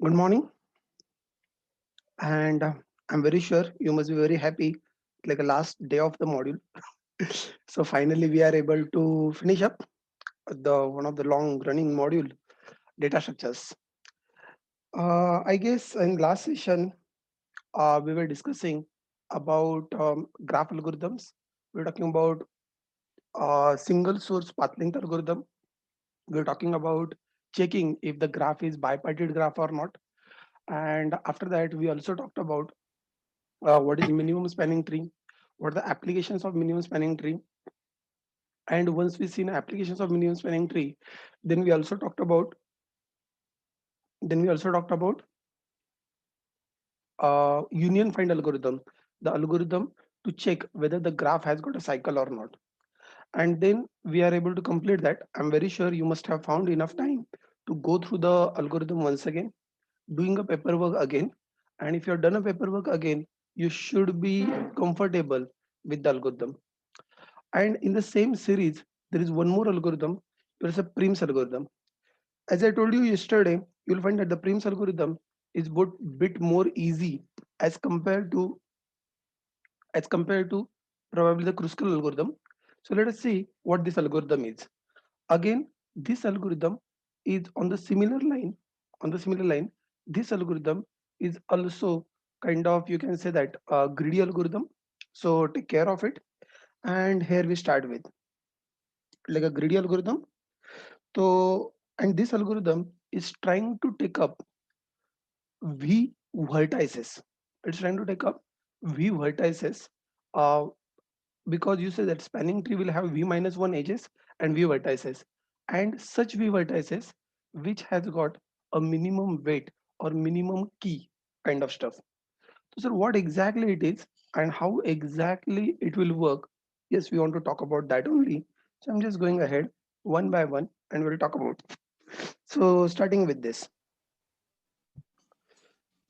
Good morning, and I'm very sure you must be very happy, like the last day of the module. So finally, we are able to finish up the one of the long running module, data structures. I guess in last session we were discussing about graph algorithms. We're talking about single source path length algorithm. We're talking about checking if the graph is bipartite graph or not. And after that, we also talked about what is minimum spanning tree, what are the applications of minimum spanning tree. And once we seen applications of minimum spanning tree, then we also talked about union find algorithm, the algorithm to check whether the graph has got a cycle or not. And then we are able to complete that. I'm very sure you must have found enough time to go through the algorithm once again, doing a paperwork again. And if you've done a paperwork again, you should be comfortable with the algorithm. And in the same series, there is one more algorithm. There is a Prim's algorithm. As I told you yesterday, you'll find that the Prim's algorithm is bit more easy as compared to probably the Kruskal algorithm. So let us see what this algorithm is. Again, this algorithm is on the similar line. On the similar line, this algorithm is also kind of, you can say that, greedy algorithm. So take care of it. And here we start with like a greedy algorithm. So, and this algorithm is trying to take up V vertices. It's trying to take up V vertices uh, because you say that spanning tree will have V minus one edges and V vertices, and such V vertices which has got a minimum weight or minimum key kind of stuff. So, sir, what exactly it is and how exactly it will work? Yes, we want to talk about that only. So I'm just going ahead one by one and we'll talk about. So starting with this,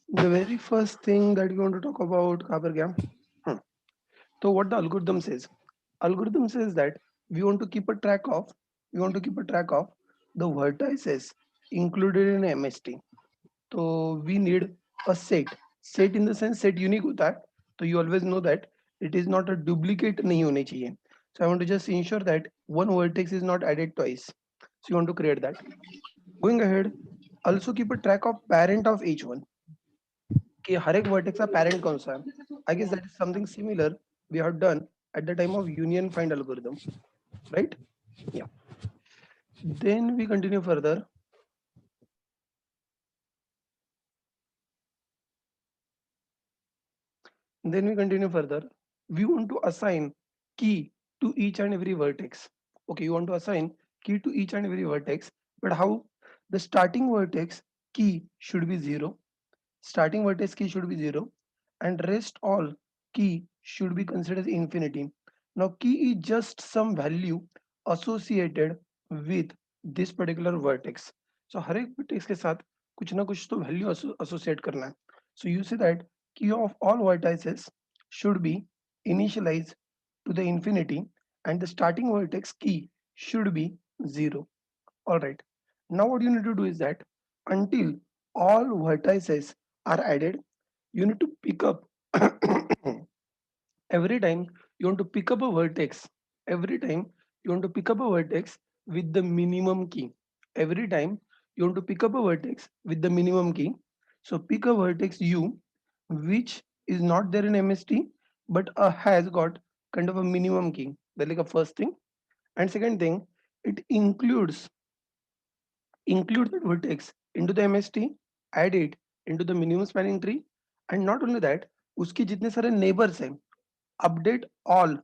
the very first thing that we want to talk about, Kabar Gya. Hmm. So what the algorithm says? Algorithm says that we want to keep a track of, we want to keep a track of the vertices included in MST. So we need a set. Set in the sense set unique होता है. So you always know that it is not a duplicate नहीं होनी चाहिए. So I want to just ensure that one vertex is not added twice. So you want to create that. Going ahead, also keep a track of parent of each one. कि हर एक vertex का parent कौन सा है. I guess that is something similar we have done at the time of union find algorithm, right? Yeah. Then we continue further. Then we continue further. We want to assign key to each and every vertex. Okay, you want to assign key to each and every vertex, but how? The starting vertex key should be zero. Starting vertex key should be zero, and rest all key should be considered as infinity. Now, key is just some value associated with this particular vertex. So, हर एक vertex के साथ कुछ ना कुछ तो value associate करना है. So, you say that key of all vertices should be initialized to the infinity, and the starting vertex key should be zero. All right. Now, what you need to do is that until all vertices are added, you need to pick up every time you want to pick up a vertex. Every time you want to pick up a vertex with the minimum key. Every time you want to pick up a vertex with the minimum key. So pick a vertex u which is not there in MST but has got kind of a minimum key. That's like a first thing. And second thing, it include that vertex into the MST, add it into the minimum spanning tree, and not only that, उसकी जितने सारे neighbors हैं, update all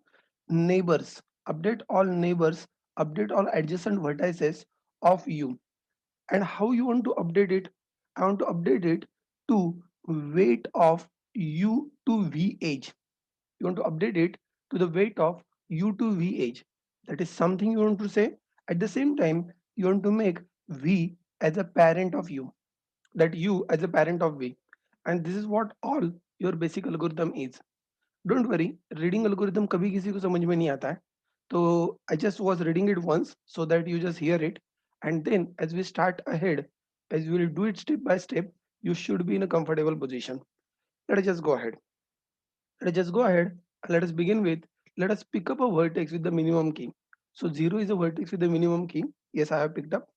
neighbors, update all neighbors, update all adjacent vertices of U. And how you want to update it? I want to update it to weight of U to V age. You want to update it to the weight of U to V age. That is something you want to say. At the same time, you want to make V as a parent of U, that U as a parent of V. And this is what all your basic algorithm is. Don't worry, reading algorithm कभी किसी को समझ में नहीं आता है. So I just was reading it once so that you just hear it. And then as we start ahead, as we will do it step by step, You should be in a comfortable position. Let us just go ahead. Let us just go ahead and let us begin with, let us pick up a vertex with the minimum key. So 0 is a vertex with the minimum key. Yes, I have picked up.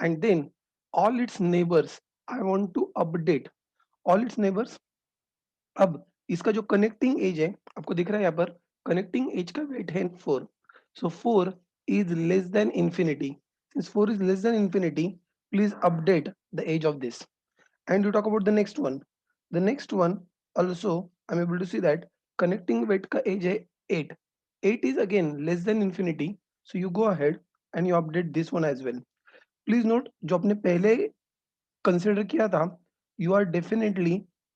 And then all its neighbors, I want to update all its neighbors. अब इसका जो connecting as है आपको दिख रहा है यहाँ पर, कनेक्टिंग एज का वेट है 4. सो 4 is less than infinity. Since 4 is less than infinity, please update the age of this. And you talk about the next one. The next one also, I'm able to see that connecting weight ka age hai 8. 8 is again less than infinity. So you go ahead and you update this one as well. Please note, जो आपने पहले consider किया था, you are definitely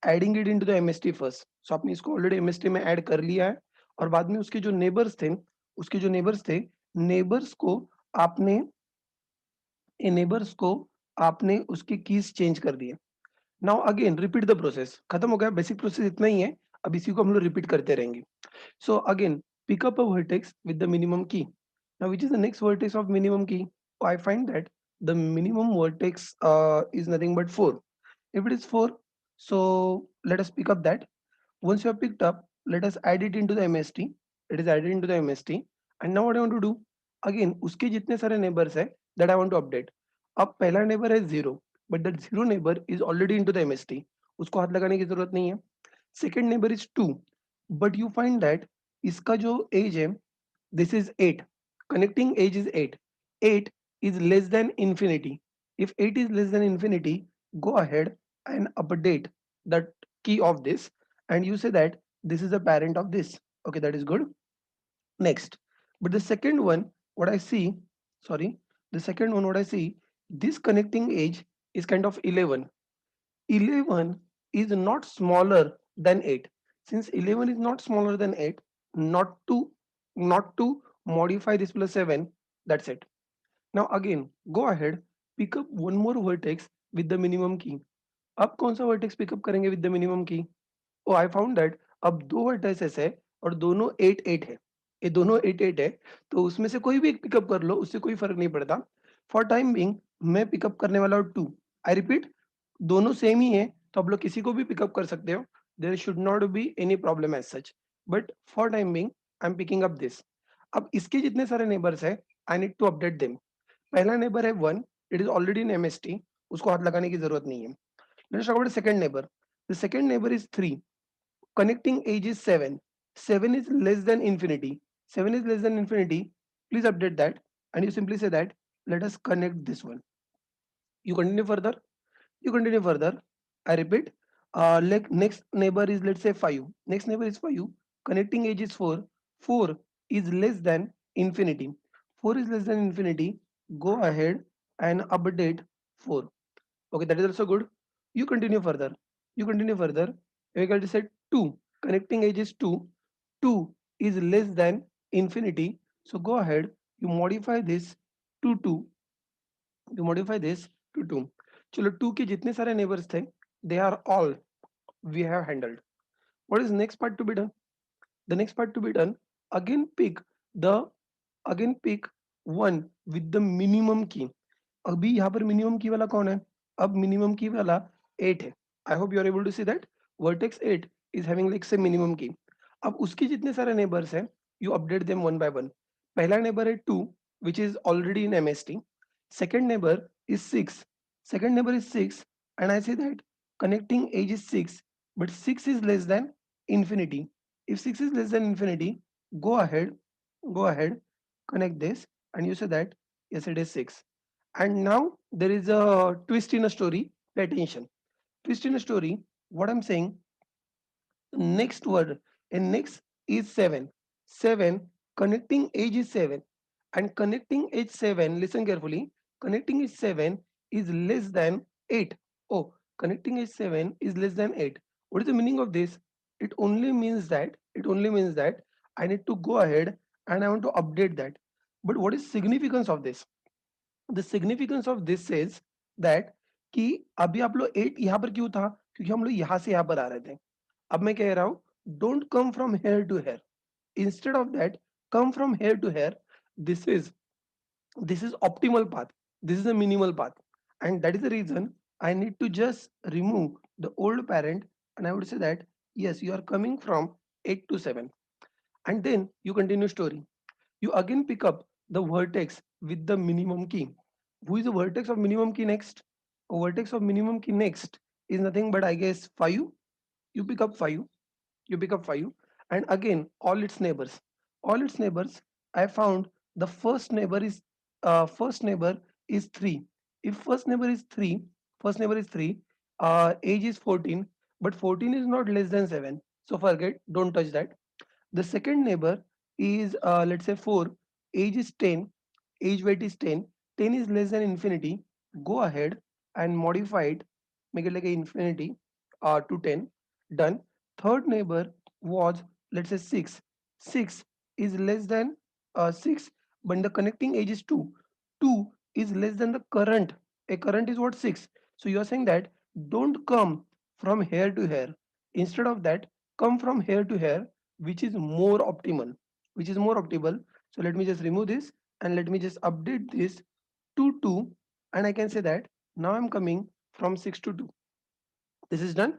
adding it into the MST first. So आपने इसको already MST में add कर लिया है, और बाद में उसके जो नेबर्स थे, उसके जो नेबर्स थे, नेबर्स को आपने नेबर्स को आपने उसके कीज चेंज कर दिए. Now again repeat the process. खत्म हो गया, बेसिक प्रोसेस इतना ही है. अब इसी को हम लोग रिपीट करते रहेंगे. So again, pick up a vertex with the minimum key. Now, which is the next vertex of minimum key? I find that the minimum vertex is nothing but 4. If it is 4, so let us pick up that. Once you have picked up, let us add it into the MST. It is added into the MST. And now what I want to do? Again, उसके जितने सारे neighbors है, that I want to update. अब पहला neighbor है 0, but that 0 neighbor is already into the MST. उसको हाथ लगाने की जरूरत नहीं है. Second neighbor is 2, but you find that इसका जो age है, this is 8. Connecting age is 8. 8 is less than infinity. If 8 is less than infinity, go ahead and update the key of this, and you say that this is the parent of this. Okay, that is good. Next, but the second one, what I see, sorry, the second one, what I see, this connecting age is kind of 11. 11 is not smaller than 8. Since 11 is not smaller than 8, not to not to modify this plus 7, that's it. Now again, go ahead, pick up one more vertex with the minimum key. अब कौन सा vertex pick up करेंगे with the minimum key? Oh, I found that अब दो vertices है और दोनों 8 8 है. ये दोनों 8 8 है, तो उसमें से कोई भी एक पिकअप कर लो, उससे कोई फर्क नहीं पड़ता. फॉर टाइम बिंग मैं पिकअप करने वाला हूँ 2. आई रिपीट, दोनों सेम ही है, तो आप लोग किसी को भी पिकअप कर सकते हो. There should not be any problem as such, but for time being I am picking up this. अब इसके जितने सारे नेबर्स है, I need to update them. पहला नेबर है 1, it is already in MST, उसको हाथ लगाने की जरूरत नहीं है. Let's talk about the second neighbour. The second neighbour is 3. Connecting age is 7. 7 is less than infinity. 7 is less than infinity. Please update that. And you simply say that, let us connect this one. You continue further. You continue further. I repeat. Like next neighbor is, let's say, 5. Next neighbor is 5. Connecting age is 4. 4 is less than infinity. 4 is less than infinity. Go ahead and update 4. Okay, that is also good. You continue further. You continue further. We can say 2. Connecting age is 2. 2 is less than infinity. So go ahead. You modify this to 2. You modify this to 2. चलो 2 के जितने सारे neighbors थे, they are all we have handled. What is next part to be done? The next part to be done, again pick the again pick one with the minimum key. अभी यहाँ पर minimum की वाला कौन है? अब minimum की वाला 8 है. I hope you are able to see that vertex 8 is having like say minimum key. अब उसके जितने सारे नेबर्स हैं, you update them one by one. पहला नेबर है 2, which is already in MST. Second neighbour is 6. Second neighbour is 6, and I say that connecting age is 6, but 6 is less than infinity. If 6 is less than infinity, go ahead, go ahead, connect this, and you say that yes, it is 6. And now there is a twist in a story. Pay attention. Twist in a story. What I'm saying, next word and next is 7. 7, connecting age is 7. And connecting age 7, listen carefully, connecting age 7 is less than 8. Oh, connecting age 7 is less than 8. What is the meaning of this? It only means that I need to go ahead and I want to update that. But what is significance of this? The significance of this says that कि अभी आप लोग 8 यहाँ पर क्यों था, क्योंकि हम लोग यहाँ से यहाँ पर आ रहे थे. अब मैं कह रहा हूँ don't come from here to here. Instead of that, come from here to here. This is optimal path. This is a minimal path, and that is the reason I need to just remove the old parent, and I would say that yes, you are coming from 8 to 7. And then you continue story. You again pick up the vertex with the minimum key. Who is the vertex of minimum key next? A vertex of minimum key next is nothing but I guess 5. You pick up 5. You pick up 5, and again all its neighbors. I found the first neighbor is 3. If first neighbor is 3, age is 14, but 14 is not less than 7, so forget, don't touch that. The second neighbor is let's say 4, age is 10, age weight is 10, 10 is less than infinity, go ahead and modify it, make it like a infinity to 10, done. Third neighbor was let's say 6, 6 is less than 6, but the connecting age is 2, 2 is less than the current, a current is what, 6. So you are saying that don't come from here to here, instead of that come from here to here, which is more optimal, which is more optimal. So let me just remove this and let me just update this to 2, and I can say that now I'm coming from 6 to 2. This is done,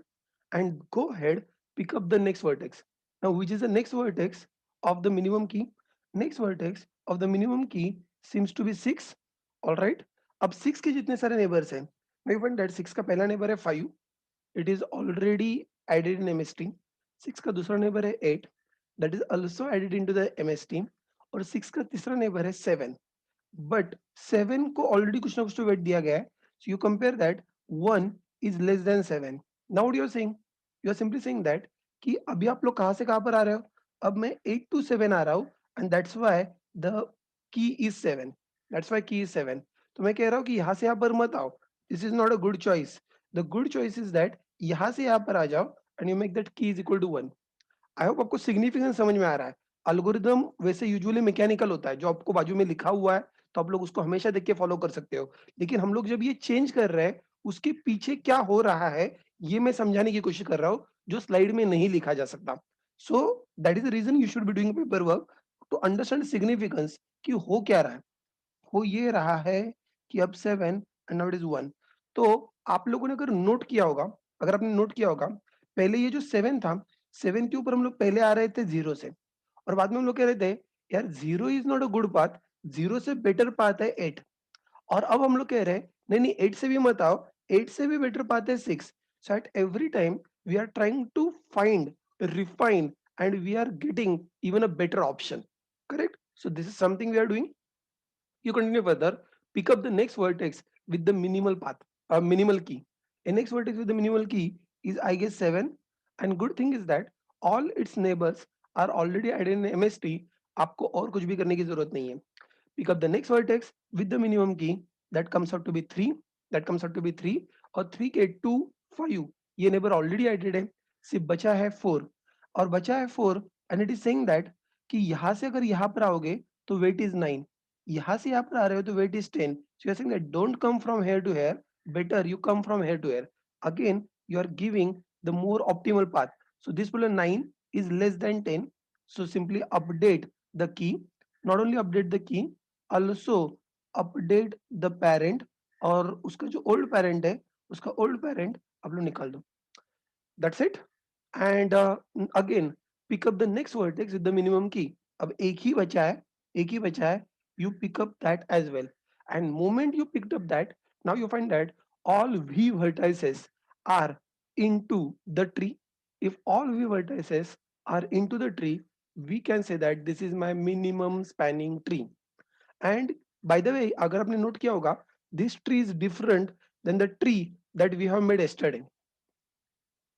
and go ahead, pick up the next vertex. Now which is the next vertex of the minimum key? Next vertex of the minimum key seems to be 6. All right, अब 6 के जितने सारे neighbours हैं, मैं one date 6 का पहला neighbour है 5, it is already added in MST. 6 का दूसरा नेबर है 8, that is also added into the MST. और 6 का तीसरा नेबर है 7, but 7 को ऑलरेडी कुछ ना कुछ तो वेट दिया गया है, so you compare that 1 is less than 7. Now what you are saying, you are simply saying that कि अभी आप लोग कहाँ से कहाँ पर आ रहे हो, अब मैं 8 to 7 आ रहा हूँ, and that's why the key is 7, that's why key is 7. तो मैं कह रहा हूँ कि यहाँ से यहाँ पर मत आओ, this is not a good choice. The good choice is that यहाँ से यहाँ पर आ जाओ and you make that key is equal to 1. I hope आपको सिग्निफिकेंस समझ में आ रहा है. अल्गोरिदम वैसे यूजुअली मैकेनिकल होता है, जो आपको बाजू में लिखा हुआ है तो आप लोग उसको हमेशा देख के फॉलो कर सकते हो, लेकिन हम लोग जब ये चेंज कर रहे हैं उसके पीछे क्या हो रहा है ये मैं समझाने की कोशिश कर रहा हूँ, जो स्लाइड में नहीं लिखा जा सकता. So that is the reason you should be doing paper work to understand significance कि हो क्या रहा है. हो ये रहा है कि अब 7 एंड नाउ इट इज 1. तो आप लोगों ने अगर नोट किया होगा, अगर आपने नोट किया होगा, पहले ये जो 7 था, 7 के ऊपर हम लोग पहले आ रहे थे 0 से, और बाद में हम लोग कह रहे थे यार 0 is not a good path, 0 से बेटर पाथ है 8. और अब हम लोग कह रहे हैं नहीं नहीं 8 से भी मत आओ, 8 से भी बेटर पाथ है 6. So at every time we are trying to find, refine, and we are getting even a better option. Correct. So this is something we are doing. You continue further, pick up the next vertex with the minimal path, minimal key. A next vertex with the minimal key is I guess 7, and good thing is that all its neighbors are already added in MST. आपको और कुछ भी करने की जरूरत नहीं है. Pick up the next vertex with the minimum key, that comes out to be 3, that comes out to be 3, और 3 के 2 5 ये neighbor already added है, सिर्फ बचा है 4, और बचा है 4, and it is saying that कि यहाँ से अगर यहाँ पर आओगे तो weight is 9, यहाँ से यहाँ पर आ रहे हो तो weight is 10. So you are saying that don't come from here to here, better you come from here to here. Again you are giving the more optimal path. So this particular 9 is less than 10, so simply update the key. Not only update the key, also update the parent, और उसका जो old parent है उसका old parent आप लोग निकाल दो. That's it. And again pick up the next vertex with the minimum key. अब एक ही बचा है, एक ही बचा है, you pick up that as well. And moment you picked up that, now you find that all v vertices are into the tree. If all v vertices are into the tree, we can say that this is my minimum spanning tree. And by the way, अगर आपने note किया होगा, this tree is different than the tree that we have made yesterday.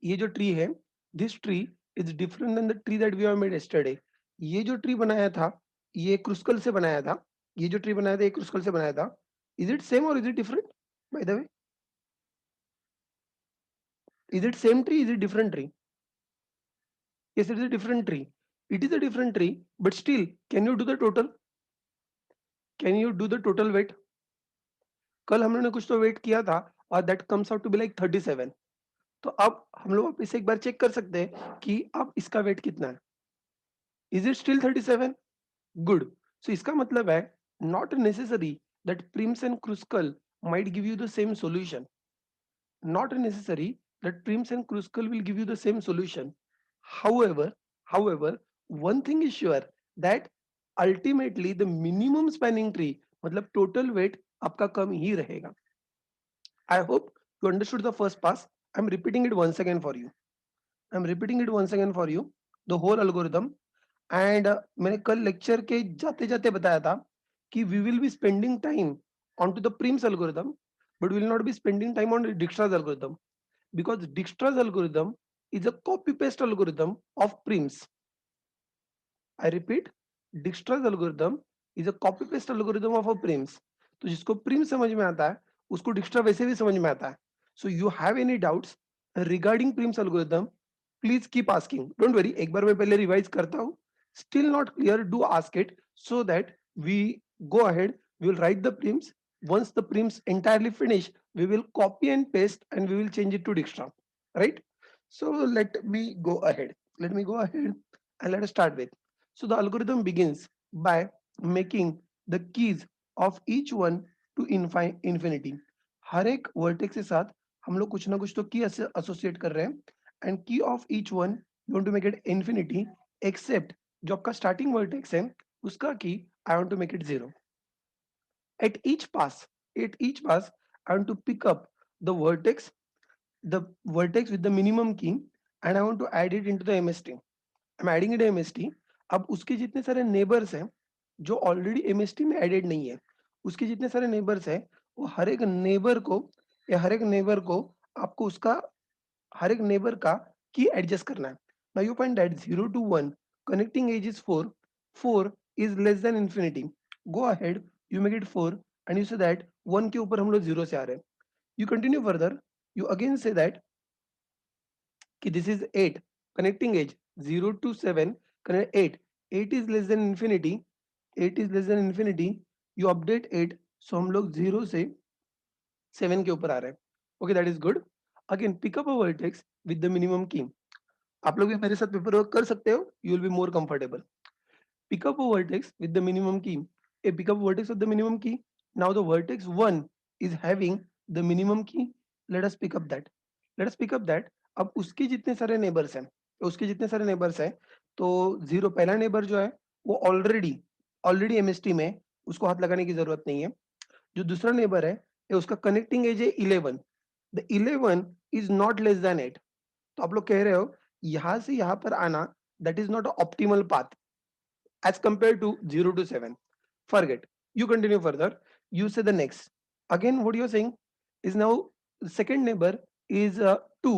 ये जो tree है, this tree is different than the tree that we have made yesterday. ये जो tree बनाया था ये क्रुस्कल से बनाया था, ये जो ट्री बनाया था ये क्रुस्कल से बनाया था. इज इट सेम और is it different? Bye the way, is it same tree, is it different tree? Yes, it is a different tree. It is a different tree, but still can you do the total, can you do the total wait? कल हम लोगों ने कुछ तो wait किया था और that comes out to be like 37. तो अब हम लोग वापस एक बार चेक कर सकते हैं कि अब इसका वेट कितना है. Is it still 37? गुड. सो इसका मतलब है not necessary that Prim's and Kruskal might give you the same solution. not necessary that Prims and Kruskal will give you the same solution. However, one thing is sure that ultimately the minimum spanning tree, मतलब total weight आपका कम ही रहेगा. I hope you understood the first pass. I'm repeating it once again for you. I'm repeating it once again for you. The whole algorithm. And मैंने कल lecture के जाते जाते बताया था कि we will be spending time onto the Prim's algorithm, but we will not be spending time on Dijkstra's algorithm because Dijkstra's algorithm is a copy paste algorithm of Prim's. I repeat, Dijkstra's algorithm is a copy paste algorithm of a Prim's. तो जिसको Prim समझ में आता है उसको Dijkstra वैसे भी समझ में आता है. So you have any doubts regarding Prim's algorithm, please keep asking. Don't worry, एक बार मैं पहले revise करता हूँ. Still not clear, do ask it so that we go ahead. We will write the Prims. Once the Prims entirely finish, we will copy and paste and we will change it to Dijkstra. Right? So let me go ahead. Let me go ahead and let us start with. So the algorithm begins by making the keys of each one to infinity. हर एक vertex के साथ हम लोग कुछ ना कुछ तो की एसोसिएट कर रहे हैं and key of each one you want to make it infinity except जो आपका स्टार्टिंग वर्टेक्स है उसका key I want to make it zero. At each pass I want to pick up the vertex with the minimum key and I want to add it into the MST. I'm adding it to MST. अब उसके जितने सारे neighbours हैं जो already MST में added नहीं है, उसके जितने सारे नेबर्स हैं वो हर एक नेबर को आपको उसका हर एक नेबर का की एडजस्ट करना है. Now you find that 0 to 1 connecting edge is 4, 4 is less than infinity. Go ahead, you make it 4 and you say that 1 के ऊपर हम लोग 0 से आ रहे हैं. You continue further, you again say that कि this is 8 connecting edge 0 to 7 connect 8 is less than infinity, 8 is less than infinity, you update 8 so हम लोग 0 से 7 के ऊपर आ रहे हैं. Okay, that is good. Again pick up a vertex with the minimum key. आप लोग भी मेरे साथ पेपर वर्क कर सकते हो, you will be more comfortable. Pick up a vertex with the minimum key. Pick up a vertex with the minimum key. Now the vertex 1 is having the minimum key. Let us pick up that. Let us pick up that. अब उसके जितने सारे neighbours हैं, तो zero पहला neighbour जो है वो ऑलरेडी एमएसटी में, उसको हाथ लगाने की जरूरत नहीं है. जो दूसरा नेबर है उसका कनेक्टिंग एज है 11. The 11 is not less than 8. तो आप लोग कह रहे हो यहां से यहां पर आना that is not optimal path as compared to 0 to 7. Forget. You continue further. You say the next. Again, what you're saying is now the second neighbor is 2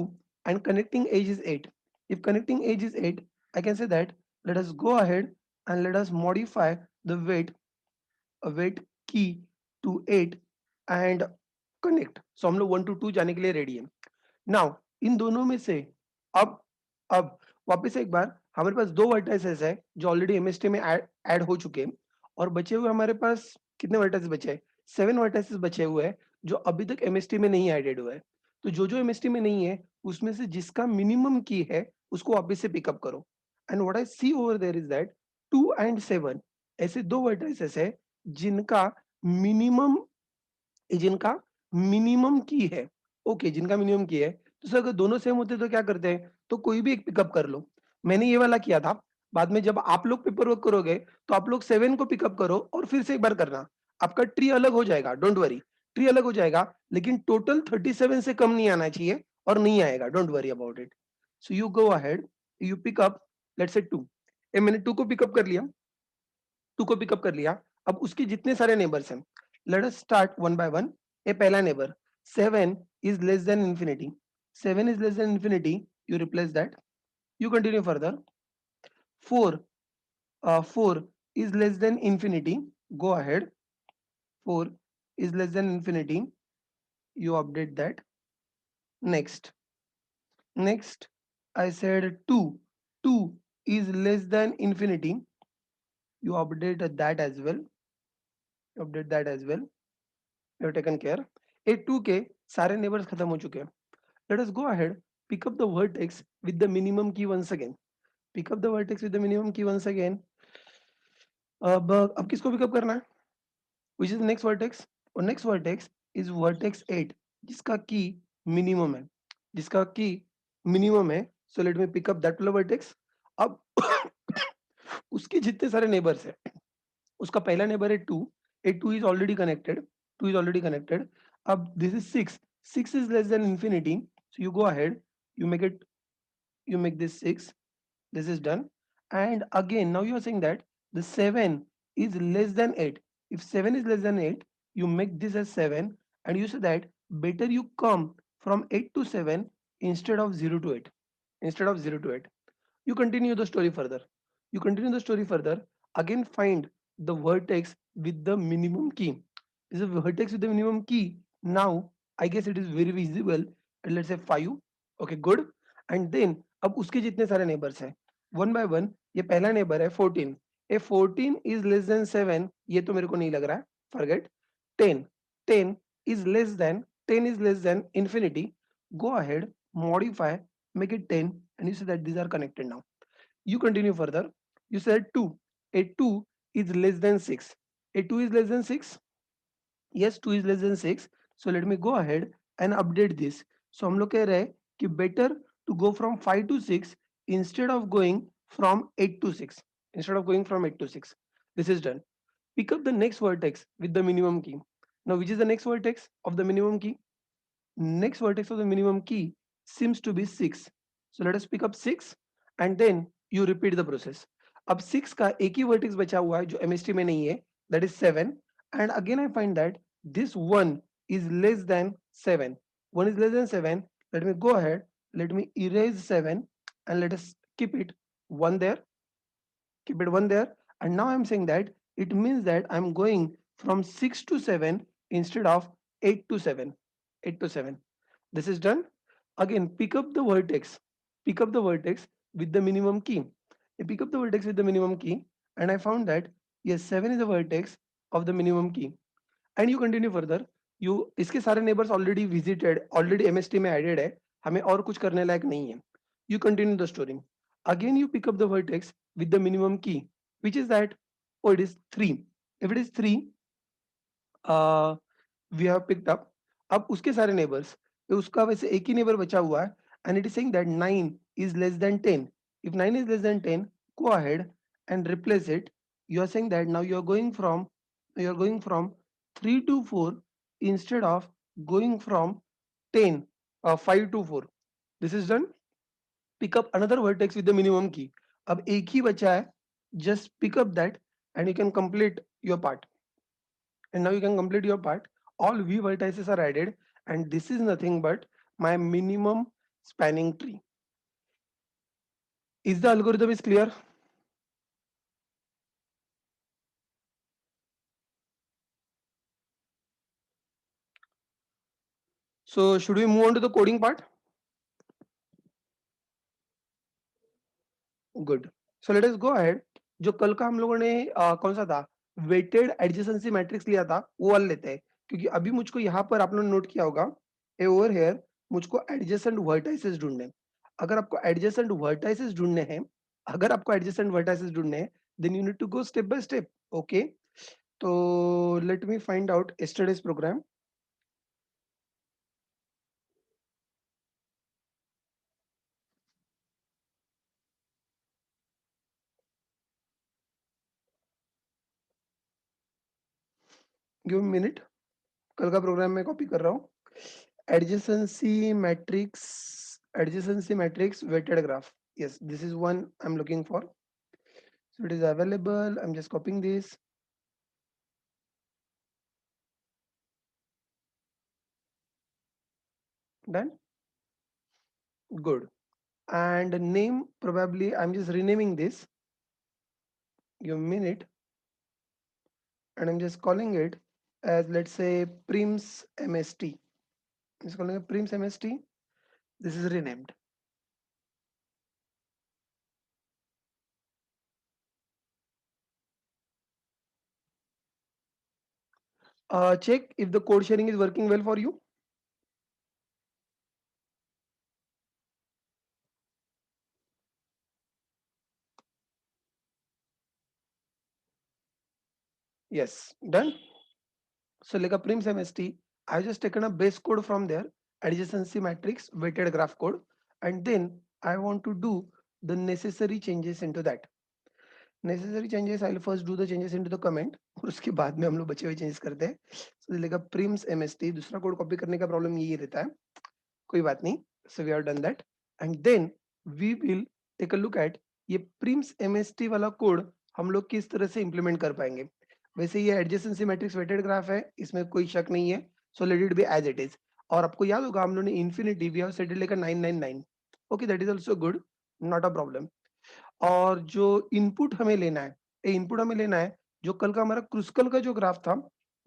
and connecting age is 8. If connecting age is 8, I can say that let us go ahead and let us modify the weight key to 8 and connect. So हम लोग 1 to 2 जाने के लिए ready है. Now इन दोनों में से अब अब वापस से एक बार हमारे पास दो वर्टाइसेस है जो ऑलरेडी एमएसटी में ऐड हो चुके हैं और बचे हुए हमारे पास कितने वर्टाइसेस बचे हैं? 7 वर्टाइसेस बचे हुए हैं जो अभी तक एमएसटी में नहीं एडेड हुए हैं. तो जो एमएसटी में नहीं है उसमें से जिसका मिनिमम की है उसको वापस से पिकअप करो. And what I see over there is that 2 and 7 ऐसे दो वर्टाइसेस है जिनका मिनिमम जिनका मिनिमम की है. ओके, जिनका मिनिमम की है तो सर अगर दोनों सेम होते तो क्या करते हैं? तो कोई भी एक पिकअप कर लो. मैंने ये वाला किया था. बाद में जब आप लोग पेपर वर्क करोगे तो आप लोग 7 को पिकअप करो और फिर से एक बार करना. आपका ट्री अलग हो जाएगा, डोंट वरी. ट्री अलग हो जाएगा लेकिन टोटल 37 से कम नहीं आना चाहिए और नहीं आएगा, don't worry about it. So you go ahead, you pick up let's say 2. मैंने 2 को पिकअप कर लिया, 2 को पिकअप कर लिया. अब उसके जितने सारे नेबर्स हैं let us start one by one. ए पहला neighbour 7 is less than infinity. 7 is less than infinity, you replace that. You continue further. 4 4 is less than infinity, go ahead. 4 is less than infinity, you update that. Next I said 2 is less than infinity, you update that as well. Update that as well. You have taken care. ए 2 के सारे neighbours खत्म हो चुके हैं. Let us go ahead, pick up the vertex with the minimum key once again. Pick up the vertex with the minimum key once again. अब किसको pickup करना है? Which is the next vertex? और next vertex is vertex 8 जिसका की minimum है, जिसका कि मिनिमम है, so let me pick up that वाला वर्टेक्स। अब उसके जितने सारे नेबर्स है, उसका पहला नेबर है 2, ए 2 is already connected, 2 is already connected. अब this is 6, 6 is less than infinity, so you go ahead, you make it, you make this 6, this is done. And again now you are saying that the 7 is less than 8. If 7 is less than 8, you make this as 7, and you say that better you come from 8 to 7 instead of 0 to 8, instead of 0 to 8. You continue the story further, you continue the story further. Again find the vertex with the minimum key. This is a vertex with the minimum key. Now I guess it is very visible, and let's say 5. Okay, good. And then अब उसके जितने सारे neighbours हैं, one by one. ये पहला neighbour है 14, ए 14 is less than 7, ये तो मेरे को नहीं लग रहा है, forget. 10, 10 is less than, 10 is less than infinity. Go ahead, modify, make it 10, and you see that these are connected now. You continue further, you said 2, a 2 is less than 6, a 2 is less than 6, yes 2 is less than 6. So let me go ahead and update this. So हम लोग कह रहे हैं कि better to go from 5 to 6 instead of going from 8 to 6, instead of going from 8 to 6. This is done. Pick up the next vertex with the minimum key. Now which is the next vertex of the minimum key? Next vertex of the minimum key seems to be 6. So let us pick up 6, and then you repeat the process. अब 6 का एक ही vertex बचा हुआ है जो MST में नहीं है, that is 7. And again I find that this 1 is less than 7. 1 is less than 7. Let me go ahead, let me erase 7, and let us keep it 1 there, keep it 1 there. And now I'm saying that it means that I'm going from 6 to 7 instead of 8 to 7, 8 to 7. This is done. Again pick up the vertex, pick up the vertex with the minimum key. I pick up the vertex with the minimum key, and I found that yes 7 is the vertex of the minimum key. And you continue further, you इसके सारे neighbors already visited, already MST में added है, हमें और कुछ करने लायक नहीं है. You continue the story. Again you pick up the vertex with the minimum key, which is that, oh it is 3. If it is 3, uh, we have picked up. अब उसके सारे neighbors, तो उसका वैसे एक ही neighbor बचा हुआ है, and it is saying that 9 is less than 10. If 9 is less than 10, go ahead and replace it. You are saying that now you are going from 3 to 4 instead of going from 10, 5 to 4. This is done. Pick up another vertex with the minimum key. अब एक ही बचा है, just pick up that, and you can complete your part. And now you can complete your part. All v vertices are added, and this is nothing but my minimum spanning tree. Is the algorithm is clear? So should we move on to the coding part? Good. So let us go ahead. जो कल का हम लोगों ने कौन सा था, weighted adjacency matrix लिया था, वो वाला लेते हैं, क्योंकि अभी मुझको यहाँ पर आप लोगों ने नोट किया होगा, ए ओवर हेयर मुझको एडजेसेंट वर्टाइसेस ढूंढने हैं. अगर आपको एडजेसेंट वर्टाइसेस ढूंढने हैं, अगर आपको एडजेसेंट वर्टाइसेस ढूंढने हैं, then you need to go step by step. Okay, तो let me find out yesterday's program. Give me minute, कल का प्रोग्राम मैं कॉपी कर रहा हूँ. Adjacency matrix, adjacency matrix weighted graph. Yes, this is one I'm looking for. So it is available. I'm just copying this. Done. Good. And name, probably I'm just renaming this. Give a minute. And I'm just calling it as, let's say, Prims MST. I'm just calling it Prims MST. This is renamed. Check if the code sharing is working well for you. Yes, done. So like a Prims MST, I've just taken a base code from there, adjacency matrix weighted graph code, and then I want to do the necessary changes into that. Necessary changes, I'll first do the changes into the comment और उसके बाद में हम लोग बचे हुए changes करते हैं. So दिलेगा prims mst, दूसरा कोड कॉपी करने का प्रॉब्लम यही रहता है, कोई बात नहीं. So we have done that, and then we will take a look at ये prims mst वाला कोड हम लोग किस तरह से इंप्लीमेंट कर पाएंगे. वैसे ये एडजेसेंसी मैट्रिक्स वेटेड ग्राफ है, इसमें कोई शक नहीं है. So let it be as it is. और आपको याद होगा हम लोगों ने infinity we have set it like 999. Okay, that is also good, not a problem. और जो इनपुट हमें लेना है, इनपुट हमें लेना है जो कल का हमारा क्रुस्कल का जो ग्राफ था,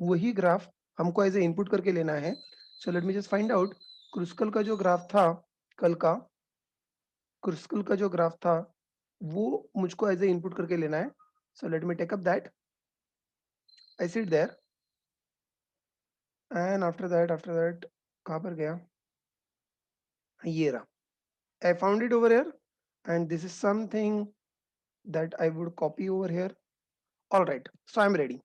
वही ग्राफ हमको एज ए इनपुट करके लेना है. So let me just find out. Kruskal का जो ग्राफ था कल का, क्रुस्कल का जो ग्राफ था वो मुझको एज ए इनपुट करके लेना है. So let me take up that. I sit there and after that कहाँ पर गया, ये रहा. I found it over here, and this is something that I would copy over here. All right, so I'm ready.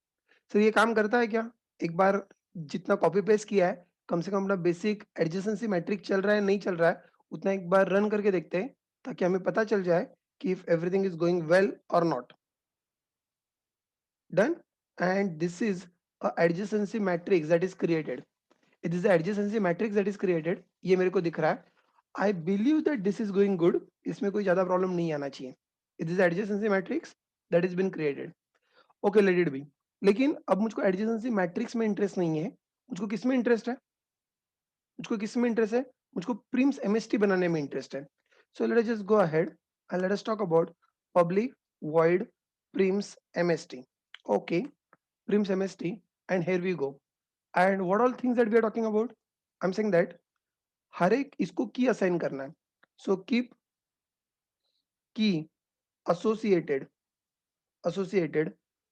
So ये काम करता है क्या? एक बार जितना कॉपी पेस्ट किया है, कम से कम अपना बेसिक एडजेसेंसी मैट्रिक चल रहा है नहीं चल रहा है, उतना एक बार रन करके देखते हैं ताकि हमें पता चल जाए कि if everything is going well or not. Done. And this is a adjacency matrix that is created. It is the adjacency matrix that is created. ये मेरे को दिख रहा है. I believe that this is going good. इसमें कोई ज़्यादा problem नहीं आना चाहिए. It is the adjacency matrix that has been created. Okay, let it be. लेकिन अब मुझको adjacency matrix में इंटरेस्ट नहीं है. मुझको किस में इंटरेस्ट है? मुझको किस में इंटरेस्ट है? मुझको prims MST बनाने में इंटरेस्ट है. So let us just go ahead and let us talk about public void prims MST. Okay, prims MST, and here we go. And what all things that we are talking about? I'm saying that हर एक इसको की assign करना है. So keep की associated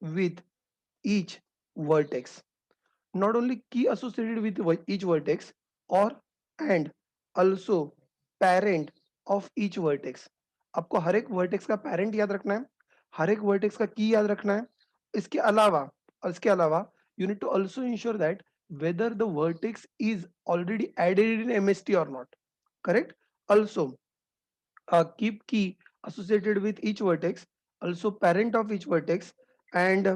with each vertex. Not only key associated with each vertex, or and also parent of each vertex. आपको हर एक vertex का parent याद रखना है, हर एक वर्टेक्स का की याद रखना है. इसके अलावा you need to also ensure that whether the vertex is already added in MST or not. Correct? Also, keep key associated with each vertex, also parent of each vertex, and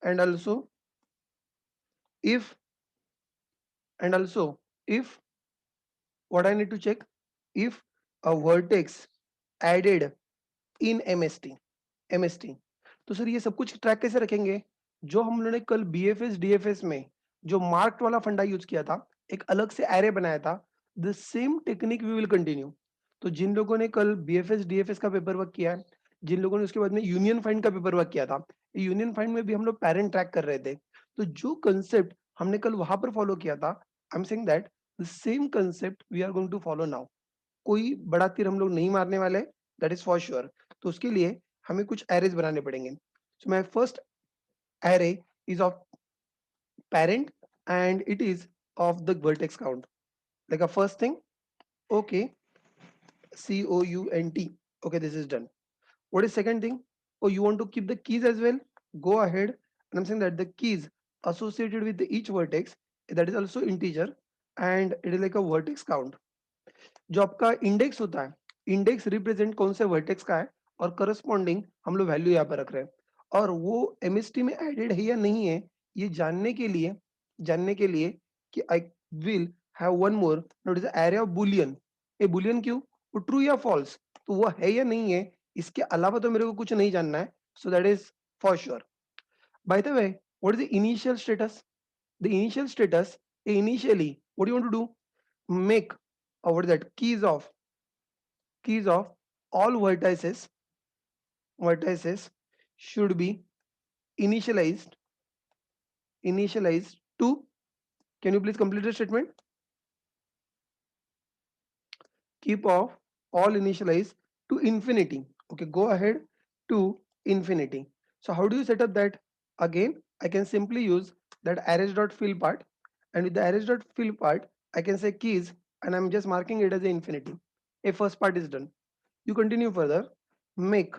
also if and also if what I need to check, if a vertex added in MST. तो sir ये सब कुछ track कैसे रखेंगे? जो हम लोगों ने कल BFS DFS में जो मार्क्ड वाला फंडा यूज किया था, एक अलग से एरे बनाया था, the same technique we will continue. तो जिन लोगों ने कल BFS DFS का पेपर वर्क किया है, जिन लोगों ने उसके बाद में यूनियन फाइंड का पेपर वर्क किया था, यूनियन फाइंड में भी हम लोग पेरेंट ट्रैक कर रहे थे. तो जो कंसेप्ट हमने कल वहां पर फॉलो किया था, I am saying that the same concept we are going to follow now. कोई बड़ा तीर हम लोग नहीं मारने वाले, दैट इज फॉर श्योर. तो उसके लिए हमें कुछ एरेज बनाने पड़ेंगे. So my first array is of parent, and it is of the vertex count. Like a first thing, okay, count. Okay, this is done. What is second thing? Oh, you want to keep the keys as well? Go ahead. And I'm saying that the keys associated with each vertex, that is also integer, and it is like a vertex count. जो आपका index होता है, index represent कौन से vertex का है, और corresponding हम लोग वैल्यू यहाँ पर रख रहे हैं. और वो एमएसटी में एडेड है या नहीं है, ये जानने के लिए कि I will have one more, note is array of Boolean. A Boolean क्यों? वो ट्रू या फॉल्स, तो वो है या नहीं है, इसके अलावा तो मेरे को कुछ नहीं जानना है. So that is for sure. Bye the way, what is the initial status? The initial status, initially what do you want to do? Make what is that, keys of all vertices should be initialized to, can you please complete the statement? Keep of all initialized to infinity. Okay, go ahead to infinity. So how do you set up that? Again, I can simply use that arrays.fill part, and with the arrays.fill part I can say keys, and I'm just marking it as a infinity. A first part is done. You continue further. Make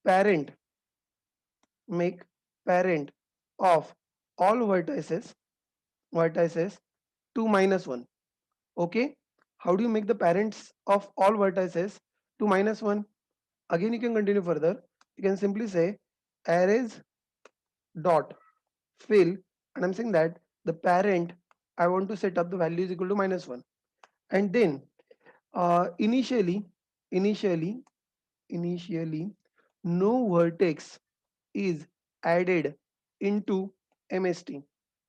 parent make parent of all vertices to minus 1. Okay, how do you make the parents of all vertices to minus 1? Again, you can continue further. You can simply say arrays dot fill, and I'm saying that the parent I want to set up the value is equal to minus 1. And then initially initially initially no vertex is added into MST.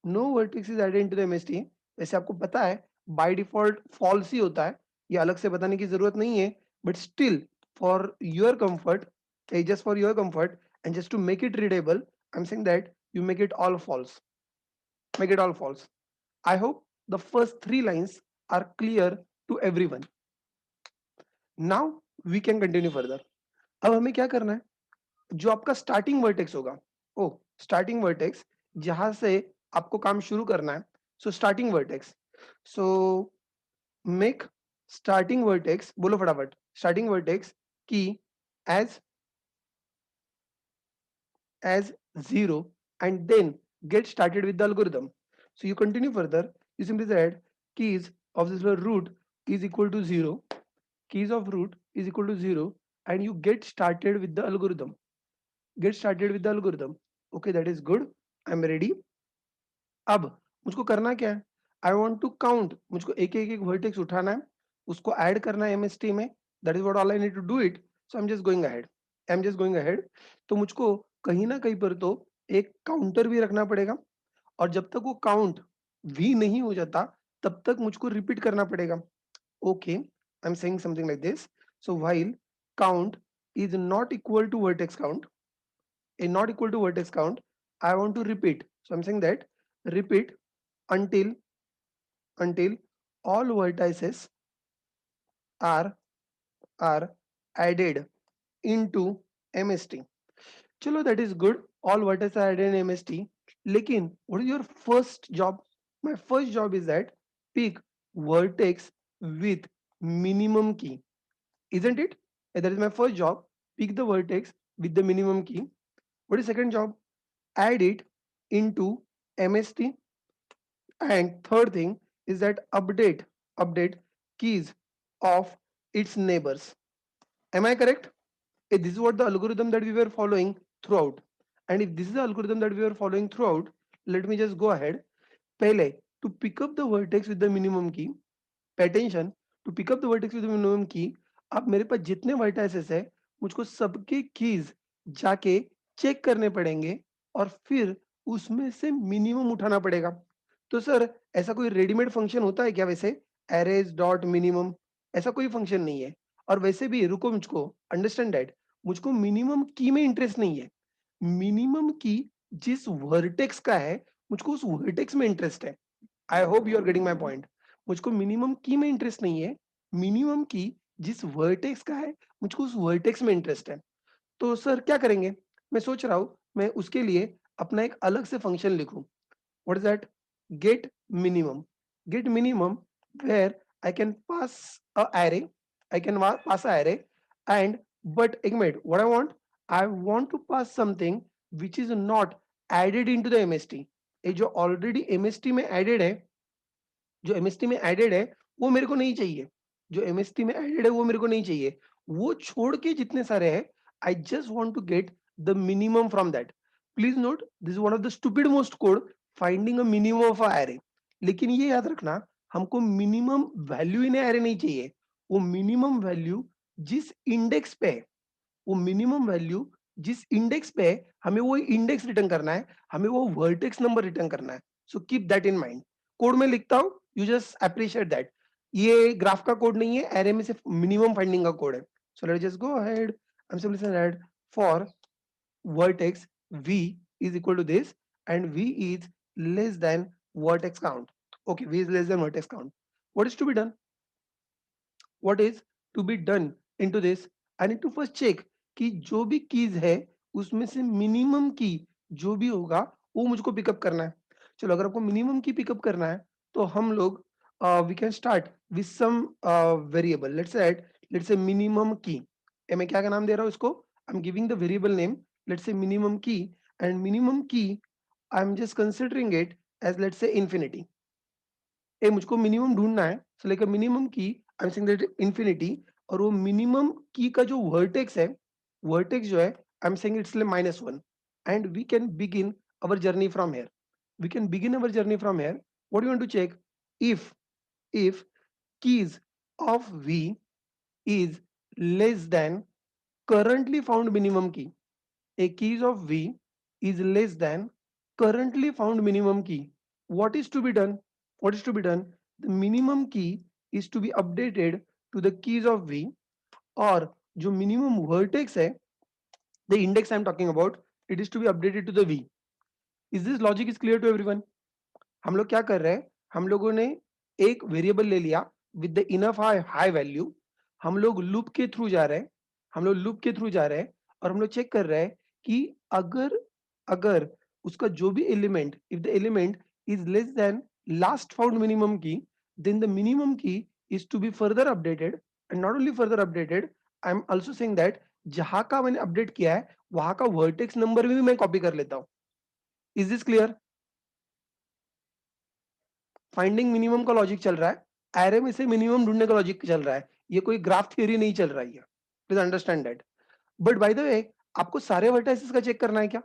No vertex is added into the MST. वैसे आपको पता है by default false ही होता है, ये अलग से बताने की जरूरत नहीं है, but still for your comfort, just for your comfort and just to make it readable, I'm saying that you make it all false. Make it all false. I hope the first three lines are clear to everyone. Now we can continue further. अब हमें क्या करना है, जो आपका starting vertex होगा, ओ starting vertex जहां से आपको काम शुरू करना है, so starting vertex, so make starting vertex, बोलो फटाफट, स्टार्टिंग वर्टेक्स की as as 0 and then get started with the algorithm. So you continue further, you simply said keys of this root is equal to 0, keys of root is equal to 0, and you get started with the algorithm. Get started with the algorithm. Okay, that is good. I'm ready. अब मुझको करना क्या है, I want to count, मुझको एक एक एक vertex उठाना है, उसको ऐड करना है एमएसटी में, that is what all I need to do it. So I am just going ahead, I am just going ahead. तो मुझको कहीं ना कहीं पर तो एक काउंटर भी रखना पड़ेगा, और जब तक वो काउंट भी नहीं हो जाता तब तक मुझको रिपीट करना पड़ेगा. Okay, I am saying something like this. So while count is not equal to vertex count, not equal to vertex count, I want to repeat. So I'm saying that repeat until all vertices are added into MST. Chalo, that is good. All vertices are added in MST. Lekin, what is your first job? My first job is that pick vertex with minimum key. Isn't it? That is my first job. Pick the vertex with the minimum key. What is second job? Add it into MST. And third thing is that update keys of its neighbors. Am I correct? This is what the algorithm that we were following throughout. And if this is the algorithm that we were following throughout, let me just go ahead. Pehle, to pick up the vertex with the minimum key, pay attention, to pick up the vertex with the minimum key, अब मेरे पास जितने vertices है, मुझको सबके keys जाके check करने पड़ेंगे और फिर उसमें से मिनिमम उठाना पड़ेगा. तो सर ऐसा कोई रेडीमेड फंक्शन होता है क्या वैसे, arrays डॉट मिनिमम, ऐसा कोई फंक्शन नहीं है. और वैसे भी रुको, मुझको अंडरस्टैंड दैट, मुझको मिनिमम की में इंटरेस्ट नहीं है. मिनिमम की जिस वर्टेक्स का है मुझको उस वर्टेक्स में इंटरेस्ट है. I hope you are getting my point. मुझको मिनिमम की में इंटरेस्ट नहीं है, मिनिमम की जिस वर्टेक्स का है मुझको उस वर्टेक्स में इंटरेस्ट है. तो सर क्या करेंगे, मैं सोच रहा हूं मैं उसके लिए अपना एक अलग से फंक्शन लिखूं. What is that? Get minimum. Get minimum where I can pass a array. I can pass a array, and but एक minute, what I want to pass something which is not added into the MST. ये जो already MST में added है, जो MST में added है वो मेरे को नहीं चाहिए. जो MST में added है वो मेरे को नहीं चाहिए. वो छोड़ के जितने सारे हैं, I just want to get the minimum from that. Please note, this is one of the stupid most code, finding a minimum of a array. लेकिन ये याद रखना, हमको minimum value इन array नहीं चाहिए. वो minimum value जिस index पे है, वो मिनिमम वैल्यू जिस इंडेक्स पे है, हमें वो इंडेक्स रिटर्न करना है, हमें वो वर्टेक्स नंबर रिटर्न करना है. So keep that in mind. Code में लिखता हूं, यू जस्ट अप्रिशिएट दैट. ये ग्राफ का कोड नहीं है, एरे में सिर्फ मिनिमम फाइंडिंग का कोड है. So let's just go ahead. I am simply saying that for vertex v is equal to this, and v is less than vertex count. Okay, v is less than vertex count. What is to be done? What is to be done into this? I need to first check कि जो भी keys है उसमें से minimum key जो भी होगा वो मुझको पिकअप करना है. चलो, अगर आपको मिनिमम की पिकअप करना है तो हम लोग we can start with some variable. Let's say minimum key. मैं क्या का नाम दे रहा हूँ इसको, I am giving the variable name, let's say minimum key, and minimum key, I'm just considering it as, let's say, infinity. ए मुझको minimum ढूंढना है, so like a minimum key, I'm saying that infinity, और वो minimum key का जो vertex है, vertex जो है, I'm saying it's like -1, and we can begin our journey from here. We can begin our journey from here. What do you want to check? If keys of V is less than currently found minimum key, a keys of V is less than currently found minimum key, what is to be done? What is to be done? The minimum key is to be updated to the keys of V, or जो minimum vertex है, the index I'm talking about, it is to be updated to the V. Is this logic is clear to everyone? हम लोग क्या कर रहे हैं, हम लोगों ने एक वेरिएबल ले लिया with the enough high value, हम लोग लूप के थ्रू जा रहे हैं, हम लोग लूप के थ्रू जा रहे हैं, और हम लोग चेक कर रहे हैं कि अगर अगर उसका जो भी element, if the element is less than last found minimum key, then the minimum key is to be further updated, and not only further updated, I am also saying that जहां का मैंने अपडेट किया है वहां का vertex number भी मैं copy कर लेता हूं. Is this clear? Finding minimum का लॉजिक चल रहा है, एरे में से मिनिमम ढूंढने का लॉजिक चल रहा है, ये कोई ग्राफ थ्योरी नहीं चल रही है. Please understand that. But by the way, आपको सारे वर्टाइसेस का चेक करना है क्या?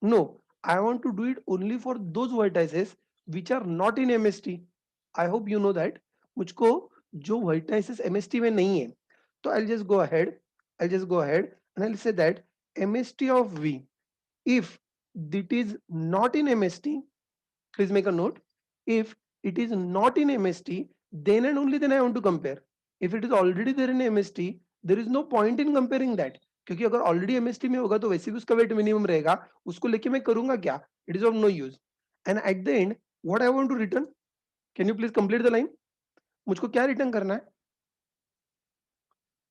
No, I want to do it only for those vertices which are not in MST. I hope you know that. मुझको जो वर्टाइसेस एमएसटी में नहीं है, तो I just go ahead, I just go ahead and I say that MST of V, if it is not in MST, please make a note. If it is not in MST, then and only then I want to compare. If it is already there in MST, there is no point in comparing that. क्योंकि अगर already MST में होगा तो वैसे भी उसका wait minimum रहेगा, उसको लेके मैं करूंगा क्या? It is of no use. And at the end what I want to return, can you please complete the line? मुझको क्या रिटर्न करना है?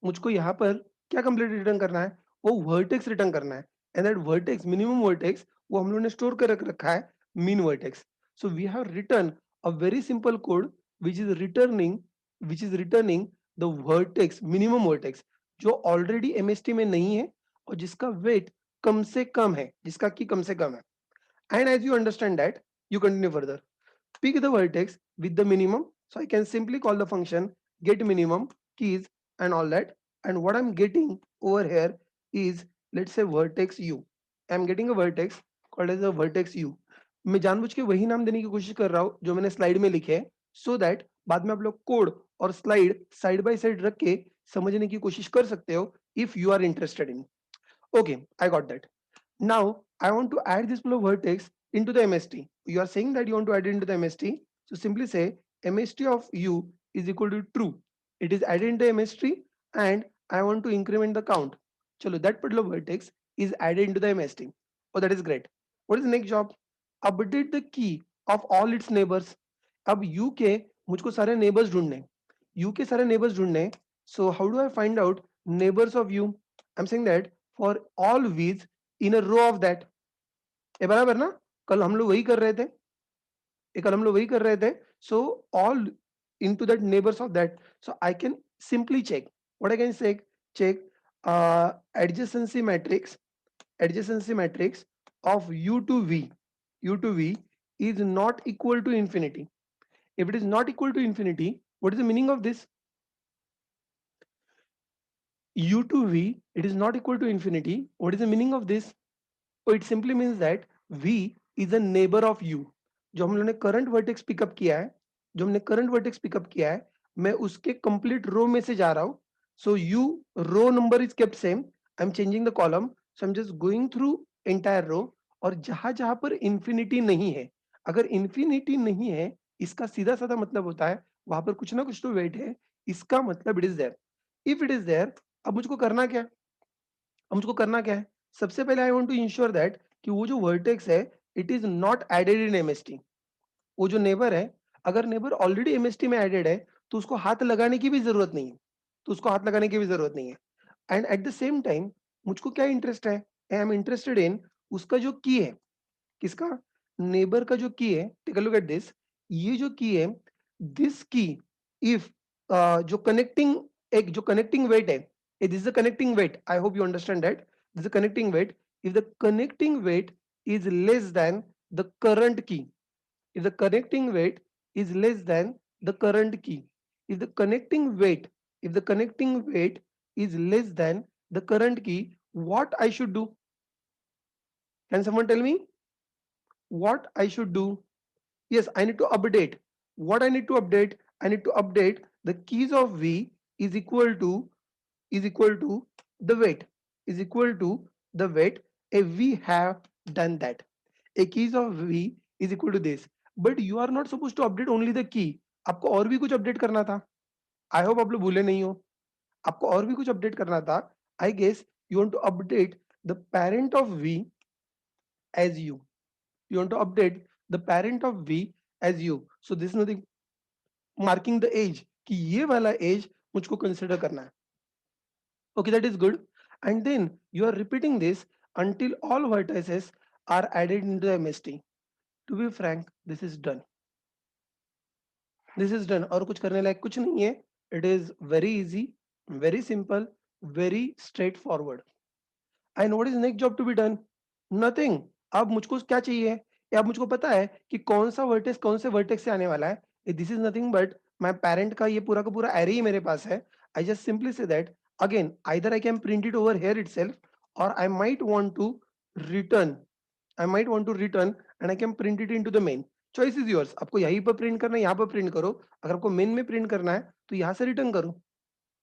मुझको यहाँ पर क्या कंप्लीट रिटर्न करना है? वो वर्टेक्स रिटर्न करना है, and that vertex, minimum vertex, वो हम लोगों ने स्टोर कर रखा है min vertex. So we have return a very simple code which is returning, which is returning the vertex, minimum vertex, जो ऑलरेडी एमएसटी में नहीं है और जिसका वेट कम से कम है, जिसका की कम से कम है. And as you understand that, you continue further. Pick the vertex with the minimum. So I can simply call the function get minimum keys and all that. And what I'm getting over here is, let's say, vertex u. I'm getting a vertex called as a vertex u. मैं जानबूझ के वही नाम देने की कोशिश कर रहा हूँ जो मैंने स्लाइड में लिखे हैं, so that बाद में आप लोग कोड और स्लाइड साइड बाय साइड रख के समझने की कोशिश कर सकते हो, if you are interested in. Okay, I got that. Now I want to add this vertex into the MST. You are saying that you want to add it into the MST. So simply say MST of u is equal to true. It is added into MST and I want to increment the count. Chalo, that particular vertex is added into the MST. Oh, that is great. What is the next job? Update the key of all its neighbors. अब u के मुझको सारे neighbors ढूंढने, u के सारे neighbors ढूंढने. So how do I find out neighbors of u? I'm saying that for all v's in a row of that. ये बराबर ना? कल हम लोग वही कर रहे थे, कल हम लोग वही कर रहे थे. So all into that neighbors of that. So I can simply check. What I can say? Check adjacency matrix, adjacency matrix of u to v, u to v is not equal to infinity. If it is not equal to infinity, what is the meaning of this? U to v, it is not equal to infinity. What is the meaning of this? So it simply means that v is a neighbor of u. जो हम लोगों ने current vertex pickup किया है, जो हमने current vertex pickup किया है, मैं उसके कंप्लीट रो में से जा रहा हूं. So you row number is kept same, I am changing the column, so I am just going through entire row. और जहां जहां पर इंफिनिटी नहीं है, अगर इंफिनिटी नहीं है, इसका सीधा साधा मतलब होता है वहां पर कुछ ना कुछ तो वेट है, इसका मतलब it is there. If it is there, अब मुझको करना क्या है? अब मुझको करना क्या है? सबसे पहले I want to ensure that कि वो जो वर्टेक्स है it is not added in MST. वो जो नेबर है, अगर नेबर ऑलरेडी एमएसटी में एडेड है तो उसको हाथ लगाने की भी जरूरत नहीं है, तो उसको हाथ लगाने की भी जरूरत नहीं है. And at the same time मुझको क्या इंटरेस्ट है? आई एम इंटरेस्टेड इन उसका जो की है, किसका? नेबर का जो की है. Take a look at this. ये जो की है, दिस की, इफ जो कनेक्टिंग, एक जो कनेक्टिंग वेट है, this is a connecting weight. I hope you understand that this is a connecting weight. if the connecting weight is less than the current key. If the connecting weight is less than the current key. If the connecting weight, if the connecting weight is less than the current key, what I should do? Can someone tell me what I should do? Yes, I need to update. What I need to update? I need to update the keys of V is equal to the weight, is equal to the weight. If we have done that, a keys of V is equal to this. But you are not supposed to update only the key. आपको और भी कुछ update करना था. I hope आप लोग भूले नहीं हो. आपको और भी कुछ अपडेट करना था. I guess you want to update the parent of V as you. You want to update the parent of V as you. So this is nothing marking the age कि ये वाला age मुझको consider करना है. Okay, that is good. And then you are repeating this until all vertices are added into the MST. To be frank, this is done. This is done. और कुछ करने लायक कुछ नहीं है. It is very easy, very simple, very straightforward. And what is next job to be done? Nothing. अब मुझको क्या चाहिए? या अब मुझको पता है कि कौन सा वर्टेक्स कौन से वर्टेक्स से आने वाला है. This is nothing but my parent का ये पूरा का पूरा एरे ही मेरे पास है. I just simply say that again either I can print it over here itself or I might want to return. I might want to return and I can print it into the main. Choice is yours. आपको यहीं पर print करना है, यहाँ पर print करो. अगर आपको मेन में प्रिंट करना है तो यहाँ से रिटर्न करो,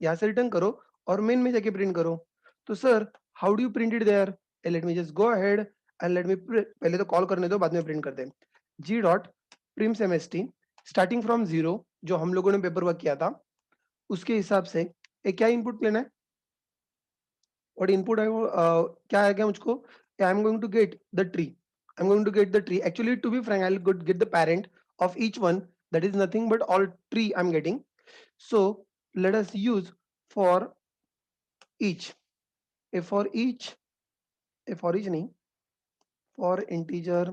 यहाँ से रिटर्न करो और मेन में जाके प्रिंट करो. तो sir how do you print it there? Let me just go ahead and let me पहले तो कॉल करने दो, बाद में प्रिंट करते हैं. G dot Prim's MST starting from 0 जो हम लोगों ने पेपर वर्क किया था उसके हिसाब से एक क्या इनपुट लेना है और इनपुट है वो क्या आएगा मुझको. I am going to get the tree. I am going to get the tree. Actually to be frank I will get the parent of each one, that is nothing but all tree I'm getting. So let us use for each, a for each, a for each nahi, for integer.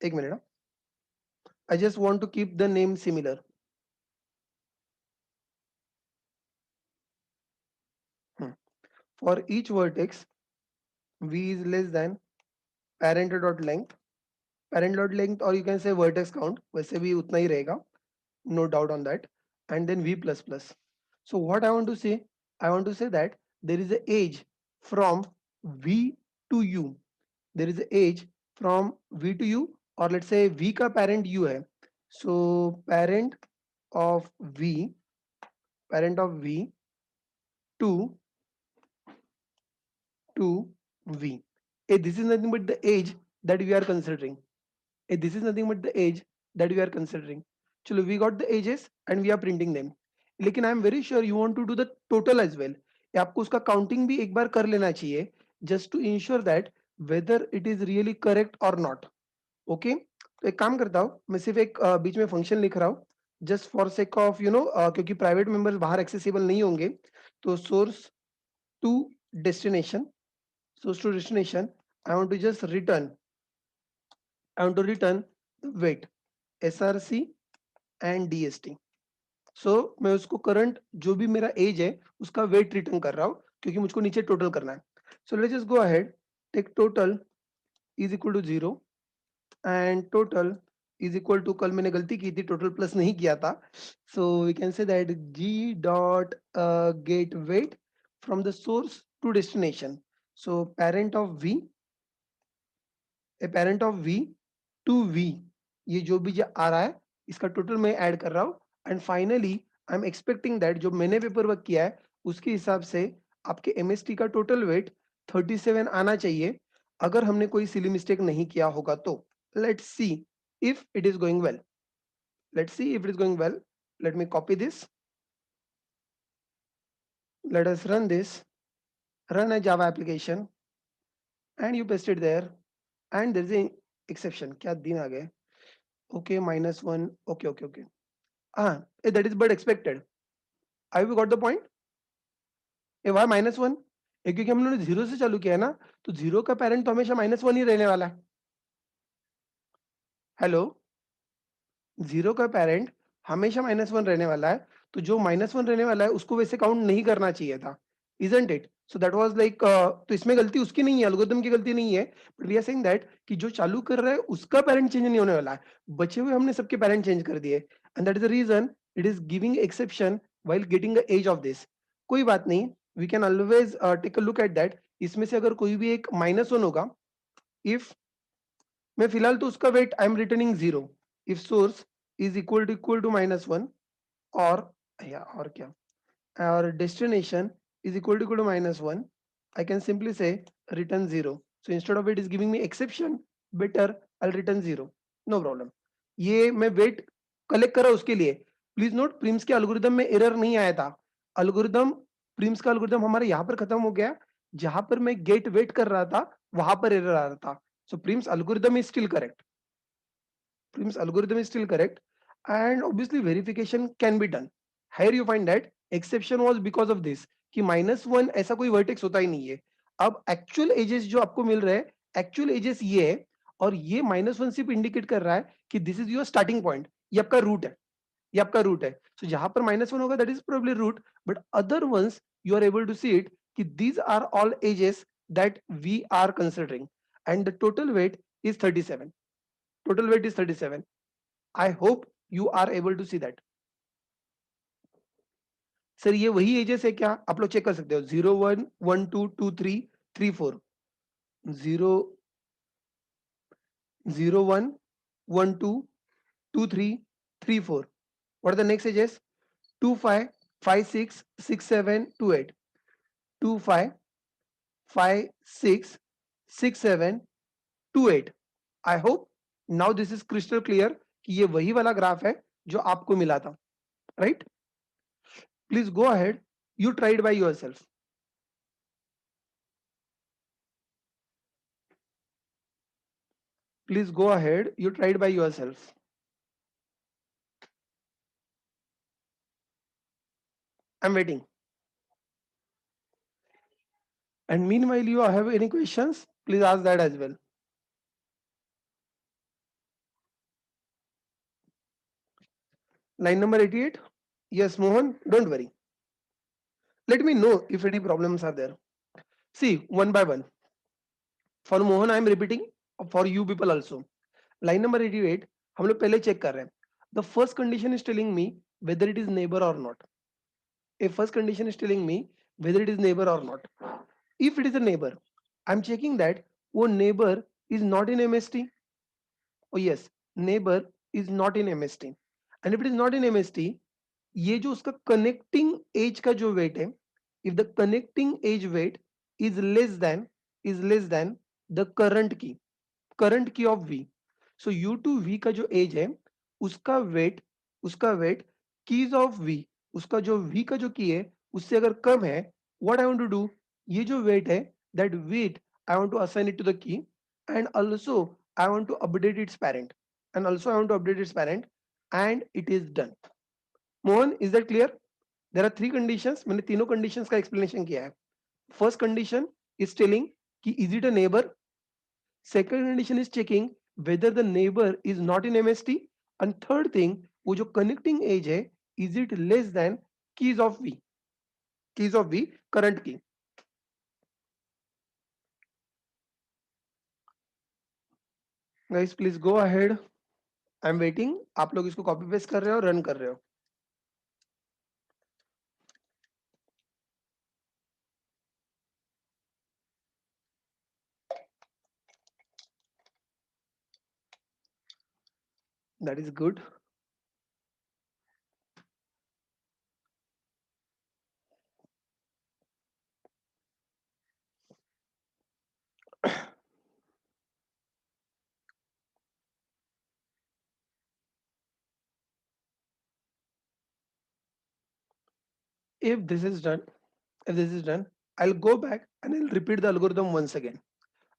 एक minute. I just want to keep the name similar. For each vertex v is less than parent dot length, parent dot length or you can say vertex count, वैसे भी उतना ही रहेगा, no doubt on that. And then v plus plus. So what I want to say, I want to say that there is a age from v to u. There is a age from v to u, or let's say v का parent u है. So parent of v to v. This is nothing but the age that we are considering. This is nothing but the age that we are considering. चलो, we got the ages and we are printing them. लेकिन I am very sure you want to do the total as well. आपको उसका counting भी एक बार कर लेना चाहिए, just to ensure that whether it is really correct or not. Okay? तो एक काम करता हूँ, मैं सिर्फ एक बीच में फंक्शन लिख रहा हूँ, just for sake of क्योंकि प्राइवेट मेंबर्स बाहर एक्सेसिबल नहीं होंगे. तो source to destination, source to destination, I want to just return, I want to return the weight SRC and DST. So मैं उसको करंट जो भी मेरा एज है उसका वेट रिटर्न कर रहा हूँ क्योंकि मुझको नीचे टोटल करना है. So let's just go ahead, take total is equal to 0 and total is equal to, कल मैंने गलती की थी, टोटल प्लस नहीं किया था. So we can say that G dot get weight from the source to destination. So parent of V, a parent of V to V, ये जो भी जो आ रहा है इसका टोटल मैं ऐड कर रहा हूँ. And finally I am expecting that जो मैंने पेपर वर्क किया है उसके हिसाब से आपके एमएसटी का टोटल वेट 37 आना चाहिए, अगर हमने कोई सिली मिस्टेक नहीं किया होगा तो. Let's see if it is going well. Let's see if it is going well. Let me copy this, let us run this, run a Java application and you paste it there. And there is an exception. क्या दिन आ गए? Okay, -1. Okay. That is but expected. Have you got the point? why -1? क्योंकि हम लोगों ने 0 से चालू किया है ना, तो 0 का पेरेंट तो हमेशा -1 ही रहने वाला है. हेलो, 0 का पेरेंट हमेशा -1 रहने वाला है, तो जो -1 रहने वाला है उसको वैसे काउंट नहीं करना चाहिए था. isn't it? So that was like तो इसमें गलती उसकी नहीं है, एल्गोरिथम की गलती नहीं है, but we are saying that कि जो चालू कर रहा है उसका पैरेंट चेंज नहीं होने वाला है, बचे हुए हमने सबके पैरेंट चेंज कर दिए, and that is the reason it is giving exception while getting the age of this. कोई बात नहीं, we can always take a look at that. इसमें से अगर कोई भी एक -1 होगा, if मैं फिलहाल तो उसका weight I am returning 0, if source is equal to -1, और या और क्या, or destination is equal to -1, I can simply say return 0. So instead of it is giving me exception, better I'll return 0. No problem. ये मैं wait collect करा उसके लिए. Please note, Prim's के एल्गोरिदम में एरर नहीं आया था. एल्गोरिदम, प्रिम्स का एल्गोरिदम हमारे यहाँ पर खत्म हो गया, जहां पर मैं गेट वेट कर रहा था वहां पर एरर आ रहा था. So Prim's algorithm is still correct. Prim's algorithm is still correct, and obviously verification can be done. Here you find that exception was because of this कि -1 ऐसा कोई वर्टेक्स होता ही नहीं है. अब एक्चुअल एजेस जो आपको मिल रहे हैं, एक्चुअल एजेस ये है, और ये -1 सिर्फ इंडिकेट कर रहा है कि this is your starting point, ये आपका रूट है, ये आपका रूट है. सो जहां पर -1 होगा that is probably root, but other ones you are able to see it कि these are all edges that we are considering, and the total weight is 37. Total weight is 37. I hope you are able to see that. Sir ये वही edges है क्या? आप लोग check कर सकते हो. 0 1 1 2 2 3 3 4 0 0 1 1 2 2 3 3 4. What are the next edges? 2 5 5 6 6 7 2 8. 2 5 5 6 6 7 2 8. I hope now this is crystal clear कि ये वही वाला ग्राफ है जो आपको मिला था, right? Please go ahead. You try it by yourself. Please go ahead. You try it by yourself. I'm waiting. And meanwhile, you have any questions? Please ask that as well. Line number 88. Yes, Mohan, don't worry. Let me know if any problems are there. See, one by one. For Mohan, I am repeating. For you people also. Line number 88. हम लोग पहले check कर रहे हैं. The first condition is telling me whether it is neighbor or not. A first condition is telling me whether it is neighbor or not. If it is a neighbor, I'm checking that वो neighbor is not in MST. Oh yes, neighbor is not in MST. And if it is not in MST, ये जो उसका connecting age का जो weight है, if the connecting age weight is less than the current key of V. So U to V का जो age है, उसका weight keys of V, उसका जो V का जो key है, उससे अगर कम है, what I want to do, ये जो weight है, that weight I want to assign it to the key, and also I want to update its parent, and it is done. Mohan, is that clear? There are 3 conditions. मैंने तीनों conditions का explanation किया है. First condition is telling कि is it a neighbor? Second condition is checking whether the neighbor is not in MST, and third thing, वो जो connecting age है, is it less than keys of V, current key. Guys, please go ahead. I'm waiting. आप लोग इसको copy paste कर रहे हो, run कर रहे हो. That is good. If this is done, I'll go back and I'll repeat the algorithm once again.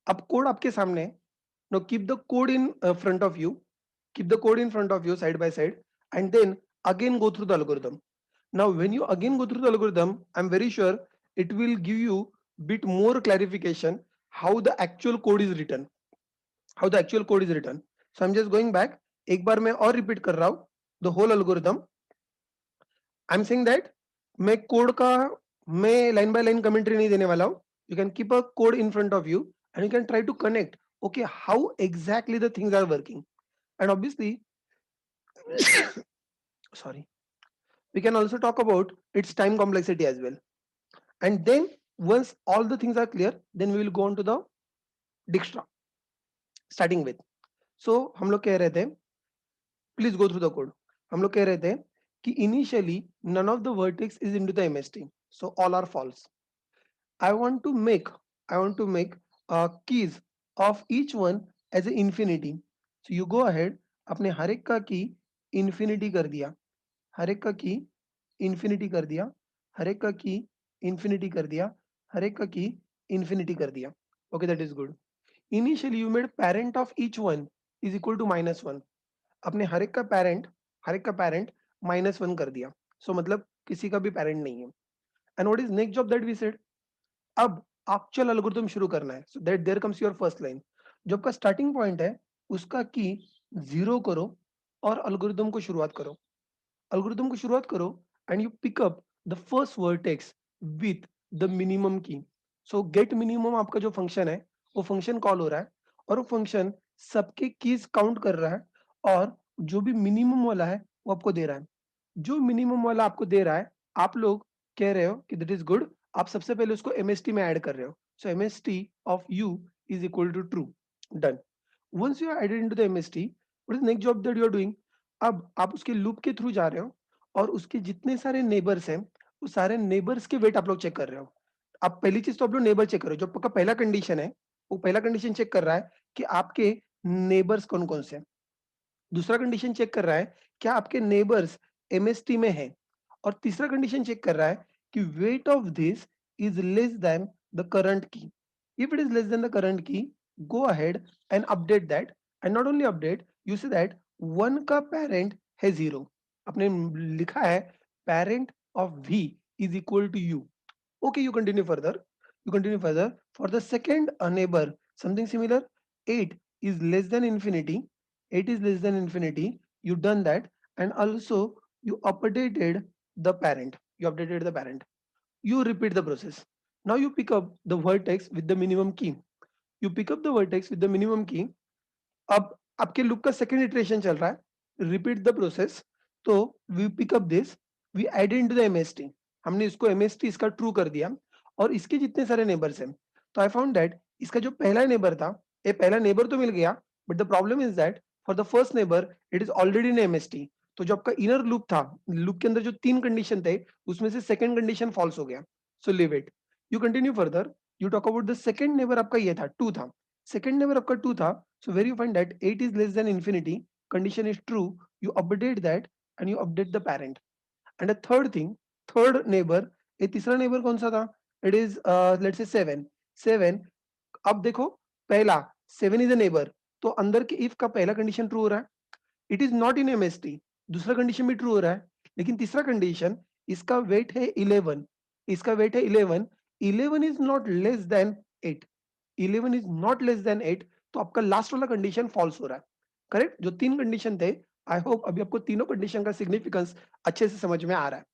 अब code आपके सामने है. Now keep the code in front of you. Keep the code in front of you side by side, and then again go through the algorithm. Now when you again go through the algorithm, I'm very sure it will give you bit more clarification how the actual code is written. So I'm just going back. एक बार मैं और repeat कर रहा हूँ the whole algorithm. I'm saying that मैं code का मैं line by line commentary नहीं देने वाला हूँ. You can keep a code in front of you and you can try to connect. Okay, how exactly the things are working, and obviously, sorry, we can also talk about its time complexity as well. And then once all the things are clear, then we will go on to the Dijkstra, starting with. So हम लोग कह रहे थे, please go through the code. हम लोग कह रहे थे कि initially none of the vertex is into the MST, so all are false. I want to make I want to make keys of each one as a infinity. So you go ahead, अपने हर एक का की infinity कर दिया, हर एक का की infinity कर दिया, हर एक का की infinity कर दिया, हर एक का की infinity कर दिया. Okay, that is good. Initially you made parent of each one is equal to -1. अपने हर एक का parent -1 कर दिया. So मतलब किसी का भी parent नहीं है. And what is next job that we said? अब एक्चुअल एल्गोरिथम शुरू करना है. So that there comes your first line. जो आपका स्टार्टिंग पॉइंट है उसका की 0 करो और एल्गोरिथम को शुरुआत करो. एल्गोरिथम को शुरुआत करो and you pick up the first vertex with the minimum key. So gate minimum आपका जो फंक्शन है वो फंक्शन कॉल हो रहा है और वो फंक्शन सबके कीज काउंट कर रहा है और जो भी मिनिमम वाला है वो आपको दे रहा है. जो मिनिमम वाला आपको दे रहा है आप लोग कह रहे हो कि दैट इज गुड. आप सबसे पहले उसको एमएसटी में ऐड कर रहे हो. So MST of U is equal to true. Done. once you are added into the MST, what is next job that you are doing? अब आप उसके लूप के थ्रू जा रहे हो और उसके जितने सारे नेबर्स हैं वो सारे नेबर्स के वेट आप लोग चेक कर रहे हो. अब पहली चीज तो आप लोग नेबर चेक करो. जो आपका पहला कंडीशन है वो पहला कंडीशन चेक कर रहा है कि आपके नेबर्स कौन कौन से हैं. दूसरा कंडीशन चेक कर रहा है क्या आपके नेबर्स एमएसटी में है. और तीसरा कंडीशन चेक कर रहा है कि weight of this is less than the current key. If it is less than the current key, go ahead and update that. And not only update, you see that one का parent है 0. आपने लिखा है parent of v is equal to u. Okay, you continue further. You continue further. For the second neighbor, something similar. 8 is less than infinity. 8 is less than infinity. You done that, and also you updated the parent. You updated the parent. You repeat the process. Now you pick up the vertex with the minimum key. You pick up the vertex with the minimum key. अब आपके loop का second iteration चल रहा है. Repeat the process. तो we pick up this, we add into the MST. हमने इसको MST इसका ट्रू कर दिया और इसके जितने सारे नेबर्स हैं तो आई फाउंड दैट इसका जो पहला नेबर था, ये पहला नेबर तो मिल गया but the problem is that for the first neighbour it is already in MST. तो जो आपका इनर लूप था, लूप के अंदर जो 3 कंडीशन थे उसमें से सेकंड कंडीशन फॉल्स हो गया. So leave it. You continue further. You talk about the second neighbour. आपका ये था 2 था. सेकंड नेबर आपका 2 था. So where you find that 8 is less than infinity, condition is true, you update that and you update the parent. And a third thing, third neighbor, ये तीसरा neighbor कौन सा था? It is let's say 7. 7. अब देखो पहला 7 is a neighbor, तो अंदर के if का पहला condition true हो रहा है. It is not in MST. दूसरा condition भी true हो रहा है. लेकिन तीसरा condition, इसका weight है 11. इसका weight है 11. 11 is not less than 8. 11 is not less than 8. तो आपका लास्ट वाला कंडीशन फॉल्स हो रहा है. करेक्ट. जो 3 कंडीशन थे, आई होप अभी आपको तीनों कंडीशन का सिग्निफिकेंस अच्छे से समझ में आ रहा है.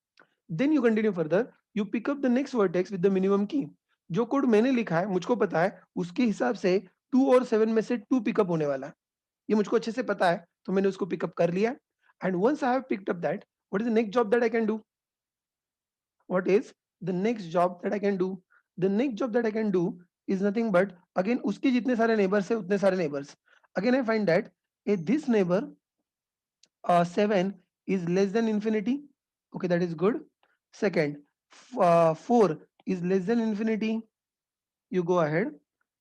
Then you continue further. You pick up the next vertex with the minimum key. जो कोड मैंने लिखा है मुझको पता है उसके हिसाब से 2 और 7 में से 2 पिकअप होने वाला है. ये मुझको अच्छे से पता है तो मैंने उसको पिकअप कर लिया. And once I have picked up that, what is the next job that I can do? What is the next job that I can do? The next job that I can do is nothing but again उसके जितने सारे neighbors है उतने सारे neighbors. Again I find that this neighbor 7 is less than infinity. Okay, that is good. Second, 4 is less than infinity. You go ahead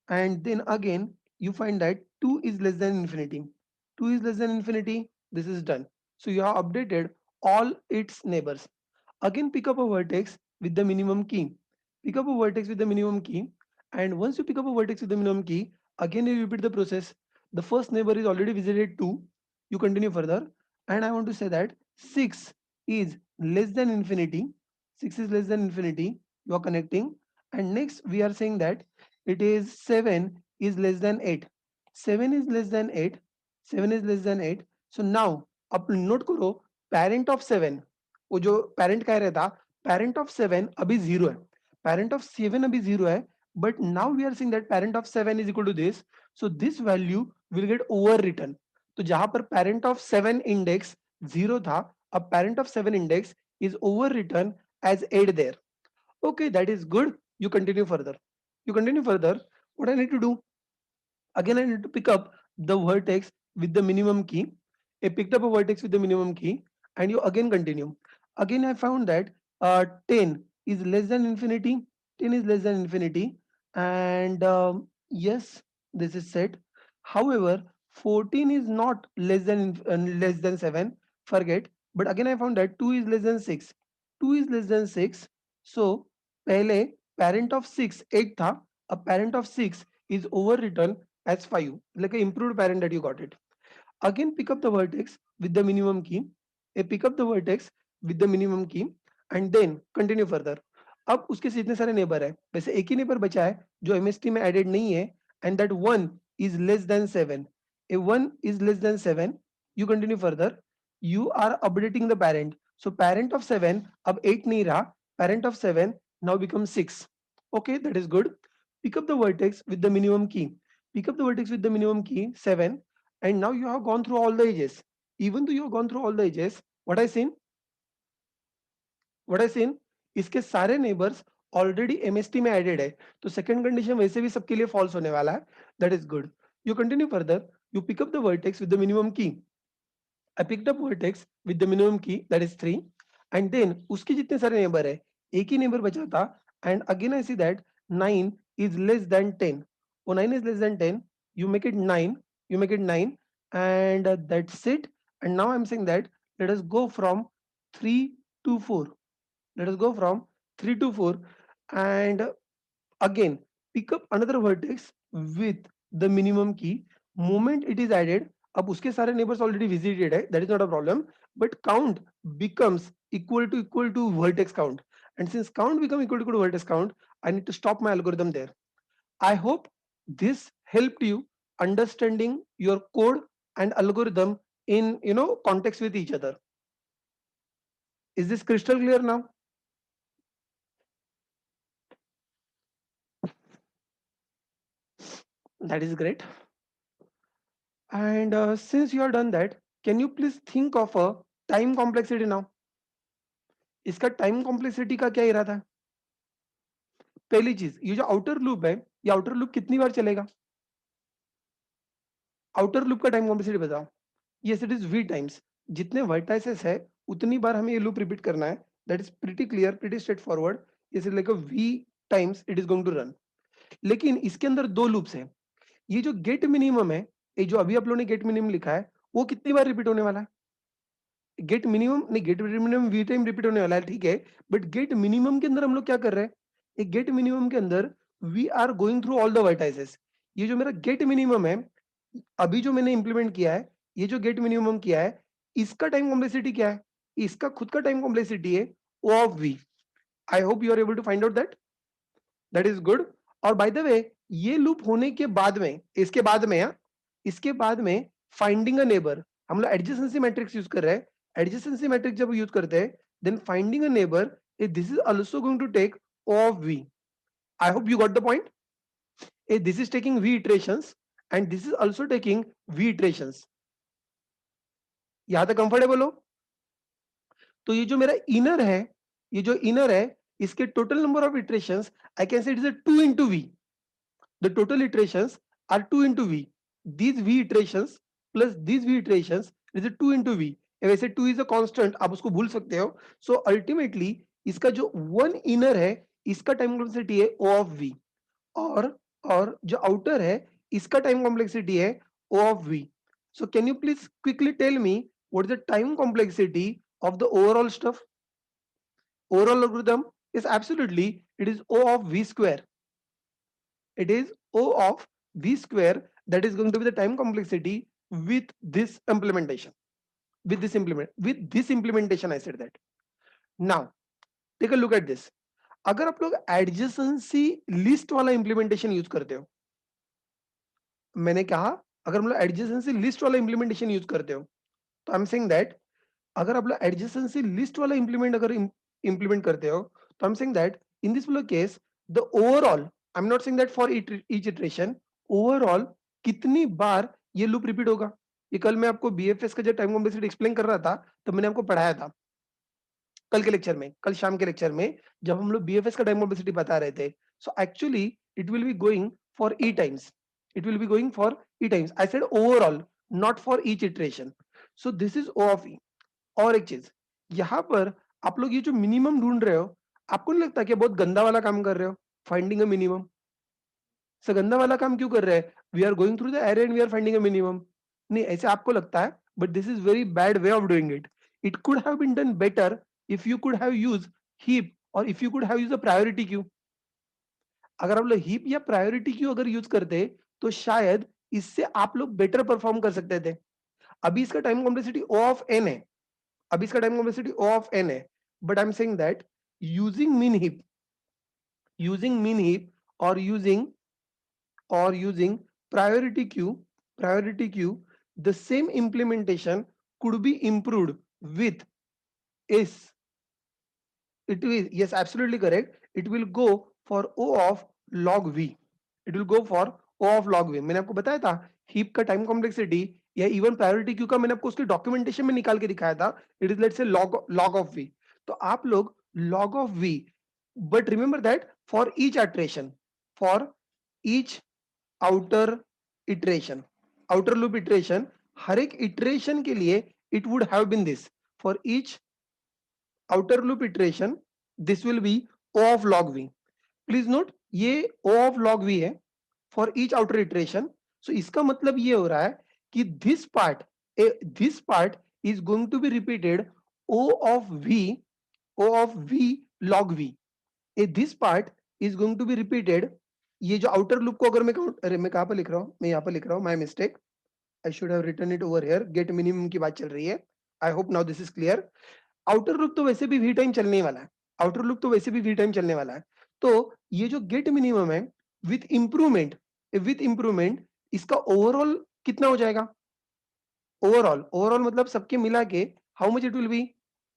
and then again you find that 2 is less than infinity. 2 is less than infinity. This is done. So you have updated all its neighbors. Again pick up a vertex with the minimum key. Pick up a vertex with the minimum key, and once you pick up a vertex with the minimum key, again you repeat the process. The first neighbor is already visited 2. You continue further, and I want to say that 6 is less than infinity. 6 is less than infinity. You are connecting, and next we are saying that it is 7 is less than 8. 7 is less than 8. 7 is less than 8. So now अब note करो, parent of 7, वो जो parent कह रहा था parent of 7 अभी 0 है, parent of 7 अभी 0 है, but now we are seeing that parent of 7 is equal to this, so this value will get overwritten. तो जहां पर parent of 7 index 0 था, अब parent of 7 index is overwritten as 8 there. Okay, that is good. You continue further. You continue further. What I need to do? Again, I need to pick up the vertex with the minimum key. I picked up a vertex with the minimum key, and you again continue. Again, I found that 10 is less than infinity. 10 is less than infinity, and yes, this is set. However, 14 is not less than 7. Forget. But again, I found that 2 is less than 6. 2 is less than 6. So, पहले parent of 6 8 था. A parent of 6 is overwritten as 5, like an improved parent that you got it. Again, pick up the vertex with the minimum key. Pick up the vertex with the minimum key and then continue further. अब उसके से इतने सारे neighbour है, वैसे एक ही neighbour बचा है जो एमएसटी में एडेड नहीं है, and that one is less than 7. A one is less than 7. You continue further. You are updating the parent. So parent of 7 अब 8 नहीं रहा, parent of 7 now become 6. Okay, that is good. Pick up the vertex with the minimum key. Pick up the vertex with the minimum key 7, and now you have gone through all the edges. Even though you have gone through all the edges, what I seen? What I seen? इसके सारे neighbours already MST में added है, तो second condition वैसे भी सबके लिए false होने वाला है. That is good. You continue further. You pick up the vertex with the minimum key. I picked up vertex with the minimum key, that is 3, and then उसके जितने सारे नेबर है, एक ही नेबर बचा था, and again I see that 9 is less than 10. Oh, 9 is less than 10. You make it 9. You make it 9, and that's it. And now I'm saying that let us go from 3 to 4. Let us go from 3 to 4, and again pick up another vertex with the minimum key. Moment it is added, अब उसके सारे neighbors already visited है, that is not a problem, but count becomes equal to vertex count, and since count become equal to vertex count, I need to stop my algorithm there. I hope this helped you understanding your code and algorithm in context with each other. Is this crystal clear now? That is great. And since you have done that, can you please think of a time complexity now? इसका time complexity का क्या इरादा है? पहली चीज, ये जो outer loop है, ये आउटर लूप कितनी बार चलेगा? आउटर लूप का टाइम कॉम्प्लेक्सिटी बताओ. Yes, it is V times. जितने वर्टाइसेस है उतनी बार हमें ये लूप रिपीट करना है. That is pretty clear, pretty straight forward. Is like a V times it is going to run. लेकिन इसके अंदर दो लूप्स हैं. ये जो गेट मिनिमम है, ये जो अभी आप लोगों ने गेट मिनिमम लिखा है, वो कितनी बार रिपीट होने वाला है? गेट मिनिमम नहीं, get minimum V time repeat होने वाला है, ठीक है. बट गेट मिनिमम के अंदर हम लोग क्या कर रहे हैं? एक गेट मिनिमम के अंदर we are going through all the vertices. ये जो मेरा गेट मिनिमम है, अभी जो मैंने इंप्लीमेंट किया है, ये जो गेट मिनिमम किया है, इसका टाइम कॉम्प्लेक्सिटी क्या है? इसका खुद का टाइम कॉम्प्लेक्सिटी है O of V. I hope you are able to find out that. That is good. और बाय द वे, ये लूप होने के बाद में, इसके बाद में इसके बाद में फाइंडिंग अ नेबर, हम लोग एडजेसेंसी मैट्रिक्स यूज कर रहे हैं. एडजेसेंसी मैट्रिक्स जब यूज करते हैं, then finding a neighbour, this is also going to take O of V. I hope you got the point. This is taking V iterations and this is also taking V iterations. यहां तक comfortable हो? तो ये जो मेरा inner है, ये जो इनर है, इसके total number of iterations I can से it is a 2 into V. The total iterations are 2 into V. These V iterations plus these V iterations is a 2 into V. वैसे 2 is a constant, आप उसको भूल सकते हो. So ultimately इसका जो one inner है, इसका टाइम कॉम्प्लेक्सिटी है O of V. और जो आउटर है, इसका टाइम कॉम्प्लेक्सिटी है O of V. So can you please quickly tell me what is the time complexity of the overall stuff? Overall algorithm is absolutely, it is O of V square. It is O of V square that is going to be the time complexity with this implementation. With this implementation, I said that. Now, take a look at this. अगर आप लोग adjacency list वाला implementation use करते हो, मैंने कहा अगर हम लोग एडजेसेंसी लिस्ट वाला इंप्लीमेंटेशन यूज करते हो, तो आई एम सेइंग दैट अगर आप लोग एडजेसेंसी लिस्ट वाला इंप्लीमेंट अगर implement करते हो, तो I'm saying that in this particular case the overall, I'm not saying that for each iteration, overall कितनी बार ये लूप रिपीट होगा। ये कल मैं आपको बीएफएस का जब टाइम कॉम्प्लेक्सिटी एक्सप्लेन कर रहा था तो मैंने आपको पढ़ाया था कल के लेक्चर में, कल शाम के लेक्चर में जब हम लोग बीएफएस का टाइम कॉम्प्लेक्सिटी बता रहे थे। So actually it will be going for E times, it will be going for E times, I said overall not for each iteration. So this is O of E. और एक चीज यहाँ पर आप लोग ये जो मिनिमम ढूंढ रहे हो, आपको नहीं लगता कि बहुत गंदा वाला काम कर रहे हो, फाइंडिंग अ मिनिमम। सर गंदा वाला काम क्यों कर रहे हैं? We are going through the array and we are finding a minimum. नहीं, ऐसे आपको लगता है, but this is very bad way of doing it. It could have been done better if you could have use heap और if you could have use a priority queue. अगर आप लोग heap या प्रायोरिटी क्यू अगर use करते तो शायद इससे आप लोग बेटर परफॉर्म कर सकते थे। अभी इसका time complexity O of N है, अभी इसका time complexity O of N है, but I am saying that using min heap, using min heap और using priority queue, the same implementation could be improved with is, it will, yes, absolutely correct, it will go for O of log v, it will go for O of log v। मैंने आपको बताया था heap का time complexity या even priority queue का मैंने आपको उसके डॉक्यूमेंटेशन में निकाल के दिखाया था, इट इज लेट्स से log of v। तो आप लोग log of v, but remember that for each iteration, for each outer iteration, outer loop iteration, हर एक इटरेशन के लिए it would have been this, for each outer loop iteration this will be O of log V. Please note ये O of log V है for each outer iteration. So इसका मतलब ये हो रहा है कि this part is going to be repeated O of V, O of V log V. This part is going to be repeated. ये जो आउटर लूप को अगर मैं काउंट, अरे मैं कहां पर लिख रहा हूं, मैं यहां पर लिख रहा हूं, my mistake, I should have written it over here. Get minimum की बात चल रही है, I hope now this is clear. Outer loop तो वैसे भी वी टाइम चलने वाला है, आउटर लूप तो वैसे भी वी टाइम चलने वाला है। तो ये जो गेट मिनिमम है विथ इंप्रूवमेंट, विथ इंप्रूवमेंट इसका ओवरऑल कितना हो जाएगा? ओवरऑल मतलब सबके मिला के how much it will be,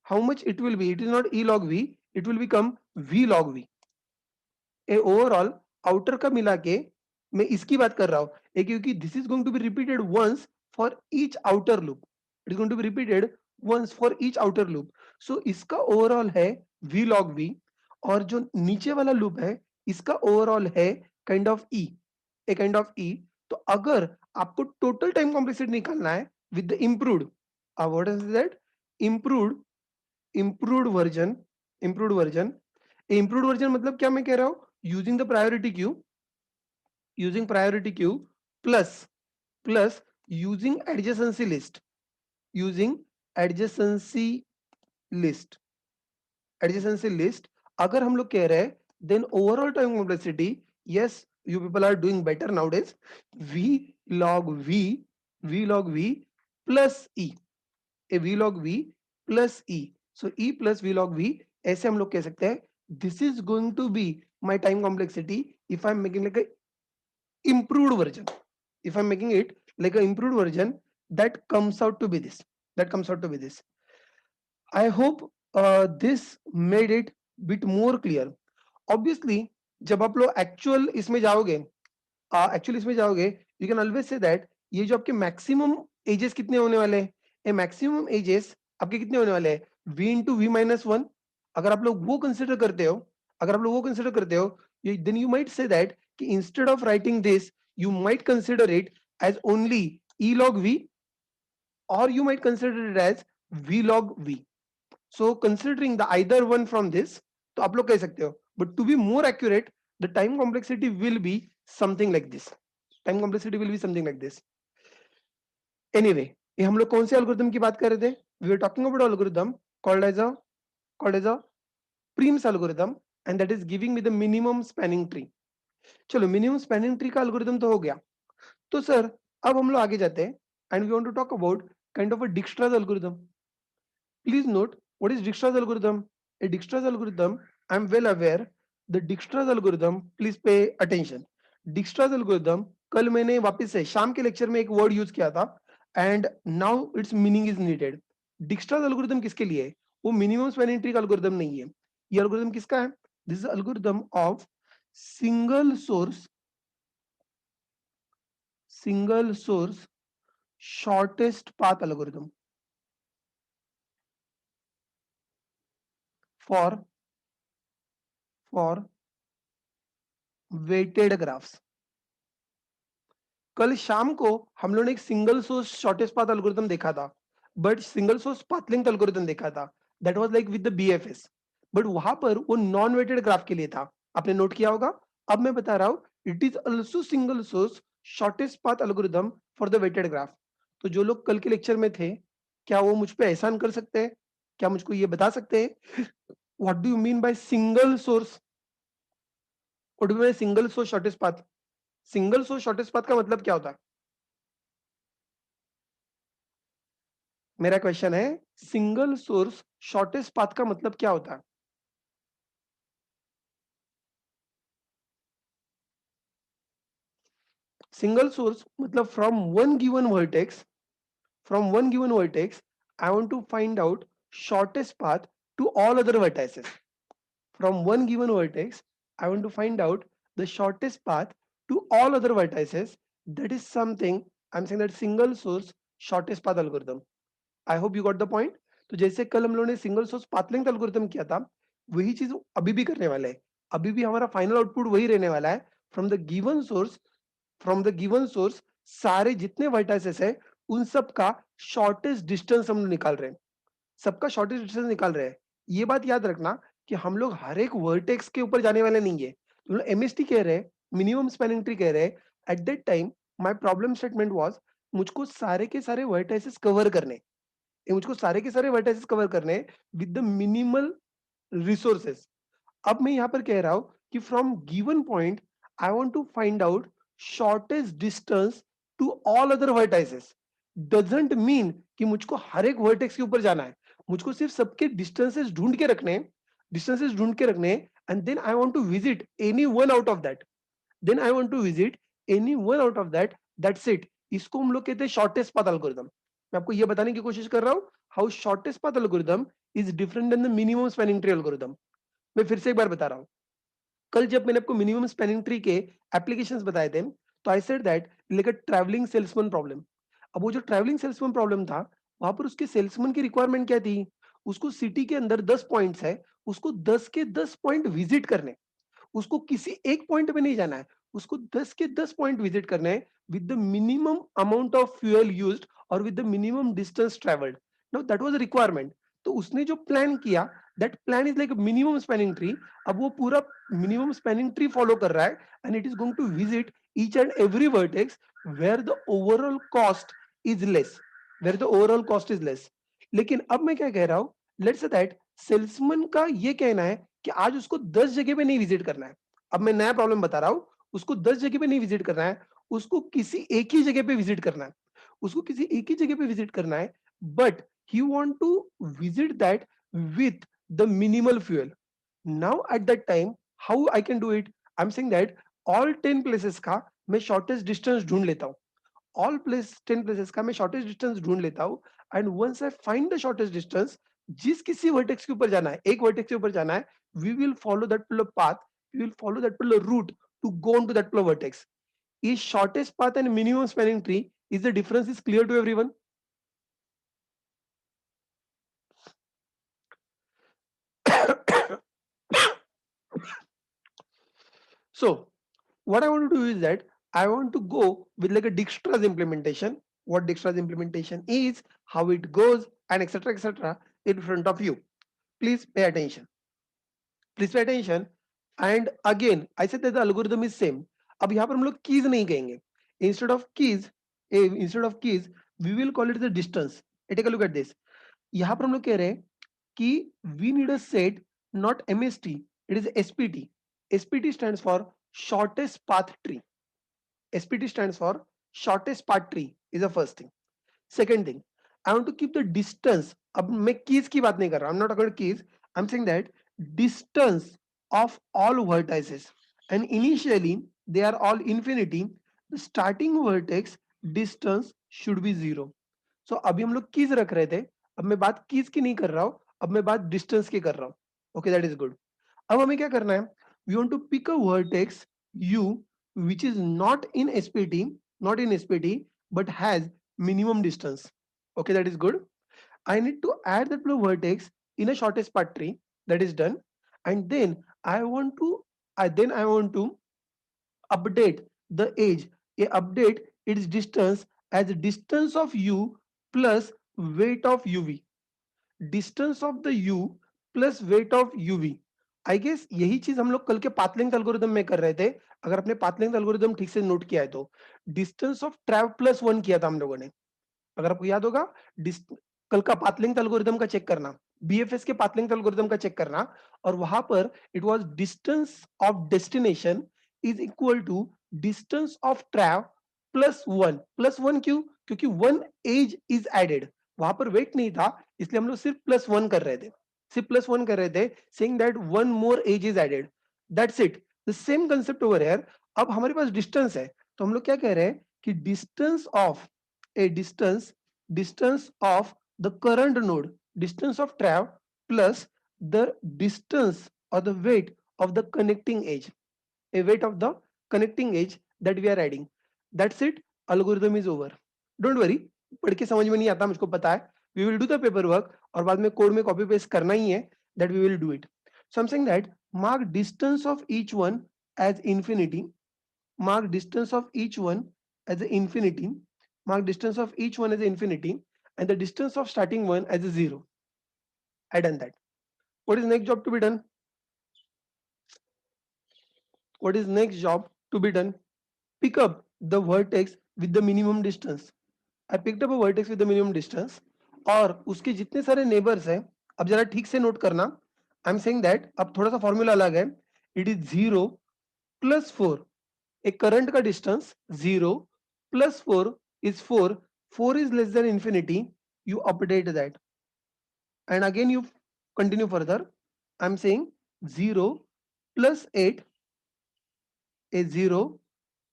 how much it will be, it is not E log V, it will become V log V. A overall outer का मिला के मैं इसकी बात कर रहा हूं, क्योंकि this is going to be repeated once for each outer loop, it is going to be repeated once for each outer loop. So इसका ओवरऑल है वी लॉग वी, और जो नीचे वाला लूप है इसका ओवरऑल है kind of E, a kind of E. तो अगर आपको टोटल टाइम कॉम्प्लेक्सिटी निकालना है with the improved, what is that, improved, improved version, improved version. Improved version मतलब क्या मैं कह रहा हूं, using the priority queue, using priority queue plus using adjacency list, using adjacency list, adjacency list। अगर हम लोग कह रहे हैं then overall time complexity, yes, you people are doing better nowadays, v log v, v log v plus e, a v log v plus e। so e plus v log v, ऐसे हम लोग कह सकते हैं this is going to be my time complexity if I'm making like a improved version, if I'm making it like an improved version, that comes out to be this, that comes out to be this। I hope this made it bit more clear। obviously जब आप लोग actual इसमें जाओगे, actually इसमें जाओगे, you can always say that ये जो आपके मैक्सिमम एजेस कितने होने वाले हैं, ये मैक्सिमम एजेस आपके कितने होने वाले हैं, v into V minus one. अगर आप लोग वो कंसिडर करते हो, अगर आप लोग वो कंसिडर करते हो, then you might say that कि instead of writing this you might consider it as only e log v, or you might consider it as v log v। so considering the either one from this, तो आप लोग कह सकते हो, but to be more accurate the time complexity will be something like this, time complexity will be something like this। anyway, ये हम लोग कौन से एल्गोरिथम की बात कर रहे थे? we were talking about algorithm called as a, called as a Prim's algorithm, and that is giving me the minimum spanning tree। चलो मिनिमम स्पैनिंग ट्री का एल्गोरिथम तो हो गया। तो सर अब हम लोग आगे जाते हैं and we want to talk about kind of a Dijkstra's algorithm. Please note what is Dijkstra's algorithm. A Dijkstra's algorithm, I am well aware the Dijkstra's algorithm, please pay attention. Dijkstra's algorithm कल मैंने वापस से शाम के lecture में एक word use किया था and now its meaning is needed. Dijkstra's algorithm किसके लिए है? वो मिनिमम स्पैनिंग ट्री का एल्गोरिदम नहीं है। ये एल्गोरिदम किसका है? This is algorithm of single source shortest path algorithm for weighted graphs. कल शाम को हम लोगों ने एक single source shortest path algorithm देखा था, but single source path length algorithm देखा था, that was like with the BFS, but वहां पर वो नॉन वेटेड ग्राफ के लिए था। आपने नोट किया होगा। अब मैं बता रहा हूं it is also single source shortest path algorithm for the weighted graph. तो जो लोग कल के लेक्चर में थे, क्या वो मुझ पे एहसान कर सकते हैं? क्या मुझको ये बता सकते हैं what do you mean by single source? What do you mean single source shortest path? Single source shortest path का मतलब क्या होता है? मेरा क्वेश्चन है, सिंगल सोर्स शॉर्टेस्ट पाथ का मतलब क्या होता है? सिंगल सोर्स मतलब from one given vertex I want to find out shortest path to all other vertices. From one given vertex I want to find out the shortest path to all other vertices. That is something I'm saying that single source shortest path algorithm. I hope you got the point. तो जैसे कल हम लोगों ने single source path length algorithm किया था, वही चीज अभी भी करने वाले हैं। अभी भी हमारा फाइनल आउटपुट वही रहने वाला है। फ्रॉम द गिवन सोर्स सारे जितने वर्टाइसेस है उन सब का शॉर्टेस्ट डिस्टेंस हम लोग निकाल रहे हैं। सबका शॉर्टेस्ट डिस्टेंस निकाल रहे हैं। ये बात याद रखना कि हम लोग हर एक वर्टेक्स के ऊपर जाने वाले नहीं है। तो एमएसटी कह रहे हैं, मिनिमम स्पैनिंग ट्री कह रहे हैं। Eight that time my problem statement was मुझको सारे के सारे वर्टाइसेस कवर करने, ये मुझको सारे के सारे वर्टाइसेस कवर करने हैं विद द मिनिमल रिसोर्सेस। अब मैं यहां पर कह रहा हूं कि from given point I want to find out shortest distance to all other vertices. Doesn't mean कि मुझको हर एक वर्टेक्स के ऊपर जाना है। मुझको सिर्फ सबके डिस्टेंसेस ढूंढ के रखने and then I want to visit any one out of that. Then I want to visit any one out of that, that's it. इसको हम लोग कहते हैं शॉर्टेस्ट पाथ एल्गोरिथम। मैं आपको ये बताने की कोशिश कर रहा हूं how shortest path algorithm is different than the minimum spanning tree algorithm. मैं फिर से एक बार बता रहा हूं, कल जब मैंने आपको मिनिमम स्पैनिंग ट्री के एप्लीकेशंस बताए थे, तो आई said that like a travelling salesman problem. अब वो जो ट्रैवलिंग सेल्समैन प्रॉब्लम था, वहां पर उसके सेल्समैन की रिक्वायरमेंट क्या थी? उसको सिटी के अंदर 10 पॉइंट्स है, उसको 10 के 10 पॉइंट विजिट करने। उसको किसी एक पॉइंट पे नहीं जाना है, उसको 10 के 10 पॉइंट विजिट करने हैं with the minimum amount of fuel used और with the minimum distance travelled. Now that was a requirement. तो उसने जो प्लान किया, that plan is like minimum spanning tree. अब वो पूरा मिनिमम स्पैनिंग ट्री फॉलो कर रहा है and it is going to visit each and every vertex where the overall cost is less, where the overall cost is less. लेकिन अब मैं क्या कह रहा हूं, लेट्स से दैट सेल्समैन का ये कहना है कि आज उसको 10 जगह पे नहीं विजिट करना है। अब मैं नया प्रॉब्लम बता रहा हूं, उसको 10 जगह पे नहीं विजिट करना है, उसको किसी एक ही जगह पे विजिट करना है। उसको किसी एक ही जगह पे विजिट करना है, but he want to visit that with the minimal fuel. Now at that time how I can do it? I am saying that all 10 places का मैं शॉर्टेस्ट डिस्टेंस ढूंढ लेता हूं। ऑल प्लेस 10 प्लेसेस का मैं shortest distance ढूंढ लेता हूं and once I find the shortest distance, जिस किसी वर्टेक्स के ऊपर जाना है, एक वर्टेक्स के ऊपर जाना है, we will follow that particular path, we will follow that particular route to go on to that particular vertex. Is shortest path and minimum spanning tree, is the difference is clear to everyone? So what I want to do is that I want to go with like a Dijkstra's implementation, what Dijkstra's implementation is, how it goes, and etc in front of you. Please pay attention. Please pay attention. And again, I said that the algorithm is same. अब यहाँ पर हम लोग keys नहीं कहेंगे. Instead of keys, we will call it the distance. Take a look at this. यहाँ पर हम लोग कह रहे हैं कि we need a set, not MST. It is SPT. SPT stands for shortest path tree. SPT stands for shortest path tree is the first thing. Second thing, I want to keep the distance. अब मैं keys की बात नहीं कर रहा. I'm not talking about keys. I'm saying that distance of all vertices, and initially they are all infinity. The starting vertex distance should be 0. So अभी हम लोग keys रख रहे थे. अब मैं बात keys की नहीं कर रहा हूं. अब मैं बात डिस्टेंस की कर रहा हूँ. Okay, that is good. अब हमें क्या करना है? We want to pick a vertex u which is not in SPT but has minimum distance. Okay, that is good. I need to add that vertex in a shortest path tree. That is done. And then I want to update the edge. A update its distance as distance of u plus weight of uv. Distance of the u plus weight of uv. I guess यही चीज हम लोग कल के path length algorithm में कर रहे थे. अगर आपने पाथ लेंथ एल्गोरिथम ठीक से नोट किया है तो distance of travel plus one किया था हम लोगों ने. अगर आपको याद होगा, कल का पाथ लेंथ एल्गोरिथम का चेक करना, बीएफएस के पाथ लेंथ एल्गोरिथम का चेक करना, और वहां पर it was distance of destination is equal to distance of travel plus one. क्यों? क्योंकि वन एज इज एडेड. वहां पर वेट नहीं था, इसलिए हम लोग सिर्फ प्लस वन कर रहे थे. सिर्फ प्लस वन कर रहे थे, saying that one more edge is added. That's it. The same concept over here. अब हमारे पास डिस्टेंस है, तो हम लोग क्या कह रहे हैं कि distance of a distance of the current node, distance of trav plus the distance or the weight of the connecting edge, a weight of the connecting edge that we are adding. That's it. Algorithm is over. Don't worry, पढ़ के समझ में नहीं आता, मुझको पता है. We will do the paperwork और बाद में कोड में कॉपी पेस्ट करना ही है. That we will do it. So I'm saying that mark distance of each one as infinity. Mark distance of each one as infinity. Mark distance of each one as infinity and the distance of starting one as a 0. I done that. What is next job to be done? What is next job to be done? Pick up the vertex with the minimum distance. I picked up a vertex with the minimum distance और उसके जितने सारे neighbours हैं, अब जरा ठीक से note करना. आई एम सेइंग दैट अब थोड़ा सा फॉर्मूला अलग है. It is 0 plus 4. एक करंट का distance 0 plus 4 is 4. 4 is less than infinity. You update that. And again you continue further. I'm saying 0 plus 8, a 0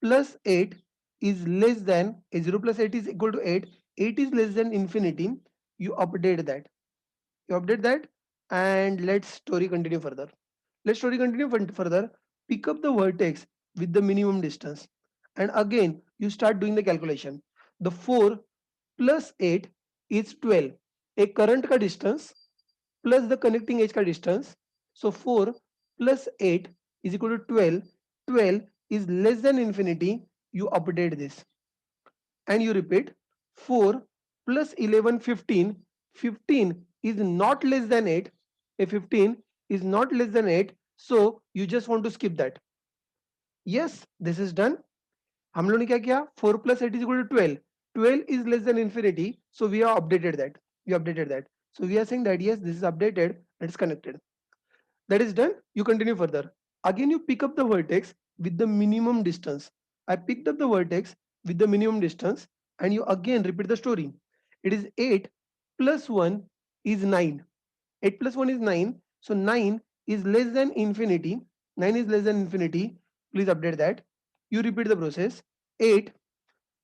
plus 8 is less than, a 0 plus 8 is equal to 8. 8 is less than infinity. You update that. You update that and let's story continue further. Let's story continue further. Pick up the vertex with the minimum distance. And again, you start doing the calculation. The 4 plus 8 is 12. A current का distance plus the connecting edge का distance. So 4 plus 8 is equal to 12. 12 is less than infinity. You update this. And you repeat 4 plus 11, 15. 15 is not less than 8. A 15 is not less than 8. So you just want to skip that. Yes, this is done. हम लोगों ने क्या किया? 4 plus 8 is equal to 12. 12 is less than infinity. So we have updated that. We updated that. So we are saying that yes, this is updated. It's connected. That is done. You continue further. Again, you pick up the vertex with the minimum distance. I picked up the vertex with the minimum distance and you again repeat the story. It is 8 plus 1 is 9. 8 plus 1 is 9. So 9 is less than infinity. 9 is less than infinity. Please update that. You repeat the process. 8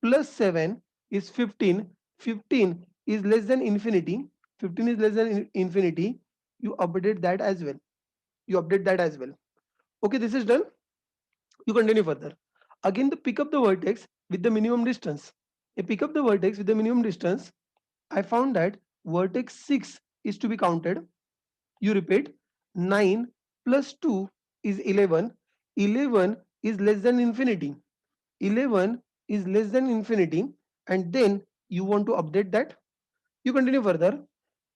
plus 7 is 15. 15 is less than infinity. 15 is less than infinity. You update that as well. You update that as well. Okay, this is done. You continue further. Again, the pick up the vertex with the minimum distance. You pick up the vertex with the minimum distance. I found that vertex 6 is to be counted. You repeat 9 plus 2 is 11. 11 is less than infinity. 11 is less than infinity and then you want to update that. You continue further.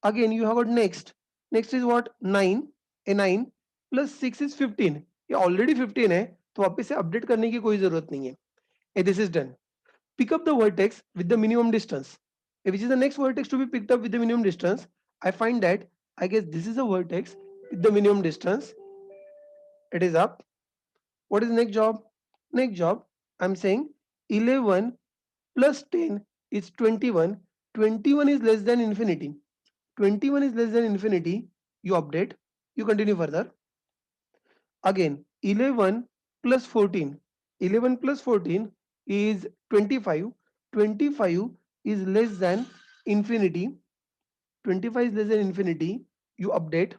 Again you have got next. Next is what? 9. A 9 plus 6 is 15. ये already 15 है तो वापस से update करने की कोई जरूरत नहीं है. This is done. Pick up the vertex with the minimum distance. Which is the next vertex to be picked up with the minimum distance? I find that I guess this is a vertex with the minimum distance. It is up. What is next job? Next job, I'm saying 11 plus 10 is 21. 21 is less than infinity. 21 is less than infinity. You update. You continue further. Again, 11 plus 14. 11 plus 14 is 25. 25 is less than infinity. 25 is less than infinity. you update.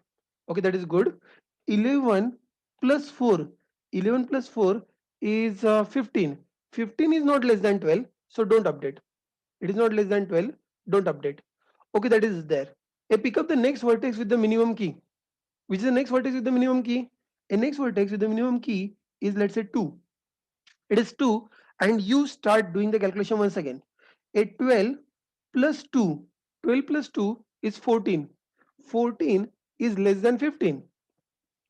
Okay, that is good. 11 plus 4, 11 plus 4 is 15. 15 is not less than 12, so don't update. It is not less than 12, don't update. Okay, that is there. Pick up the next vertex with the minimum key. Which is the next vertex with the minimum key? A next vertex with the minimum key is, let's say, 2. It is 2, and you start doing the calculation once again. A 12 plus 2, 12 plus 2 is 14. 14 is less than 15.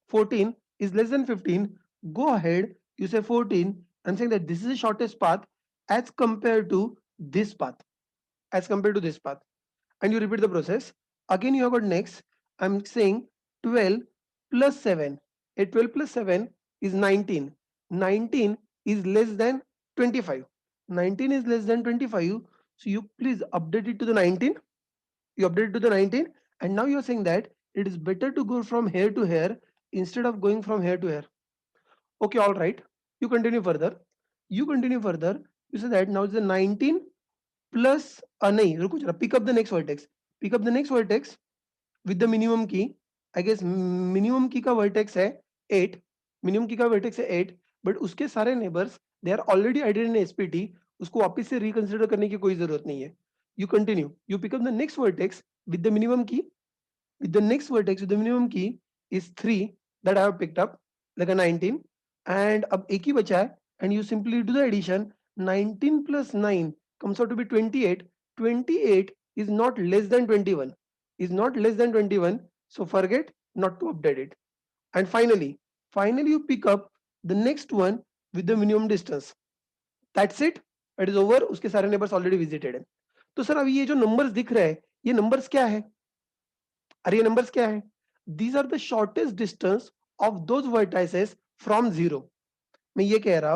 14 is less than 15. Go ahead, you say 14. I'm saying that this is the shortest path as compared to this path. As compared to this path. And you repeat the process. Again, you have got next. I'm saying 12 plus 7. A 12 plus 7 is 19. 19 is less than 25. 19 is less than 25. So you please update it to the 19. You update it to the 19. And now you're saying that it is better to go from here to here instead of going from here to here. Okay, all right. You continue further. You continue further. You say that now it's the 19 plus nahi, रुको जरा, pick up the next vertex. Pick up the next vertex with the minimum key. I guess minimum key का vertex है 8. Minimum key का vertex है 8. But उसके सारे neighbors they are already added in SPT. उसको वापस से reconsider करने की कोई जरूरत नहीं है. You continue. You pick up the next vertex with the minimum key. With the next vertex with the minimum key is 3 that I have picked up, like a 19. And अब एक ही बचा है, and you simply do the addition. 19 plus 9 comes out to be 28. 28 is not less than 21. Is not less than 21. So forget not to update it. And finally you pick up the next one with the minimum distance. That's it. It is over. उसके सारे neighbors already visited है. तो sir अभी ये जो numbers दिख रहे हैं, ये numbers क्या है? अरे ये numbers क्या है? These are the shortest distance of those vertices from zero. मैं ये कह रहा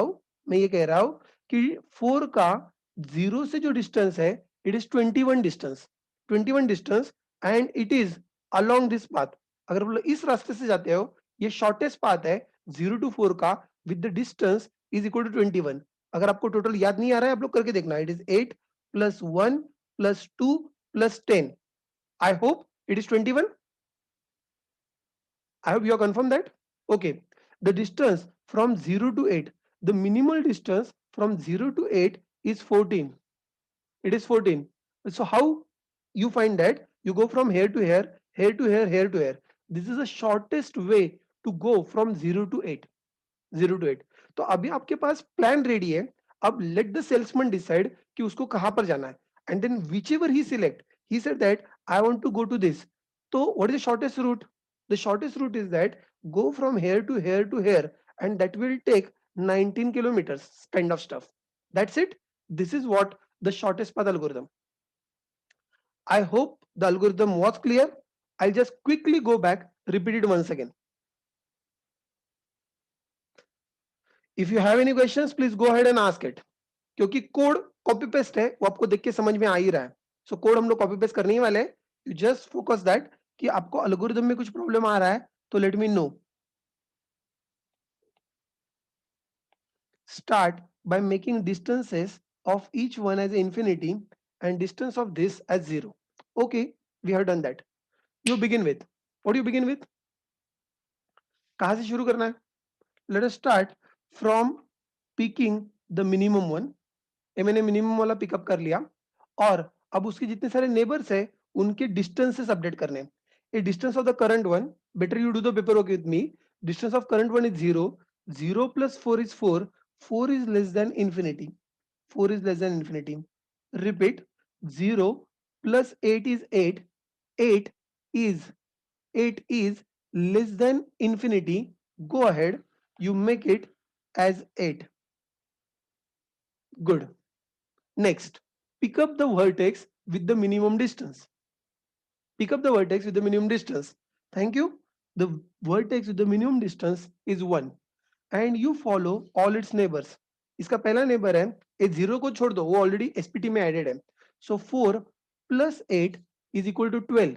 हूं कि 4 का 0 से जो डिस्टेंस है it is 21 distance. 21 distance and it is along this path. अगर आप लोग इस रास्ते से जाते हो, ये शॉर्टेस्ट पाथ है 0 to 4 का with the distance is equal to 21. अगर आपको टोटल याद नहीं आ रहा है, आप लोग करके देखना. It is 8 plus 1 plus 2 plus 10. I hope it is 21. I hope you are confirmed that. Okay. The distance from 0 to 8, the minimal distance from 0 to 8 is 14. It is 14. So how you find that? You go from here to here, here to here, here to here. This is the shortest way to go from 0 to 8. 0 to 8. तो अभी आपके पास plan ready है. अब let the salesman decide कि उसको कहां पर जाना है. And then whichever he select, he said that I want to go to this. तो what is the shortest route? The shortest route is that go from here to here to here, and that will take 19 kilometers kind of stuff. That's it. This is what the shortest path algorithm. I hope the algorithm was clear. I'll just quickly go back, repeat it once again. If you have any questions, please go ahead and ask it. क्योंकि code copy paste है, वो आपको देख के समझ में आ ही रहा है. सो कोड हम लोग कॉपी पेस्ट करने ही वाले हैं. यू जस्ट फोकस दैट कि आपको एल्गोरिथम में कुछ प्रॉब्लम आ रहा है तो let me know. Start by making distances of each one as infinity and distance of this as 0. Okay, we have done that. You begin with, what do you begin with? कहां से शुरू करना है? Let us start from picking the minimum one. ये मैंने minimum वाला pickup कर लिया, और अब उसके जितने सारे नेबर्स है उनके डिस्टेंसेस अपडेट करने हैं. ए distance of the current one, better you do the paper work with me. Distance of current one is 0. 0 plus 4 is 4. 4 is less than infinity. 4 is less than infinity. Repeat. 0 plus 8 is 8. 8 is 8 is less than infinity. Go ahead, you make it as 8. Good. Next, pick up the vertex with the minimum distance. Pick up the vertex with the minimum distance. Thank you. The vertex with the minimum distance is 1. And you follow all its neighbors. इसका पहला neighbour है, ए 0 को छोड़ दो, वो already SPT में added है. सो 4 plus 8 is equal to 12.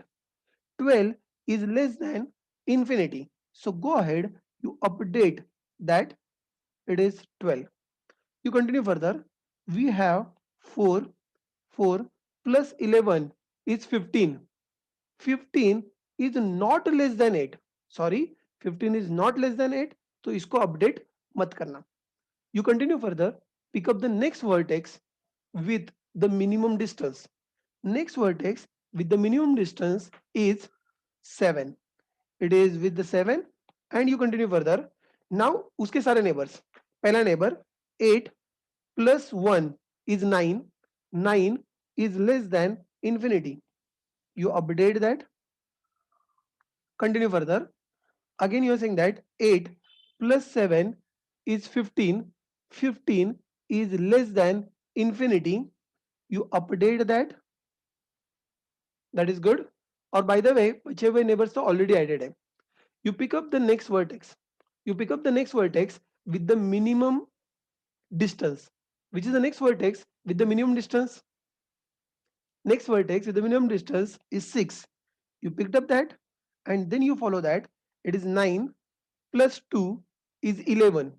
12 is less than infinity. So go ahead, you update that it is 12. You continue further. We have 4 plus 11 is 15. 15 is not less than 8, sorry 15 is not less than 8, तो इसको update मत करना. You continue further, pick up the next vertex with the minimum distance. Next vertex with the minimum distance is 7. It is with the 7 and you continue further. Now उसके सारे neighbors. पहला neighbor 8 plus 1 is 9. 9 is less than infinity. You update that. Continue further. Again you are saying that 8 plus 7 is 15. 15 is less than infinity. You update that. That is good. Or by the way, बचे हुए neighbors तो already added है. You pick up the next vertex. You pick up the next vertex with the minimum distance. Which is the next vertex with the minimum distance? Next vertex with the minimum distance is 6. You picked up that and then you follow that. It is 9 plus 2 is 11.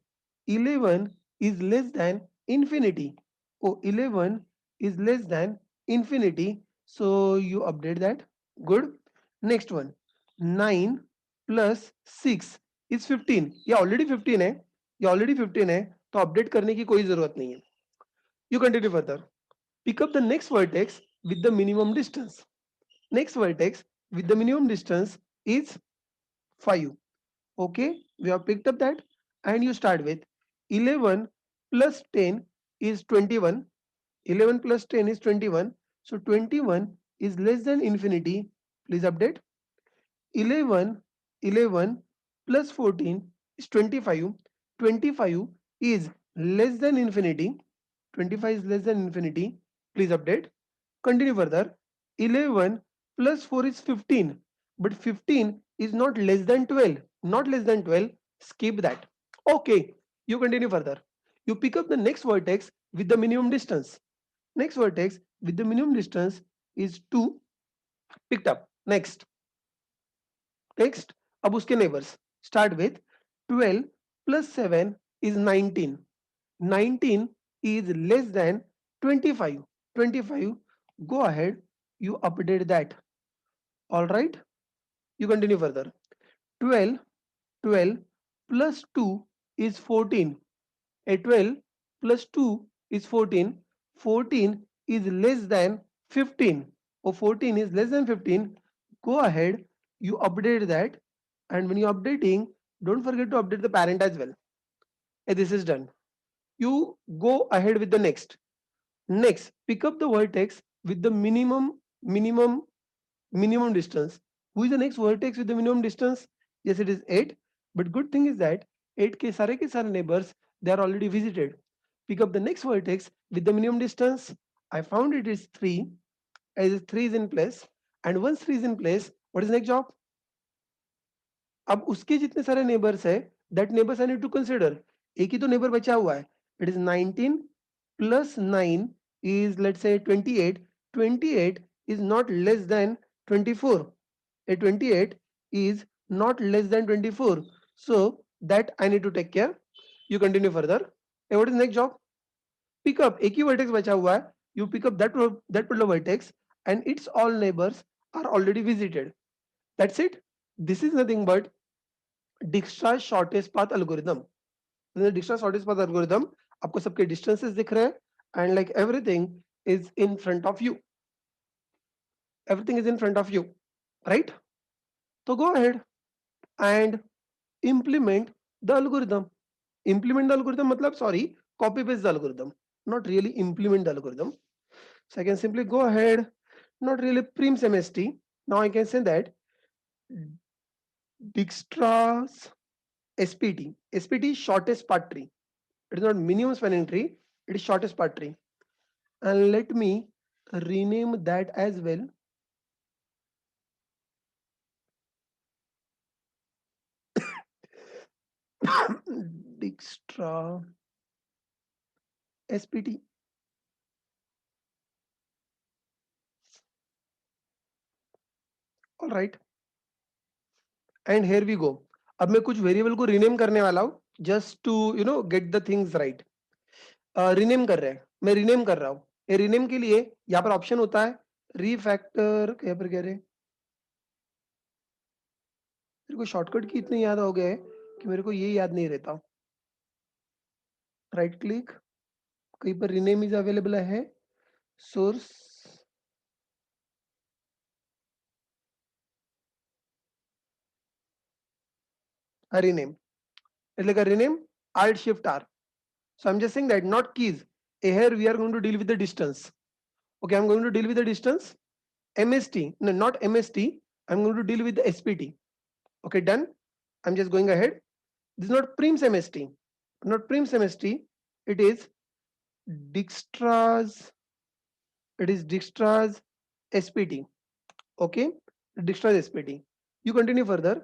11 is less than infinity. Oh, 11 is less than infinity. So you update that. Good. Next one. 9 plus 6 is 15. ये already 15 है. ये already 15 है. तो update करने की कोई जरूरत नहीं है. You continue further. Pick up the next vertex with the minimum distance. Next vertex with the minimum distance is 5. Okay, we have picked up that and you start with 11 plus 10 is 21. 11 plus 10 is 21. So 21 is less than infinity. Please update. 11 11 plus 14 is 25. 25 is less than infinity. 25 is less than infinity. Please update. Continue further. 11 plus 4 is 15. But 15 is not less than 12. Not less than 12. Skip that. Okay. You continue further. You pick up the next vertex with the minimum distance. Next vertex with the minimum distance is 2. Picked up. Next. Next. अब उसके neighbors. Start with 12 plus 7 is 19. 19 is less than 25. 25. Go ahead. You update that. All right. You continue further. 12 12 plus 2 is 14. A 12 plus 2 is 14. 14 is less than 15. Or 14 is less than 15. Go ahead. You update that. And when you're updating, don't forget to update the parent as well. This is done. You go ahead with the next. Next, pick up the vertex with the minimum distance. Who is the next vertex with the minimum distance? Yes, it is 8. But good thing is that 8 ke sare neighbors, they are already visited. Pick up the next vertex with the minimum distance. I found it is 3. As 3 is in place. And once 3 is in place, what is the next job? अब उसके जितने सारे neighbours है, that neighbors I need to consider. एक ही तो neighbour बचा हुआ है. It is 19 plus 9 is let's say 28. 28 is not less than 24. A 28 is not less than 24. So that I need to take care. You continue further. And what is next job? Pick up. एक ही vertex बचा हुआ है. You pick up that particular vertex and its all neighbors are already visited. That's it. This is nothing but Dijkstra shortest path algorithm. Dijkstra shortest path algorithm आपको सबके distances दिख रहे हैं and like everything is in front of you. Everything is in front of you, right? तो go ahead and implement the algorithm. Implement the algorithm matlab, sorry, copy paste the algorithm, not really implement the algorithm. So I can simply go ahead, not really prim mst. Now I can say that Dijkstra's SPT. SPT is shortest path tree. It is not minimum spanning tree, it is shortest path tree. And let me rename that as well. Dijkstra SPT. All right. And here we go. अब मैं कुछ variable को rename करने वाला हूं just to get the things right. Rename कर रहे हैं, मैं रीनेम कर रहा हूं. ये रीनेम के लिए यहाँ पर ऑप्शन होता है रीफैक्टर, यहाँ पर कह रहे मेरे को शॉर्टकट की इतनी याद हो गया है कि मेरे को ये याद नहीं रहता। राइट क्लिक, कहीं पर रीनेम इज अवेलेबल है, सोर्स rename, એટલે કે rename alt shift r. So I'm just saying that not keys. Here we are going to deal with the distance. Okay, I'm going to deal with the distance. MST, no, not MST. I'm going to deal with the SPT. Okay, done. I'm just going ahead. This is not Prim's MST. Not Prim's MST. It is Dijkstra's. It is Dijkstra's SPT. Okay, Dijkstra's SPT. You continue further.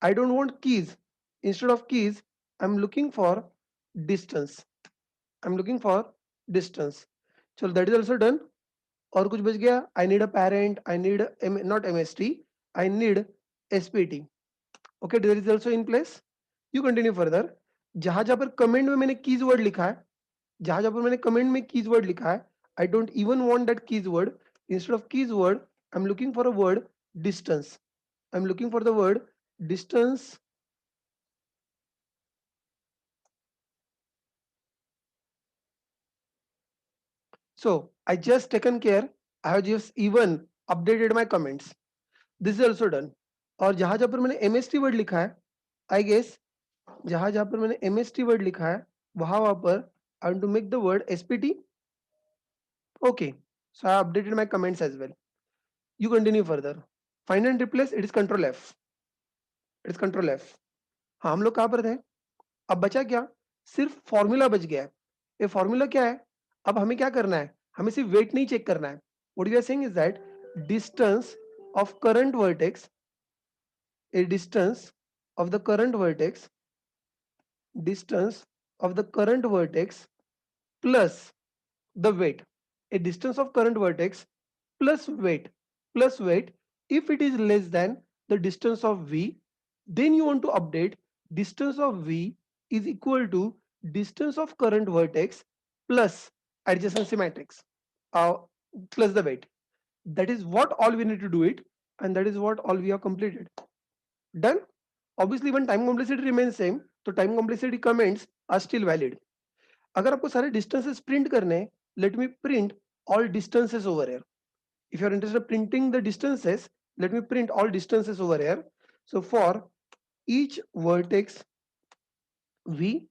I don't want keys. Instead of keys, I'm looking for distance. I'm looking for distance. So that is also done. और कुछ बच गया? I need a parent. I need not MST. I need SPT. Okay, that is also in place. You continue further. जहां जहां पर comment में मैंने keys word लिखा है, जहां जहां पर मैंने कमेंट में कीज वर्ड लिखा है, I don't even want that keys word. Instead of keys word, I'm looking for a word distance. I'm looking for the word distance. So I just taken care. I have just even updated my comments. This is also done. और जहां जहां पर मैंने MST word लिखा है, I guess जहां जहां पर मैंने MST वर्ड लिखा है, वहां पर I want to make the word SPT. Okay. So I updated my comments as well. You continue further. Find and replace. It is Control F. It is Control F. हाँ, हम लोग कहाँ पर थे? अब बचा क्या? सिर्फ फॉर्मूला बच गया है। ये फॉर्मूला क्या है? अब हमें क्या करना है? हमें सिर्फ वेट नहीं चेक करना है। What we are saying is that distance of current vertex, a distance of the current vertex, distance of the current vertex plus the weight. A distance of current vertex plus weight. If it is less than the distance of v, then you want to update distance of v is equal to distance of current vertex plus adjacency matrix plus the weight. That is what all we need to do it, and that is what all we have completed. Done. Obviously when time complexity remains same, तो time complexity comments are still valid. अगर आपको सारे distances print करने हैं, let me print all distances over here. If you are interested in printing the distances, let me print all distances over here. So for each vertex v,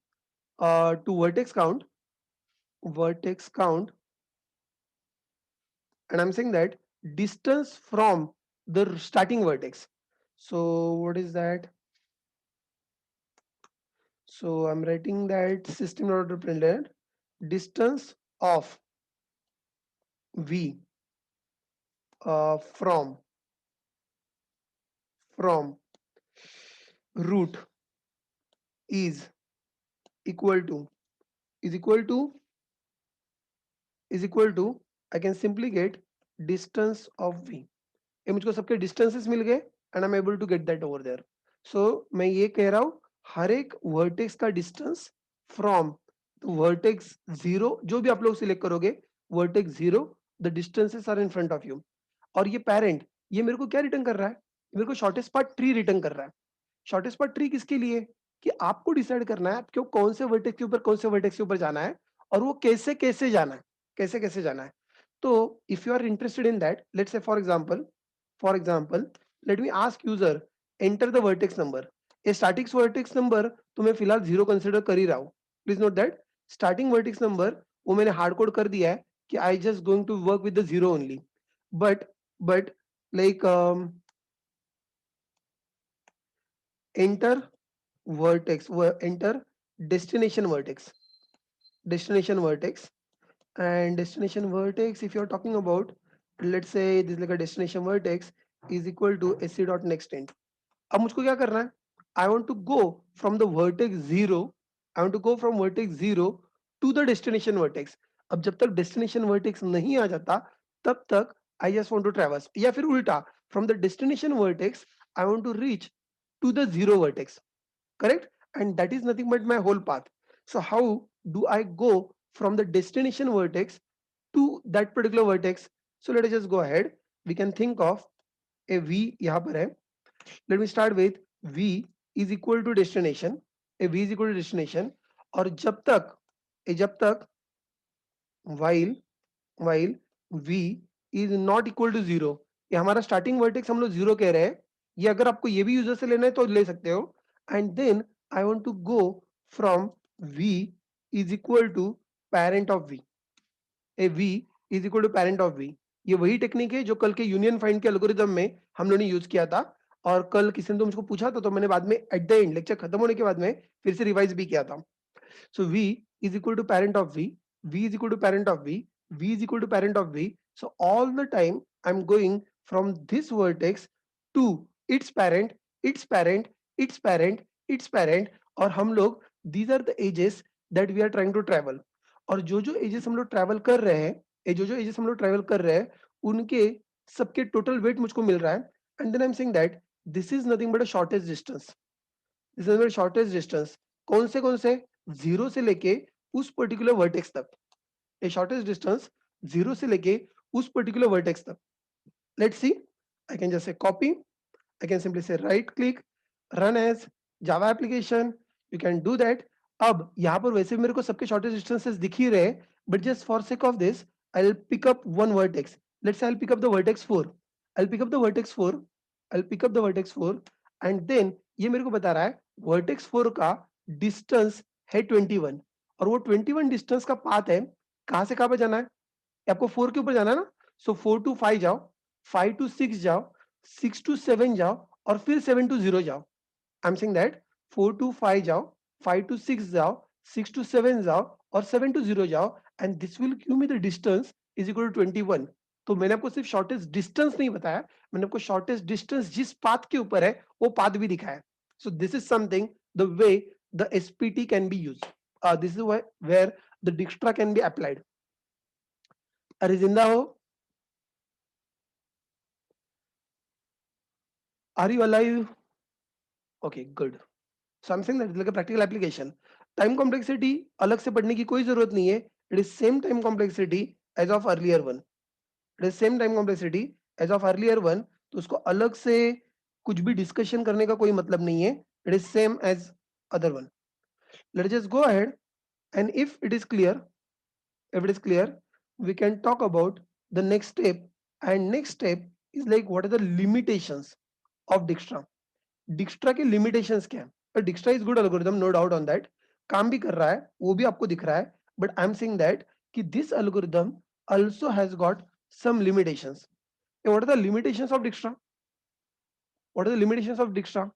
to vertex count, and I'm saying that distance from the starting vertex. So what is that? So I'm writing that system not represented distance of v from root is equal to is equal to is equal to I can simply get distance of v. ये मुझको सबके distances मिल गए and I'm able to get that over there. So मैं ये कह रहा हूँ हर एक vertex का distance from vertex 0, जो भी आप लोग select करोगे vertex 0, the distances are in front of you. और ये parent ये मेरे को क्या रिटर्न कर रहा है? मेरे को शॉर्टेस्ट पार्ट ट्री रिटर्न कर रहा है। शॉर्टेस्ट पार्ट ट्री किसके लिए? कि आपको डिसाइड करना है आपको कौन से वर्टेक्स के ऊपर कौन से वर्टेक्स के ऊपर जाना है और वो कैसे कैसे जाना है, कैसे कैसे जाना है। तो if you are interested in that, let's say for example let me ask user enter the vertex number. ये स्टार्टिंग वर्टेक्स नंबर तो मैं फिलहाल 0 कंसिडर कर ही रहा हूँ। Please note that starting vertex number वो मैंने हार्ड कोड कर दिया है कि I just going to work with the 0 only. But like enter enter destination vertex, and destination vertex if you're talking about, let's say this is like a destination vertex is equal to sc dot next end. अब मुझको क्या करना है? I want to go from the vertex 0, I want to go from vertex 0 to the destination vertex. अब जब तक destination vertex नहीं आ जाता तब तक I just want to traverse, या फिर उल्टा from the destination vertex I want to reach to the 0 vertex, correct? And that is nothing but my whole path. So how do I go from the destination vertex to that particular vertex? So let us just go ahead. We can think of a v यहाँ पर है. Let me start with v is equal to destination, a v is equal to destination, और जब तक while while v is not equal to 0, ये हमारा starting vertex हम लोग 0 कह रहे हैं, ये अगर आपको ये भी यूजर से लेना है तो ले सकते हो, and then I want to go from v is equal to parent of v, a v is equal to parent of v। ये वही टेक्निक है जो कल के यूनियन फाइंड के एल्गोरिदम में हम लोगों ने यूज किया था, और कल किसी ने तो मुझको पूछा था, तो मैंने बाद में एट द एंड लेक्चर खत्म होने के बाद में फिर से रिवाइज भी किया था। So V is equal to parent of V, V is equal to parent of V, V is equal to parent of V. So all the time I'm going from this vertex to its parent, its parent, its parent, its parent, और हम लोग these are the edges that we are trying to travel, और जो जो edges हम लोग travel कर रहे हैं, ये जो जो edges हम लोग travel कर रहे हैं, उनके सबके total weight मुझको मिल रहा है, and then I'm saying that this is nothing but a shortest distance, this is shortest distance. कौन से जीरो से लेके उस पर्टिकुलर वर्टेक्स तक, ए शॉर्टेस्ट डिस्टेंस जीरो से लेके उस पर्टिकुलर वर्टेक्स तक। Let's see, I can just say copy, I can simply say right click, run as Java application, you can do that। अब यहाँ पर वैसे भी मेरे को सबके शॉर्टेस्ट डिस्टेंसेस दिख ही रहे, but just for sake of this I'll pick up one vertex, let's say I'll pick up the vertex 4, I'll pick up the vertex 4, I'll pick up the vertex 4, and then ये मेरे को बता रहा है vertex 4 का distance है 21, और वो 21 डिस्टेंस का पाथ है, कहाँ से कहाँ पे जाना है, आपको 4 के ऊपर जाना है ना, सो 4 to 5 जाओ, 5 to 6 जाओ, 6 to 7 जाओ, और फिर 7 to 0 जाओ। आई एम सेइंग दैट 4 to 5 जाओ, 5 to 6 जाओ, 6 to 7 जाओ, और 7 to 0 जाओ, and this will give me the distance is equal to 21। तो मैंने आपको सिर्फ शॉर्टेस्ट डिस्टेंस नहीं बताया, मैंने आपको शॉर्टेस्ट डिस्टेंस जिस पाथ के ऊपर है वो पाथ भी दिखाया। So this is something the way the SPT can be use, this is where the Dijkstra can be applied. अरे जिंदा हो, are you alive? Okay, good. So I'm saying that it's like a practical application. Time complexity अलग से पढ़ने की कोई जरूरत नहीं है, it is same time complexity as of earlier one, it is same time complexity as of earlier one, तो उसको अलग से कुछ भी डिस्कशन करने का कोई मतलब नहीं है, it is same as other one। Let's just go ahead, and if it is clear, if it is clear, we can talk about the next step, and next step is like what are the limitations of Dijkstra। डिक्स्ट्रा के limitations क्या है, Dijkstra is good algorithm, no doubt on that, काम भी कर रहा है, वो भी आपको दिख रहा है, but I am saying that कि this algorithm also has got some limitations. What are the limitations of Dijkstra, what are the limitations of Dijkstra?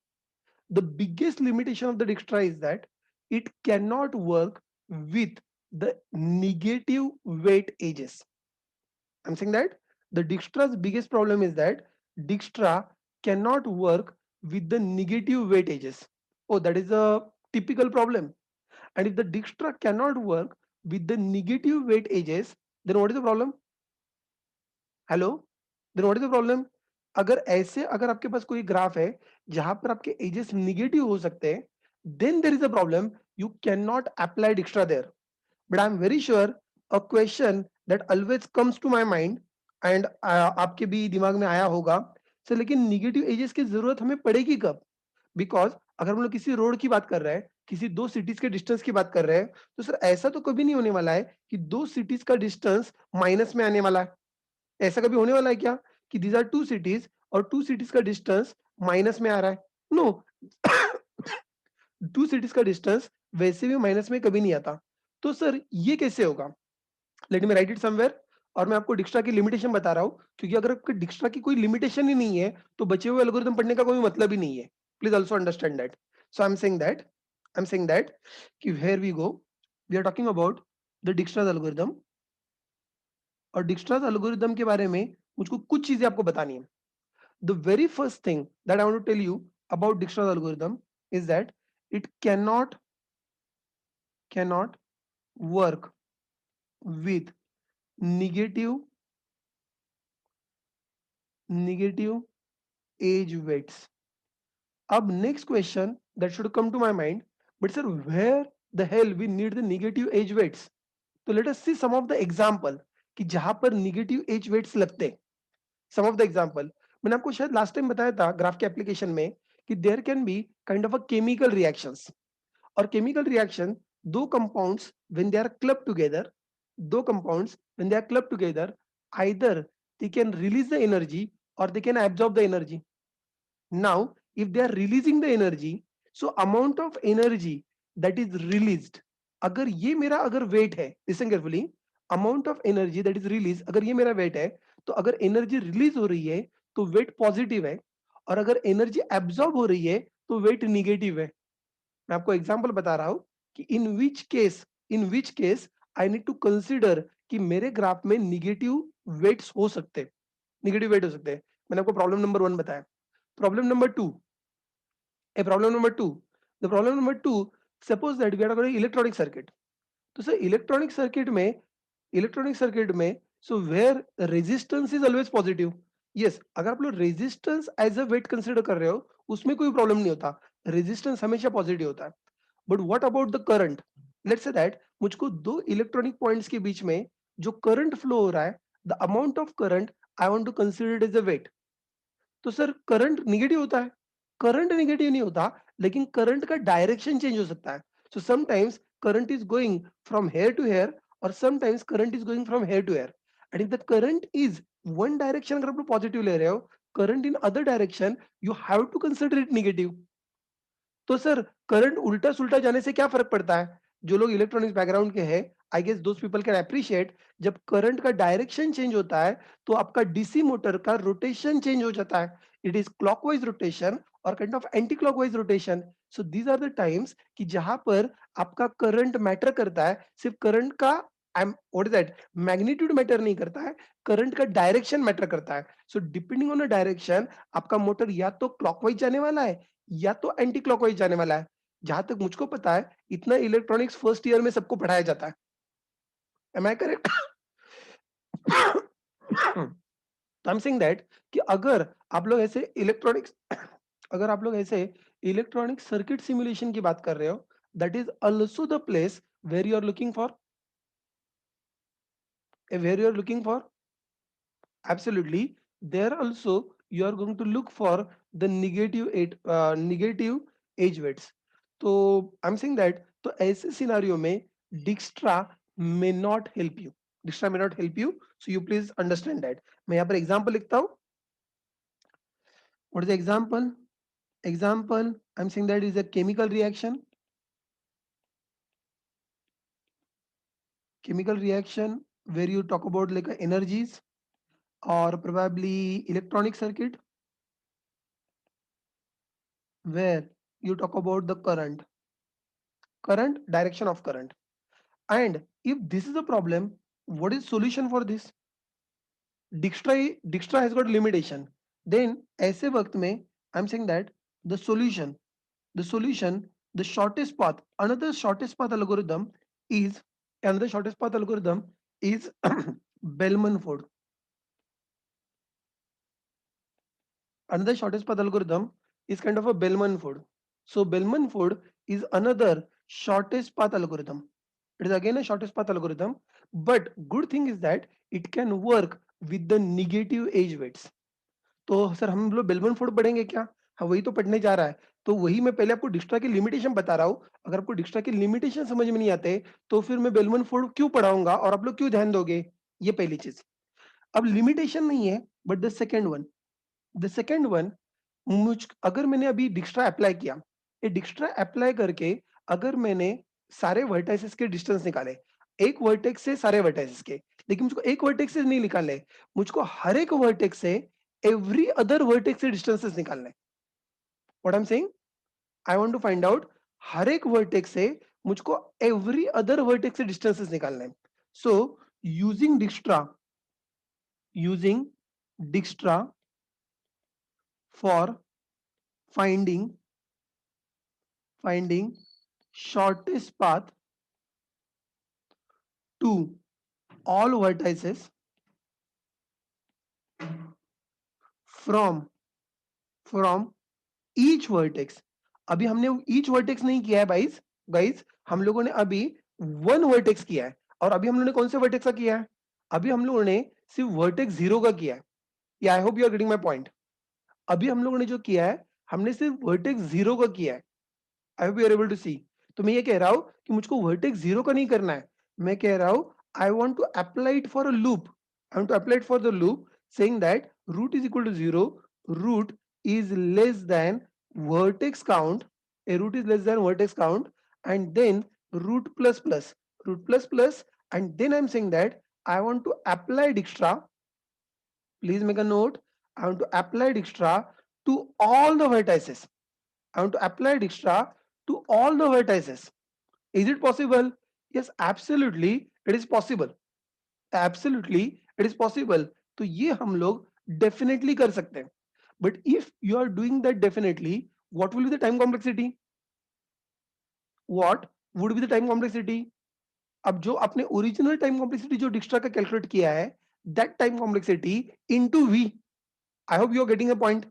The biggest limitation of the Dijkstra is that it can not work with the negative weight edges। I'm saying that the Dijkstra's biggest problem is that Dijkstra cannot work with the negative weight edges। Oh, that is a typical problem। And if the Dijkstra cannot work with the negative weight edges, then what is the problem? Hello? Then what is the problem? अगर ऐसे अगर आपके पास कोई graph है जहां पर आपके edges negative हो सकते हैं, then there is a problem, you cannot apply Dijkstra there। but I'm very sure a question that always comes to my mind and आपके भी दिमाग में आया होगा सर, लेकिन निगेटिव एजेस की जरूरत हमें पड़ेगी कब? बिकॉज अगर हम लोग किसी रोड की बात कर रहे हैं, किसी दो सिटीज के डिस्टेंस की बात कर रहे हैं, तो सर ऐसा तो कभी नहीं होने वाला है कि दो सिटीज का डिस्टेंस माइनस में आने वाला है। ऐसा कभी होने वाला है क्या कि दीज आर टू सिटीज और टू सिटीज का डिस्टेंस माइनस में आ रहा है? नो। टू सिटीज का डिस्टेंस वैसे भी माइनस में कभी नहीं आता। तो सर ये कैसे होगा? Late me right it somewhere. और मैं आपको डिक्स्ट्रा की लिमिटेशन बता रहा हूं, क्योंकि अगर आपके डिक्स्ट्रा की कोई लिमिटेशन ही नहीं है तो बचे हुए एल्गोरिथम पढ़ने का कोई मतलब ही नहीं है। Please also understand that. So I am saying that कि where we go, we are talking about the Dijkstra algorithm, और डिक्स्ट्रा एल्गोरिथम के बारे में मुझको कुछ चीजें आपको बतानी है। The very first thing that I want to tell you about Dijkstra algorithm is that it cannot work with negative age weights। अब next question that should come to my mind, but sir where the hell we need the negative age weights? तो let us see some of the example कि जहां पर negative age weights लगते हैं। some of the example मैंने आपको शायद last time बताया था ग्राफ के एप्लीकेशन में कि there can be kind of a chemical reactions, और केमिकल रिएक्शन, दो compounds when they are club together, दो compounds when they are club together, either they can release the energy or they can absorb the energy. Now, if they are releasing the energy, so amount of energy that is released, अगर ये मेरा अगर weight है, listen carefully, amount of energy that is released, अगर ये मेरा weight है, तो अगर energy release हो रही है, तो weight positive है, और अगर energy absorb हो रही है, तो weight negative है. मैं आपको एग्जांपल बता रहा हूं कि in which case I need to consider कि मेरे ग्राफ में निगेटिव वेट्स हो सकते हैं, निगेटिव वेट हो सकते हैं. मैंने आपको प्रॉब्लम नंबर 1 बताया. Problem number 2, a problem number 2, the problem number 2, suppose that we are going electronic circuit. तो सर इलेक्ट्रॉनिक सर्किट में so where resistance is always positive. Yes, अगर आप लोग resistance as a weight consider कर रहे हो, उसमें कोई प्रॉब्लम नहीं होता, रेजिस्टेंस हमेशा पॉजिटिव होता है. But what about the current? Let's say that मुझको दो इलेक्ट्रॉनिक पॉइंट्स के बीच में जो करंट फ्लो हो रहा है, the amount of current I want to consider it as a weight. तो सर करंट निगेटिव होता है? करंट निगेटिव नहीं होता, लेकिन करंट का डायरेक्शन चेंज हो सकता है. So sometimes current is going from here to here, और sometimes current is going from here to here. And if the current is one direction, अगर आप लोग पॉजिटिव ले रहे हो, current in other direction, you have to consider it negative. तो sir current उल्टा सुल्टा जाने से क्या फर्क पड़ता है? जो लोग इलेक्ट्रॉनिक्स बैकग्राउंड के हैं, I guess those people can appreciate, जब करंट का डायरेक्शन चेंज होता है, तो आपका डीसी मोटर का रोटेशन चेंज हो जाता है. इट इज क्लॉकवाइज रोटेशन और kind of anti clockwise rotation. So these are the times कि जहां पर आपका करंट मैटर करता है. सिर्फ करंट का what is that magnitude matter नहीं करता है, करंट का डायरेक्शन मैटर करता है. So depending on the direction, आपका मोटर या तो क्लॉकवाइज जाने वाला है या तो एंटी क्लॉकवाइज जाने वाला है. जहां तक मुझको पता है, इतना इलेक्ट्रॉनिक्स फर्स्ट ईयर में सबको पढ़ाया जाता है. Am I correct? तो आई एम सेइंग दैट कि अगर आप लोग ऐसे इलेक्ट्रॉनिक्स अगर आप लोग ऐसे इलेक्ट्रॉनिक सर्किट सिमुलेशन की बात कर रहे हो, that is also the place where you are looking for, where you are looking for absolutely, there also you are going to look for the negative edge weights. तो I'm saying that तो ऐसे scenario में डिक्स्ट्रा may not help you. डिक्स्ट्रा may not help you, so you please understand that. मैं यहाँ पर example लिखता हूँ. What is the example? Example, I'm saying that is a chemical reaction. Chemical reaction where you talk about like energies or probably electronic circuit where you talk about the current, direction of current. And if this is a problem, what is solution for this? Dijkstra has got limitation. Then ऐसे वक्त में I'm saying that the solution, the shortest path, another shortest path algorithm is Bellman-Ford. Another shortest path algorithm is kind of a Bellman-Ford. So Bellman-Ford is another shortest path algorithm. It is again a shortest path algorithm, but good thing is that it can work with the negative edge weights. तो sir हम लोग Bellman Ford पढ़ेंगे क्या? हाँ, वही तो पढ़ने जा रहा है. तो वही मैं पहले आपको डिक्स्ट्रा की लिमिटेशन बता रहा हूँ. अगर आपको डिक्स्ट्रा की लिमिटेशन समझ में नहीं आते, तो फिर मैं बेलमन फोर्ड क्यों पढ़ाऊंगा और आप लोग क्यों ध्यान दोगे? ये पहली चीज. अब लिमिटेशन नहीं है, बट द सेकेंड वन अगर मैंने अभी डिक्स्ट्रा अप्लाई किया, ये डिक्स्ट्रा अप्लाई करके अगर मैंने सारे वर्टाइसेस के डिस्टेंस निकाले, एक वर्टेक्स से सारे वर्टाइसेस के, लेकिन मुझको एक वर्टेक्स से नहीं निकालने, मुझको हर एक वर्टेक्स से एवरी अदर वर्टेक्स से डिस्टेंसेस निकालने. What I am saying, I want to find out हर एक वर्टेक्स से मुझको एवरी अदर वर्टेक्स से डिस्टेंसेस निकालने. So using Dijkstra for finding shortest path to all vertices from each vertex. अभी हमने each vertex नहीं किया है गाइस, हम लोगों ने अभी one vertex किया है. और अभी हम लोगों ने कौन से vertex का किया है? अभी हम लोगों ने सिर्फ vertex 0 का किया है. या I hope you are getting my point. अभी हम लोगों ने जो किया है, हमने सिर्फ वर्टेक्स 0 का किया है। I hope you are able to see. तो मैं ये कह रहा हूं कि मुझको वर्टेक्स 0 का नहीं करना है, मैं कह रहा हूं I want to apply it for a loop, I want to apply it for the loop saying that root is equal to 0, root is less than vertex count, a root is less than vertex count, and then root plus plus, root plus plus, and then I'm saying that I want to apply it extra. Please make a note. I want to apply it extra to all the vertices. I want to apply it extra to all the vertices. Is it possible? Yes, absolutely, it is possible. Absolutely, it is possible. तो ये हम लोग definitely कर सकते हैं. But if you are doing that definitely, what will be the time complexity? What would be the time complexity? अब जो आपने ओरिजिनल टाइम कॉम्प्लेक्सिटी जो डिक्स्ट्रा का कैलकुलेट किया है, that time complexity into V, I hope you are getting a point.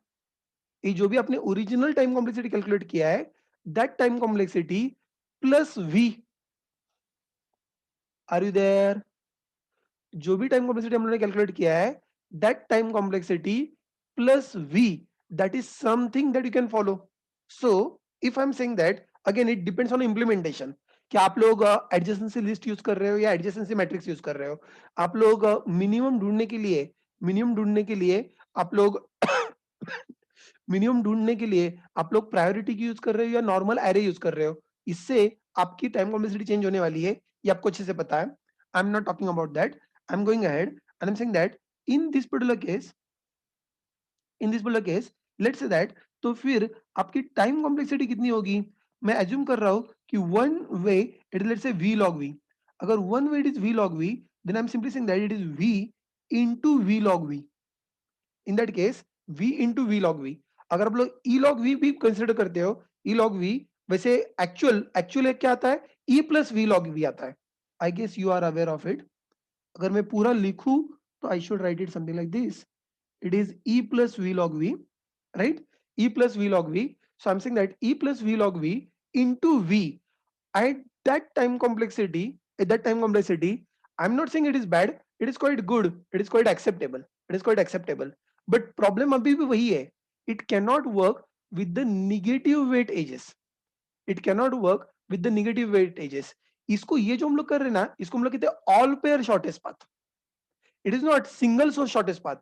ये जो भी आपने ओरिजिनल टाइम कॉम्प्लेक्सिटी कैलकुलेट किया है, that time complexity plus V, are you there? जो भी टाइम कॉम्प्लेक्सिटी हम लोगों ने कैलकुलेट किया है, that time complexity plus V, that is something that you can follow. So if I am saying that, again it depends on implementation, कि आप लोग एडजेसेंसी लिस्ट यूज कर रहे हो या एडजेसेंसी मैट्रिक्स यूज कर रहे हो। आप लोग मिनिमम ढूंढने के लिए, मिनिमम ढूंढने के लिए आप लोग मिनिमम ढूंढने के लिए आप लोग प्रायोरिटी की यूज कर रहे हो या नॉर्मल एरे यूज कर रहे हो, इससे आपकी टाइम कॉम्प्लेक्सिटी चेंज होने वाली है, ये आपको अच्छे से पता है। I am not talking about that, I am going ahead and I am saying that in this particular case, in this particular case let's say that, तो फिर आपकी टाइम कॉम्प्लेक्सिटी कितनी होगी? मैं एज्यूम कर रहा हूं कि one way it is let's say v log v। अगर one way it is v log v, then I am simply saying that it is v into v log v। In that case v into v log v। अगर आप लोग e log v भी consider करते हो, e log v वैसे actual actual क्या आता है? e plus v log v आता है। I guess you are aware of it. अगर मैं पूरा लिखूं तो I should write it something like this, it is e plus v log v, right? E plus v log v. So I'm saying that e plus v log v into v at that time complexity, at that time complexity, I'm not saying it is bad, it is quite good, it is quite acceptable, it is quite acceptable. But problem abhi bhi wahi hai, it cannot work with the negative weight edges, it cannot work with the negative weight edges। इसको ये जो हम लोग कर रहे हैं ना, इसको हम लोग कहते हैं all pair shortest path। It is not single source shortest path,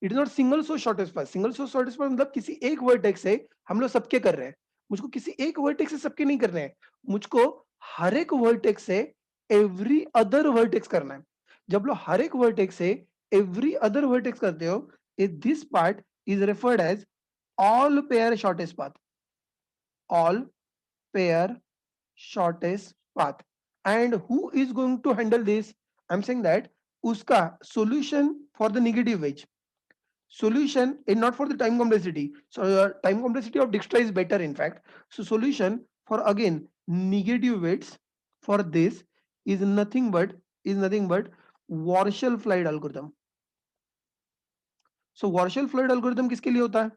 it is not single source shortest path. Single source shortest path मतलब किसी एक वर्टेक्स से हम लोग सबके कर रहे हैं, मुझको किसी एक वर्टेक्स से सबके नहीं करने हैं, मुझको हर एक वर्टेक्स से एवरी अदर वर्टेक्स करना है। जब लोग हर एक वर्टेक्स से एवरी अदर वर्टेक्स करते हो, this part is referred as all pair shortest path, all pair shortest path। And who is going to handle this? I'm saying that uska solution for the negative edge, solution is not for the time complexity, so time complexity of Dijkstra is better in fact। So solution for again negative weights for this is nothing but Warshall flight algorithm। So Warshall flight algorithm किसके लिए होता है?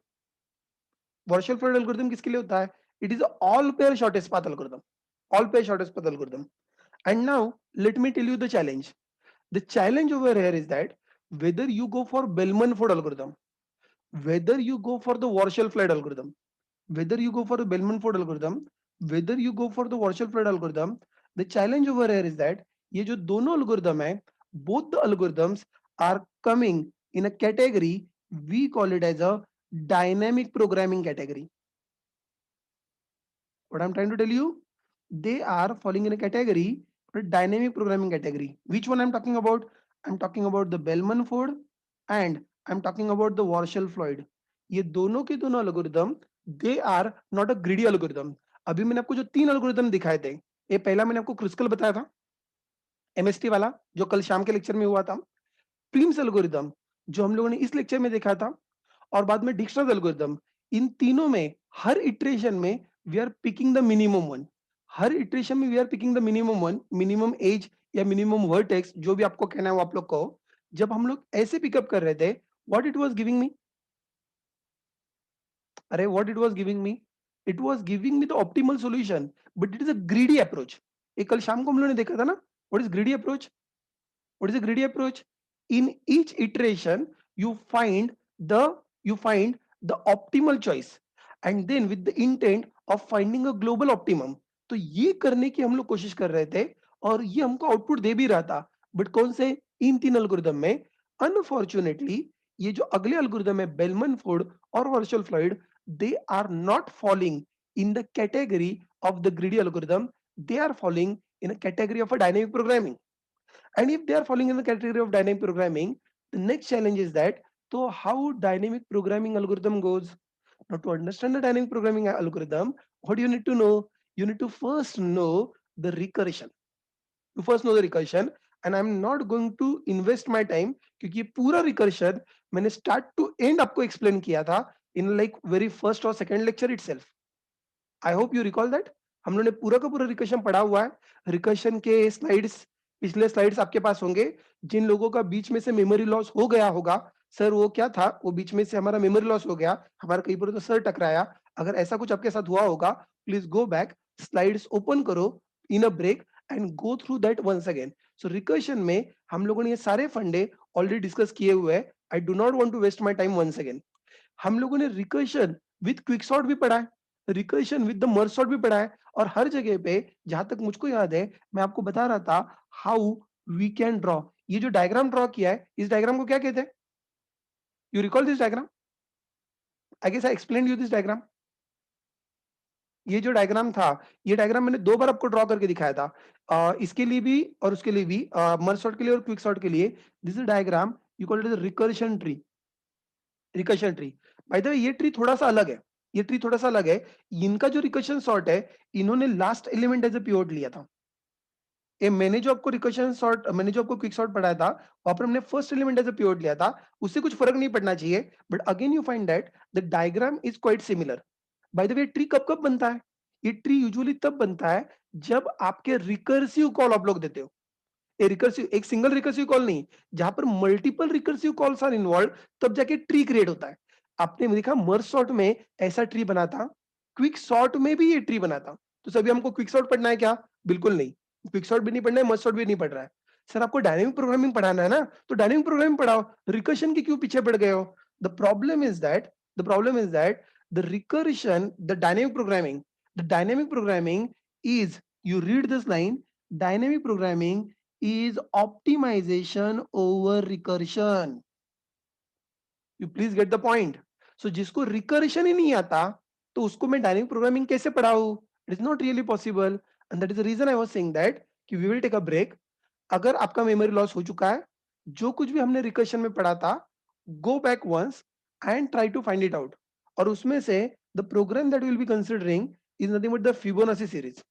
Warshall flight algorithm किसके लिए होता है? It is a all pair shortest path algorithm, all pair shortest path algorithm। And now let me tell you the challenge। The challenge over here is that whether you go for Bellman-Ford algorithm, whether you go for the Warshall flight algorithm, whether you go for the Bellman-Ford algorithm, whether you go for the Warshall flight algorithm, the challenge over here is that ये जो दोनों algorithm है, both the algorithms are coming in a category we call it as a dynamic programming category। What I'm trying to tell you, they are falling in a category, a dynamic programming category। Which one I'm talking about? I'm talking about the Bellman-Ford and I'm talking about the Warshall-Floyd। ये दोनों के दोनों algorithm, they are not a greedy algorithm। अभी मैंने आपको जो तीन algorithm दिखाए थे, ये पहला मैंने आपको क्रिस्कल बताया था, MST वाला जो कल शाम के लेक्चर में हुआ था, प्रिम्स एल्गोरिदम जो हम लोगों ने इस लेक्चर में देखा था, और बाद में डिक्शनरी एल्गोरिदम। इन तीनों में हर इटरेशन में we are picking the minimum one, हर इटरेशन में we are picking the minimum one, minimum edge या मिनिमम वर्टेक्स, जो भी आपको कहना है वो आप लोग कहो। जब हम लोग ऐसे पिकअप कर रहे थे, what it was giving me, अरे what it was giving me, it was giving me the optimal solution, but it is a greedy approach. ये कल शाम को हम लोगों ने देखा था ना, what is greedy approach? What is a greedy approach? In each iteration, you find the optimal choice। and then with the intent of finding a global optimum. तो ये करने की हम लोग कोशिश कर रहे थे और ये हमको आउटपुट दे भी रहा था, बट कौन से, इन तीन एल्गोरिदम में। अनफॉर्चुनेटली ये जो अगले एल्गोरिदम है बेलमन फोर्ड और virtual Floyd, they are not falling in the category of the greedy algorithm, they are falling in a category of a dynamic programming. And if they are falling in the category of dynamic programming, the next challenge is that, so how dynamic programming algorithm goes. Now to understand the dynamic programming algorithm, what do you need to know? You need to first know the recursion. You first know the recursion, and I'm not going to invest my time क्योंकि ये पूरा recursion मैंने start to end आपको explain किया था in like very first or second lecture itself. I hope you recall that. हम लोगों ने पूरा का पूरा रिकर्शन पढ़ा हुआ है। रिकर्शन के स्लाइड्स, पिछले स्लाइड्स आपके पास होंगे। जिन लोगों का बीच में से मेमोरी लॉस हो गया होगा, सर वो क्या था, वो बीच में से हमारा मेमोरी लॉस हो गया, हमारा कहीं पर तो सर टकराया, अगर ऐसा कुछ आपके साथ हुआ होगा, please go back, slides open करो in a break and go through that once again. So recursion में हम लोगों ने ये सारे फंडे ऑलरेडी डिस्कस किए हुए हैं। I do not want to waste my time once again. हम लोगों ने रिकर्शन विद क्विकसॉर्ट भी पढ़ा है, recursion with the merge sort भी पढ़ा है, और हर जगह पे जहां तक मुझको याद है मैं आपको बता रहा था हाउ वी कैन ड्रॉ। ये जो डायग्राम ड्रॉ किया है, इस डायग्राम को क्या कहते हैं? You recall this diagram? I guess I explain you this diagram. ये जो डायग्राम था, ये डायग्राम मैंने दो बार आपको ड्रॉ करके दिखाया था, इसके लिए भी और उसके लिए भी, मर्ज सॉर्ट के लिए और क्विक सॉर्ट के लिए। This is diagram, you call it as recursion tree. Recursion tree, by the way ये ट्री थोड़ा सा अलग है, ये ट्री थोड़ा सा अलग है। इनका जो रिकर्शन सॉर्ट है, इन्होंने last element as a pivot लिया था। ये मैंने जो आपको रिकर्शन सॉर्ट, मैंने जो आपको क्विक सॉर्ट पढ़ाया था, वहां पर हमने first element as a pivot लिया था। उससे कुछ फर्क नहीं पड़ना चाहिए, but again you find that the diagram is quite similar. By the way tree कब कब बनता है? ये ट्री यूजुअली तब बनता है जब आपके रिकर्सिव कॉल आप लोग देते हो। ए रिकर्सिव, एक सिंगल रिकर्सिव कॉल नहीं, जहां पर multiple recursive calls are involve, तब जाके ट्री क्रिएट होता है। आपने देखा मर्ज सॉर्ट में ऐसा ट्री बना था, क्विक सॉर्ट में भी ये ट्री बना था। तो सभी हमको क्विक सॉर्ट पढ़ना है क्या? बिल्कुल नहीं, क्विक सॉर्ट भी नहीं पढ़ना है, मर्ज सॉर्ट भी नहीं पढ़ रहा है। सर आपको डायनेमिक प्रोग्रामिंग पढ़ाना है ना, तो डायनेमिक प्रोग्रामिंग पढ़ाओ, रिकर्शन के क्यों पीछे पड़ गए हो? The problem is that, the problem is that the recursion, the dynamic programming is, you read this line, dynamic programming is optimization over recursion. You please get the point. So जिसको recursion ही नहीं आता, तो उसको मैं dynamic programming कैसे पढ़ाऊं? It is not really possible, and that is the reason I was saying that कि we will take a break. अगर आपका मेमोरी लॉस हो चुका है, जो कुछ भी हमने रिकर्शन में पढ़ा था, go back once and try to find it out. और उसमें से the program that will be considering is nothing but the Fibonacci series.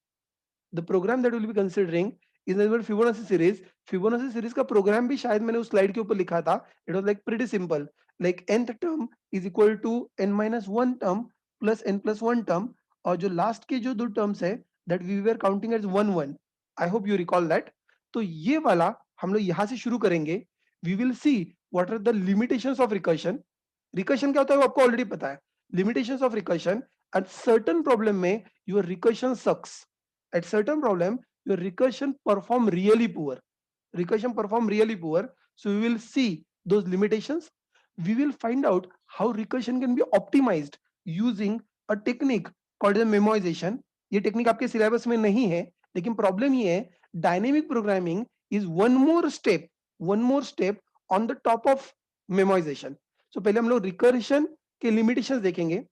The program that will be considering is nothing but Fibonacci series. Fibonacci series का program भी शायद मैंने उस slide के ऊपर लिखा था। It was like pretty simple, like nth term is equal to n-1 term plus n+1 term, और जो लास्ट के जो दो टर्म्स है that we were counting as 1 1। I hope you recall that. तो ये वाला हम लोग यहां से शुरू करेंगे। We will see what are the limitations of recursion. Recursion क्या होता है वो आपको ऑलरेडी पता है। Limitations of recursion, at certain problem में your recursion sucks, at certain problem your recursion perform really poor, recursion perform really poor. So we will see those limitations. We will find out how recursion can be optimized using a technique called the memoization. ये technique आपके syllabus में नहीं है, लेकिन problem ये है, dynamic programming is one more step on the top of memoization. So पहले हम लोग रिकर्शन के लिमिटेशंस देखेंगे।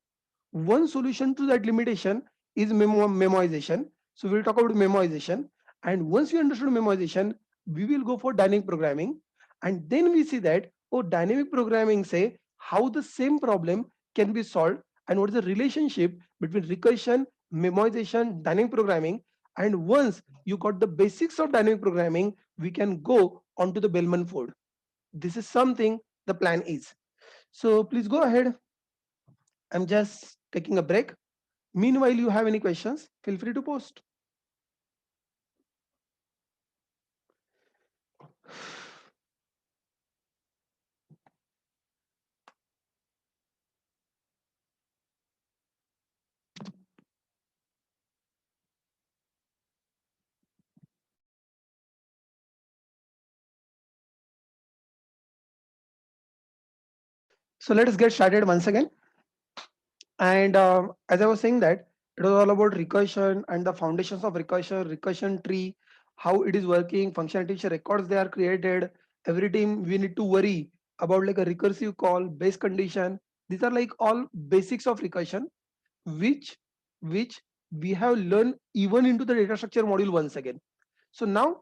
one solution to that limitation is memoization. So we'll talk about memoization, and once you understood memoization, we will go for dynamic programming, and then we see that, oh, dynamic programming say how the same problem can be solved and what is the relationship between recursion, memoization, dynamic programming. And once you got the basics of dynamic programming, we can go onto the Bellman fold. This is something the plan is. So please go ahead. I'm just taking a break. Meanwhile, you have any questions, feel free to post. So let us get started once again. And as I was saying that it was all about recursion and the foundations of recursion, recursion tree, how it is working, functionality records they are created. Every time we need to worry about like a recursive call, base condition. These are like all basics of recursion, which which we have learned even into the data structure module once again. So now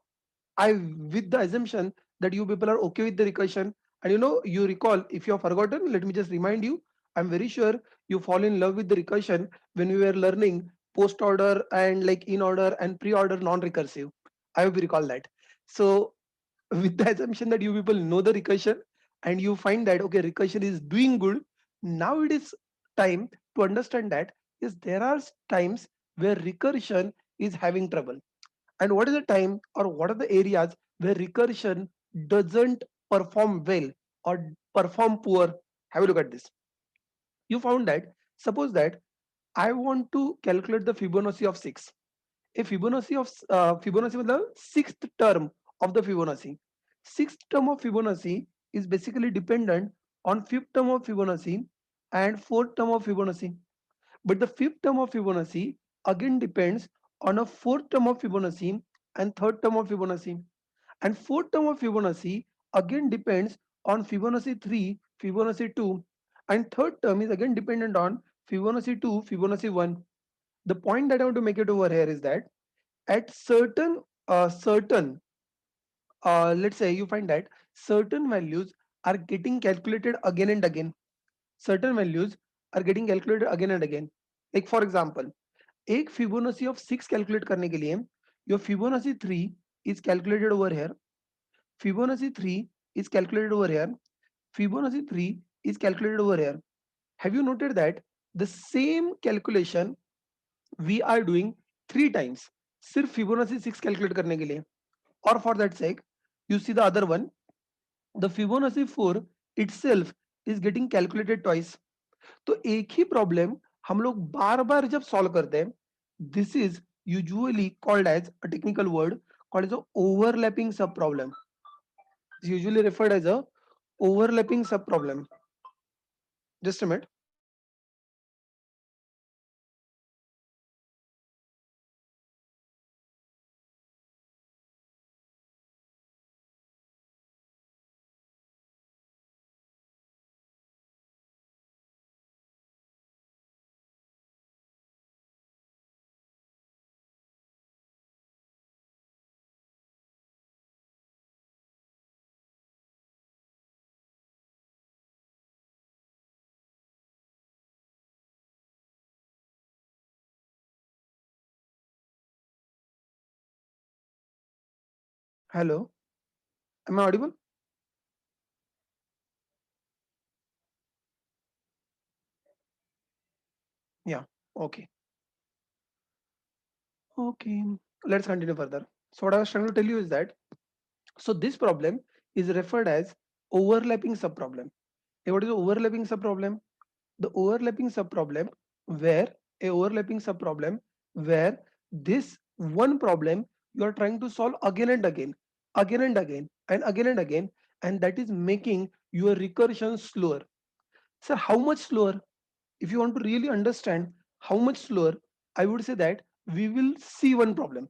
I, with the assumption that you people are okay with the recursion, and you recall, if you have forgotten, let me just remind you. I'm very sure you fall in love with the recursion when we were learning post order and like in order and pre-order non-recursive. I hope you recall that. So with the assumption that you people know the recursion and you find that okay, recursion is doing good, now it is time to understand that yes, there are times where recursion is having trouble, and what is the time or what are the areas where recursion doesn't perform well or perform poor. Have a look at this. You found that, suppose that I want to calculate the Fibonacci of 6. A Fibonacci of Fibonacci मतलब sixth term of the Fibonacci. Sixth term of Fibonacci is basically dependent on fifth term of Fibonacci and fourth term of Fibonacci. But the fifth term of Fibonacci again depends on a fourth term of Fibonacci and third term of Fibonacci. And fourth term of Fibonacci again depends on Fibonacci 3, Fibonacci 2, and third term is again dependent on Fibonacci 2, Fibonacci 1. The point that I want to make it over here is that at certain let's say you find that certain values are getting calculated again and again. Certain values are getting calculated again and again. Like for example, एक Fibonacci of 6 calculate करने के लिए your Fibonacci 3 is calculated over here, Fibonacci 3 is calculated over here, Fibonacci 3 is calculated over here. Have you noted that the same calculation we are doing 3 times सिर्फ Fibonacci 6 calculate करने के लिए? Or for that sake, you see the other one, the Fibonacci 4 itself is getting calculated twice. तो एक ही problem हम लोग बार बार जब solve करते हैं, this is usually called as a technical word called as a overlapping sub problem. It's usually referred as a overlapping sub problem. Just a minute. Hello, am I audible? Yeah. Okay. Okay. Let's continue further. So what I was trying to tell you is that so this problem is referred as overlapping sub problem. Hey, what is the overlapping sub problem? The overlapping sub problem where a overlapping sub problem where this one problem you are trying to solve again and again, again and again, and again and again, and that is making your recursion slower. So how much slower? If you want to really understand how much slower, I would say that we will see one problem.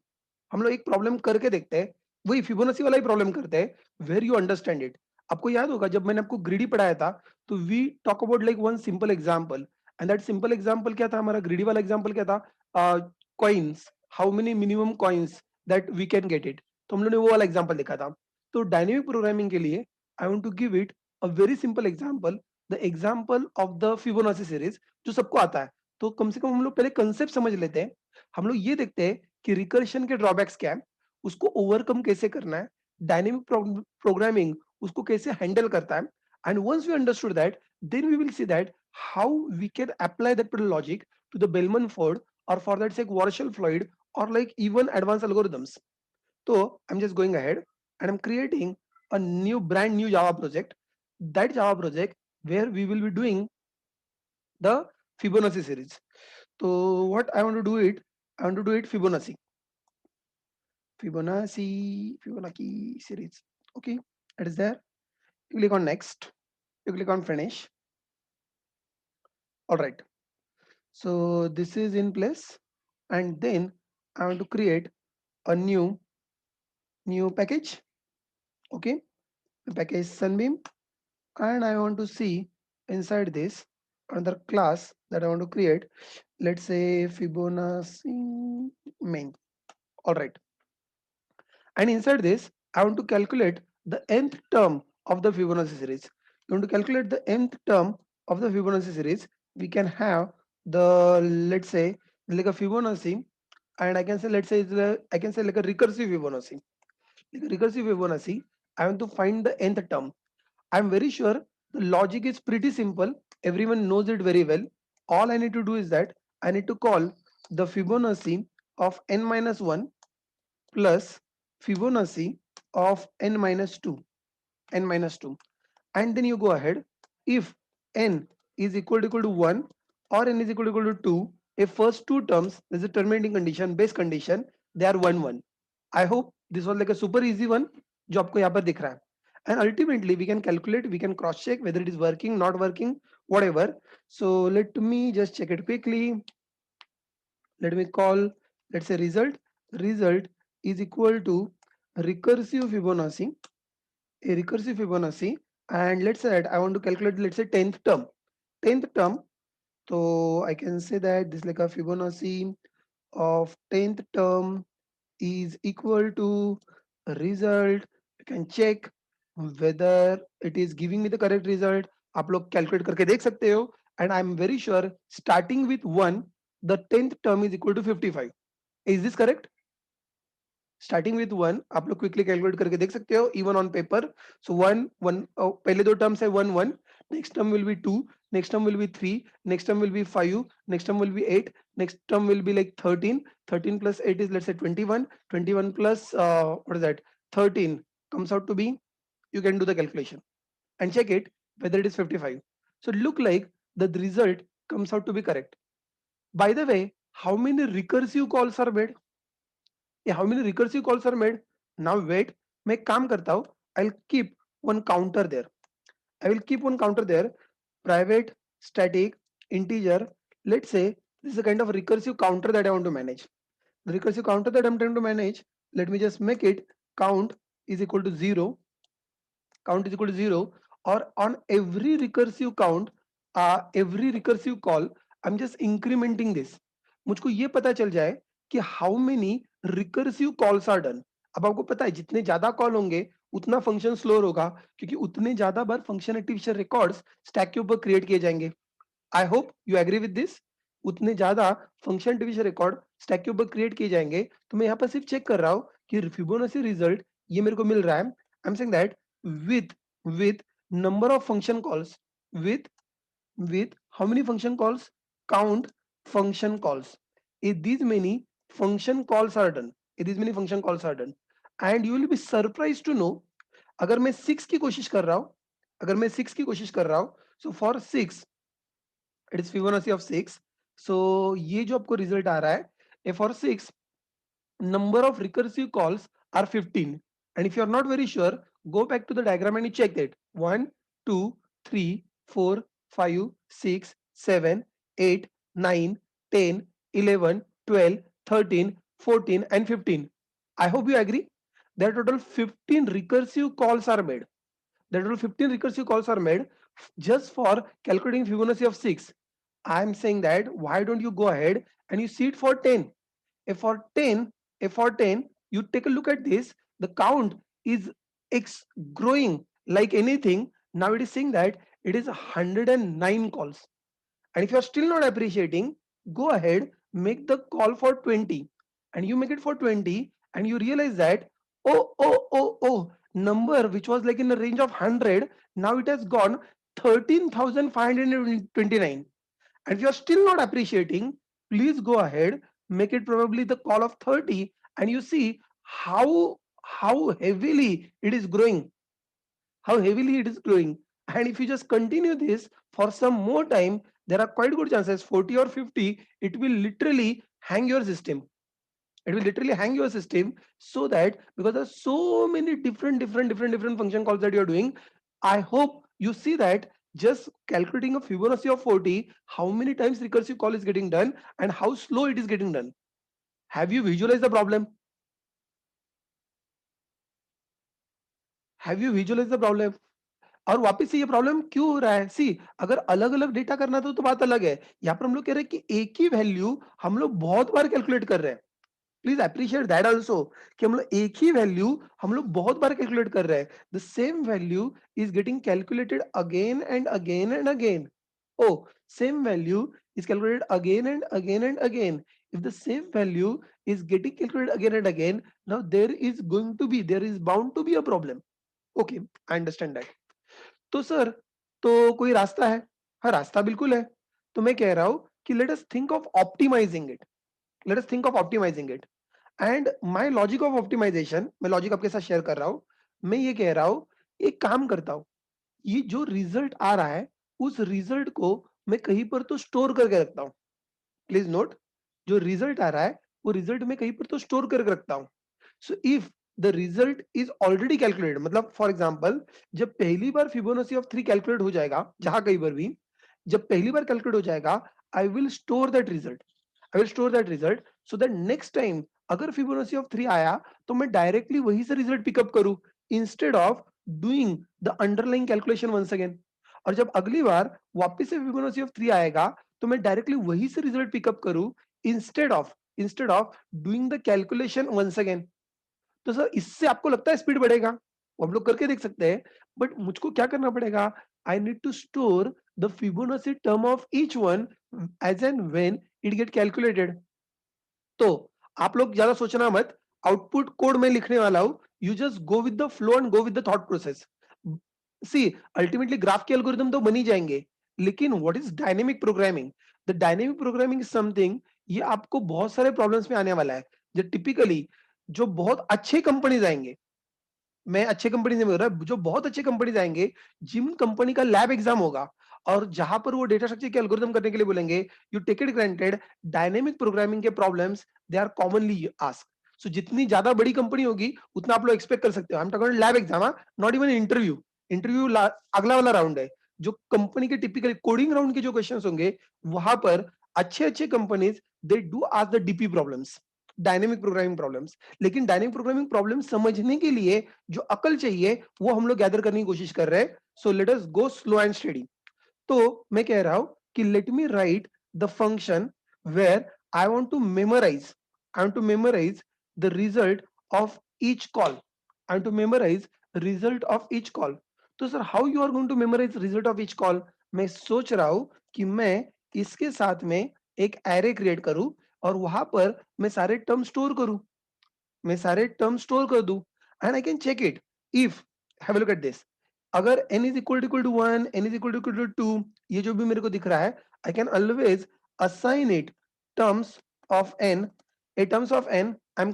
हम लोग एक problem करके देखते हैं, वही Fibonacci वाला ही problem करते हैं वेर यू अंडरस्टैंड इट. आपको याद होगा जब मैंने आपको ग्रीडी पढ़ाया था, तो we talk about like one simple example, and that simple example क्या था, हमारा ग्रीडी वाला एग्जांपल क्या था, coins, how many minimum coins that we can get it. तो हम लोगों ने वो वाला एग्जांपल देखा था. तो डायनेमिक प्रोग्रामिंग के लिए I want to give it a very simple example, the example of the Fibonacci series, जो सबको आता है. तो कम से कम हम लोग पहले कंसेप्ट समझ लेते हैं. हम लोग ये देखते हैं कि रिकर्शन के ड्रॉबैक्स क्या है, उसको ओवरकम कैसे करना है, डायनेमिक प्रोग्रामिंग उसको कैसे हैंडल करता है. And once we understood that, then we will see that how we can apply that particular logic to the Bellman Ford, or for that sake Warshall Floyd, or like even advanced algorithms. So I'm just going ahead and I'm creating a brand new Java project. That Java project where we will be doing the Fibonacci series. So what I want to do it, I want to do it Fibonacci series. Okay, it is there. You click on next, you click on finish. All right. So this is in place, and then I want to create a new package. Okay, the package Sunbeam, and I want to see inside this another class that I want to create. Let's say Fibonacci main. All right, and inside this I want to calculate the nth term of the Fibonacci series. You want to calculate the nth term of the Fibonacci series. We can have the, let's say, like a Fibonacci, and I can say, let's say I can say like a recursive Fibonacci. Like a recursive Fibonacci, I want to find the nth term. I'm very sure the logic is pretty simple. Everyone knows it very well. All I need to do is that I need to call the Fibonacci of n minus 1 plus Fibonacci of n minus 2, n minus 2, and then you go ahead. If n is equal to 1 or n is equal to 2, if first two terms, there's a terminating condition, base condition, they are 1 1. I hope this was like a super easy one जो आपको यहाँ पर दिख रहा है. And ultimately we can calculate, we can cross check whether it is working, not working, whatever. So let me just check it quickly. Let me call, let's say, result is equal to recursive Fibonacci, a recursive Fibonacci, and let's say that I want to calculate, let's say, 10th term. So I can say that this like a Fibonacci of 10th term is equal to result. You can check whether it is giving me the correct result. आप लोग calculate करके देख सकते हो, and I'm very sure starting with 1, the 10th term is equal to 55. Is this correct? Starting with one आप लोग quickly calculate करके देख सकते हो even on paper. So one one पहले दो टर्म्स है 1 1, next term will be 2, next term will be 3, next term will be 5, next term will be 8, next term will be like 13. 13 plus 8 is, let's say, 21. 21 plus what is that, 13 comes out to be, you can do the calculation and check it whether it is 55. So look like the result comes out to be correct. By the way, how many recursive calls are made? How many recursive calls are made? Now wait, मैं एक काम करता हूँ. I'll keep one counter there. I will keep one counter there. Private, static, integer. Let's say this is a kind of recursive counter that I want to manage. The recursive counter that I'm trying to manage, let me just make it count is equal to 0. Count is equal to 0, or on every recursive count, every recursive call, I'm just incrementing this. मुझको ये पता चल जाए कि how many recursive calls are done. अब आपको पता है जितने ज्यादा कॉल होंगे उतना फंक्शन स्लोर होगा, क्योंकि उतने ज्यादा बार फंक्शन एक्टिवेशन रिकॉर्ड्स स्टैक के ऊपर क्रिएट किए जाएंगे. I hope you agree with this. उतने ज्यादा फंक्शन डिवीजन रिकॉर्ड स्टैक के ऊपर क्रिएट किए जाएंगे. तो मैं यहाँ पर सिर्फ चेक कर रहा हूँ कि फिबोनाची रिजल्ट ये मेरे को मिल रहा है. I am saying that with with number of function calls, with with how many function calls, count function calls. If these many function calls are done, if these many function calls are done, and you will be surprised to know, अगर मैं 6 की कोशिश कर रहा हूं, अगर मैं 6 की कोशिश कर रहा हूं, so for 6 it is Fibonacci of 6. So ये जो आपको रिजल्ट आ रहा है, for 6 number of recursive calls are 15. And if you are not very sure, go back to the diagram and you check it. 1 2 3 4 5 6 7 8 9 10 11 12 13 14 and 15. I hope you agree that total 15 recursive calls are made. The total 15 recursive calls are made just for calculating Fibonacci of 6. I'm saying that why don't you go ahead and you see it for 10. If for 10, if for 10, you take a look at this, the count is X growing like anything. Now it is saying that it is 109 calls. And if you are still not appreciating, go ahead, make the call for 20. And you make it for 20 and you realize that, number which was like in the range of 100, now it has gone 13,529. And if you are still not appreciating, please go ahead, make it probably the call of 30, and you see how heavily it is growing, how heavily it is growing. And if you just continue this for some more time, there are quite good chances 40 or 50, it will literally hang your system. It will literally hang your system, so that because there's so many different function calls that you're doing, I hope you see that Just calculating a Fibonacci of 40, how many times recursive call is getting done and how slow it is getting done. Have you visualized the problem? Have you visualized the problem? और वापस से ये problem क्यों हो रहा है? सी, अगर अलग अलग डेटा करना तो बात अलग है। यहाँ पर हम लोग कह रहे हैं कि एक ही वैल्यू हम लोग बहुत बार कैलकुलेट कर रहे हैं। प्लीज अप्रिशिएट दैट आल्सो, कि हम लोग एक ही वैल्यू हम लोग बहुत बार कैलकुलेट कर रहे हैं। The same value is getting calculated again and again and again. Oh, same value is calculated again and again and again. If the same value is getting calculated again and again, now there is bound to be a problem. Okay, I understand that. तो sir, तो कोई रास्ता है? हाँ, रास्ता बिल्कुल है। तो मैं कह रहा हूं कि let us think of optimising it. Let us think of optimising it. And my logic of optimisation, मैं लॉजिक आपके साथ शेयर कर रहा हूं। मैं ये कह रहा हूं, एक काम करता हूं, ये जो रिजल्ट आ रहा है उस रिजल्ट को मैं कहीं पर तो स्टोर करके रखता हूं। प्लीज नोट, जो रिजल्ट आ रहा है वो रिजल्ट मैं कहीं पर तो स्टोर करके रखता हूं। So if the result is already calculated, मतलब फॉर एग्जांपल, जब पहली बार फिबोनाची ऑफ 3 कैलकुलेट हो जाएगा, जहां कहीं पर भी जब पहली बार कैलकुलेट हो जाएगा, I will store that result. I will store that result so that next time अगर फिबोनाची ऑफ 3 आया तो मैं डायरेक्टली वहीं से रिजल्ट पिकअप करूं, instead of doing the underlying calculation once again. और जब अगली बार वापस से फिबोनाची ऑफ 3 आएगा तो मैं डायरेक्टली वहीं से रिजल्ट पिकअप करूं, instead of doing the calculation once again. तो सर, इससे आपको लगता है स्पीड बढ़ेगा? वो हम लोग करके देख सकते हैं, बट मुझको क्या करना पड़ेगा? I need to store the Fibonacci term of each one as and when it get calculated. तो आप लोग ज्यादा सोचना मत, आउटपुट कोड में लिखने वाला हूं, you just go with the flow and go with the thought process. See, ultimately graph के एल्गोरिदम तो बन ही जाएंगे, लेकिन what is dynamic programming? The dynamic programming is something, ये आपको बहुत सारे प्रॉब्लम्स में आने वाला है। जो टिपिकली जो बहुत अच्छे कंपनीज आएंगे, मैं अच्छे कंपनी से बोल रहा हूं, जो बहुत अच्छे कंपनीज आएंगे, जिन कंपनी का लैब एग्जाम होगा और जहां पर वो डेटा स्ट्रक्चर के एल्गोरिदम करने के लिए बोलेंगे, you take it granted, dynamic programming के problems they are commonly ask. So जितनी ज्यादा बड़ी कंपनी होगी उतना आप लोग एक्सपेक्ट कर सकते हो। आई am talking lab exam, not even interview. Interview अगला वाला राउंड है। जो कंपनी के टिपिकल कोडिंग राउंड के जो क्वेश्चन होंगे, वहां पर अच्छे अच्छे companies they do ask the DP problems, dynamic programming problems. लेकिन डायनेमिक प्रोग्रामिंग प्रॉब्लम समझने के लिए जो अकल चाहिए वो हम लोग गैदर करने की कोशिश कर रहे हैं। So let us go slow and study. तो मैं कह रहा हूं कि let me write the function where I want to memorise the result of each call. I want to memorise result of each call. तो sir, how you are going to memorise result of each call? मैं सोच रहा हूं कि मैं इसके साथ में एक एरे क्रिएट करूं और वहां पर मैं सारे टर्म स्टोर करूं, मैं सारे टर्म स्टोर कर दूं, and I can check it. If, have a look at this, अगर n is equal to 1, n is equal to 2, ये जो भी मेरे को दिख रहा है, I can always assign it terms of n। A terms of n, I am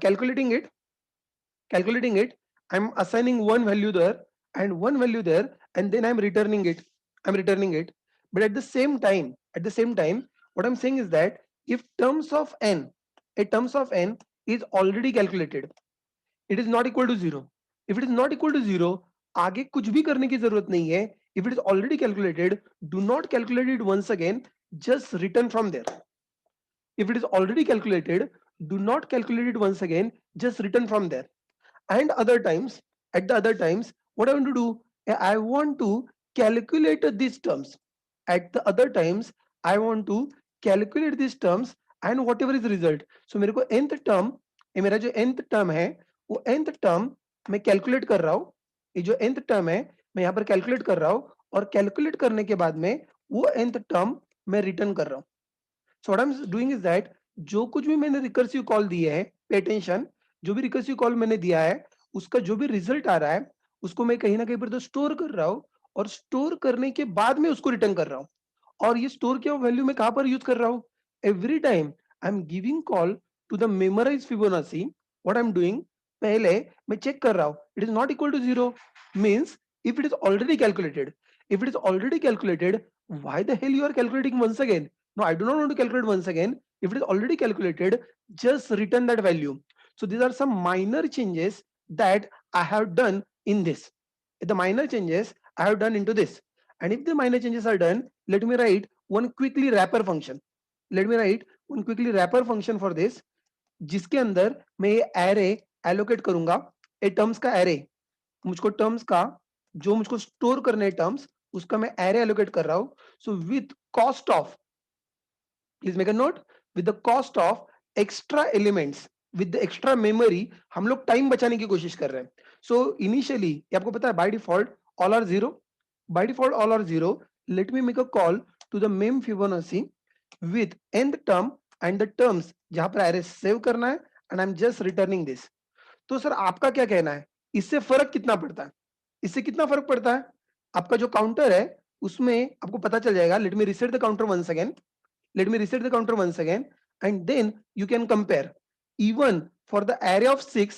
calculating it, I'm assigning one value there and one value there, and then I'm returning it. But at the same time, what I'm saying is that if terms of n, a terms of n is already calculated, it is not equal to zero. If it is not equal to zero, आगे कुछ भी करने की जरूरत नहीं है। If it is already calculated, do not calculate it once again, just return from there. If it is already calculated, do not calculate it once again, just return from there. And other times, at the other times, what I want to do, I want to calculate these terms. At the other times, I want to calculate these terms and whatever is the result. So मेरे को nth term, ये मेरा जो nth term है, वो nth term मैं calculate कर रहा हूँ। ये जो nth term है, मैं यहाँ पर calculate कर रहा हूँ, और calculate करने के बाद में वो nth term मैं return कर रहा हूँ। So what I'm doing is that जो कुछ भी मैंने रिकर्सिव कॉल दिए हैं, पे अटेंशन, जो भी रिकर्सिव कॉल मैंने दिया है, उसका जो भी रिजल्ट आ रहा है, उसको मैं कहीं ना कहीं पर तो स्टोर कर रहा हूँ, और स्टोर करने के बाद में उसको रिटर्न कर रहा हूँ। और ये स्टोर किया वैल्यू मैं कहां पर यूज कर रहा हूँ? Every time I am giving call to the memorise Fibonacci, what I am doing, पहले मैं चेक कर रहा हूँ it is not equal to zero, means if it is already calculated, if it is already calculated, why the hell you are calculating once again? No, I do not want to calculate once again. If it is already calculated, just return that value. So these are some minor changes that I have done in this. The minor changes I have done into this. And if the minor changes are done, let me write one quickly wrapper function. Let me write one quickly wrapper function for this, जिसके अंदर मैं ये array allocate करूंगा, ए terms का array, मुझको terms का जो मुझको store करने हैं terms, उसका मैं array allocate कर रहा हूं. So with cost of, please make a note, with the cost of extra elements, with the extra memory, हम लोग टाइम बचाने की कोशिश कर रहे हैं. So initially ये आपको पता है by default all are zero. By default all are zero. Let me make a call to the mem Fibonacci with nth term and the terms जहां पर array सेव करना है, and I'm just returning this. तो sir आपका क्या कहना है, इससे फर्क कितना पड़ता है? इससे कितना फर्क पड़ता है? आपका जो काउंटर है उसमें आपको पता चल जाएगा. Let me reset the counter once again. Let me reset the counter once again, and then you can compare. Even for the array of 6,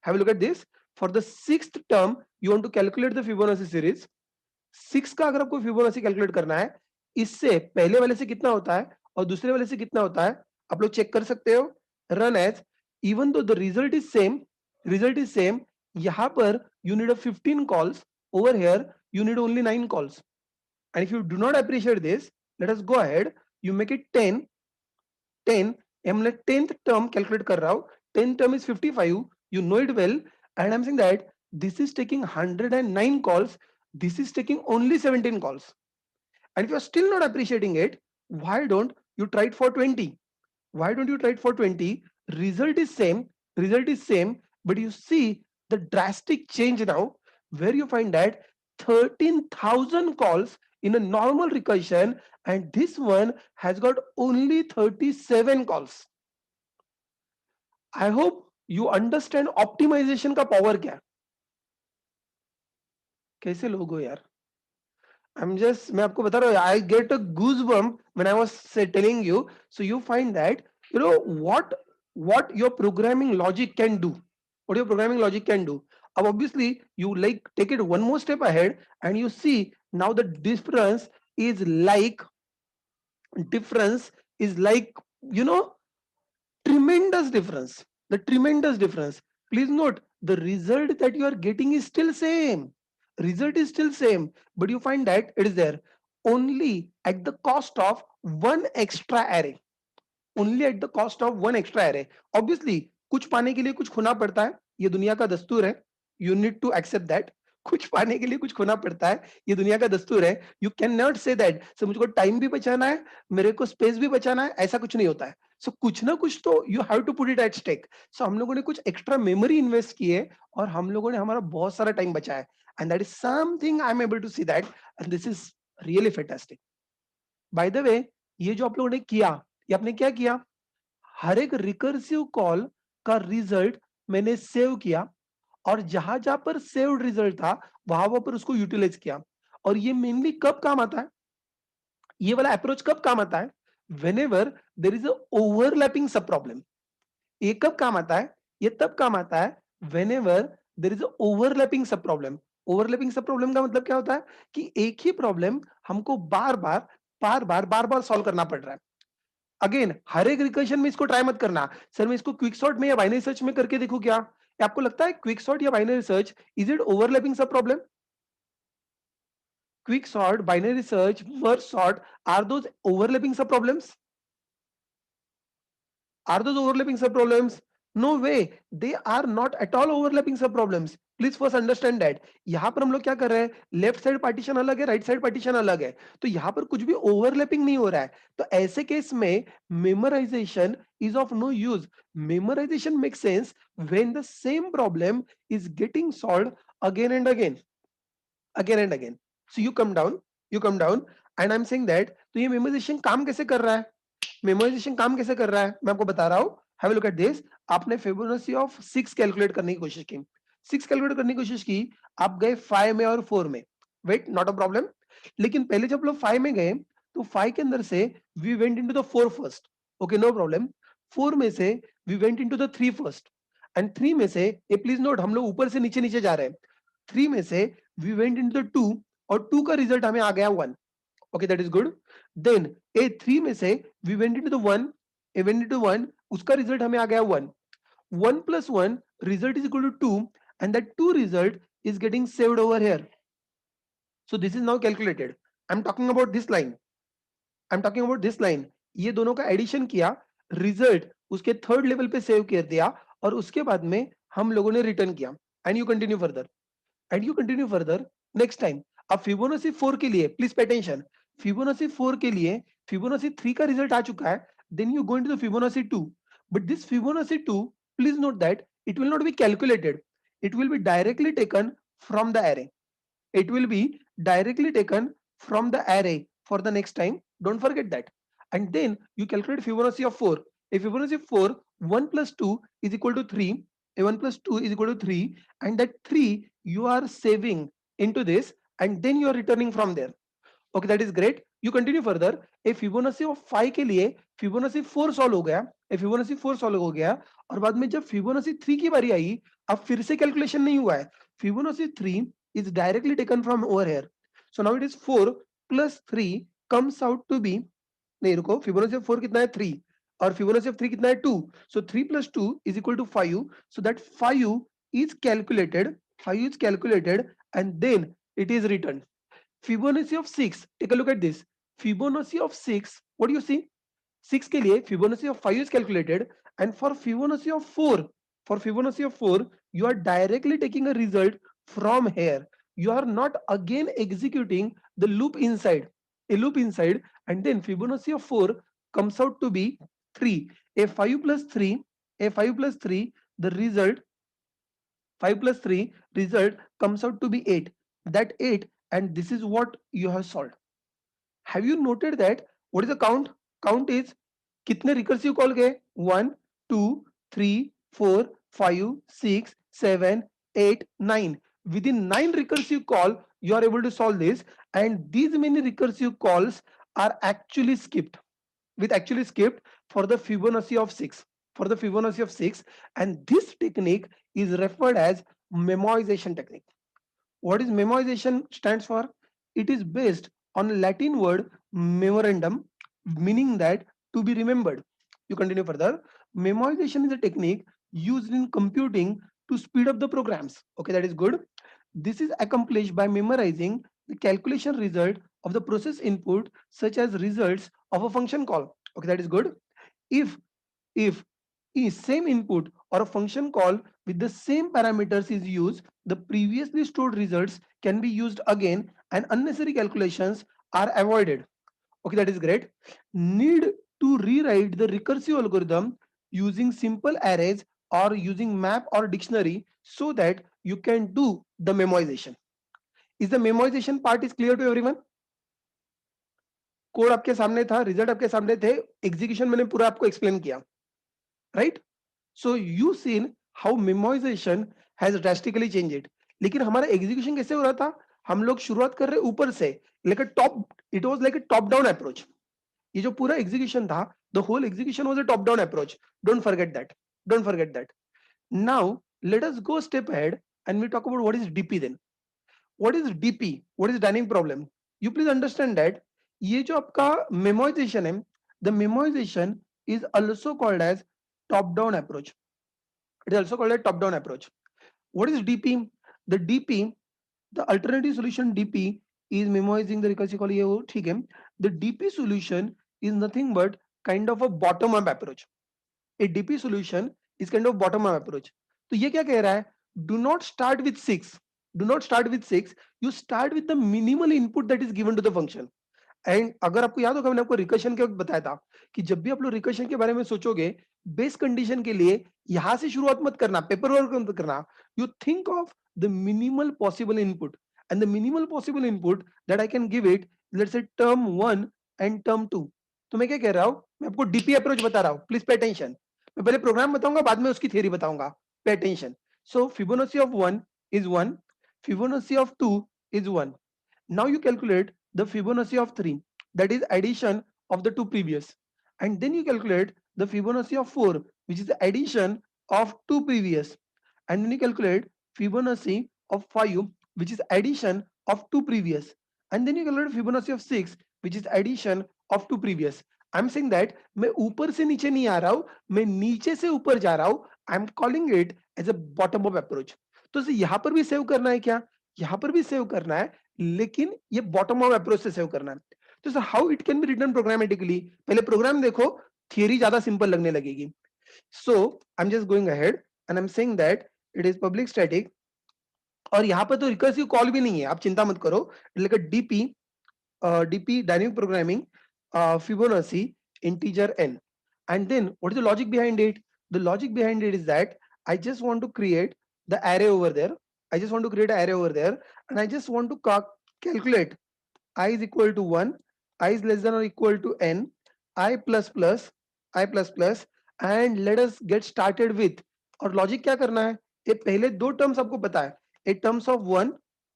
have a look at this. For the sixth term, you want to calculate the Fibonacci series. 6 का अगर आपको Fibonacci calculate करना है, इससे पहले वाले से कितना होता है और दूसरे वाले से कितना होता है, आप लोग चेक कर सकते हो. Run as, even though the result is same, यहां पर you need a 15 calls, over here you need only 9 calls. And if you do not appreciate this, let us go ahead. You make it 10. I'm like 10th term calculate कर रहा हूं. 10th term is 55. You know it well. And I'm saying that this is taking 109 calls. This is taking only 17 calls. And if you're still not appreciating it, why don't you try it for 20? Why don't you try it for 20? Result is same, but you see the drastic change now, where you find that 13,000 calls in a normal recursion, and this one has got only 37 calls. I hope you understand optimization का power क्या है. कैसे लोग हो यार? मैं आपको बता रहा हूँ, I get a goosebump when I was telling you. So you find that, you know what your programming logic can do. What your programming logic can do. Obviously, you like take it one more step ahead, and you see now the is like difference is like, you know, tremendous difference. The tremendous difference. Please note, the result that you are getting is still same. Result is still same, but you find that it is there only at the cost of one extra array. Only at the cost of one extra array. Obviously, कुछ पाने के लिए कुछ खोना पड़ता है, ये दुनिया का दस्तूर है. You need to accept that. कुछ पाने के लिए कुछ खोना पड़ता है, ये दुनिया का दस्तूर है. You cannot say that. So मुझको टाइम भी बचाना है, मेरे को स्पेस भी बचाना है, ऐसा कुछ नहीं होता है. So कुछ ना कुछ तो you have to put it at stake. So हम लोगों ने कुछ एक्स्ट्रा मेमोरी इन्वेस्ट की है और हम लोगों ने हमारा बहुत सारा टाइम बचाया है. And that is something I am able to see that, and this is really fantastic. By the way, ये जो आप लोगों ने किया, ये आपने क्या किया? हर एक रिकर्सिव कॉल का रिजल्ट मैंने सेव किया, और जहां जहां पर सेव्ड रिजल्ट था वहां वहां पर उसको यूटिलाइज किया. और ये मेनली कब काम आता है, ये वाला अप्रोच कब काम आता है? Whenever there is a overlapping sub problem. ये कब काम आता है? ये तब काम आता है whenever there is a overlapping sub problem. Overlapping sub problem का मतलब क्या होता है कि एक ही प्रॉब्लम हमको बार बार सॉल्व करना पड़ रहा है. अगेन, हर एक रिकर्शन में इसको ट्राई मत करना. सर मैं इसको क्विक सॉर्ट में या बाइनरी सर्च में करके देखूं क्या? आपको लगता है क्विक सॉर्ट या binary search is it overlapping sub problem? Quick sort, binary search, merge sort, are those overlapping sub problems? Are those overlapping subproblems? No way. They are not at all overlapping subproblems. Please first understand that. यहाँ पर हम लोग क्या कर रहे हैं? Left side partition अलग है, राइट साइड पार्टीशन अलग है. तो यहाँ पर कुछ भी ओवरलैपिंग नहीं हो रहा है. तो ऐसे केस में memorisation is of no use. Memorisation make sense when the same problem is getting solved again and again, again and again. So you come down and I am saying that. तो ये memorisation काम कैसे कर रहा है? Memorisation काम कैसे कर रहा है मैं आपको बता रहा हूं. Have a look at this. आपने फिबोनाची ऑफ 6 कैलकुलेट करने की कोशिश की, 6 कैलकुलेट करने की कोशिश की, आप गए 5 में और 4 में. Wait, not a problem. लेकिन पहले जब लोग 5 में गए तो 5 के अंदर से we went into the 4 first. Okay, no problem. 4 में से we went into the 3 first, and 3 में से, ये प्लीज नोट, हम लोग ऊपर से नीचे नीचे जा रहे हैं. 3 में से वी वेंट इनटू द 2, और 2 का रिजल्ट हमें आ गया 1. Okay, that is good. Then A3 में से we went into the 1, A went into 1, उसका रिजल्ट हमें आ गया 1. 1 plus 1 result is equal to 2, and that 2 result is getting saved over here. So this is now calculated. I'm talking about this line. I'm talking about this line. ये दोनों का addition किया, result उसके third level पे save कर दिया, और उसके बाद में हम लोगों ने रिटर्न किया. And you continue further, and you continue further. Next time अब फिबोनाची 4 के लिए प्लीज पे अटेंशन. फिबोनाची 4 के लिए फिबोनाची 3 का रिजल्ट आ चुका है. Then you go into the Fibonacci 2. But this Fibonacci 2, please note that it will not be calculated. It will be directly taken from the array. It will be directly taken from the array for the next time. Don't forget that. And then you calculate Fibonacci of 4. If Fibonacci of 4, 1 plus 2 is equal to 3. A 1 plus 2 is equal to 3. And that 3 you are saving into this, and then you are returning from there. Okay, that is great. You continue further. A Fibonacci of 5 के लिए Fibonacci 4 solve हो गया. A Fibonacci 4 solve हो गया, और बाद में जब Fibonacci 3 की बारी आई, अब फिर से कैलकुलेशन नहीं हुआ है. Fibonacci 3 is directly taken from over here. So now it is 4 plus 3 comes out to be, नहीं रुको, Fibonacci of 4 कितना है 3, और Fibonacci of 3 कितना है 2. So 3 plus 2 is equal to 5. So that 5 is calculated. 5 is calculated, and then it is returned. Fibonacci of 6, take a look at this. Fibonacci of 6, what do you see? 6 के लिए Fibonacci of 5 is calculated, and for Fibonacci of 4, you are directly taking a result from here. You are not again executing the loop inside, and then Fibonacci of 4 comes out to be 3. A 5 plus 3, the result 5 plus 3 result comes out to be 8. That 8, and this is what you have solved. Have you noted that what is the count? Count is कितने recursive call गए? 1, 2, 3, 4, 5, 6, 7, 8, 9. Within 9 recursive call, you are able to solve this, and these many recursive calls are actually skipped. Actually skipped for the Fibonacci of 6. And this technique is referred as memoization technique. What is memoization stands for? It is based on Latin word memorandum, meaning that to be remembered. You continue further. Memoization is a technique used in computing to speed up the programs. Okay, that is good. This is accomplished by memorizing the calculation result of the process input, such as results of a function call. Okay, that is good. If same input or a function call with the same parameters is used, the previously stored results can be used again, and unnecessary calculations are avoided. Okay, that is great. Need to rewrite the recursive algorithm using simple arrays or using map or dictionary so that you can do the memoization. Is the memoization part is clear to everyone? Code आपके सामने था, result आपके सामने थे, execution मैंने पूरा आपको explain किया, right? So you seen how memorisation has drastically changed. लेकिन हमारा एग्जीक्यूशन कैसे हो रहा था? हम लोग शुरुआत कर रहे ऊपर से, लेकिन it was like a top down approach. ये जो पूरा एग्जीक्यूशन था, the whole execution was a top down approach. Don't forget that. Now let us go step ahead and we talk about what is DP then. What is DP? What is dynamic problem? You please understand that ये जो आपका memoization है, the memoization is also called as top-down approach. It is also called a top-down approach. What is DP? The alternative solution DP is memoizing the recursive call. ये वो ठीक है. The DP solution is nothing but kind of a bottom-up approach. A DP solution is kind of bottom-up approach. तो ये क्या कह रहा है? Do not start with 6. You start with the minimal input that is given to the function. And अगर आपको याद होगा, मैंने आपको रिकर्शन के वक्त बताया था कि जब भी आप लोग रिकर्शन के बारे में सोचोगे, बेस कंडीशन के लिए यहां से शुरुआत मत करना, पेपर वर्क मत करना. You think of the minimal possible input, and the minimal possible input that I can give it, let's say term 1 and term 2. तो मैं क्या कह रहा हूं? मैं आपको डीपी अप्रोच बता रहा हूं. Please pay attention. मैं पहले प्रोग्राम बताऊंगा, बाद में उसकी थ्योरी बताऊंगा. Pay attention. So Fibonacci of 1 is 1, Fibonacci of 2 is 1. Now you calculate the Fibonacci of 3, that is addition of the two previous, and then you calculate the Fibonacci of 4, which is the addition of two previous, and then you calculate Fibonacci of 5, which is addition of two previous, and then you calculate Fibonacci of 6, which is addition of two previous. I'm saying that मैं ऊपर से नीचे नहीं आ रहा हूं, मैं नीचे से ऊपर जा रहा हूं. I'm calling it as a bottom up approach. तो यहाँ पर भी सेव करना है क्या? यहाँ पर भी सेव करना है, लेकिन ये बॉटम अप अप्रोच से सेव करना है। तो sir how it can be written programmatically, पहले प्रोग्राम देखो, थियरी ज्यादा सिंपल लगने लगेगी। So I am just going ahead and I am saying that it is public static, और यहाँ पर तो रिकर्सिव कॉल भी नहीं है, आप चिंता मत करो, लेकिन DP DP dynamic programming Fibonacci integer n, and then what is the logic behind it? The logic behind it is that I just want to create the array over there. I just want to create an array over there, and I just want to calculate I is equal to 1, I is less than or equal to n, I plus plus, I plus plus, and let us get started with. और logic क्या करना है, ये पहले दो terms आपको पता है, a terms of 1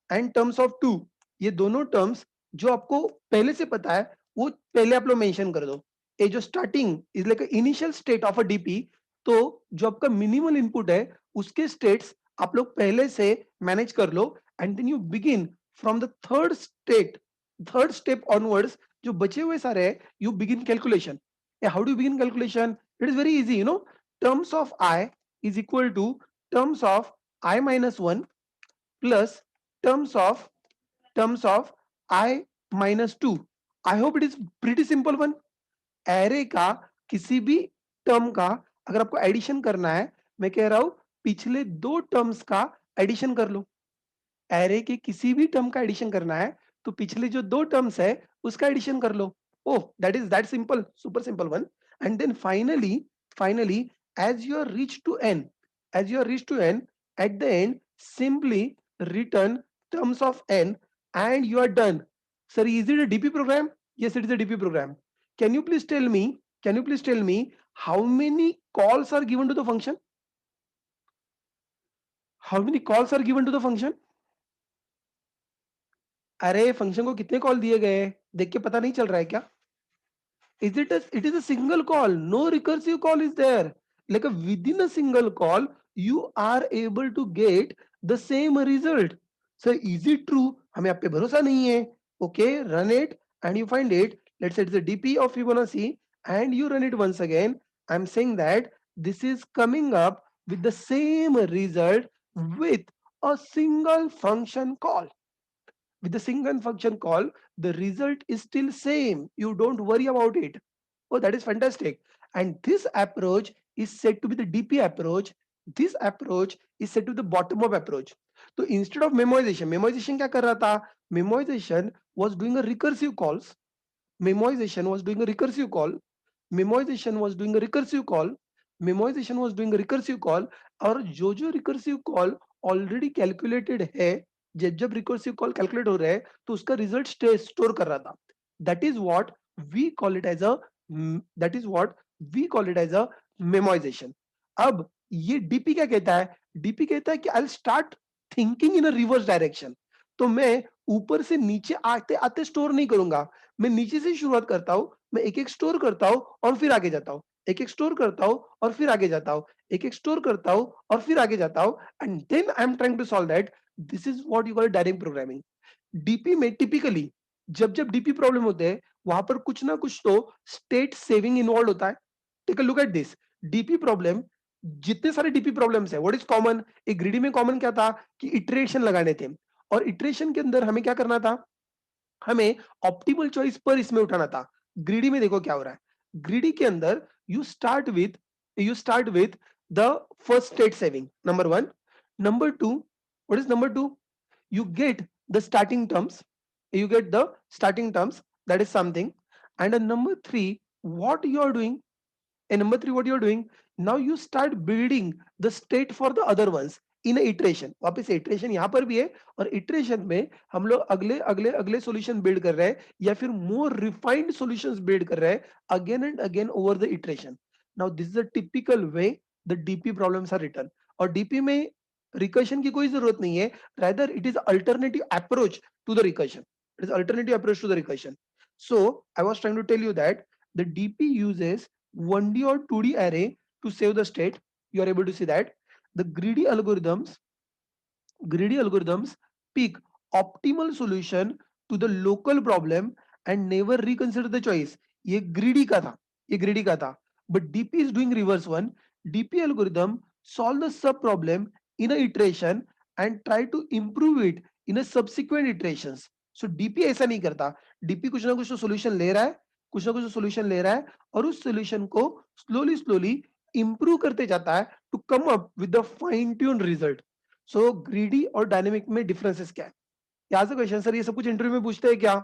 and terms of 2, ये दोनों टर्म्स जो आपको पहले से पता है वो पहले आप लोग मेंशन कर दो। ये जो starting is like initial state of a DP, तो जो आपका मिनिमल इनपुट है उसके स्टेट्स आप लोग पहले से मैनेज कर लो, and then you begin from the third step onwards, जो बचे हुए सारे हैं, you begin calculation. How do begin calculation? It is very easy, terms of i is equal to terms of I minus 1 plus terms of I minus 2. I hope it is pretty simple one. Array का किसी भी term का अगर आपको addition करना है, मैं कह रहा हूं पिछले दो टर्म्स का एडिशन कर लो। एरे के किसी भी टर्म का एडिशन करना है तो पिछले जो दो टर्म्स है उसका एडिशन कर लो। Oh, that simple, super simple one. And then finally as you are reached to n, at the end simply return terms of n and you are done. Sir, is it a DP program? Yes, it is a DP program. Can you please tell me how many calls are given to the function? How many calls are given to the function? अरे function को कितने call दिए गए, देख के पता नहीं चल रहा है क्या? It is a single call, no recursive call is there. Like within a single call you are able to get the same result. So is it true? हमें आप पे भरोसा नहीं है। Okay, run it and you find it. Let's say it's a DP of Fibonacci and you run it once again. I'm saying that this is coming up with the same result with a single function call. With the single function call, the result is still same. You don't worry about it. Oh, that is fantastic. And this approach is said to be the DP approach. This approach is said to be the bottom up approach. So instead of memoization क्या कर रहा था? Memoization was doing a recursive calls. Memoization was doing a recursive call. Memoization was doing a recursive call. Memoization was doing a recursive call. और जो recursive call already calculated है, जब recursive call calculate हो रहा है तो उसका result store कर रहा था. That is what we call it as a memoization. अब ये डीपी क्या कहता है? डीपी कहता है कि I'll start thinking in a reverse direction. तो मैं ऊपर से नीचे आते आते स्टोर नहीं करूंगा, मैं नीचे से शुरुआत करता हूं, मैं एक एक स्टोर करता हूं और फिर आगे जाता हूं, एक एक स्टोर करता हूं और फिर आगे जाता हूं, एक एक स्टोर करता हूं और फिर आगे जाता हूं, and then I am trying to solve that. This is what you call direct programming. DP में टिपिकली जब डीपी प्रॉब्लम होते हैं वहां पर कुछ ना कुछ तो स्टेट सेविंग इन्वॉल्व होता है। Take a look at this DP problem. जितने सारे डीपी प्रॉब्लम्स है, व्हाट इज कॉमन? एक ग्रीडी में कॉमन क्या था कि इटरेशन लगाने थे, और इटरेशन के अंदर हमें क्या करना था? हमें ऑप्टिमल चॉइस पर इसमें उठाना था। ग्रीडी में देखो क्या हो रहा है, ग्रीडी के अंदर you start with the first state saving, number one. Number two, what is number two? you get the starting terms, that is something. And number three, what you are doing, what you're doing now, you start building the state for the other ones in a iteration। वापस से iteration यहाँ पर भी है, और iteration में हम लोग अगले अगले अगले solution build कर रहे हैं या फिर more refined solutions build कर रहे हैं again and again over the iteration। now this is a typical way the DP problems are written। और DP में recursion की कोई जरूरत नहीं है, rather it is alternative approach to the recursion। it is alternative approach to the recursion। so I was trying to tell you that the DP uses 1D or 2D array to save the state. You are able to see that the greedy algorithms pick optimal solution to the local problem and never reconsider the choice। ये greedy का था, but DP is doing reverse one। DP algorithm solve the sub problem in a iteration and try to improve it in a subsequent iterations। So DP ऐसा नहीं करता, DP कुछ ना कुछ तो सोल्यूशन ले रहा है, कुछ ना कुछ तो सोल्यूशन ले रहा है और उस सोल्यूशन को स्लोली स्लोली इंप्रूव करते जाता है to come up with the fine tune result. So greedy और डायनेमिक में डिफरेंसेस क्या है? यहाँ से क्वेश्चन, सर ये सब कुछ इंटरव्यू में पूछते हैं क्या?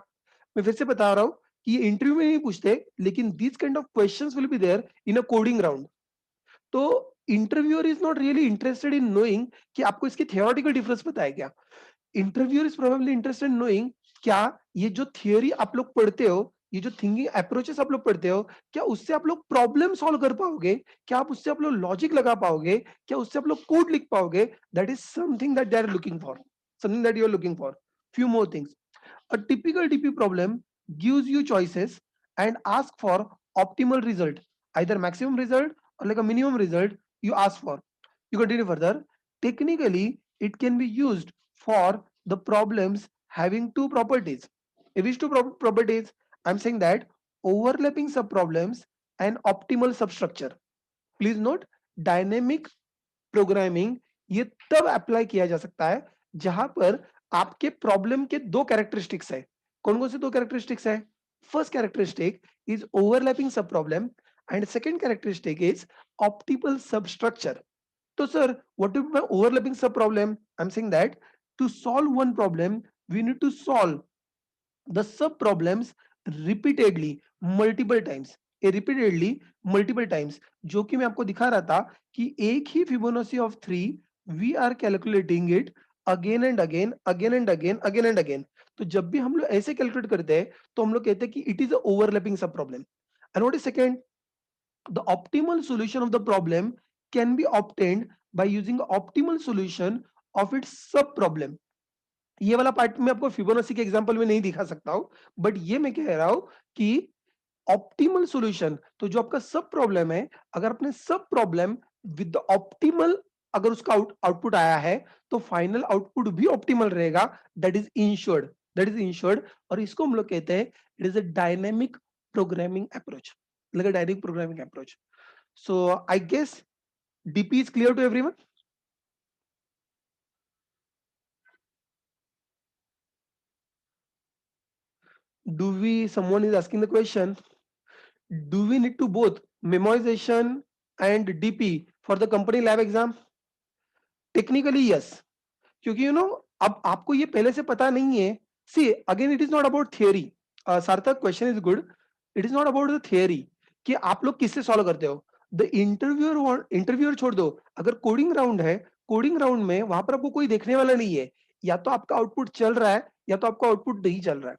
मैं फिर से बता रहा हूँ कि ये इंटरव्यू में नहीं पूछते, लेकिन this kind of questions will be there in a coding round. तो interviewer is not really interested in knowing कि आपको इसकी थियोरेटिकल डिफरेंस पता है क्या। Interviewer is probably interested in knowing क्या ये जो थियोरी आप लोग पढ़ते हो, ये जो थिंकिंग अप्रोचेस आप लोग पढ़ते हो, क्या उससे आप लोग प्रॉब्लम सॉल्व कर पाओगे, क्या आप उससे आप लोग लॉजिक लगा पाओगे, क्या उससे आप लोग कोड लिख पाओगे? That is something that they are looking for, something that you are looking for. Few more things, a typical DP problem gives you choices and ask for optimal result, either maximum result or like a minimum result you ask for. You continue further. Technically, it can be used for the problems having two properties. If which two properties? I'm saying that overlapping subproblems and optimal substructure. Please note, dynamic programming ये तब apply किया जा सकता है जहां पर आपके problem के दो कैरेक्टरिस्टिक्स है। कौन कौन से दो कैरेक्टरिस्टिक्स है? First characteristic is overlapping sub problem and second characteristic is optimal substructure. तो sir what do mean overlapping sub problem? I am saying that to solve one problem we need to solve the sub problems repeatedly multiple times, repeatedly multiple times, जो कि मैं आपको दिखा रहा था कि एक ही Fibonacci of 3 we are calculating it again and again, again and again, again and again. तो जब भी हम लोग ऐसे कैलकुलेट करते हैं तो हम लोग कहते हैं कि it is a overlapping sub problem. And what is second? the optimal solution of the problem can be obtained by using optimal solution of its sub problem। ये वाला पार्ट मैं आपको फिबोनाची के एग्जांपल में नहीं दिखा सकता हूं, बट ये मैं कह रहा हूं कि ऑप्टिमल सॉल्यूशन, तो जो आपका सब प्रॉब्लम है, अगर आपने सब प्रॉब्लम विद द ऑप्टिमल, अगर उसका आउटपुट आया है तो फाइनल आउटपुट भी ऑप्टिमल रहेगा। That is insured, that is insured. और इसको हम लोग कहते हैं it is a dynamic programming approach, like a dynamic programming approach. So I guess DP is clear to everyone. Do we, someone is asking the question, do we need to both memorization and DP for the company lab exam? Technically yes, क्योंकि you know अब आपको ये पहले से पता नहीं है। See again it is not about theory. Sarthak, question is good. It is not about the theory कि आप लोग किससे सॉल्व करते हो। द इंटरव्यूअर छोड़ दो, अगर कोडिंग राउंड है, कोडिंग राउंड में वहां पर आपको कोई देखने वाला नहीं है, या तो आपका आउटपुट चल रहा है या तो आपका आउटपुट नहीं चल रहा है।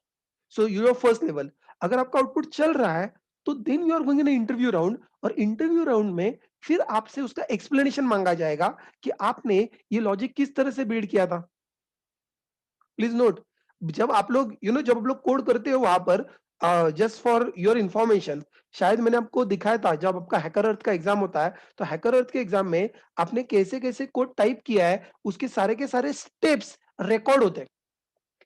सो यूर फर्स्ट लेवल, अगर आपका आउटपुट चल रहा है तो then you are going in interview round, और इंटरव्यू राउंड में फिर आपसे उसका एक्सप्लेनेशन मांगा जाएगा कि आपने ये लॉजिक किस तरह से बिल्ड किया था। प्लीज नोट, जब आप लोग जब आप लोग कोड करते हो वहां पर, जस्ट फॉर योर इंफॉर्मेशन, शायद मैंने आपको दिखाया था जब आपका हैकर अर्थ का एग्जाम होता है, तो हैकर अर्थ के एग्जाम में आपने कैसे कैसे कोड टाइप किया है उसके सारे के सारे स्टेप्स रिकॉर्ड होते हैं।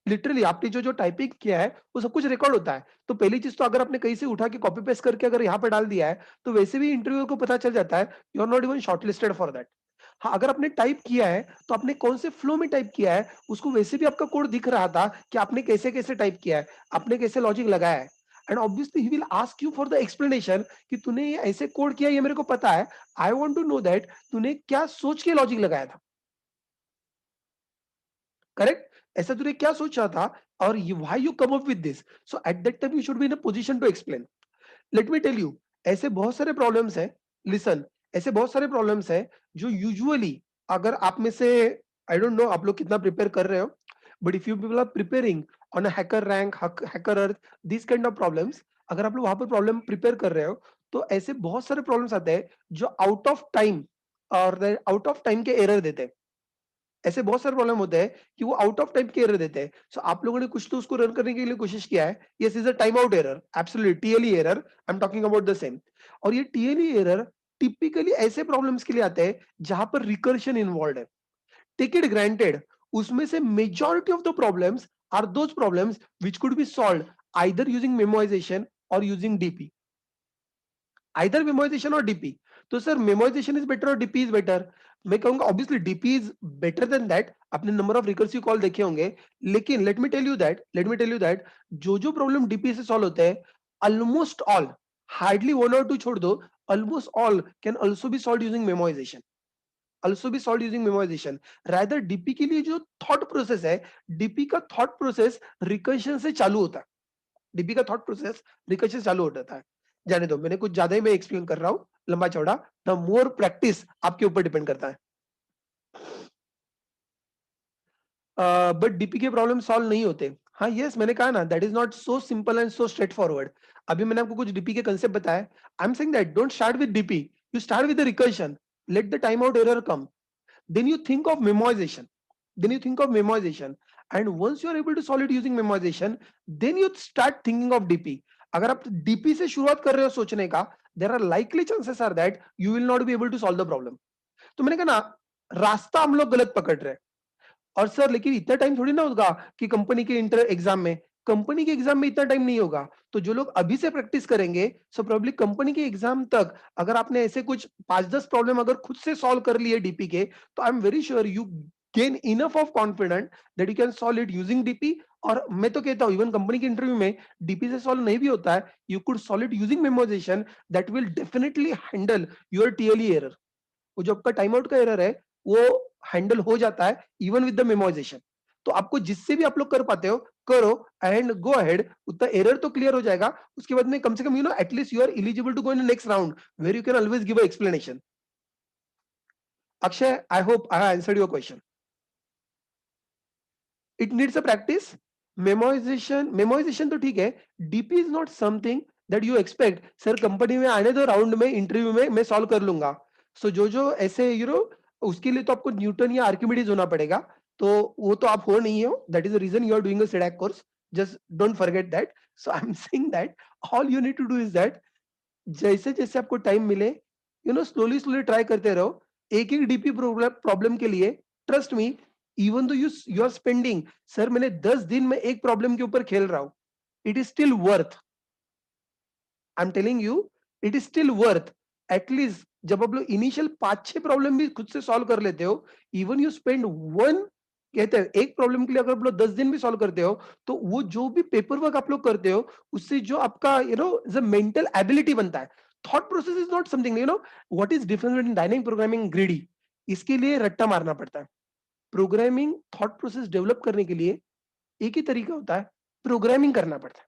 लिटरली आपने जो जो टाइपिंग किया है वो सब कुछ रिकॉर्ड होता है। तो पहली चीज तो अगर आपने कहीं से उठा के कॉपी पेस्ट करके अगर यहाँ पर डाल दिया है तो वैसे भी इंटरव्यू को पता चल जाता है you are not even shortlisted for that. हाँ, अगर आपने टाइप किया है तो आपने कौन से फ्लो में टाइप किया है उसको वैसे भी आपका कोड दिख रहा था कि आपने कैसे कैसे टाइप किया है, आपने कैसे लॉजिक लगाया है। And obviously he will ask you for the explanation कि तूने ये ऐसे कोड किया, ये मेरे को पता है, I want to know that तूने क्या सोच के लॉजिक लगाया था। करेक्ट? ऐसा तूने क्या सोचा था और why you come up with this. So at that time you should be in a position to explain. Let me tell you, ऐसे बहुत सारे प्रॉब्लम्स हैं, लिसन, ऐसे बहुत सारे प्रॉब्लम्स हैं जो यूजुअली, अगर आप में से, आई डोंट नो आप लोग कितना प्रिपेयर कर रहे हो, but if you people are preparing on a HackerRank, HackerEarth, this kind of problems, अगर आप लोग वहां पर प्रॉब्लम प्रिपेयर कर रहे हो तो ऐसे बहुत सारे प्रॉब्लम्स आते हैं जो आउट ऑफ टाइम और आउट ऑफ टाइम के एरर देते हैं। ऐसे बहुत सारे प्रॉब्लम होते हैं कि वो आउट ऑफ टाइम के एरर देते हैं। सो आप लोगों ने कुछ तो उसको रन करने के लिए कोशिश किया है, yes is a time out error, absolutely TLE error, I am talking about the same. और ये टीएलई एरर टिपिकली ऐसे प्रॉब्लम्स के लिए आते हैं जहां पर रिकर्शन इन्वॉल्व है। टेक इट ग्रांटेड, उसमें से majority of the problems are those problems which could be solved either using memorisation और यूजिंग डीपी, आइदर मेमोराइजेशन और डीपी। तो सर मेमोराइजेशन इज बेटर और डीपी इज बेटर? मैं कहूंगा obviously DP is better than that, आपने number of recursive call देखे होंगे, लेकिन let me tell you that जो प्रॉब्लम डीपी से सॉल्व होते हैं, ऑलमोस्ट ऑल, हार्डली वन और टू छोड़ दो, almost all can also be solve using memorisation, also be solved using memorization. Rather DP के लिए जो थॉट प्रोसेस है, डीपी का थॉट प्रोसेस रिकर्शन से चालू होता है, डीपी का थॉट प्रोसेस रिकर्शन से चालू होता है। जाने दो, मैंने कुछ ज्यादा ही मैं एक्सप्लेन कर रहा हूं, लंबा चौड़ा, द मोर प्रैक्टिस आपके ऊपर डिपेंड करता है। बट डीपी के प्रॉब्लम सॉल्व नहीं होते। हाँ यस, मैंने कहा ना, that is not so simple and so straight forward. अभी मैंने आपको कुछ डीपी के कंसेप्ट बताया, आई am saying that don't start with DP, you start with the recursion, let the time out error come, then you think of memoization, and once you are able to solve it using memoization, then you start thinking of dp। अगर आप dp से शुरुआत कर रहे हो सोचने का, there are likely chances are that you will not be able to solve the problem। तो मैंने कहा ना, रास्ता हम लोग गलत पकड़ रहे हैं। और सर लेकिन इतना टाइम थोड़ी ना होगा कि कंपनी के इंटर एग्जाम में, कंपनी के एग्जाम में इतना टाइम नहीं होगा, तो जो लोग अभी से प्रैक्टिस करेंगे, सो प्रोबब्ली कंपनी के एग्जाम तक अगर आपने ऐसे कुछ 5-10 प्रॉब्लम अगर खुद से सॉल्व कर लिए डीपी के, तो I am very sure you gain enough of confident that you can solve it using DP. और मैं तो कहता हूं इवन कंपनी के इंटरव्यू में डीपी से सॉल्व नहीं भी होता है, you could solve it using memorisation, that will definitely handle your TLE error. वो जो आपका टाइम आउट का एरर है, वो हैंडल हो जाता है इवन विद द मेमोराइजेशन। तो आपको जिससे भी आप लोग कर पाते हो करो, एंड गो अहेड, उतना एरर तो क्लियर हो जाएगा। उसके बाद में कम से कम you know at least you are eligible to go in next round where you can always give a explanation. Akshay, I hope I have answered your question. It needs a practice. Memorization तो ठीक है, DP is not something that you expect sir company में आने दो, round में interview में मैं solve कर लूंगा। सो जो ऐसे यू नो, उसके लिए तो आपको न्यूटन या आर्किमिडीज होना पड़ेगा, तो वो तो आप हो नहीं हो, that is the reason you are doing a CDAC course, just don't forget that. So I am saying that all you need to do is that जैसे जैसे आपको टाइम मिले, you know slowly slowly try करते रहो, एक एक DP problem के लिए। Trust me, even though you are spending, sir मैंने 10 दिन में एक प्रॉब्लम के ऊपर खेल रहा हूं, it is still worth, I am telling you, it is still worth. At least जब आप लोग इनिशियल 5-6 प्रॉब्लम भी खुद से सॉल्व कर लेते हो, इवन यू स्पेंड वन, कहते हैं एक प्रॉब्लम के लिए अगर आप लोग 10 दिन भी सॉल्व करते हो, तो वो जो भी पेपर वर्क आप लोग करते हो, उससे जो आपका यू नो मेंटल एबिलिटी बनता है, thought process is not something, you know what is difference between dynamic programming greedy, इसके लिए रट्टा मारना पड़ता है। प्रोग्रामिंग थॉट प्रोसेस डेवलप करने के लिए एक ही तरीका होता है, प्रोग्रामिंग करना पड़ता है।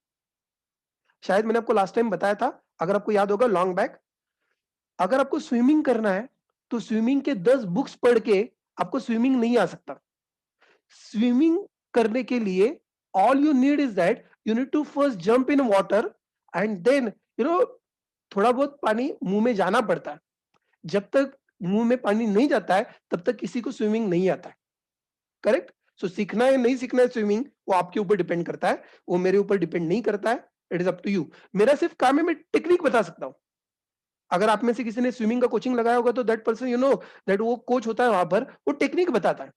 शायद मैंने आपको लास्ट टाइम बताया था, अगर आपको याद होगा लॉन्ग बैक, अगर आपको स्विमिंग करना है, तो स्विमिंग के 10 बुक्स पढ़ के आपको स्विमिंग नहीं आ सकता। स्विमिंग करने के लिए all you need is that you need to first jump in water, and then you know थोड़ा बहुत पानी मुंह में जाना पड़ता है। जब तक मुंह में पानी नहीं जाता है, तब तक किसी को स्विमिंग नहीं आता है। करेक्ट? सो सीखना है नहीं सीखना है स्विमिंग, वो आपके ऊपर डिपेंड करता है, वो मेरे ऊपर डिपेंड नहीं करता है। It is up to you. मेरा सिर्फ काम है, मैं टेक्निक बता सकता हूं। अगर आप में से किसी ने स्विमिंग का कोचिंग लगाया होगा, तो that person you know that वो कोच होता है वहां पर, वो टेक्निक बताता है।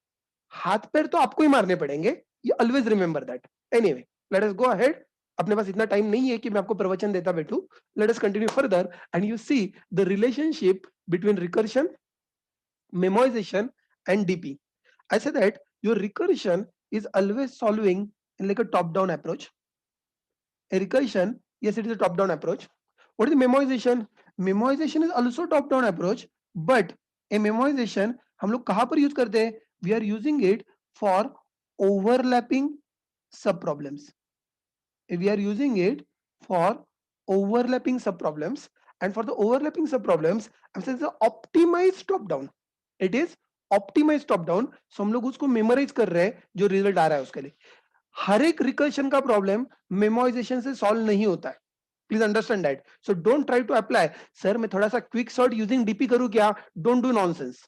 हाथ पैर तो आपको ही मारने पड़ेंगे, ये always remember that. Anyway, late us go ahead. अपने पास इतना टाइम नहीं है कि मैं आपको प्रवचन देता बैठूं। Let us continue further and you see the relationship between recursion, memoization and dp। I say that your recursion is always solving in like a top down approach. A recursion, yes, it is a top down approach. What is memoization? Memoization is also top down approach, but a memoization हम लोग कहां पर use करते हैं? We are using it for overlapping sub problems. We are using it for overlapping sub problems, and for the overlapping sub problems I'm saying the optimized top down, it is optimized top down। so हम लोग उसको memorise कर रहे हैं जो result आ रहा है उसके लिए। हर एक रिकर्शन का प्रॉब्लम मेमोराइजेशन से सॉल्व नहीं होता है, please understand that. So don't try to apply, sir मैं थोड़ा सा क्विक शॉर्ट यूजिंग डीपी करूं क्या? Don't do nonsense.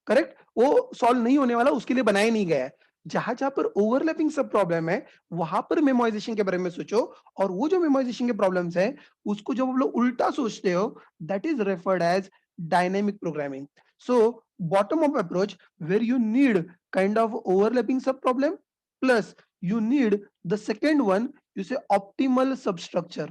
करेक्ट? वो सॉल्व नहीं होने वाला, उसके लिए बनाया नहीं गया है। जहां जहां पर ओवरलैपिंग सब प्रॉब्लम है, वहां पर मेमोराइजेशन के बारे में सोचो। और वो जो मेमोराइजेशन के प्रॉब्लम्स है, उसको जब आप लोग उल्टा सोचते हो, that is referred as dynamic programming. So bottom up approach where you need kind of overlapping sub problem, plus you need the second one, you say optimal substructure,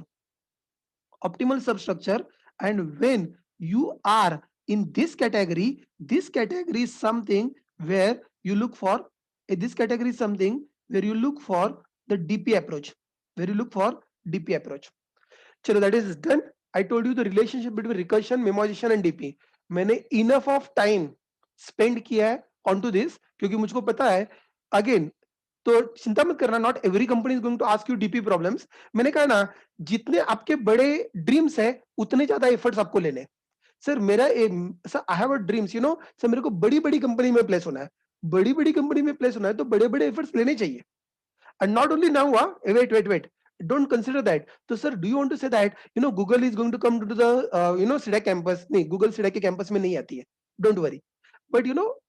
and when you are In this category is something where you look for, this category is something where you look for the DP approach, where you look for DP approach. चलो that is done. I told you the relationship between recursion, memoization and DP. मैंने enough of time spend किया है onto this क्योंकि मुझको पता है again, तो चिंता मत करना, not every company is going to ask you DP problems. मैंने कहा ना, जितने आपके बड़े ड्रीम्स है उतने ज्यादा एफर्ट्स आपको लेने. सर मेरा sir I have a dreams, you know sir, मेरे को बड़ी बड़ी कंपनी में प्लेस होना है, बड़ी बड़ी कंपनी में प्लेस होना है तो बड़े बड़े एफर्ट्स लेने चाहिए. And not only now, wait, don't consider that. So sir, do you want to say that Google is going to come to the CDAC campus? नहीं, Google CDAC के campus में नहीं आती है, don't worry. But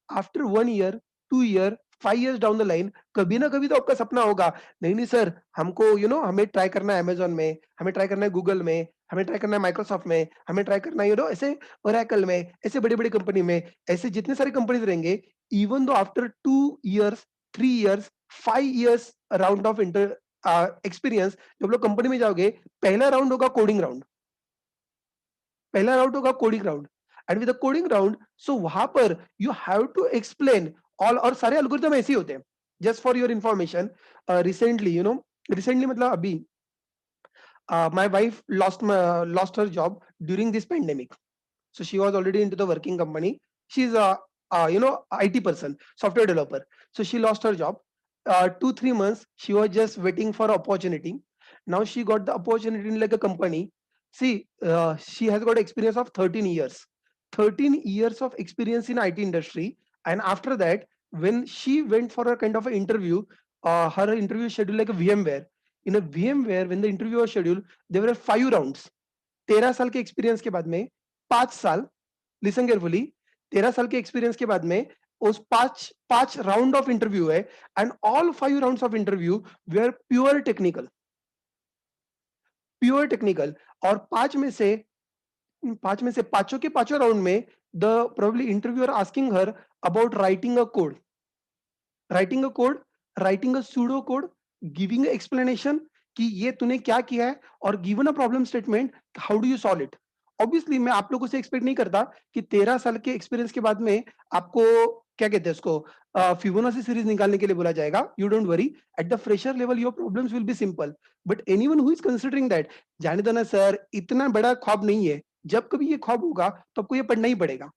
after 1 year, 2 year, 5 years down the line, कभी ना कभी तो आपका सपना होगा, नहीं सर, हमको हमें ट्राई करना है Amazon में, हमें ट्राई करना है Google में, हमें ट्राई करना है Microsoft में, हमें ट्राई करना है ऐसे Oracle में, ऐसे बड़ी बड़ी कंपनी में, ऐसे जितने सारे कंपनीज रहेंगे. Even though after 2 years, 3 years, 5 years round of inter experience, जब लोग कंपनी में जाओगे, पहला राउंड होगा कोडिंग राउंड, पहला राउंड होगा coding round. And with the coding round, so वहां पर you have to explain all, और सारे एल्गोरिथम ऐसे ही होते हैं. Just for your information, recently मतलब अभी my wife lost her job during this pandemic. So she was already into the working company. She's a IT person, software developer. So she lost her job. 2-3 months she was just waiting for opportunity. Now she got the opportunity in like a company. See, she has got experience of 13 years. 13 years of experience in IT industry. And after that, when she went for a kind of an interview, her interview scheduled like a VMware. In a VMware, when the interview was scheduled, there were 5 rounds. 13 साल के experience के बाद में 5 साल, listen carefully, 13 साल के experience के बाद में उस पांच राउंड ऑफ इंटरव्यू है. And all 5 rounds of interview were pure technical, pure technical. और पांच में से पांचों के पांचों राउंड में the probably interviewer asking her about writing a code, writing a code, writing a pseudo code, giving explanation कि ये तूने क्या किया है, और given a problem statement, how do you solve it. Obviously मैं आप लोगों से एक्सपेक्ट नहीं करता कि 13 साल के एक्सपीरियंस के बाद में आपको क्या कहते हैं उसको, फिबोनाची सीरीज निकालने के लिए बोला जाएगा. You don't worry, at the fresher level your problems will be simple. But anyone who is considering that, जाने दो ना सर, इतना बड़ा ख्वाब नहीं है, जब कभी ये ख्वाब होगा तो आपको ये पढ़ना ही पड़ेगा.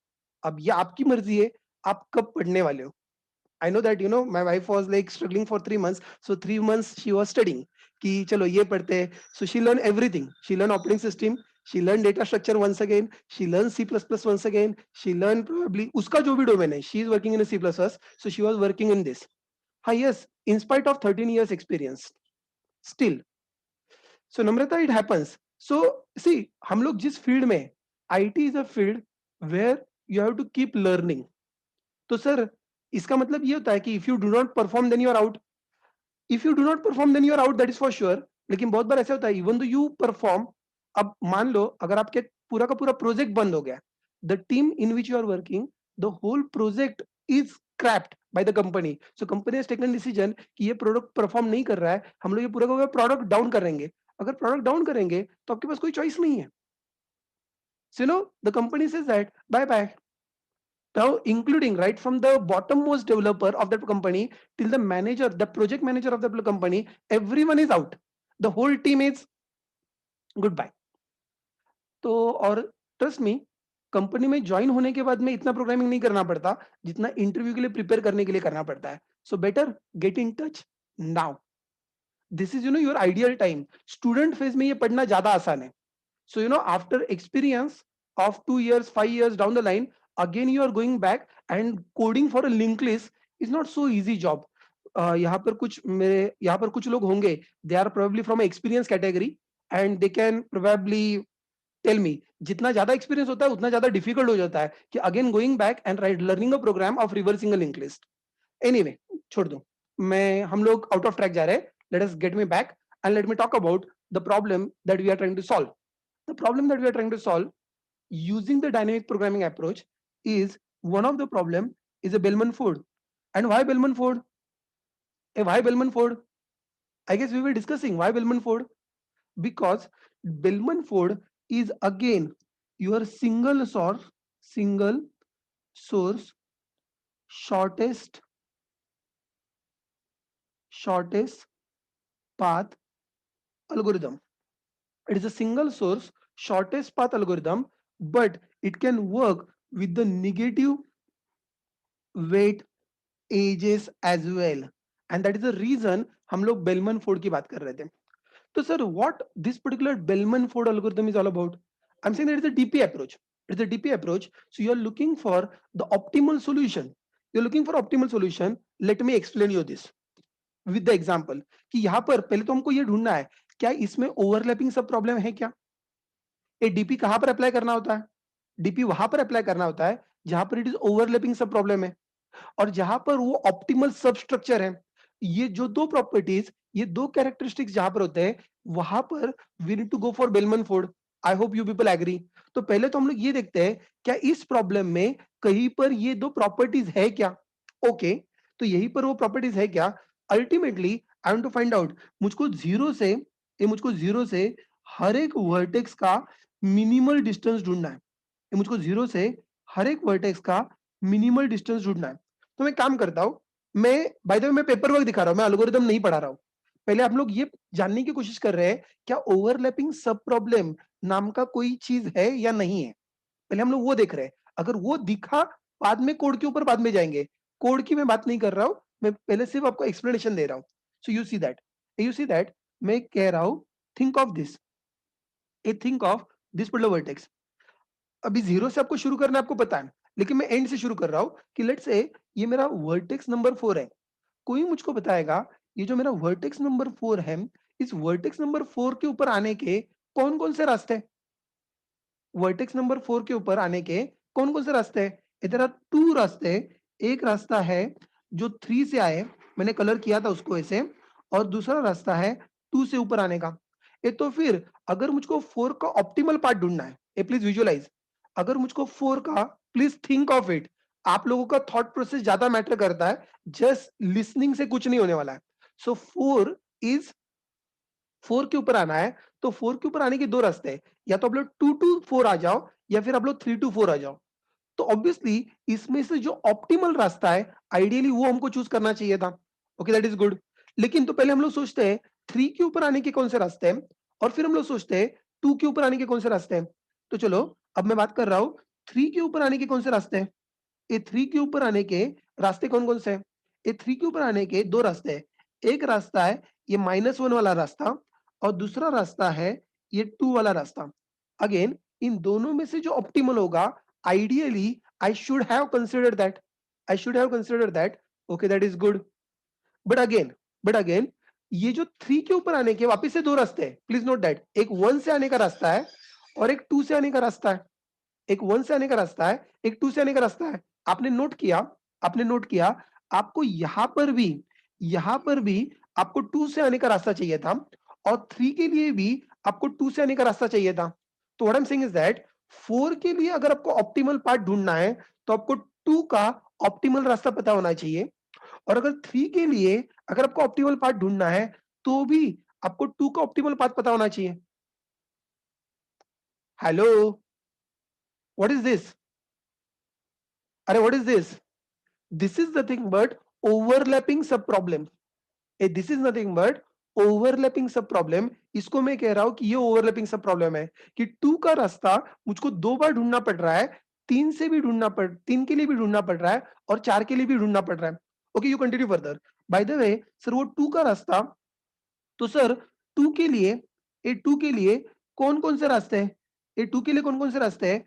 अब ये आपकी मर्जी है, आप कब पढ़ने वाले हो. I know that my wife was like struggling for 3 months. So 3 months she was studying कि चलो ये पढ़ते हैं. So she learned everything. She learned operating system. She learned data structure once again. She learned C++ once again. She learned probably उसका जो भी domain है. She is working in a C++. So she was working in this. हाँ, yes, in spite of 13 years experience, still. So Namrata, it happens. So see, हम लोग जिस field में, IT is a field where you have to keep learning. तो sir इसका मतलब ये होता है कि if you do not perform then you are out. If you do not perform then you are out, that is for sure. लेकिन बहुत बार ऐसा होता है इवन दो यू परफॉर्म. अब मान लो अगर आपके पूरा का पूरा प्रोजेक्ट बंद हो गया, the team in which you are working, the whole project is crapped by the company. So company has taken decision कि ये प्रोडक्ट परफॉर्म नहीं कर रहा है, हम लोग ये पूरा का पूरा प्रोडक्ट डाउन करेंगे. अगर प्रोडक्ट डाउन करेंगे तो आपके पास कोई चॉइस नहीं है. So the company says that bye bye. Now, including right from the bottommost developer of that company till the manager, the project manager of the company, everyone is out. The whole team is goodbye. तो और trust me, company में join होने के बाद में इतना programming नहीं करना पड़ता जितना इंटरव्यू के लिए प्रिपेयर करने के लिए करना पड़ता है. So better get in touch now. This is your ideal time. Student phase में ये पढ़ना ज्यादा आसान है. So after experience of 2 years, 5 years down the line, again you are going back and coding for a linked list is not so easy job. यहाँ पर कुछ लोग होंगे, they are probably from a experience category and they can probably tell me जितना ज्यादा experience होता है उतना ज्यादा difficult हो जाता है कि again going back and learning a program of reversing a linked list. Anyway, छोड़ दो, हम लोग out of track जा रहे हैं. Let us get me back and let me talk about the problem that we are trying to solve. The problem that we are trying to solve using the dynamic programming approach is one of the problem is a Bellman-Ford. And why Bellman-Ford? Why Bellman-Ford? I guess we were discussing why Bellman-Ford. Because Bellman-Ford is again your single source single source shortest path algorithm. It is a single source shortest path algorithm, but it can work with the negative weight edges as well. And that is the reason हम लोग Bellman Ford की बात कर रहे थे. So sir, what this particular Bellman-Ford algorithm is all about? I'm saying that it's a DP approach. It's a DP approach. So you're looking for the optimal solution. You're looking for optimal solution. Let me explain you this with the example. कि यहाँ पर पहले तो हमको ये ढूंढना है क्या इसमें ओवरलैपिंग सब प्रॉब्लम है क्या? ये डीपी कहाँ पर अप्लाई करना होता है? डीपी वहां पर अप्लाई करना होता है जहां पर it is overlapping sub problem है और जहां पर वो ऑप्टिमल सब स्ट्रक्चर है. ये जो दो प्रॉपर्टीज, ये दो कैरेक्टरिस्टिक्स जहां पर होते हैं वहां पर we need to go for Bellman Ford. I hope you people agree. तो पहले तो हम लोग ये देखते हैं क्या इस प्रॉब्लम में कहीं पर ये दो प्रॉपर्टीज है क्या. ओके तो यहीं पर वो प्रॉपर्टीज है क्या. Ultimately I want to find out मुझको जीरो से हर एक वर्टेक्स का मिनिमल डिस्टेंस ढूंढना है. मुझको जीरो से हर एक वर्टेक्स का मिनिमल डिस्टेंस ढूंढना है. तो मैं काम करता हूं, मैं बाय द वे मैं पेपर वर्क दिखा रहा हूं, मैं एल्गोरिथम नहीं पढ़ा रहा हूं. पहले आप लोग ये जानने की कोशिश कर रहे हैं क्या ओवरलैपिंग सब प्रॉब्लम नाम का कोई चीज है या नहीं है. पहले हम लोग वो देख रहे हैं. अगर वो दिखा बाद में कोड के ऊपर बाद में जाएंगे. कोड की मैं बात नहीं कर रहा हूं, मैं पहले सिर्फ आपको एक्सप्लेनेशन दे रहा हूं. सो यू सी दैट मैं कह रहा हूं think of this think of this particular vertex. अभी जीरो से आपको शुरू करना है, आपको पता है, लेकिन मैं एंड से शुरू कर रहा हूं कि लेट्स से ये मेरा वर्टेक्स नंबर 4 है. कोई मुझको बताएगा ये जो मेरा वर्टेक्स नंबर 4 है, इस वर्टेक्स नंबर 4 के ऊपर आने के कौन कौन से रास्ते हैं. वर्टेक्स नंबर 4 के ऊपर आने के कौन कौन से रास्ते हैं. इधर आर टू रास्ते. एक रास्ता है जो 3 से आए, मैंने कलर किया था उसको ऐसे, और दूसरा रास्ता है 2 से ऊपर आने का. ये तो फिर अगर मुझको 4 का ऑप्टिमल पार्ट ढूंढना है, ये प्लीज विजुअलाइज. अगर मुझको 4 का, प्लीज थिंक ऑफ इट, आप लोगों का थॉट प्रोसेस ज्यादा मैटर करता है, जस्ट लिसनिंग से कुछ नहीं होने वाला है. सो 4 के ऊपर आना है, तो 4 के ऊपर आने के दो रास्ते हैं. या तो आप लोग 2 to 4 आ जाओ या फिर आप लोग 3 to 4 आ जाओ. तो ऑब्वियसली इसमें से जो ऑप्टिमल रास्ता है आइडियली वो हमको चूज करना चाहिए था. Okay that is good. लेकिन तो पहले हम लोग सोचते हैं 3 के ऊपर आने के कौन से रास्ते हैं और फिर हम लोग सोचते हैं 2 के ऊपर आने के कौन से रास्ते हैं. तो चलो अब मैं बात कर रहा हूं 3 के ऊपर आने के कौन से रास्ते हैं. ये 3 के ऊपर आने के रास्ते कौन कौन से हैं. ये 3 के ऊपर आने के दो रास्ते हैं. एक रास्ता है ये -1 वाला रास्ता और दूसरा रास्ता है ये 2 वाला रास्ता. अगेन इन दोनों में से जो ऑप्टिमल होगा ideally I should have considered that. Okay that is good. But again ये जो 3 के ऊपर आने के वापस से दो रास्ते हैं. प्लीज नोट दैट एक 1 से आने का रास्ता है और एक 2 से आने का रास्ता है. एक 1 से आने का रास्ता है, एक 2 से आने का रास्ता है. आपने नोट किया आपको यहां पर भी आपको 2 से आने का रास्ता चाहिए था और 3 के लिए भी आपको 2 से आने का रास्ता चाहिए था. तो what I am saying is that 4 के लिए अगर आपको ऑप्टिमल पार्ट ढूंढना है तो आपको 2 का ऑप्टिमल रास्ता पता होना चाहिए. और अगर 3 के लिए अगर आपको ऑप्टिमल पार्ट ढूंढना है तो भी आपको 2 का ऑप्टिमल पाथ पता होना चाहिए. Hello, what is this. अरे what is this. This is nothing but overlapping sub problem. This is nothing but overlapping sub problem. इसको मैं कह रहा हूं कि ये overlapping sub problem है कि 2 का रास्ता मुझको 2 बार ढूंढना पड़ रहा है, 3 के लिए भी ढूंढना पड़ रहा है और 4 के लिए भी ढूंढना पड़ रहा है. Okay you continue further. Bye the way sir वो 2 का रास्ता, तो सर 2 के लिए, ए 2 के लिए कौन कौन से रास्ते हैं. ए 2 के लिए कौन कौन से रास्ते हैं.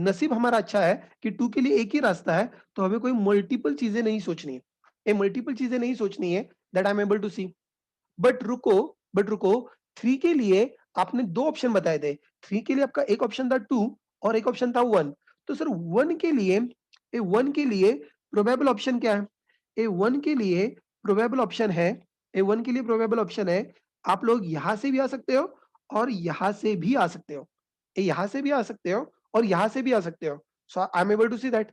नसीब हमारा अच्छा है कि 2 के लिए एक ही रास्ता है, तो हमें कोई मल्टीपल चीजें नहीं सोचनी है. ये मल्टीपल चीजें नहीं सोचनी है. That I am able to see. But रुको 3 के लिए आपने दो ऑप्शन बताए थे. 3 के लिए आपका एक ऑप्शन था 2 और एक ऑप्शन था 1. तो सर 1 के लिए, ए 1 के लिए प्रोबेबल ऑप्शन क्या है. ए 1 के लिए प्रोबेबल ऑप्शन है, A1 के लिए प्रोबेबल ऑप्शन है, आप लोग यहां से भी आ सकते हो और यहां से भी आ सकते हो. यहां से भी आ सकते हो और यहां से भी आ सकते हो. So I am able to see that.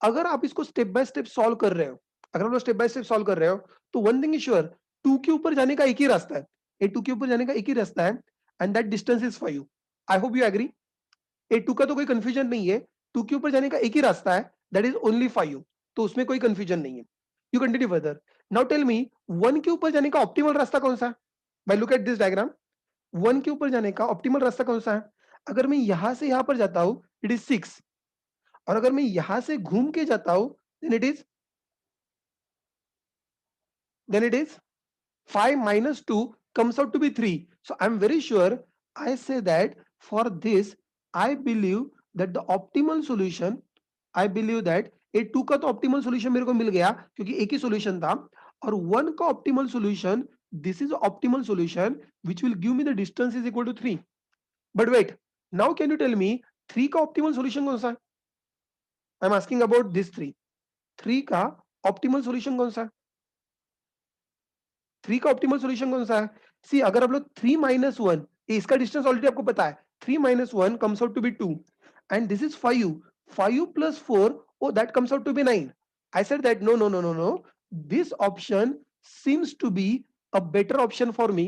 अगर आप इसको स्टेप बाय स्टेप सॉल्व कर रहे हो, अगर आप लोग स्टेप बाय स्टेप सॉल्व कर रहे हो, तो वन थिंग इज श्योर, 2 के ऊपर जाने का एक ही रास्ता है. ए 2 के ऊपर जाने का एक ही रास्ता है and that distance is 5. I hope you agree. A 2 का तो कोई कंफ्यूजन नहीं है. 2 के ऊपर जाने का एक ही रास्ता है, दैट इज ओनली 5, तो उसमें कोई कंफ्यूजन नहीं है। You continue further. Now tell me 1 के ऊपर जाने का ऑप्टिमल रास्ता कौन सा है? भाई लुक एट दिस डायग्राम, 1 के ऊपर जाने का ऑप्टिमल रास्ता कौन सा है? अगर मैं यहां से यहां पर जाता हूं, इट इज 6, और अगर मैं यहां से घूम के जाता हूं, then it is 5 minus 2 comes out to be 3. So I'm very sure I say that for this, I believe that the optimal solution, I believe that a 2 का तो optimal solution मेरे को मिल गया क्योंकि एक ही solution था, और 1 का optimal solution, this is optimal solution which will give me the distance is equal to 3. But wait, now can you tell me 3 का optimal solution कौन सा है? I'm asking about this 3. 3 का optimal solution कौन सा है? 3 का ऑप्टिमल सॉल्यूशन कौन सा है? सी अगर आप लोग 3 माइनस 1, इसका डिस्टेंस ऑलरेडी आपको पता है, 3 minus 1 comes out to be 2, and this is 5, 5 plus 4, oh that comes out to be 9. I said that no, this option seems to be a better option for me,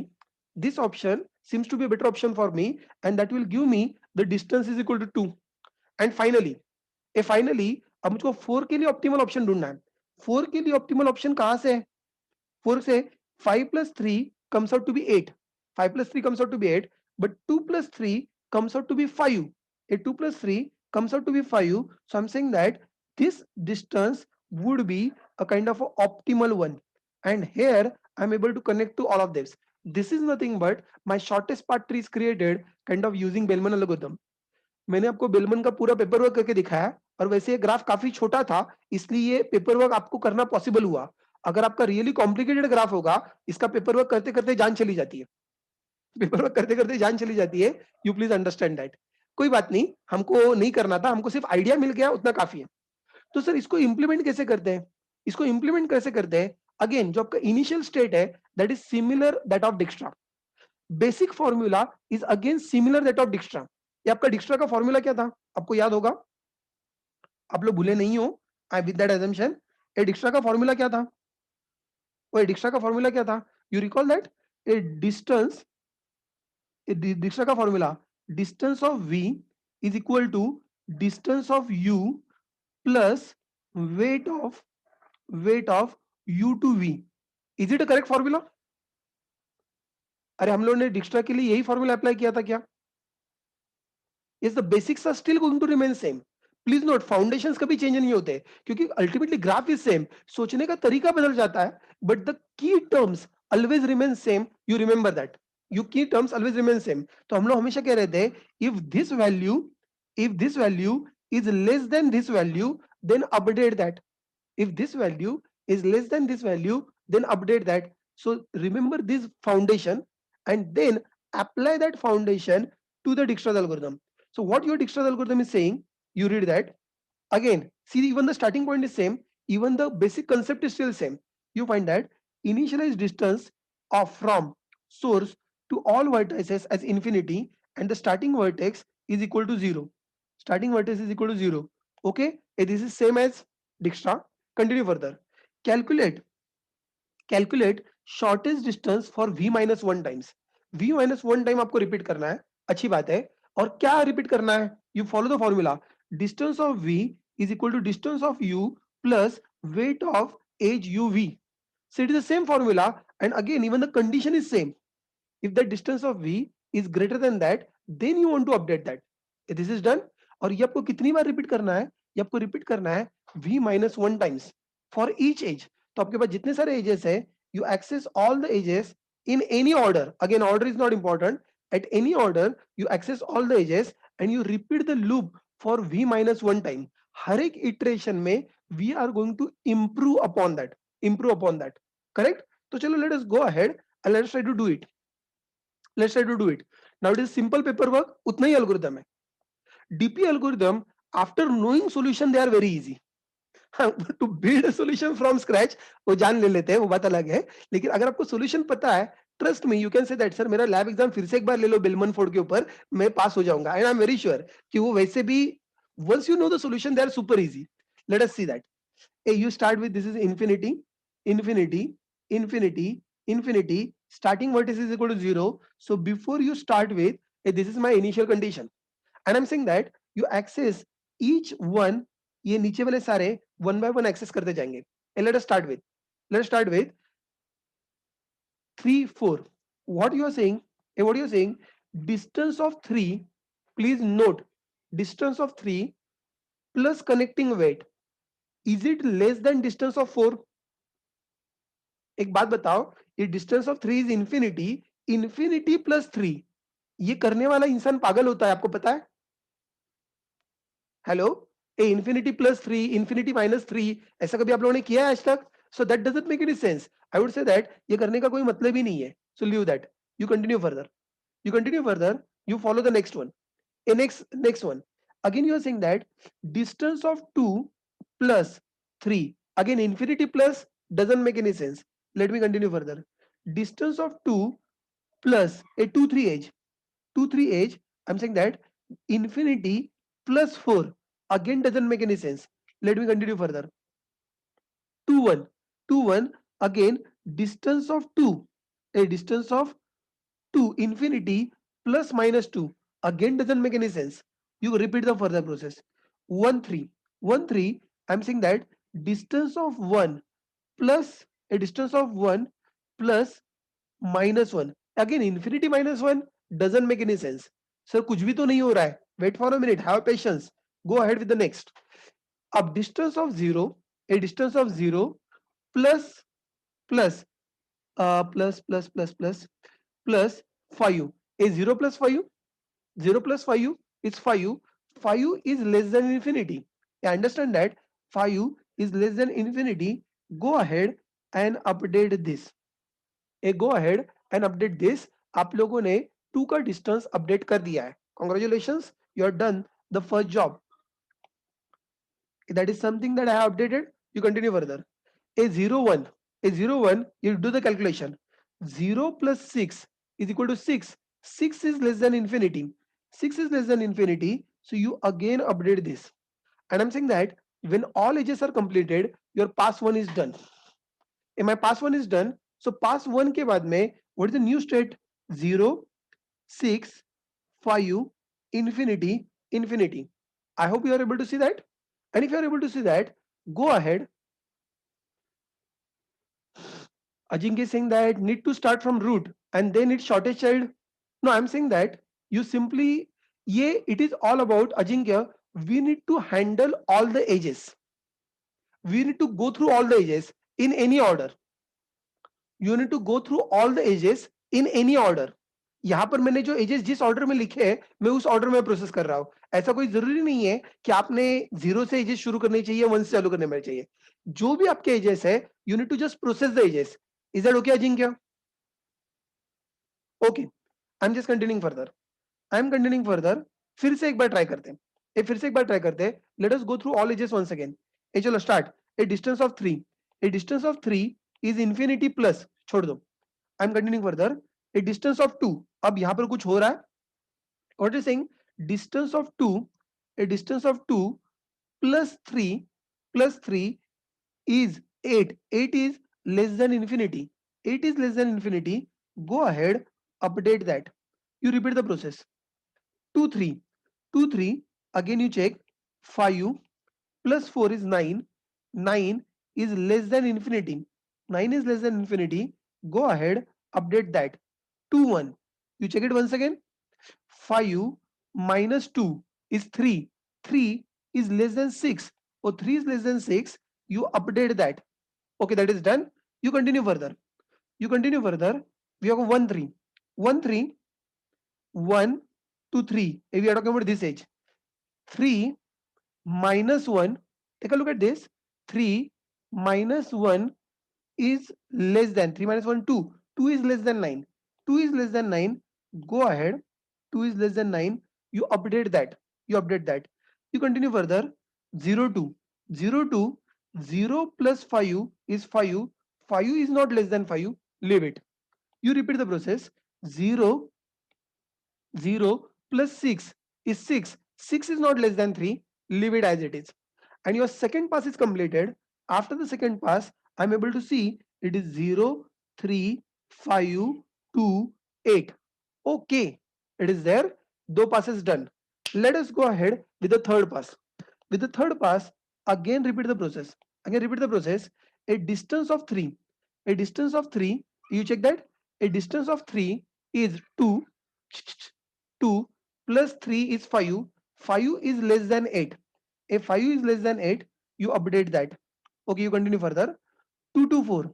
this option seems to be a better option for me, and that will give me the distance is equal to 2. And finally अब मुझको 4 के लिए optimal option ढूंढना है। 4 के लिए optimal option कहां से है? 4 से 5 plus 3 comes out to be 8. 5 plus 3 comes out to be 8, but 2 plus 3 comes out to be 5. A 2 plus 3 comes out to be 5. So I'm saying that this distance would be a kind of a optimal one. And here I'm able to connect to all of this. This is nothing but my shortest path tree is created kind of using Bellman algorithm. मैंने आपको Bellman का पूरा paper work करके दिखाया, और वैसे ये graph काफी छोटा था, इसलिए पेपर वर्क आपको करना पॉसिबल हुआ। अगर आपका रियली कॉम्प्लिकेटेड ग्राफ होगा, इसका पेपर वर्क करते करते जान चली जाती है, पेपर वर्क करते करते जान चली जाती है। You please understand that. कोई बात नहीं, हमको नहीं करना था, हमको सिर्फ आइडिया मिल गया, उतना काफी है। तो सर इसको इंप्लीमेंट कैसे करते हैं? इसको इंप्लीमेंट कैसे करते हैं? अगेन जो आपका इनिशियल स्टेट है, that is similar that of Dijkstra. Basic formula is again similar that of Dijkstra. ये आपका डिक्स्ट्रा का फॉर्मूला क्या था? आपको याद होगा, आप लोग भूले नहीं हो, आई विद दैट एजम्पशन। ए डिक्स्ट्रा का फॉर्मूला क्या था? वो डिक्स्ट्रा का फॉर्मूला क्या था? You recall that a distance, Dijkstra का formula, distance of v is equal to distance of u plus weight of u to v। Is it a correct formula? अरे हम लोगों ने डिक्स्ट्रा के लिए यही फॉर्मूला अप्लाई किया था क्या? Yes, the basics are still going to remain same. Please note, foundations कभी चेंज नहीं होते, क्योंकि अल्टीमेटली ग्राफ इज सेम, सोचने का तरीका बदल जाता है, but the key terms always remain same. You remember that, you key terms always remain same. तो हम लोग हमेशा कह रहे थे, if this value is less than this value, then update that. if this value is less than this value, then update that. So remember this foundation, and then apply that foundation to the Dijkstra's algorithm. So what your Dijkstra's algorithm is saying, you read that again. See, even the starting point is same, even the basic concept is still same. You find that initialized distance of from source to all vertices as infinity, and the starting vertex is equal to 0. Starting vertex is equal to 0. Okay, this is same as Dijkstra. Continue further. Calculate shortest distance for v minus 1 times. v minus 1 time आपको repeat करना है, अच्छी बात है। और क्या repeat करना है? You follow the formula, distance of v is equal to distance of u plus weight of edge uv. So it is the same formula, and again even the condition is same. If the distance of v is greater than that, then you want to update that. This is done. और ये आपको कितनी बार repeat करना है? ये आपको repeat करना है v minus 1 times for each age. तो आपके पास जितने सारे एजेस है, you access all the ages in any order. Again, order is not important. At any order, you access all the ages and you repeat the loop for v minus 1 time. हर एक iteration में we are going to improve upon that. Correct? तो चलो, let us go ahead and let us try to do it. Now it is simple paperwork, उतना ही algorithm है. DP algorithm, after knowing solution, they are very easy. To build solution from scratch वो जान ले लेते हैं, वो बात अलग है। लेकिन अगर आपको सॉल्यूशन पता है, trust me, you can say that sir मेरा लैब एग्जाम फिर से एक बार ले लो बेलमन फोर्ड के ऊपर, मैं पास हो जाऊंगा। And I am very sure कि वो वैसे भी once you know the solution they are super easy. Let us see that. You start with this is infinity, infinity, infinity, infinity. Starting vertex is equal to 0. So before you start with, this is my initial condition, and I'm saying that you access each one ये नीचे वाले सारे one by one access करते जाएंगे. And let us start with 3 4. What you are saying, distance of 3, please note, distance of 3 plus connecting weight, is it less than distance of 4? एक बात बताओ, ये distance of 3 is infinity plus 3, ये करने वाला इंसान पागल होता है, आपको पता है? हेलो, ए infinity plus 3, infinity minus 3, ऐसा कभी आप लोगों ने किया है आज तक? So that doesn't make any sense. I would say that ये करने का कोई मतलब ही नहीं है. So leave that. You continue further. You follow the next one. Next one. Again you are saying that distance of 2 plus 3. Again infinity plus doesn't make any sense. Let me continue further. Distance of 2 plus a 2 3 edge. 2 3 edge. I'm saying that infinity plus 4 again doesn't make any sense. Let me continue further. 2 1. 2 1. Again distance of 2. A distance of 2 infinity plus minus 2 again doesn't make any sense. You repeat the further process. 1 3. 1 3. I'm saying that distance of 1 plus a distance of 1 plus minus 1. Again infinity minus 1 doesn't make any sense. Sir कुछ भी तो नहीं हो रहा है. Wait for a minute. Have patience. Go ahead with the next. अब distance of 0, a distance of 0 plus plus plus 5. A 0 plus 5. 0 plus 5 is 5. 5 is less than infinity. I understand that 5 is less than infinity. Go ahead and update this. Go ahead and update this. आप लोगों ने 2 का distance update कर दिया है. Congratulations, you are done the first job. That is something that I have updated. You continue further. A 0 1. A 0 1, you do the calculation. 0 plus 6 is equal to 6. 6 is less than infinity. 6 is less than infinity. So you again update this. And I'm saying that when all edges are completed, your pass 1 is done. And my pass 1 is done. So pass 1 के बाद में, what is the new state? 0, 6, 5, infinity, infinity. I hope you are able to see that. And if you are able to see that, go ahead. Ajinkya is saying that need to start from root and then its shortest child. No, I'm saying that you simply, it is all about Ajinkya. We need to handle all the edges. We need to go through all the edges in any order. You need to go through all the edges in any order. यहाँ पर मैंने जो edges जिस order में लिखे हैं मैं उस ऑर्डर में प्रोसेस कर रहा हूं. ऐसा कोई जरूरी नहीं है कि आपने 0 से एजेस शुरू करने चाहिए 1 से चालू करने में चाहिए. जो भी आपके एजेस है you need to just process the edges. Is that okay Ajinkya? Okay, I am just continuing further. फिर से एक बार ट्राई करते हैं. Let us go through all edges once again. चलो start. A distance of 3 is infinity plus, छोड़ दो. I am continuing further. A distance of 2, अब यहां पर कुछ हो रहा है. What is saying? Distance of 2, a distance of 2 plus 3 is 8. 8 is less than infinity. 8 is less than infinity. Go ahead, update that. You repeat the process. 2 3. 2 3. Again you check. 5 plus 4 is 9. 9 is less than infinity. 9 is less than infinity. Go ahead, update that. 2 1. You check it once again. 5 minus 2 is 3. 3 is less than 6. Or 3 is less than 6. You update that. Okay, that is done. You continue further. We have 1 3. 1 3. 1 2 3. If we are talking about this age. 3 minus 1. Take a look at this. 3 minus 1 is less than 3 minus 1 2. 2 is less than 9. 2 is less than 9. Go ahead. 2 is less than 9. You update that. You continue further. 0 2. 0 2. 0 plus 5 is 5. 5 is not less than 5. Leave it. You repeat the process. 0 0 plus 6 is 6. 6 is not less than 3. Leave it as it is. And your second pass is completed. After the second pass, I'm able to see it is 0 3 5 2 8. Okay, it is there. 2 passes done. Let us go ahead with the third pass. With the third pass, again repeat the process. Again repeat the process. A distance of 3. A distance of 3. You check that. A distance of 3 is 2. 2 plus 3 is 5. 5 is less than 8. If 5 is less than 8, you update that. Okay, you continue further. 2 to 4.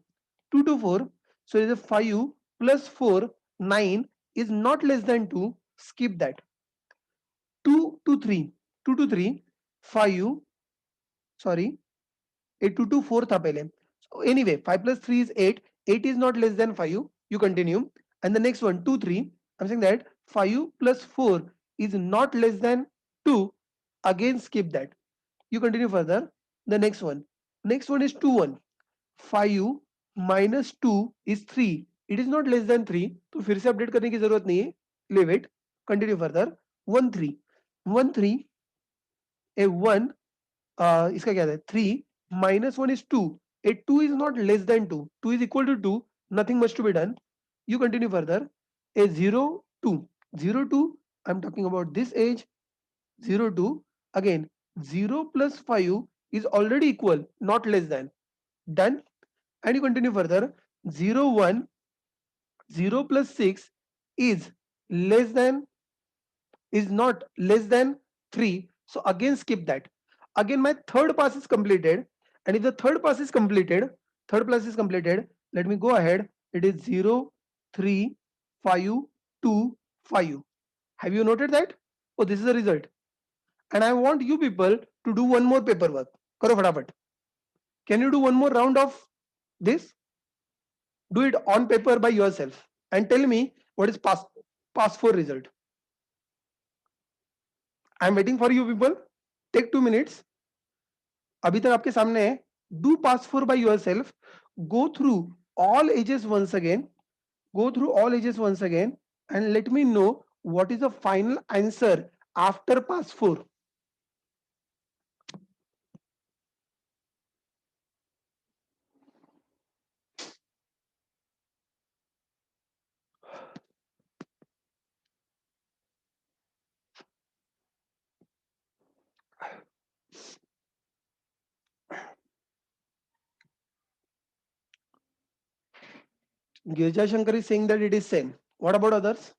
2 to 4. So it is a 5 plus 4, 9 is not less than 2. Skip that. 2 to 3. 2 to 3. 5. Sorry. A 2 to 4 tha pehle. So anyway, 5 plus 3 is 8. 8 is not less than 5. You continue. And the next one, 2, 3. I'm saying that 5 plus 4 is not less than 2. Again, skip that. You continue further. The next one. Next one is 2, 1. 5 minus 2 is 3. It is not less than 3. तो फिर से update करने की जरूरत नहीं है. Leave it. Continue further. 1, 3. 1, 3. A 1. इसका क्या है? 3 minus 1 is 2. A 2 is not less than 2. 2 is equal to 2. Nothing much to be done. You continue further. A 0, 2. 0, 2. I'm talking about this age. 0, 2. Again, 0 plus 5 is already equal, not less than. Done. And you continue further. 0, 1. 0 plus 6 is less than, is not less than 3. So again skip that. Again my third pass is completed, and if the third pass is completed, let me go ahead. It is 0, 3, 5, 2, 5. Have you noted that? Oh, this is the result. And I want you people to do one more paperwork. Karo fatafat. Can you do one more round of this? Do it on paper by yourself and tell me what is pass 4 result. I am waiting for you people. Take 2 minutes. अभी तक आपके सामने है. Do pass 4 by yourself. Go through all ages once again. Go through all ages once again and let me know what is the final answer after pass 4. Girja Shankar is saying that it is same. What about others?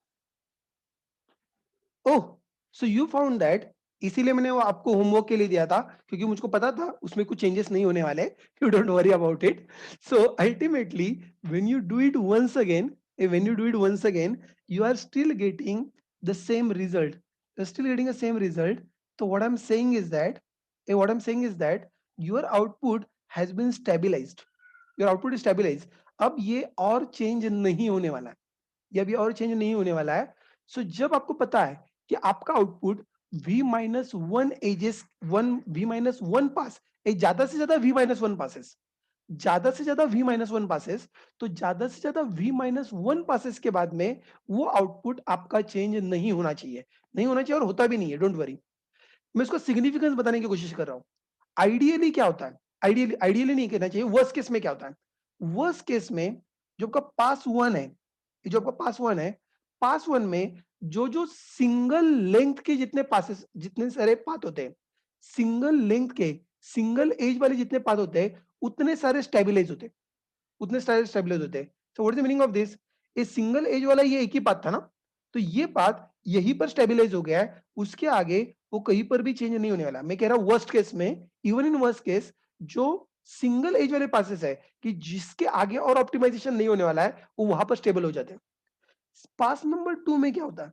Oh, so you found that. इसीलिए मैंने वो आपको homework के लिए दिया था, क्योंकि मुझको पता था उसमें कुछ चेंजेस नहीं होने वाले. You don't worry about it. So ultimately, when you do it once again, you are still getting the same result. You're still getting the same result. So what I'm saying is that your output has been stabilized. Your output is stabilized. अब ये और change नहीं होने वाला है. ये अभी और चेंज नहीं होने वाला है. सो जब आपको पता है कि आपका आउटपुट v-1 एजेस 1 v-1 पास, ज्यादा से ज्यादा v-1 पासेस, ज्यादा से ज्यादा v-1 पासेस, तो ज्यादा से ज्यादा v-1 पासेस के बाद में वो आउटपुट आपका चेंज नहीं होना चाहिए. नहीं होना चाहिए और होता भी नहीं है. Don't worry. मैं इसको सिग्निफिकेंस बताने की कोशिश कर रहा हूं. आइडियली क्या होता है? आइडियली नहीं कहना चाहिए. वर्स्ट केस में क्या होता है? वर्स्ट केस में जो आपका पास 1 है, जो आपका पास 1 है, पास 1 में जो सिंगल लेंथ के जितने पासेस, जितने सारे पाथ होते हैं, सिंगल लेंथ के, सिंगल एज वाले जितने पाथ होते हैं, उतने सारे स्टेबलाइज होते हैं. उतने सारे स्टेबलाइज होते हैं. So what is the meaning of this? A single edge वाला ये एक ही पाथ था ना, तो ये पाथ यहीं पर स्टेबलाइज हो गया है. उसके आगे वो कहीं पर भी चेंज नहीं होने वाला. मैं कह रहा हूं वर्स्ट केस में, इवन इन वर्स्ट केस, जो सिंगल एज वाले पासेस है कि जिसके आगे और ऑप्टिमाइजेशन नहीं होने वाला है, वो वहां पर स्टेबल हो जाते हैं. पास नंबर 2 में क्या होता है?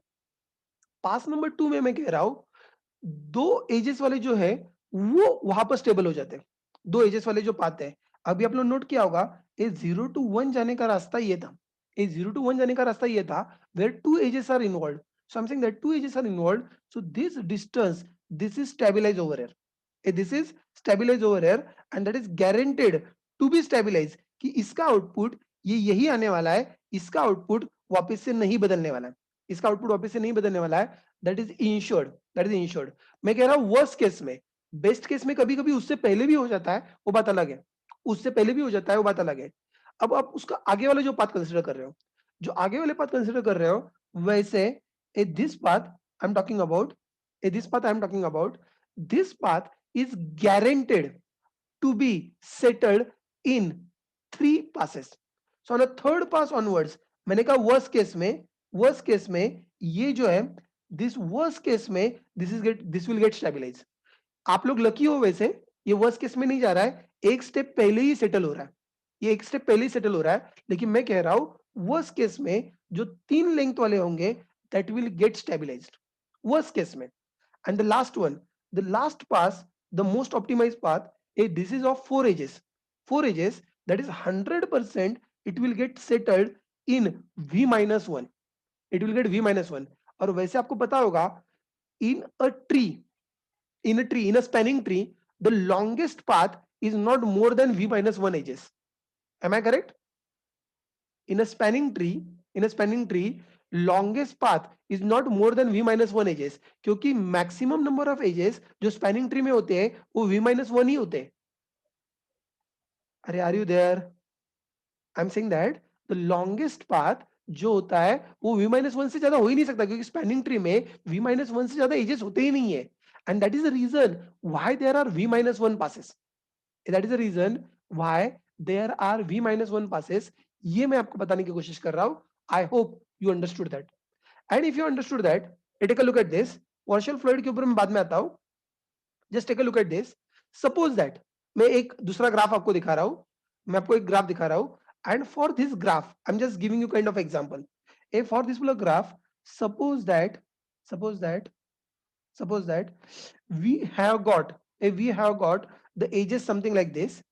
पास नंबर 2 में मैं कह रहा हूं, दो एजेस वाले जो है वो वहां पर स्टेबल हो जाते हैं. दो एजेस वाले जो पाते हैं, अभी आप लोग नोट किया होगा, ए 0 to 1 जाने का रास्ता ये था. ए 0 to 1 जाने का रास्ता ये था, where two edges are involved. So I'm saying that two edges are involved. So this distance, this is stabilized over here. This is stabilized over here, and that is guaranteed to be stabilized. कि इसका output ये यही आने वाला है, इसका output वापस से नहीं बदलने वाला है, इसका आउटपुट वापस से नहीं बदलने वाला है. That is insured. That is insured. मैं कह रहा हूं वर्स्ट केस में. बेस्ट केस में कभी कभी उससे पहले भी हो जाता है, वो बात अलग है. उससे पहले भी हो जाता है, वो बात अलग है. अब आप उसका आगे वाले जो पाथ कंसिडर कर रहे हो, जो आगे वाले पाथ कंसिडर कर रहे हो, वैसे this path I am talking about, this path I am talking about, this path is guaranteed to be settled in 3 passes. So on a third pass onwards, मैंने कहा worst case में ये जो है this worst case में this will get stabilized. आप लोग lucky हो, वैसे ये वर्स्ट केस में नहीं जा रहा है, एक स्टेप पहले ही सेटल हो रहा है, ये एक स्टेप पहले ही सेटल हो रहा है, लेकिन मैं कह रहा हूं वर्स्ट केस में जो 3 लेंथ वाले होंगे that will get stabilised worst case में. And the last one, the last pass, the most optimized path, this is of 4 edges. 4 edges, that is 100%, it will get settled in v minus 1. It will get v minus 1. और वैसे आपको पता होगा, in a tree, in a spanning tree, the longest path is not more than v minus 1 edges. Am I correct? In a spanning tree, longest path is not more than v minus 1 edges, क्योंकि maximum number of edges जो spanning tree में होते हैं वो v minus 1 ही होते हैं. अरे, are you there? I'm saying that the longest path जो होता है वो v minus 1 से ज्यादा हो ही नहीं सकता, क्योंकि spanning tree में v minus 1 से ज्यादा edges होते ही नहीं है. And that is the reason why there are v minus 1 passes. That is the reason why there are v minus 1 passes. ये मैं आपको बताने की कोशिश कर रहा हूं. I hope you understood that. And if you understood that, take a look at this. Partial fluid के ऊपर मैं बाद में आता हूं. Just take a look at this. Suppose that मैं एक दूसरा ग्राफ आपको दिखा रहा हूं. मैं आपको एक ग्राफ दिखा रहा हूं. And for this graph, I'm just giving you kind of example. For this graph, suppose that we have got the edges something like this.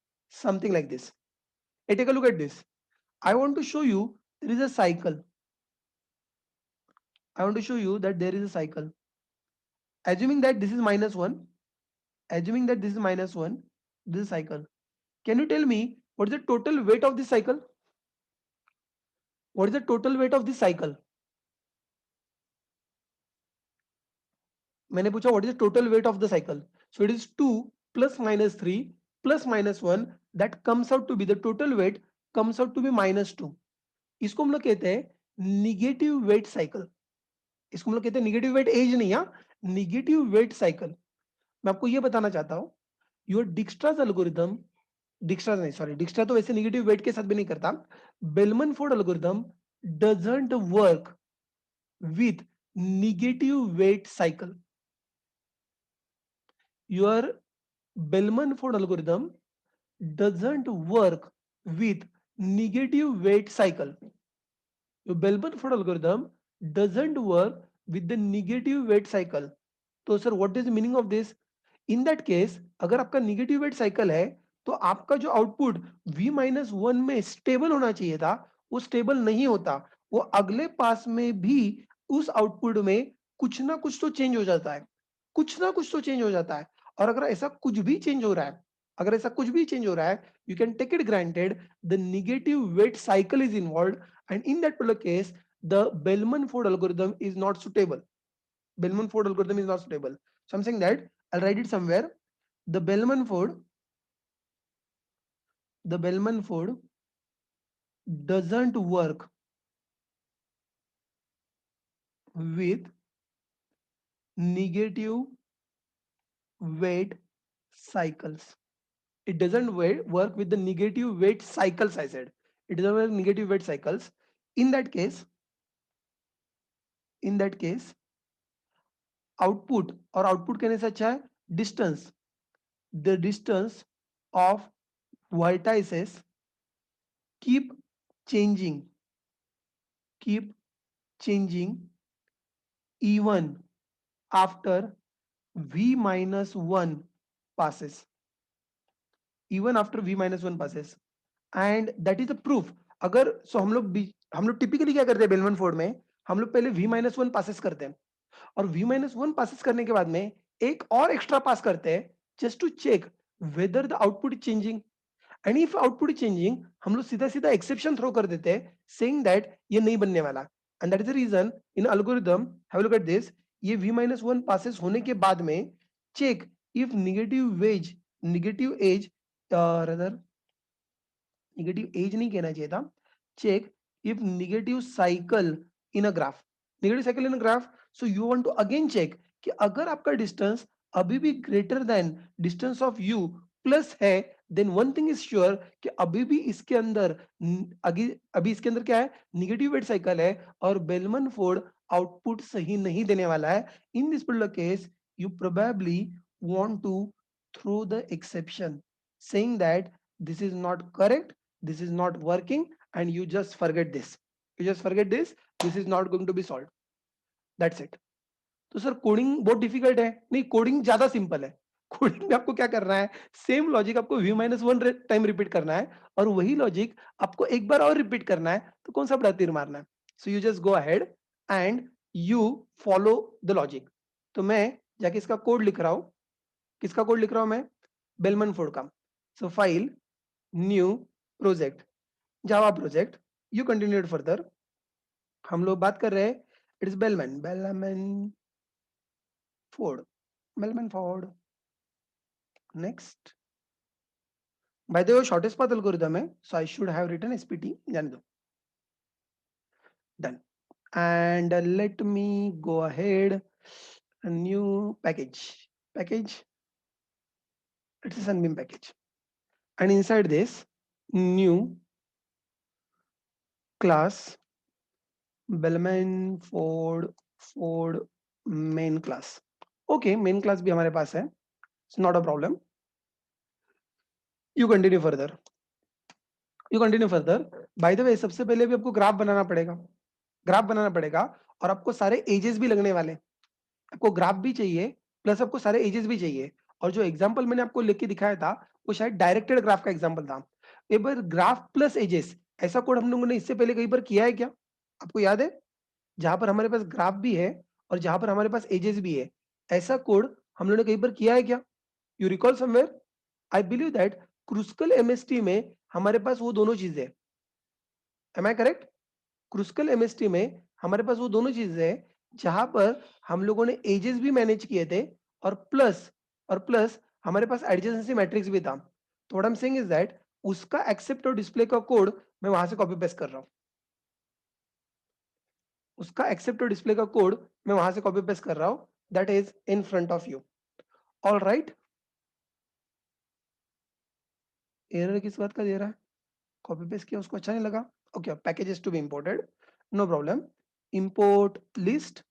Hey, take a look at this. I want to show you there is a cycle. I want to show you that there is a cycle. Assuming that this is minus 1, this is cycle. Can you tell me what is the total weight of this cycle? What is the total weight of this cycle? मैंने पूछा what is the total weight of the cycle? So it is 2 plus minus 3 plus minus 1, that comes out to be, the total weight comes out to be minus 2. इसको हम लोग कहते हैं negative weight cycle. इसको हम लोग कहते हैं निगेटिव वेट एज नहीं, निगेटिव वेट साइकिल. मैं आपको ये बताना चाहता हूं, योर डिक्स्ट्रास एल्गोरिथम, डिक्स्ट्रा तो वैसे निगेटिव वेट के साथ भी नहीं करता. Bellman Ford algorithm doesn't work with negative weight cycle. Your Bellman Ford algorithm doesn't work with negative weight cycle. Your Bellman-Ford algorithm doesn't work with the negative weight cycle. तो sir what is the meaning of this? In that case, अगर आपका negative weight cycle है तो आपका जो output v-1 में stable होना चाहिए था वो स्टेबल नहीं होता. वो अगले पास में भी उस आउटपुट में कुछ ना कुछ तो चेंज हो जाता है, और अगर ऐसा कुछ भी चेंज हो रहा है, you can take it granted the negative weight cycle is involved, and in that particular case the Bellman-Ford algorithm is not suitable. So I'm saying that I'll write it somewhere. The Bellman-Ford doesn't work with negative weight cycles. It doesn't work with the negative weight cycles. I said it doesn't work with negative weight cycles. In that case, output कहने से अच्छा है distance. The distance of vertices keep changing even after v-1 passes. And that is the proof. अगर सो हम लोग typically क्या करते हैं बेलमन फोर्ड में, हम लोग पहले v-1 पासेस करते हैं और v-1 पासेस करने के बाद में एक और एक्स्ट्रा पास करते हैं just to check whether the output is changing. And if output is changing हम लोग सीधा एक्सेप्शन थ्रो कर देते हैं सेइंग दैट ये नहीं बनने वाला. And that is the reason in algorithm, have a look at this, ये v-1 पासेस होने के बाद में check if negative edge rather negative edge नहीं कहना चाहिए था, check if negative cycle in a graph. So you want to again check कि अगर आपका डिस्टेंस अभी भी greater than distance of u plus है, then one thing is sure कि अभी भी इसके अंदर अभी इसके अंदर क्या है, निगेटिव वेट साइकिल है और बेलमन फोर्ड आउटपुट सही नहीं देने वाला है. In this particular case you probably want to throw the exception saying that this is not correct, this is not working, and you just forget this, this is not going to be solved. That's it. तो sir coding बहुत difficult है, नहीं coding ज्यादा simple है. Coding में आपको क्या करना है, सेम लॉजिक आपको v-1 टाइम रिपीट करना है और वही लॉजिक आपको एक बार और रिपीट करना है, तो कौन सा बड़ा तीर मारना है. So you just go ahead and you follow the logic. तो मैं जाके इसका कोड लिख रहा हूं. किसका कोड लिख रहा हूं मैं, बेलमन फोर्ड का. So file new project Java project, you continued further. हम लोग बात कर रहे हैं it is Bellman Ford, Bellman Ford. Next. By the way shortest path algorithm है, so I should have written SPT, जाने दो. Done. And let me go ahead, new package, it's a Sunbeam package, and inside this new class bellman Ford main class. Okay, main class भी हमारे पास है, it's not a problem. You continue further. Bye the वे सबसे पहले भी आपको graph बनाना पड़ेगा और आपको सारे एजेस भी लगने वाले. आपको ग्राफ भी चाहिए प्लस आपको सारे एजेस भी चाहिए. और जो एग्जांपल मैंने आपको लिख के दिखाया था वो शायद डायरेक्टेड ग्राफ का एग्जांपल था. एक बार ग्राफ प्लस एजेस, ऐसा कोड हम लोगों ने इससे पहले कई बार किया है क्या, आपको याद है, जहां पर हमारे पास ग्राफ भी है और जहां पर हमारे पास एजेस भी है, ऐसा कोड हम लोगों ने कई बार किया है क्या, you recall somewhere. I believe that Kruskal MST में हमारे पास वो दोनों चीजें हैं. Am I correct. Kruskal MST में हमारे पास वो दोनों चीजें हैं जहां पर हम लोगों ने एजेस भी मैनेज किए थे और प्लस हमारे पास एडजेसेंसी मैट्रिक्स भी था. तो what I am saying is that उसका एक्सेप्ट और डिस्प्ले का कोड मैं वहां से कॉपी पेस्ट कर रहा हूं. उसका एक्सेप्ट और डिस्प्ले का कोड मैं वहां से कॉपी पेस्ट कर रहा हूं, that is in front of you. All right. Error किस बात का दे रहा है, कॉपी पेस्ट किया उसको अच्छा नहीं लगा. Okay, packages to be imported, no problem. Import list,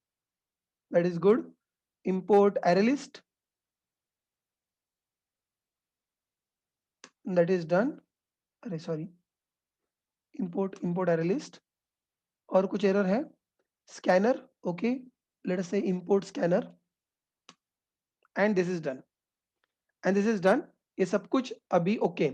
that is good. Import array list, that is done. अरे सॉरी, import array list. और कुछ एरर है, स्कैनर. ओके, लेट अस से import scanner and this is done. ये सब कुछ अभी okay.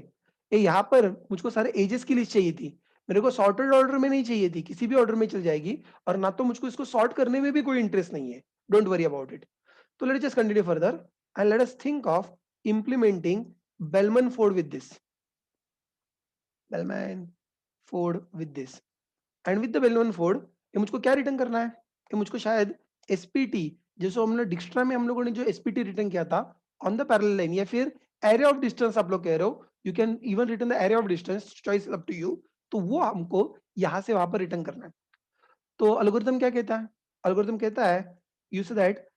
ये यहाँ पर मुझको सारे एजेस की लिस्ट चाहिए थी, मेरे को सॉर्टेड ऑर्डर में नहीं चाहिए थी, किसी भी ऑर्डर में चल जाएगी और ना तो मुझको इसको सॉर्ट करने में भी कोई इंटरेस्ट नहीं है. Don't worry about it. तो let just continue further and let us think of implementing Bellman Ford with this. Bellman Ford with this and with the Bellman Ford ये मुझको क्या रिटर्न करना है, ये मुझको शायद एसपीटी, जैसे हमने डिक्शनरी में हम लोगों ने जो एसपीटी रिटर्न किया था ऑन द पैरेलल लाइन, या फिर एरिया ऑफ डिस्टेंस आप लोग कह रहे हो, you can even return the area of distance, choice up to you. तो वो हमको यहां से वहां पर रिटर्न करना है. तो एल्गोरिथम क्या कहता है, एल्गोरिथम कहता है you say that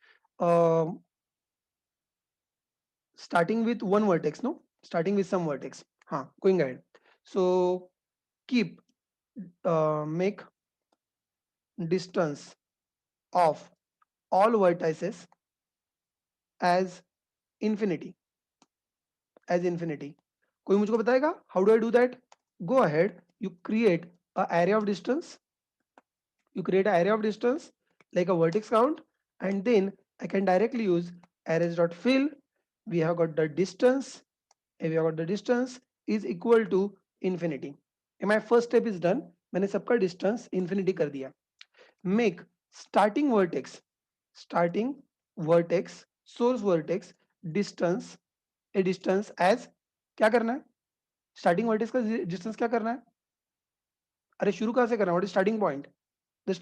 starting with one vertex, no, starting with some vertex, going ahead. So keep make distance of all vertices as infinity, कोई मुझको बताएगा how do I do that? Go ahead, you create a area of distance, like a vertex count, and then I can directly use arrays.fill. We have got the distance, is equal to infinity. My first step is done, मैंने सबका distance infinity कर दिया. Make starting vertex source vertex distance, a distance as, क्या करना है, starting vertex का distance क्या करना है, अरे शुरू कहाँ से करना है, what is starting point, the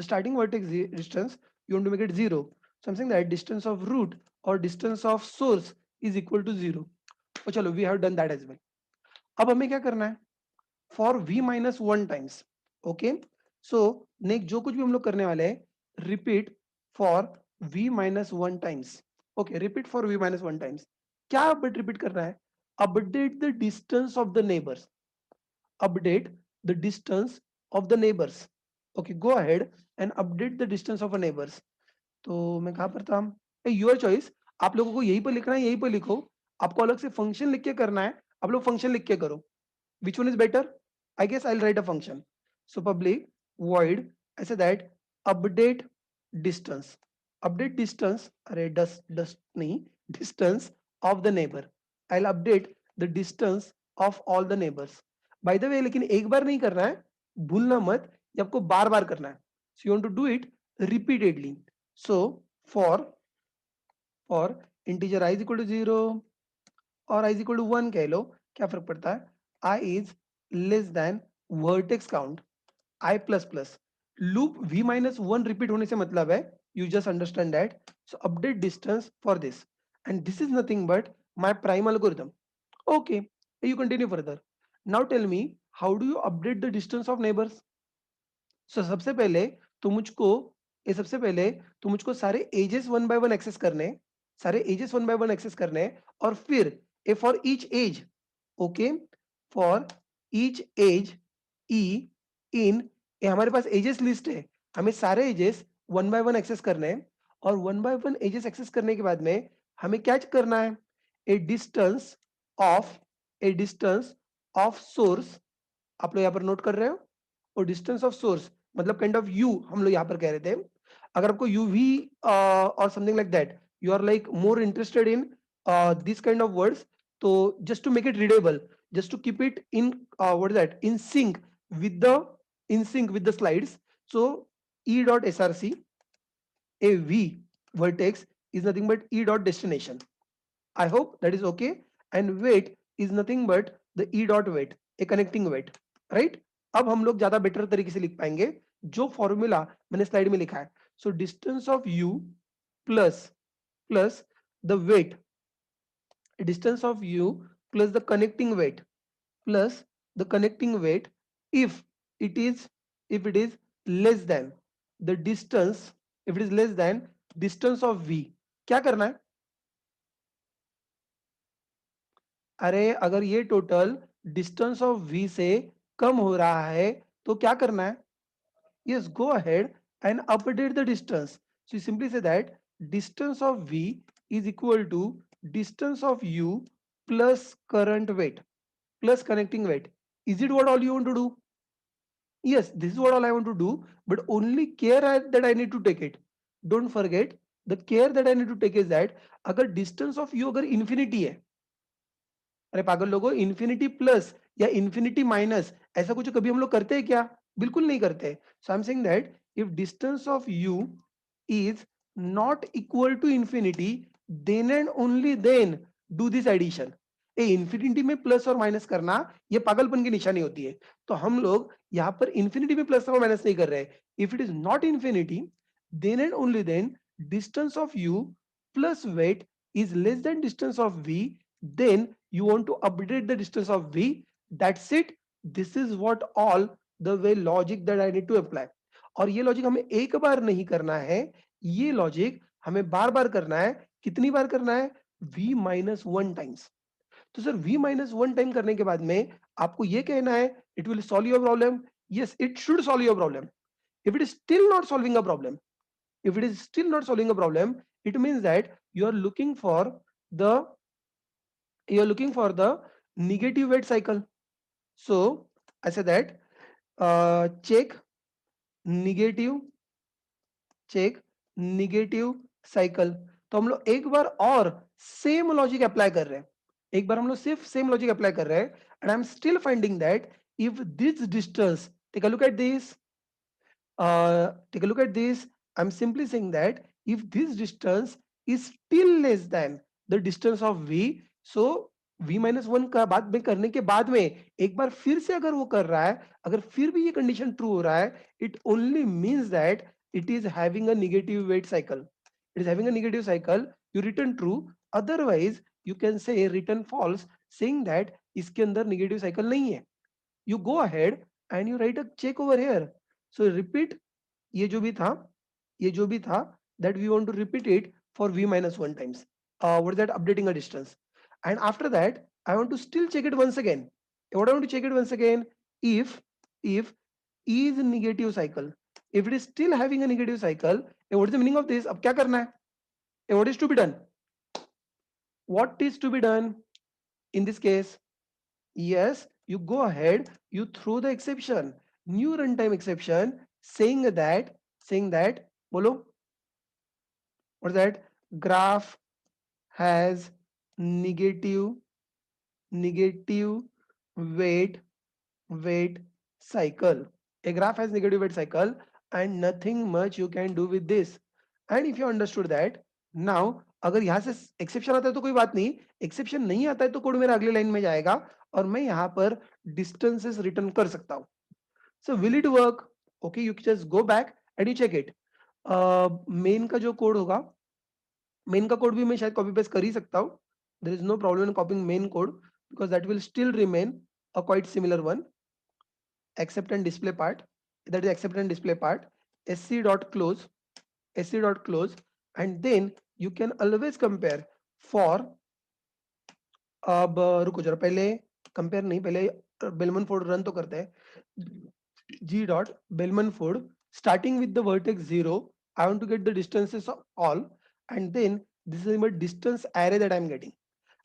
starting vertex distance you want to make it 0. So I'm saying that distance of root or distance of source is equal to 0. तो चलो we have done that as well. अब हमें क्या करना है, for v-1 times. Okay, so next जो कुछ भी हम लोग करने वाले हैं, repeat for v-1 times. Okay, repeat for v minus 1 times. क्या बट रिपीट करना है? Update the distance of the neighbours, update the distance of the neighbors. Okay, go ahead and update the distance of a neighbors. तो मैं कहाँ पर था? Your choice, आप लोगों को यहीं पर लिखना है, यहीं पर लिखो। आपको अलग से फंक्शन लिख के करना है, आप लोग फंक्शन लिख के करो। Which one is better? I guess I'll write a function. So public void, I say that update distance. Update distance, अरे dust नहीं, distance of the neighbor. I'll update the distance of all the neighbors. By the way, लेकिन एक बार नहीं करना है, भूलना मत, ये आपको बार बार करना है. So you want to do it repeatedly. So for integer I is equal to 0 और i is equal to 1 कह लो, क्या फर्क पड़ता है? I is less than vertex count I plus plus. Loop v minus 1 repeat होने से मतलब है, you just understand that. So update distance for this, and this is nothing but my prime algorithm. Okay, you continue further. Now tell me, how do you update the distance of neighbors? So सबसे पहले तो मुझको ये सबसे पहले तो मुझको सारे edges one by one access करने हैं, सारे edges one by one access करने हैं, और फिर a for each edge, okay, for each edge e in, ये हमारे पास एजेस लिस्ट है, हमें सारे edges one by one access करने हैं, और one by one edges access करने के बाद में हमें क्या करना है? A distance of a distance of source, आप लोग यहाँ पर नोट कर रहे हो, और डिस्टेंस ऑफ सोर्स मतलब काइंड ऑफ यू हम लोग यहाँ पर कह रहे थे। अगर आपको यूवी और something like that, you are like more interested in this kind of words, तो just to make it readable, just to keep it in what is that, in sync with the slides, so e dot src, a v vertex is nothing but e dot destination. I hope that is okay. And weight is nothing but the e dot weight, a connecting weight, right? अब हम लोग ज्यादा better तरीके से लिख पाएंगे जो formula मैंने स्लाइड में लिखा है. So distance of u plus plus the weight, distance of u plus the connecting weight, plus the connecting weight, if it is less than the distance, if it is less than distance of v, क्या करना है? अरे अगर ये total distance of v से कम हो रहा है तो क्या करना है? Yes, go ahead and update the distance. So you simply say that distance of v is equal to distance of u plus current weight plus connecting weight. Is it what all you want to do? Yes, this is what all I want to do, but only care that I need to take it. Don't forget, the care that I need to take is that अगर distance of u अगर infinity है, अरे पागल लोगों, infinity plus या infinity minus ऐसा कुछ कभी हम लोग करते हैं क्या? बिल्कुल नहीं करते. So I am saying that if distance of u is not equal to infinity, then and only then do this addition. A infinity में प्लस और माइनस करना ये पागलपन की निशानी होती है. तो हम लोग यहाँ पर इंफिनिटी में प्लस और माइनस नहीं कर रहे. If it is not infinity, then and only then distance of u plus weight is less than distance of v, then you want to update the distance of v. That's it. This is what all the way logic that I need to apply. और ये logic हमें एक बार नहीं करना है, ये logic हमें बार बार करना है. कितनी बार करना है? v minus one times. तो sir v minus one time करने के बाद में आपको ये कहना है it will solve your problem. Yes, it should solve your problem. If it is still not solving a problem, if it is still not solving a problem, it means that you are looking for the negative weight cycle. So I say that check negative cycle. तो हम लोग एक बार और same logic apply कर रहे हैं, एक बार हम लोग सिर्फ सेम लॉजिक अप्लाई कर रहे हैं, and I am still finding that if this distance, take a look at this, take a look at this. I'm simply saying that if this distance is still less than the distance of v, so v minus one का बाद में करने के बाद में एक बार फिर से अगर वो कर रहा है, अगर फिर भी ये कंडीशन ट्रू हो रहा है, it only means that it is having a negative weight cycle. It is having a negative cycle. You return true. Otherwise, you can say return false, saying that इसके अंदर negative cycle नहीं है. You go ahead and you write a check over here. So repeat ये जो भी था that we want to repeat it for v minus 1 times. What is that? Updating a distance. And after that, I want to still check it once again. What I want to check it once again, if E is a negative cycle, if it is still having a negative cycle, what is the meaning of this? अब क्या करना है? What is to be done? What is to be done in this case? Yes, you go ahead, you throw the exception, new runtime exception, saying that, bolo, what is that? Graph has negative negative weight weight cycle. A graph has negative weight cycle and nothing much you can do with this. And if you understood that, now अगर यहाँ से exception आता है तो कोई बात नहीं, exception नहीं आता है तो कोड मेरा अगले लाइन में जाएगा और मैं यहाँ पर डिस्टेंसेस रिटर्न कर सकता हूँ. So will it work? Okay, you just go back and you check it. Main का जो कोड होगा, मेन का कोड भी मैं शायद कॉपी पेस्ट कर ही सकता हूँ. There is no problem in copying main code because that will still remain a quite similar one. Accept and display part, that is accept and display part, sc.close, sc.close, and then you can always compare for. अब रुको जरा, पहले compare नहीं, पहले Bellman Ford run तो करते हैं. g dot Bellman Ford starting with the vertex 0. I want to get the distances of all, and then this is my distance array that I'm getting.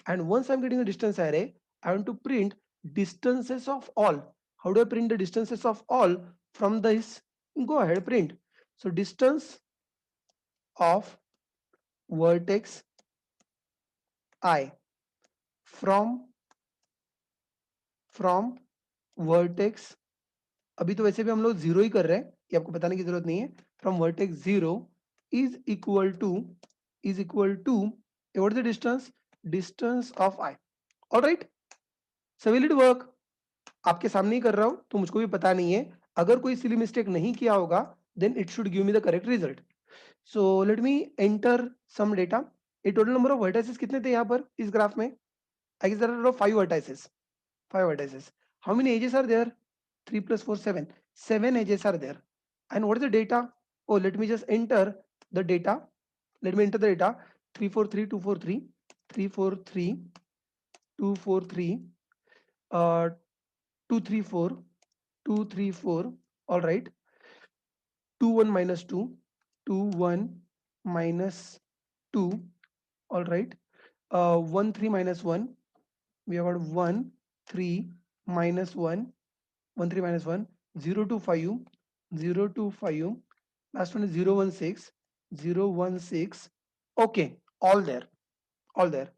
And once I'm getting a distance array, I want to print distances of all. How do I print the distances of all from this? Go ahead, print. So distance of vertex I from vertex. अभी तो वैसे भी हम लोग zero ही कर रहे हैं, ये आपको बताने की जरूरत नहीं है. From vertex 0 is equal to what is the distance of i. Alright, so will it work? आपके सामने ही कर रहा हूं तो मुझको भी पता नहीं है. अगर कोई सिली मिस्टेक नहीं किया होगा then it should give me the correct result. So let me enter some data. ये टोटल नंबर ऑफ वर्टाइसेस कितने थे यहाँ पर इस ग्राफ में? I guess there are 5 vertices. 5 vertices. How many edges are there? 3 plus 4, 7. 7 edges are there. And what is the data? Oh, let me just enter the data. Let me enter the data. 343, 243, 343, 243, 234, 234. All right. 2, 1 minus 2, 2, 1 minus 2. All right. 1, 3 minus 1. We have got 1, 3 minus 1. 1, 3 minus 1, 0 to 5, 0 to 5. Last one is 0, 1, 6, 0, 1, 6. Okay, all there, all there.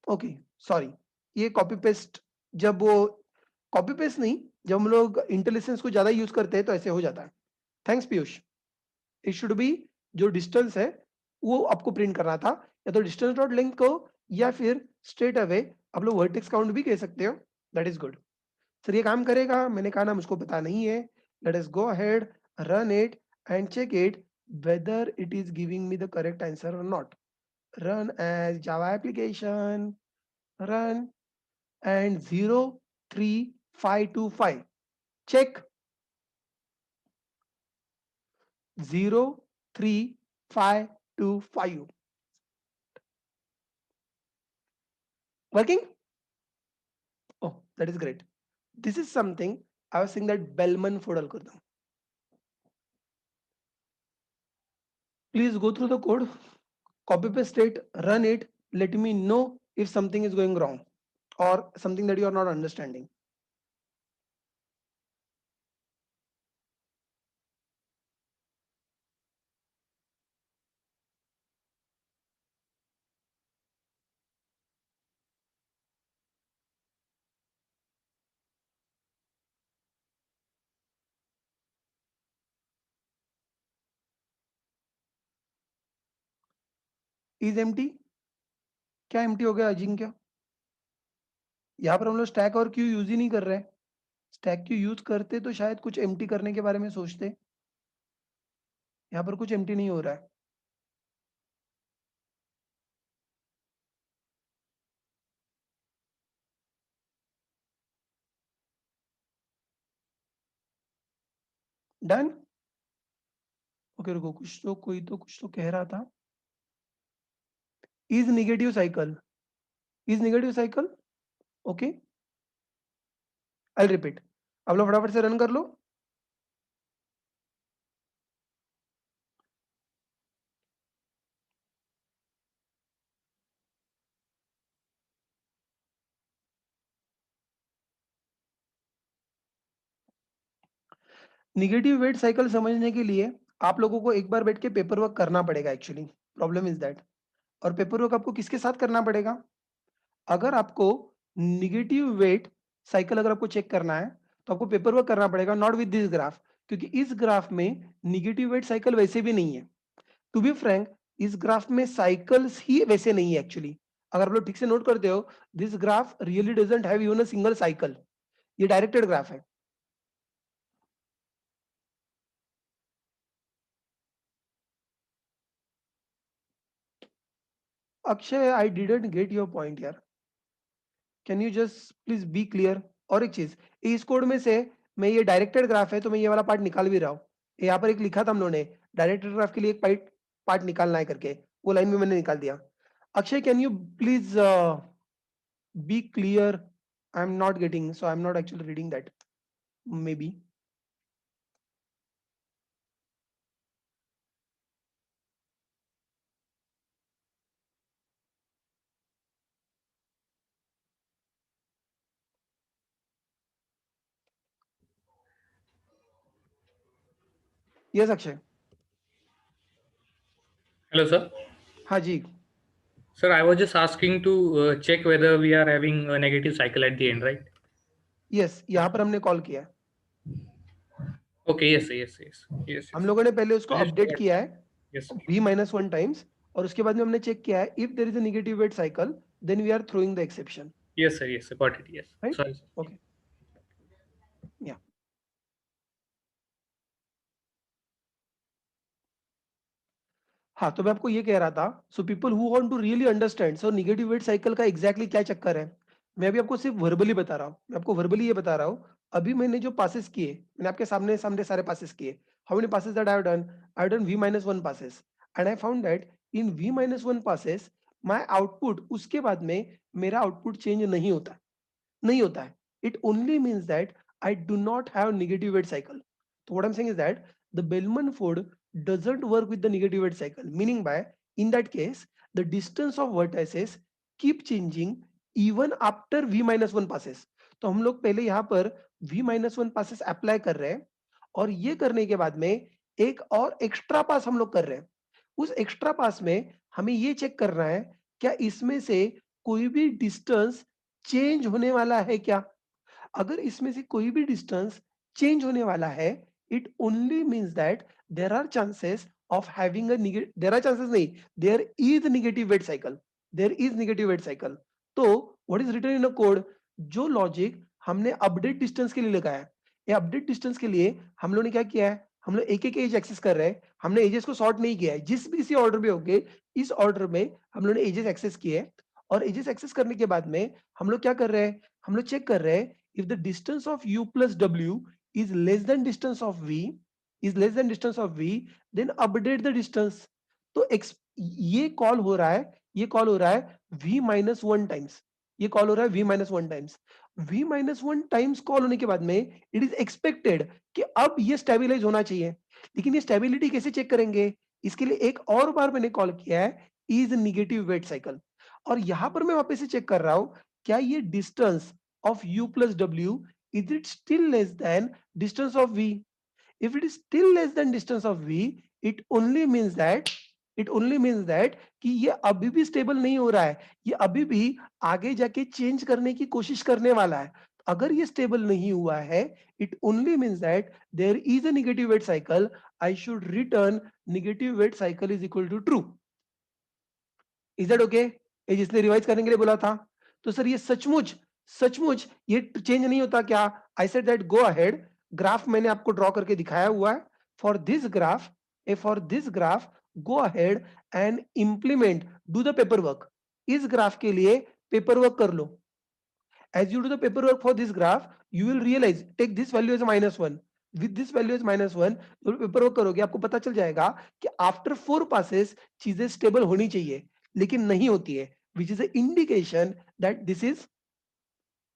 Okay, sorry. ये copy paste, जब वो copy paste नहीं, जब हम लोग intelligence को ज्यादा use करते हैं तो ऐसे हो जाता है. Thanks Piyush. It should be जो डिस्टेंस है वो आपको प्रिंट करना था, या तो डिस्टेंस डॉट लेंथ को, या फिर स्ट्रेट अवे आप लोग वर्टेक्स काउंट भी कह सकते हो. That is good. सर ये काम करेगा? मैंने कहा ना मुझको पता नहीं है. Let us go ahead, run it and check it whether it is giving me the correct answer or not. Run as Java application, run, and 03525. Check 03525. Working? Oh, that is great. This is something I was saying, that Bellman Ford algorithm. Please go through the code, copy paste it, run it, let me know if something is going wrong or something that you are not understanding. Is empty? क्या empty हो गया अजिंक्य? यहाँ पर हम लोग stack और Q use ही नहीं कर रहे हैं. स्टैक क्यू यूज करते तो शायद कुछ empty करने के बारे में सोचते. यहाँ पर कुछ empty नहीं हो रहा है. डन. ओके रुको, कुछ तो कह रहा था, is negative cycle, okay, I repeat, आप लोग फटाफट से रन कर लो। निगेटिव वेट साइकिल समझने के लिए आप लोगों को एक बार बैठ के पेपर वर्क करना पड़ेगा एक्चुअली, प्रॉब्लम इज दैट। और पेपर वर्क आपको किसके साथ करना पड़ेगा? अगर आपको निगेटिव वेट साइकिल अगर आपको चेक करना है तो आपको पेपर वर्क करना पड़ेगा, नॉट विद दिस ग्राफ, क्योंकि इस ग्राफ में निगेटिव वेट साइकिल वैसे भी नहीं है। टू बी फ्रैंक, इस ग्राफ में साइकिल्स ही वैसे नहीं है एक्चुअली। अगर आप लोग ठीक से नोट करते हो, this graph really doesn't have even a single cycle, ये डायरेक्टेड ग्राफ है। Akshay, I didn't get your point यार, can you just please be clear. और एक चीज, इस कोड में से मैं ये डायरेक्टेड ग्राफ है तो मैं ये वाला पार्ट निकाल भी रहा हूँ। यहाँ पर एक लिखा था हम लोगों ने, डायरेक्टेड ग्राफ के लिए एक पार्ट पार्ट निकालना है करके, वो लाइन में मैंने निकाल दिया। Akshay, can you please be clear? I am not getting, so I am not actually reading that, may be. Yes Akshay. Hello, sir. हाँ जी। Sir, I was just asking to check whether we are having a negative cycle at the end, right? Yes, यहाँ पर हमने call किया है। Okay, yes, sir, yes, sir, yes, yes, हम yes. लोगों ने पहले उसको I just अपडेट forgot. किया है Yes, sir. v-1 टाइम्स, और उसके बाद में हमने चेक किया है, if there is a negative weight cycle then we are throwing the exception, Yes, sir, yes, sir. Got it. Yes. Right? Sorry, sir. Okay, yeah. हाँ, तो मैं आपको ये कह रहा था, so people who want to really understand so negative weight cycle का exactly क्या चक्कर है, मैं अभी आपको सिर्फ वर्बली बता रहा हूँ। मैं आपको वर्बली ये बता रहा हूँ, अभी मैंने जो पासेस किए, मैंने आपके सामने सामने सारे पासेस किए। How many passes that I have done v-1 passes, and I found that in v-1 passes my output, उसके बाद में मेरा आउटपुट चेंज नहीं होता है। It only means that I do not have negative weight cycle. तो what I am saying is that the Bellman Ford doesn't work with the negative weight cycle, meaning by, in that case, the distance of vertices keep changing even after v-1 passes। तो हम लोग पहले यहाँ पर v-1 passes apply कर रहे हैं, और ये करने के बाद में एक और एक्स्ट्रा पास हम लोग कर रहे हैं। उस एक्स्ट्रा पास में हमें ये चेक करना है, क्या इसमें से कोई भी डिस्टेंस चेंज होने वाला है क्या? अगर इसमें से कोई भी डिस्टेंस चेंज होने वाला है, it only means that there are chances of having a there are chances नहीं, there is negative weight cycle, there is negative weight cycle. तो what is written in a code, जो logic हमने update distance के लिए लगाया है, ये update distance के लिए हम लोग ने क्या किया है, हम लोग एक एक एज एक्सेस कर रहे हैं, हमने एजेस को सॉर्ट नहीं किया है, जिस भी इसी ऑर्डर में होंगे, इस ऑर्डर में हम लोग ने एजेस एक्सेस किए हैं। और एजेस एक्सेस करने के बाद में हम लोग क्या कर रहे हैं, हम लोग चेक कर रहे हैं, if the distance of u plus w is less than distance of v, then update the distance। तो ये कॉल हो रहा है, v-1 टाइम्स, ये कॉल हो रहा है v-1 times. v-1 times call होने के बाद में इट इज एक्सपेक्टेड कि अब ये स्टेबिलाईज होना चाहिए। लेकिन ये स्टेबिलिटी कैसे चेक करेंगे, इसके लिए एक और बार मैंने कॉल किया है इज नेगेटिव वेट साइकिल, और यहां पर मैं वापस से चेक कर रहा हूं, क्या ये distance of u plus w, is it still less than distance of v? If it is still less than distance of v, it only means that कि ये अभी भी स्टेबल नहीं हो रहा है, ये अभी भी आगे जाके चेंज करने की कोशिश करने वाला है। अगर ये स्टेबल नहीं हुआ है, it only means that there is a negative weight cycle, I should return negative weight cycle is equal to true. Is that okay? ये जिसने रिवाइज करने के लिए बोला था, तो सर ये सचमुच ये चेंज नहीं होता क्या? आई said that go ahead, graph मैंने आपको ड्रॉ करके दिखाया हुआ है। For this graph go ahead and implement, do the paper work. इस ग्राफ के लिए पेपर वर्क कर लो। As you do the paperwork for this graph, you will realize, take this value as a -1, with this value is -1, जब paper work करोगे आपको पता चल जाएगा कि आफ्टर 4 पासेस चीजें स्टेबल होनी चाहिए, लेकिन नहीं होती है, which is a indication that this is,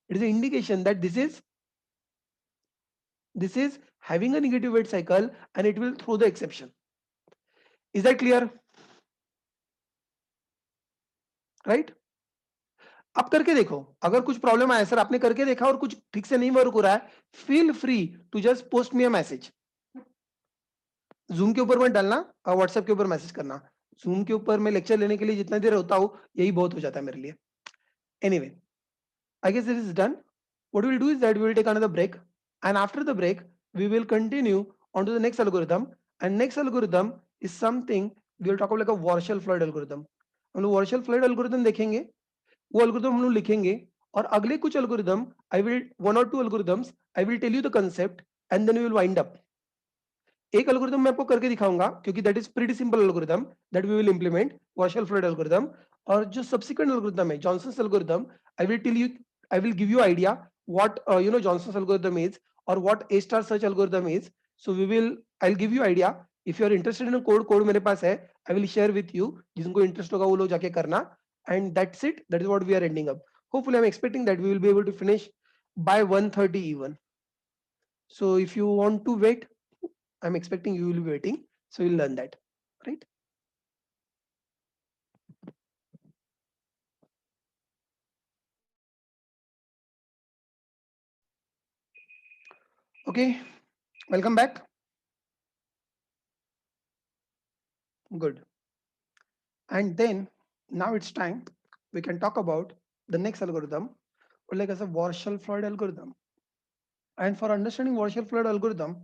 it is a indication that this is having a negative weight cycle and it will throw the exception. Is that clear? Right? आप करके देखो, अगर कुछ प्रॉब्लम आया सर आपने करके देखा और कुछ ठीक से नहीं वर्क हो रहा है, feel free to just post me a message. Zoom के ऊपर मत डालना और व्हाट्सएप के ऊपर मैसेज करना। जूम के ऊपर मैं लेक्चर लेने के लिए जितना देर होता हूँ यही बहुत हो जाता है मेरे लिए। Anyway, I guess it is done. What we'll do is that we will take another break, and after the break, we will continue on to the next algorithm. And next algorithm is something we will talk about like a Warshall-Floyd algorithm. हम लोग Warshall-Floyd algorithm देखेंगे, वो algorithm हम लोग लिखेंगे, और अगले कुछ algorithm, I will one or two algorithms, I will tell you the concept, and then we will wind up. एक एल्गोरिथम मैं आपको करके दिखाऊंगा क्योंकि that is pretty simple algorithm that we will implement, Warshall Floyd algorithm. और जो subsequent algorithm है Johnson's algorithm, I will tell you, I will give you idea what Johnson's algorithm is और what A star search algorithm is. So we will, I will give you idea. If you are interested in code, code मेरे पास है, I will share with you, जिनको interest होगा वो लोग जाके करना। And that's it, that is what we are ending up. Hopefully I am expecting that we will be able to finish by 1:30 even. So if you want to wait, I'm expecting you will be waiting, so you'll learn that, right? Okay, welcome back. Good. And then now it's time we can talk about the next algorithm, or like as a Warshall-Floyd algorithm. And for understanding Warshall-Floyd algorithm,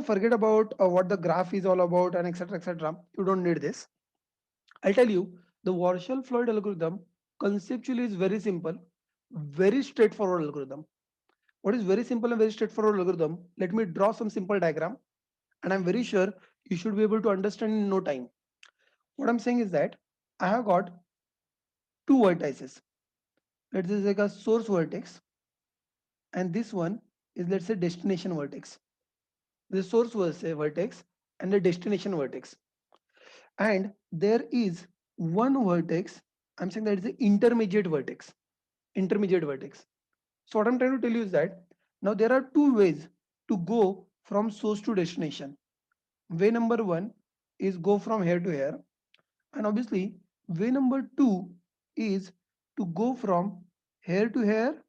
forget about what the graph is all about and etc. etc. You don't need this. I'll tell you, the Warshall-Floyd algorithm conceptually is very simple, very straightforward algorithm. What is very simple and very straightforward algorithm? Let me draw some simple diagram, and I'm very sure you should be able to understand in no time. What I'm saying is that I have got two vertices. Let's say like a source vertex, and this one is, let's say, destination vertex. The source vertex and the destination vertex, and there is one vertex. I'm saying that is the intermediate vertex. Intermediate vertex. So what I'm trying to tell you is that now there are two ways to go from source to destination. Way number one is go from here to here, and obviously way number two is to go from here to here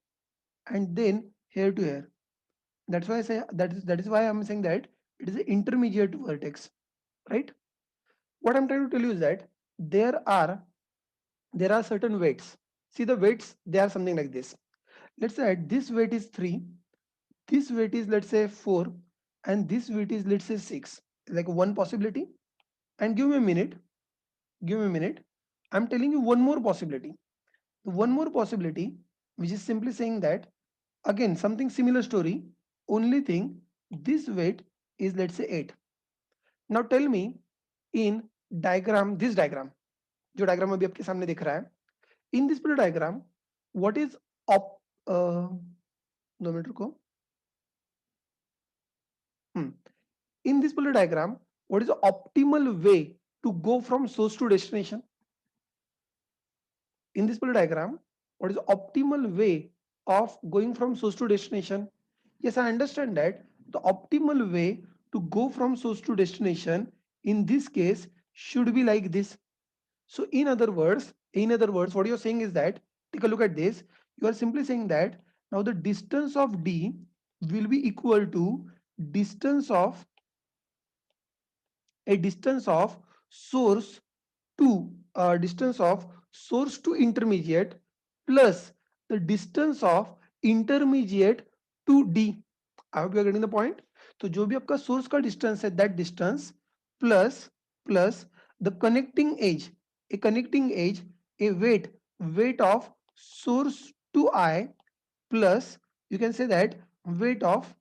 and then here to here. That's why I say that is why I'm saying that it is an intermediate vertex, right? What I'm trying to tell you is that there are certain weights. See the weights, they are something like this. Let's say this weight is 3, this weight is, let's say, 4, and this weight is, let's say, 6. Like one possibility. And give me a minute, give me a minute. I'm telling you one more possibility. One more possibility, which is simply saying that, again, something similar story, only thing, this weight is, let's say, 8. Now tell me, in diagram, this diagram, जो diagram अभी आपके सामने दिख रहा है, in this particular diagram, what is op, 2 minute रुको. In this particular diagram, what is the optimal way to go from source to destination? In this particular diagram, what is the optimal way of going from source to destination? Yes, I understand that the optimal way to go from source to destination in this case should be like this. So in other words, what you're saying is that, take a look at this. You are simply saying that now the distance of D will be equal to distance of a distance of source to distance of source to intermediate plus the distance of intermediate to D. I hope you are getting the point. तो जो भी आपका source का distance है, that distance plus the connecting edge, a weight of source to I, plus you can say that weight of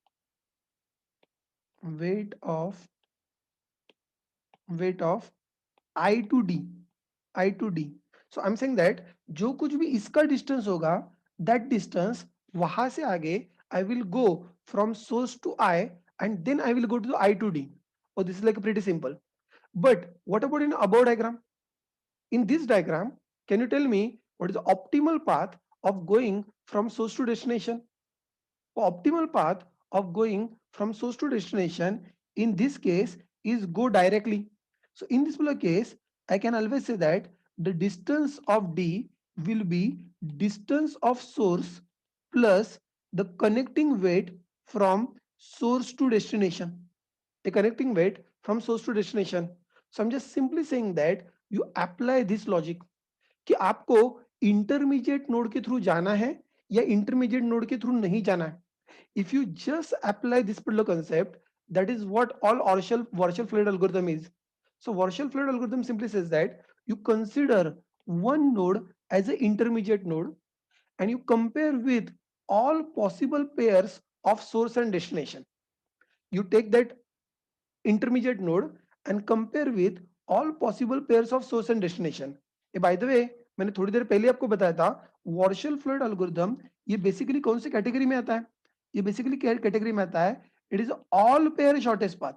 weight of weight of I to D, I to D. So I'm saying that जो कुछ भी इसका distance होगा, that distance वहां से आगे I will go from source to I and then I will go to the I to D. Oh, this is like pretty simple. But what about in above diagram? In this diagram, can you tell me what is the optimal path of going from source to destination? Optimal path of going from source to destination in this case is go directly. So in this particular case, I can always say that the distance of D will be distance of source plus the connecting weight from source to destination. The connecting weight from source to destination. So I'm just simply saying that you apply this logic कि आपको intermediate node के through जाना है या intermediate node के through नहीं जाना है. If you just apply this particular concept, that is what all Warshall Floyd algorithm is. So Warshall Floyd algorithm simply says that you consider one node as an intermediate node and you compare with all possible pairs of source and destination. You take that intermediate node and compare with all possible pairs of source and destination. By the way, मैंने थोड़ी देर पहले आपको बताया था वॉर्शल fluid algorithm ये basically कौन सी category में आता है. ये बेसिकली कैटेगरी में आता है it is all pair shortest path.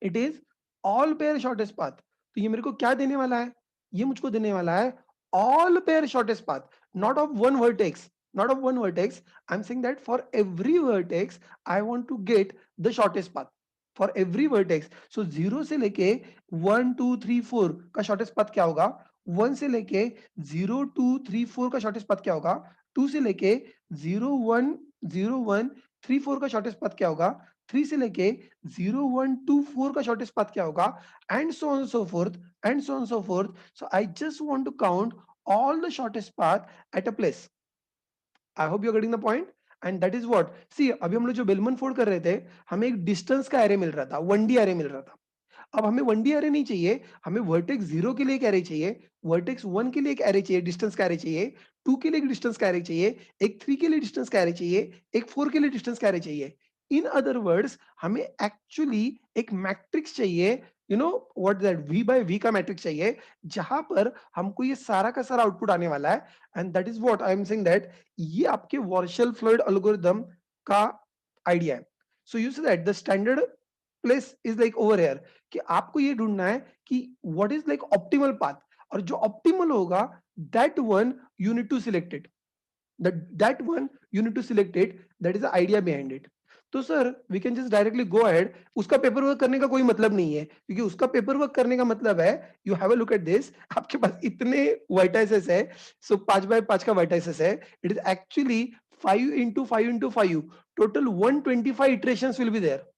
It is all pair shortest path. तो ये मेरे को क्या देने वाला है, ये मुझको देने वाला है all pair shortest path, not of one vertex, not of one vertex. I'm saying that for every vertex I want to get the shortest path for every vertex. So 0 से लेके 1 2 3 4 का shortest path क्या होगा, 1 से लेके 0 2 3 4 का shortest path क्या होगा, 2 से लेके 0 1 0 1 3 4 का shortest path क्या होगा, 3 से लेके 0 1 2 4 का shortest path क्या होगा, and so on so forth, and so on so forth. So I just want to count all the shortest path at a place. I hope you're getting the point. And that is what, see अभी हम लोग जो Bellman fold कर रहे थे हमें एक distance का एरे मिल रहा था, 1D एरे मिल रहा था. अब हमें 1D एरे नहीं चाहिए, हमें वर्टेक्स 0 के लिए एक एरे चाहिए, वर्टेक्स 1 के लिए एक एरे चाहिए, डिस्टेंस का एरे चाहिए, 2 के लिए एक डिस्टेंस का एरे चाहिए, एक 3 के लिए डिस्टेंस का एरे चाहिए, एक 4 के लिए डिस्टेंस का एरे चाहिए. इन अदर वर्ड्स हमें एक्चुअली एक मैट्रिक्स चाहिए, you know what that V by V का मैट्रिक्स चाहिए जहां पर हमको ये सारा का सारा आउटपुट आने वाला है. And that is what I am saying that ये आपके वॉर्शल फ्लोइड एल्गोरिथम का आइडिया है. So you say that the standard place is like over here कि आपको ये ढूंढना है कि what is like optimal path, और जो ऑप्टिमल होगा that one you need to select it, that one you need to select it. That is the idea behind it. तो sir we can just directly go ahead. उसका paper work करने का कोई मतलब नहीं है, क्योंकि उसका पेपर वर्क करने का मतलब है you have a look at this. आपके पास इतने वर्टाइसेस है, सो 5 बाय 5 का वर्टाइसेस है. It is actually 5 into 5 into 5, total 125 iterations will be there.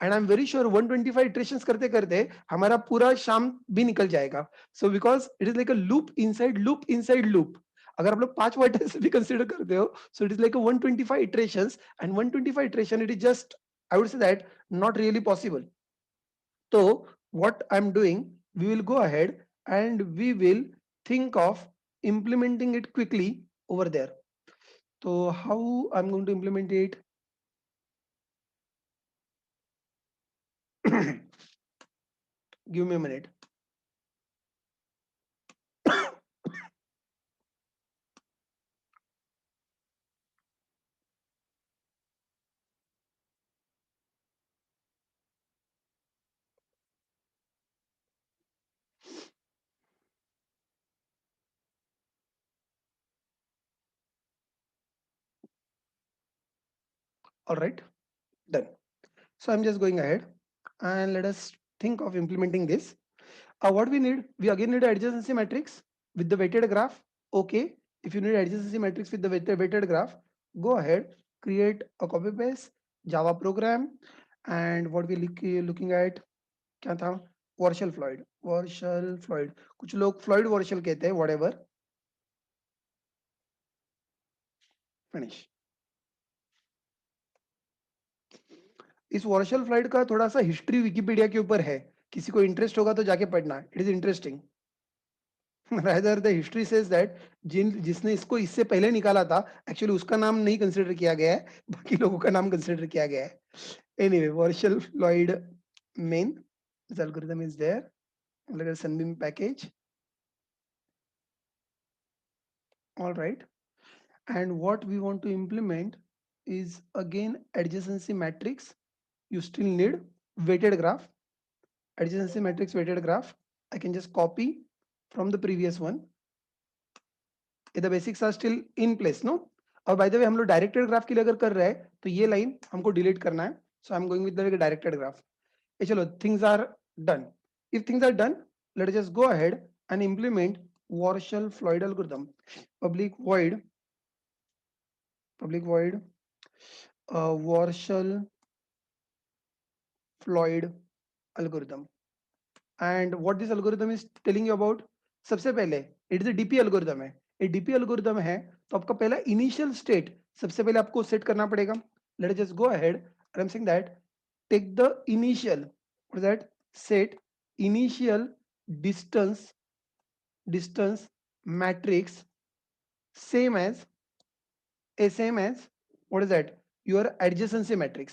And I am very sure 125 iterations करते करते हमारा पूरा शाम भी निकल जाएगा. So because it is like a loop inside loop. अगर आप लोग 5 वर्टेक्स भी कंसीडर करते हो, so it is like 125 iterations, and 125 iteration it is just, I would say that, not really possible. तो what I'm doing, we will go ahead and we will think of implementing it quickly over there. So how I'm going to implement it? Give me a minute. All right, done. So I'm just going ahead and let us think of implementing this. What we need, we again need adjacency matrix with the weighted graph. Okay, if you need adjacency matrix with the weighted graph, go ahead, create a copy paste Java program, and what we looking at क्या था, वर्शल Floyd, कुछ लोग Floyd वर्शल कहते हैं, whatever. Finish. इस वर्शल flight का थोड़ा सा हिस्ट्री विकिपीडिया के ऊपर है, किसी को इंटरेस्ट होगा तो जाके पढ़ना, it is interesting. Rather the history says that जिसने इसको इससे पहले निकाला था एक्चुअली उसका नाम नहीं कंसिडर किया गया है, बाकी लोगों का नाम कंसिडर किया गया है. Anyway, Warshall Floyd main algorithm is there, like a Sunbeam package. All right, and what we want to implement is again adjacency matrix you still need weighted graph, adjacency matrix weighted graph. I can just copy from the previous one. The basics are still in place, no? और by the way हम लोग directed graph के लिए अगर कर रहे हैं तो ये लाइन हमको डिलीट करना है, so I am going with the directed graph. ये चलो things are done. If things are done, let just go ahead and implement Warshall Floyd algorithm. Public void Warshall Floyd algorithm. And what this algorithm is telling you about, सबसे पहले it is a DP algorithm है. ये DP algorithm है तो आपका पहला initial state सबसे पहले आपको सेट करना पड़ेगा. Let just go ahead and I am saying that take the initial, what is that, set initial distance matrix same as what is that, your adjacency matrix.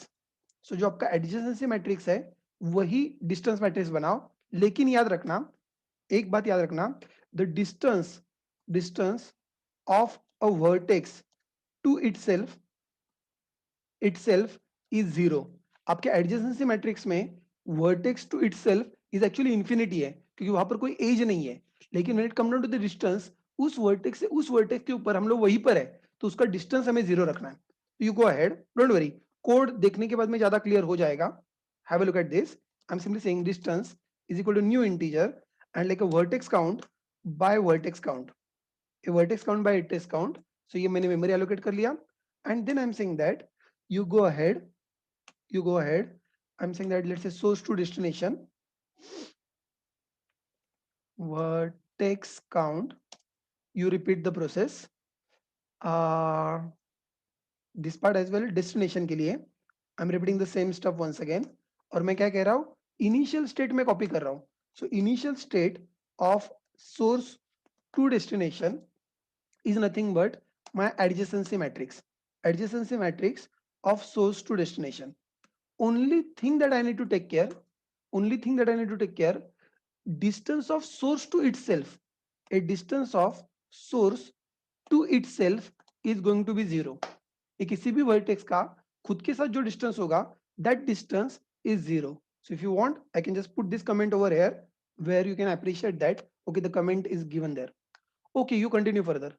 So जो आपका adjacency matrix है वही distance matrix बनाओ. लेकिन याद रखना, एक बात याद रखना, the distance of a vertex to itself is 0. आपके adjacency matrix में vertex to itself is actually infinity है क्योंकि वहां पर कोई एज नहीं है. लेकिन when it comes down to the distance, उस vertex से उस vertex के ऊपर हम लोग वहीं पर है तो उसका distance हमें 0 रखना है. तो you go ahead, don't worry, code देखने के बाद में ज्यादा क्लियर हो जाएगा. Have a look at this. I'm simply saying distance is equal to new integer and like a vertex count by vertex count. A vertex count by vertex count. So ये मैंने memory allocate कर लिया. And then I'm saying that you go ahead. I'm saying that let's say source to destination, vertex count. You repeat the process. This part as well, destination के लिए I'm repeating the same stuff once again. और मैं क्या कह रहा हूँ, initial state में copy कर रहा हूँ. So initial state of source to destination is nothing but my adjacency matrix of source to destination. Only thing that I need to take care, distance of source to itself, a distance of source to itself is going to be 0. ये किसी भी vertex का खुद के साथ जो distance होगा, that distance is 0. So if you want, I can just put this comment over here where you can appreciate that, okay, the comment is given there. Okay, you continue further.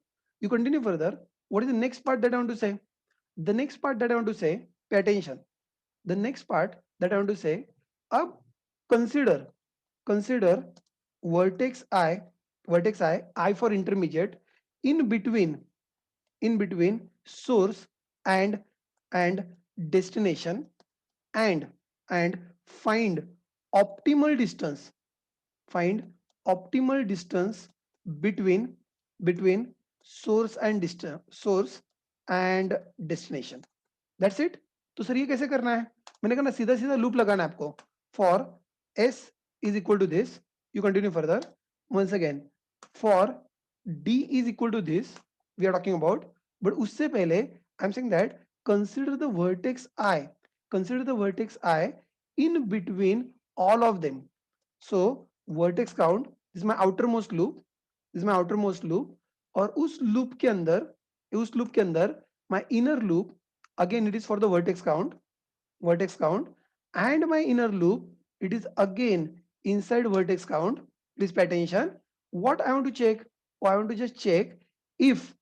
What is the next part that I want to say? The next part that I want to say, pay attention. The next part that I want to say, अब consider vertex I for intermediate in between source and destination, and find optimal distance between source and destination. That's it. तो sir ये कैसे करना है? मैंने कहा ना सीधा सीधा लूप लगाना है आपको. For s is equal to this, you continue further. Once again, for d is equal to this, we are talking about. But उससे पहले I'm saying that consider the vertex I in between all of them. So vertex count, this is my outermost loop, और उस loop के अंदर my inner loop, again it is for the vertex count, and my inner loop, it is again inside vertex count. Please pay attention. What I want to check, I want to just check if,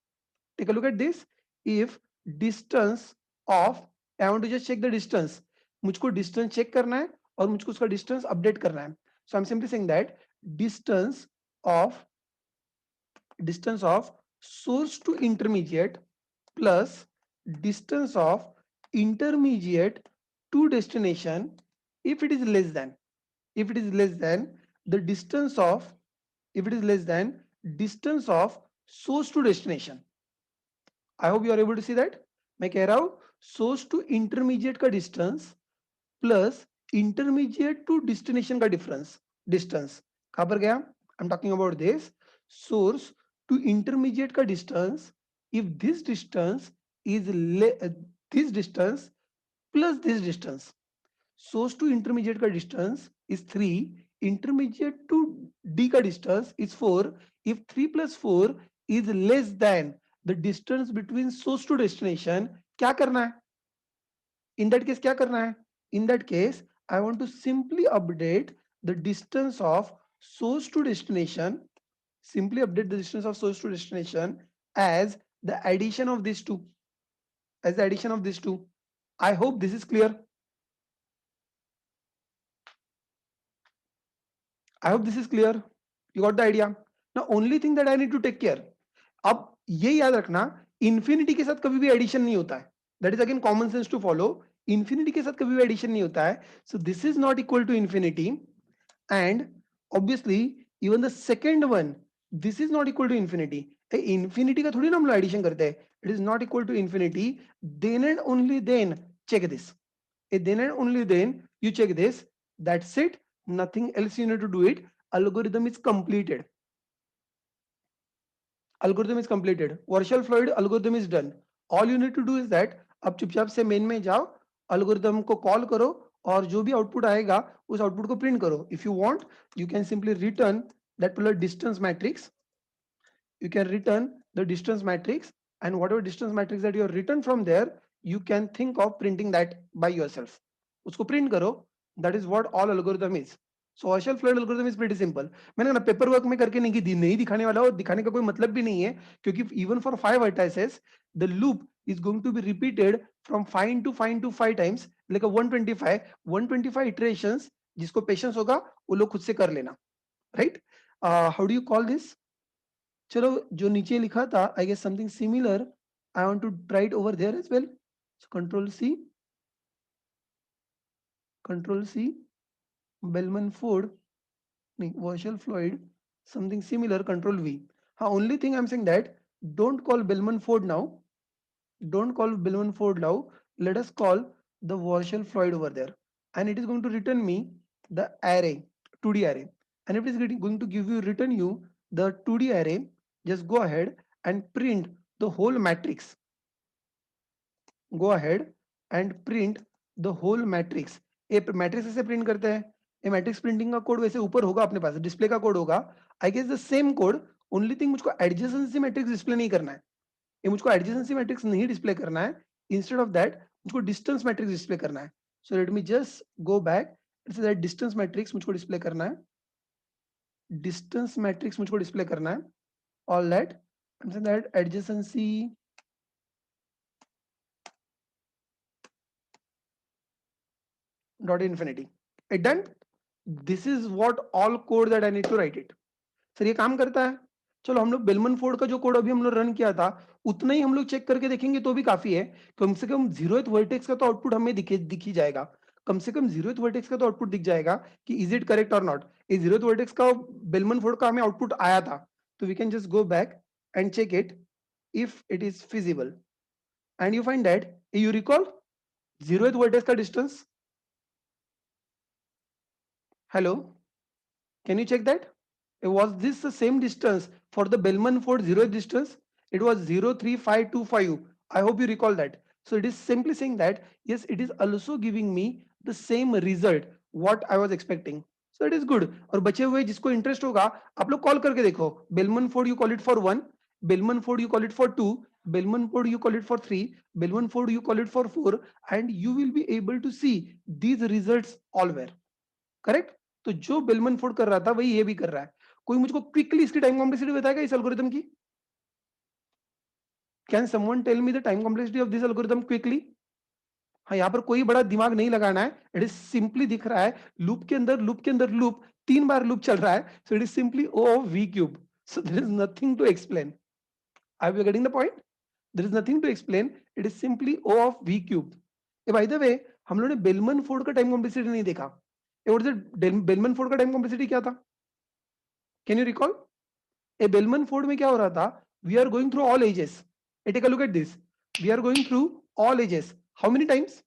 take a look at this, if distance of, I want to just check the distance, मुझको distance check करना है और मुझको उसका distance update करना है. So I'm simply saying that distance of source to intermediate plus distance of intermediate to destination, if it is less than the distance of, distance of source to destination. I hope you are able to see that. मैं कह रहा हूं source to intermediate का distance plus intermediate to destination का distance कहां पर गया? I'm talking about this source to intermediate का distance. If this distance is this distance plus this distance, source to intermediate का distance is 3, intermediate to d का distance is 4. If 3 plus 4 is less than the distance between source to destination, क्या करना है? In that case क्या करना है? In that case, I want to simply update the distance of source to destination, simply update the distance of source to destination as the addition of these two, as the addition of these two. I hope this is clear. I hope this is clear. You got the idea. Now only thing that I need to take care. अब ये याद रखना, infinity के साथ कभी भी addition नहीं होता है. That is again common sense to follow. Infinity के साथ कभी भी एडिशन नहीं होता है. So this is not equal to infinity. And obviously even the second one, this is not equal to infinity. Infinity का थोड़ी ना हम लोग एडिशन करते हैं. It is not equal to infinity. Then and only then check this. Then and only then you check this. That's it. Nothing else you need to do it. Algorithm is completed. Algorithm is completed. Virtual fluid algorithm is done. All you need to do is that अब चुपचाप से main में जाओ, algorithm को call करो और जो भी आउटपुट आएगा उस आउटपुट को प्रिंट करो. If you want, you can simply return that particular distance matrix. You can return the distance matrix, and whatever distance matrix that you have written from there, you can think of printing that by yourself. उसको print करो. That is what all algorithm is. So partial fluid algorithm is pretty simple. मैंने ना paper work में करके नहीं दिखाने वाला, और दिखाने का कोई मतलब भी नहीं है, क्योंकि even for 5 vertices the loop is going to be repeated from 5 into 5 into 5 times, like a 125 iterations. जिसको पेशेंस होगा वो लोग खुद से कर लेना, right. How do you call this? चलो जो नीचे लिखा था, I guess something similar. I want to try it over there as well. Control C Bellman Ford, नहीं virtual Floyd, something similar, control V. हाँ, only thing I am saying that don't call Bellman Ford now. Don't call Bellman Ford now. Let us call the Warshall Floyd over there, and it is going to return me the array, 2D array. And if it is going to return you the 2D array, just go ahead and print the whole matrix. Go ahead and print the whole matrix. A matrix ऐसे print करते हैं. A matrix printing का code वैसे ऊपर होगा अपने पास, display का कोड होगा. I guess the same code. Only thing मुझको एडजेसेंसी मैट्रिक्स डिस्प्ले नहीं करना है. ये मुझको एडजेसेंसी मैट्रिक्स नहीं डिस्प्ले करना है. इंस्टेड ऑफ दैट मुझको डिस्टेंस मैट्रिक्स डिस्प्ले करना है. So let me just go back. It's that distance matrix मुझको डिस्प्ले करना है. डिस्टेंस मैट्रिक्स मुझको डिस्प्ले करना है. All that adjacency dot infinity. It done. This is what all code that I need to write it. Sir ये काम करता है. चलो हम लोग बेलमन फोर्ड का जो कोड अभी हम लोग रन किया था उतना ही हम लोग चेक करके देखेंगे तो भी काफी है. कम से कम 0th वर्टेक्स का तो आउटपुट हमें दिख ही जाएगा. कम से कम 0th वर्टेक्स का तो आउटपुट दिख जाएगा कि इज इट करेक्ट और नॉट. ये 0th वर्टेक्स का बेलमन फोर्ड का हमें आउटपुट आया था, तो we can just go back and check it if it is feasible. And you find that, you recall 0th vertex का distance. Hello, can you check that? Was this the same distance for the Bellman Ford 0th distance? It was 03525. I hope you recall that. So it is simply saying that yes, it is also giving me the same result what I was expecting. So it is good. और बचे हुए जिसको interest होगा आप लोग call करके देखो. Bellman Ford you call it for 1, Bellman Ford you call it for 2, Bellman Ford you call it for 3, Bellman Ford you call it for 4, and you will be able to see these results all were correct. तो जो Bellman Ford कर रहा था वही ये भी कर रहा है. कोई मुझको क्विकली इसकी टाइम कॉम्प्लेक्सिटी बताएगा इस एल्गोरिथम की? Can someone tell me the time complexity of this algorithm quickly? हाँ, यहाँ पर कोई बड़ा दिमाग नहीं लगाना है. इट इज सिंपली दिख रहा है लूप के अंदर लूप 3 बार लूप चल रहा है. So it is simply O of V cube. So there is nothing to explain. Are you getting the point? There is nothing to explain. It is simply O of V cube. By the way, हम लोगों ने Bellman Ford का time complexity नहीं देखा. Bellman Ford का time complexity क्या था? Can you recall? ए बेलमन फोर्ड में क्या हो रहा था? We are going through all ages. Take a look at this. We are going through all ages. How many times?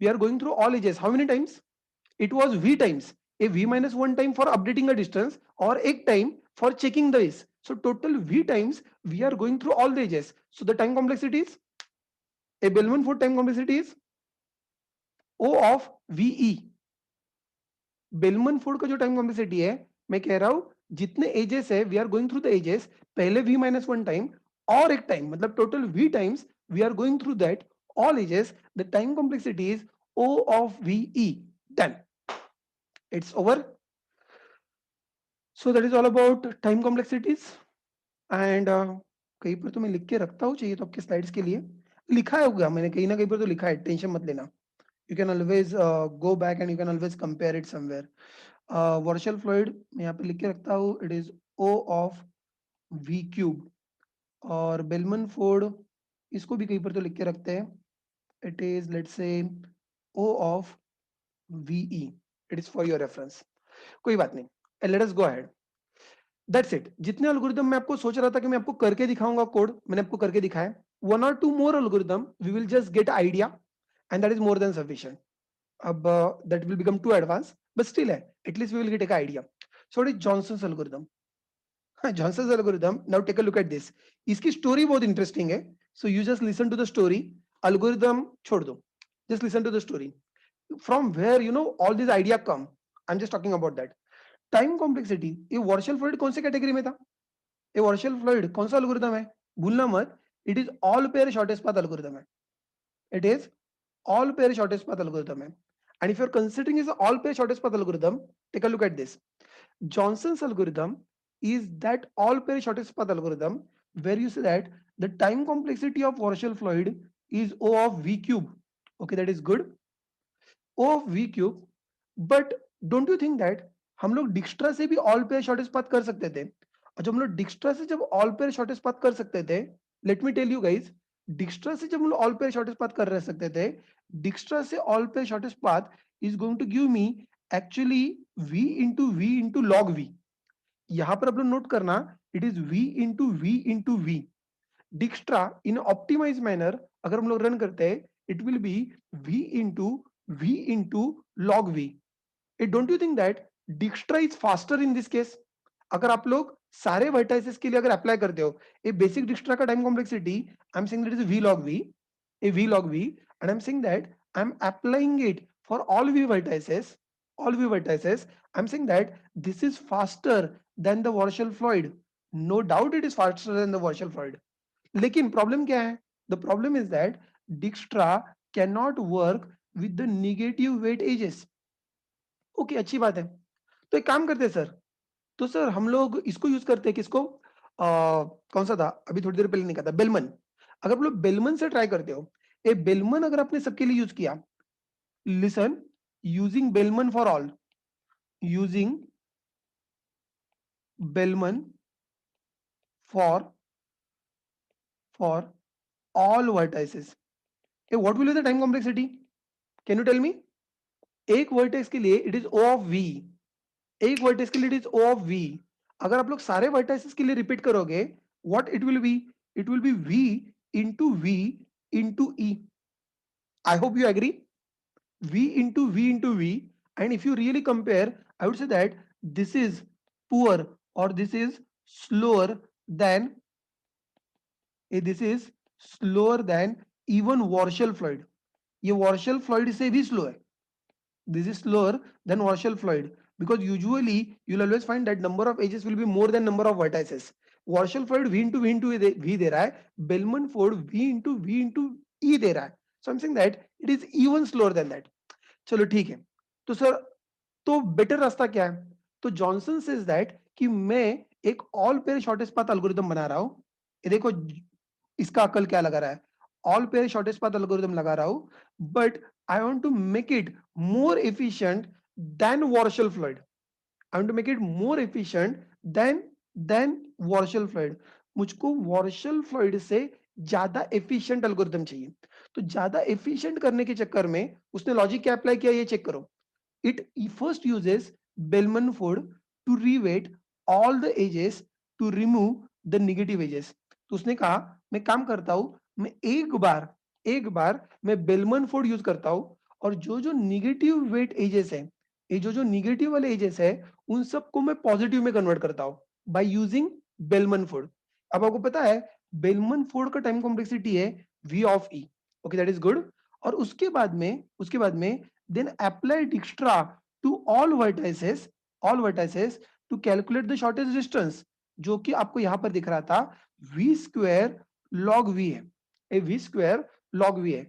We are going through all ages. How many times? It was v times. A v minus 1 time for updating the distance, or एक time for checking the age. So total v times we are going through all the ages. So the time complexity is, a Bellman Ford time complexity is O of VE. Bellman Ford का जो time complexity है, मैं कह रहा हूं जितने ages है we are going through the ages, पहले v minus 1 टाइम और एक टाइम, मतलब total v times we are going through that all ages. The time complexity is O of VE. Done. It's over. So that is all about time complexities. And कहीं पर तो मैं लिख के रखता हूँ, चाहिए तो आपके स्लाइड्स के लिए लिखा होगा मैंने, कहीं ना कहीं पर तो लिखा है, टेंशन मत लेना. You can always go back and you can always compare it somewhere. Vortial fluid मैं यहाँ पे लिख के रखता हूँ, it is O of V cube. और बेलमन फोर्ड इसको भी कहीं पर तो लिख के रखते हैं, it is let's say O of VE. It is for your reference. कोई बात नहीं, let us go ahead. That's it. जितने एल्गोरिदम मैं आपको सोच रहा था कि मैं आपको करके दिखाऊंगा कोड, मैंने आपको करके दिखाया. 1 or 2 more algorithm we will just get idea and that is more than sufficient. अब that will become too advance but still है, एटलीस्ट वी विल गेट एक idea. So it is Johnson's algorithm. Johnson's algorithm, now take a look at this. इसकी story बहुत interesting है. So you just listen to the story. Algorithm छोड़ दो, just listen to the story. From where you know all this idea come, I am just talking about that. Time complexity, ये वॉर्शल fluid कौन से category में था? ये वॉर्शल fluid कौन सा एल्गोरिदम है? भूलना मत, it is all pair shortest path algorithm है. It is all pair shortest path algorithm hai. And if you're considering is all pair shortest path algorithm, take a look at this. Johnson's algorithm is that all pair shortest path algorithm where you say that the time complexity of Warshall fluid is O of V cube. Okay, that is good. O of V cube. But don't you think that हम लोग डिक्स्ट्रा से भी all pair shortest path कर सकते थे? और जब हम लोग डिक्स्ट्रा से जब ऑल पेयर शॉर्टेस्ट पाथ कर सकते थे, let me tell you guys, Dijkstra से जब हम लोग ऑल पेयर शॉर्टेस्ट पाथ कर रह सकते थे, डिक्स्ट्रा से all pair shortest path is going to give me actually v into log v. यहां पर आप लोग नोट करना, it is v into v. Dijkstra in optimize manner अगर हम लोग रन करते हैं, it will be v into log v. Don't you think that Dijkstra is faster in this case? अगर आप लोग सारे वर्टाइसेस के लिए अगर अप्लाई करते हो, ए बेसिक डिक्स्ट्रा का time complexity I am saying that is v log v, a v log v, and I'm saying that I'm applying it for all v vertices. I'm saying that this is faster than the Warshall fluid. No doubt it is faster than the Warshall fluid. लेकिन problem क्या है? The problem is that Dijkstra can not work with the negative weight edges. Okay, अच्छी बात है. तो एक काम करते हैं सर, तो सर हम लोग इसको यूज करते हैं, किसको? कौन सा था अभी थोड़ी देर पहले निकला था, बेलमन. अगर आप लोग बेलमन से ट्राई करते हो, ए बेलमन अगर आपने सबके लिए यूज किया, listen, using Bellman for all, using Bellman for all vertices, what will be the time complexity? Can you tell me? एक वर्टेक्स के लिए it is O of V, एक वर्टेक्स के लिए it is O of V. अगर आप लोग सारे वर्टाइसेस के लिए रिपीट करोगे, what it will be? It will be V into E. I hope you agree. V into V. And if you really compare, I would say that this is poor or this is slower than even Warshall fluid. ये Warshall fluid से भी slow है. This is slower than Warshall fluid because usually you'll always find that number of edges will be more than number of vertices. Warshall fluid V into V दे रहा है, Bellman fluid V into E दे रहा है. So I'm saying that it is even slower than that. चलो ठीक है. तो sir, तो better रास्ता क्या है? तो जॉनसन सेज दैट कि मैं एक all pair shortest path algorithm बना रहा हूं. ये देखो इसका अकल क्या लगा रहा है, all pair shortest path algorithm लगा रहा हूं, but I want to make it more efficient than Warshall Floyd. I want to make it more efficient than Warshall Floyd. मुझको वॉर्शल फ्लूइड से ज्यादा एफिशिएंट एल्गोरिथम चाहिए. तो ज्यादा एफिशिएंट करने के चक्कर में उसने लॉजिक क्या अप्लाई किया, ये चेक करो. It first uses Bellman fold to reweight all the edges to remove the negative edges. तो उसने कहा मैं काम करता हूं, मैं एक बार मैं बेलमन फोर्ड यूज करता हूं और जो जो निगेटिव वेट एजेस है, ये जो निगेटिव वाले एजेस है, उन सबको मैं पॉजिटिव में कन्वर्ट करता हूं बाय यूजिंग बेलमन फोर्ड. अब आपको पता है बेलमन फोर्ड का टाइम कॉम्प्लेक्सिटी है V of E. Okay, that is good. और उसके बाद में then apply Dijkstra to all vertices to calculate the shortest distance, जो कि आपको यहां पर दिख रहा था v square log v है, a v square log v है.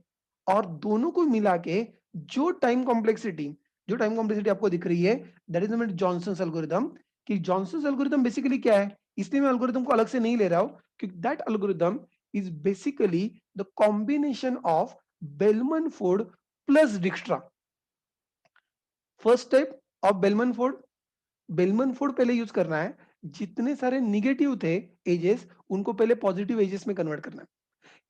और दोनों को मिला के जो टाइम कॉम्प्लेक्सिटी आपको दिख रही है, दैट इज जॉनसन एल्गोरिथम। कि जॉनसन एल्गोरिथम बेसिकली क्या है, इसलिए मैं एल्गोरिथम को अलग से नहीं ले रहा हूं, क्योंकि that algorithm is basically the combination of Bellman Ford plus Dijkstra. First step of Bellman Ford पहले यूज करना है, जितने सारे निगेटिव थे एजेस, उनको पहले पॉजिटिव एजेस में कन्वर्ट करना है।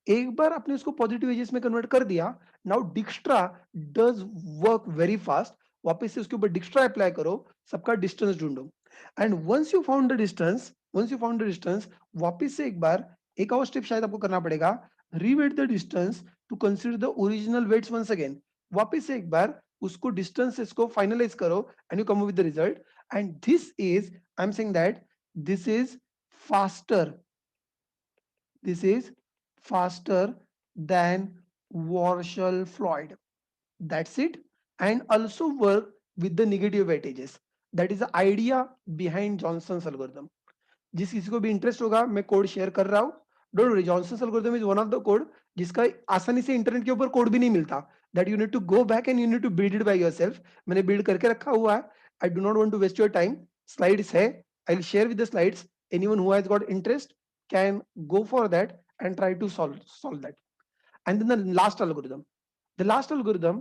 एक बार आपने उसको पॉजिटिव एजेस में कन्वर्ट कर दिया, now Dijkstra does work very fast. वापस से उसके ऊपर डिक्स्ट्रा अप्लाई करो, सबका डिस्टेंस ढूंढो, and once you found the distance वापस से एक और स्टेप शायद आपको करना पड़ेगा, reweight the distance to consider the original weights once again. वापस से एक बार उसको डिस्टेंसेस को फाइनलाइज करो and you come with the result, and this is, I am saying that this is faster, this is faster than Warshall Floyd. That's it. And also work with the negative weightages. That is the idea behind Johnson's algorithm. जिस किसी को भी interest होगा, मैं code share कर रहा हूँ। Don't worry, Johnson's algorithm is one of the code जिसका आसानी से इंटरनेट के ऊपर कोड भी नहीं मिलता, that you need to go back and you need to build it by yourself. मैंने बिल्ड करके रखा हुआ है। I do not want to waste your time. Slides है, I will share with the slides. Anyone who has got interest can go for that and try to solve that. And then the last algorithm,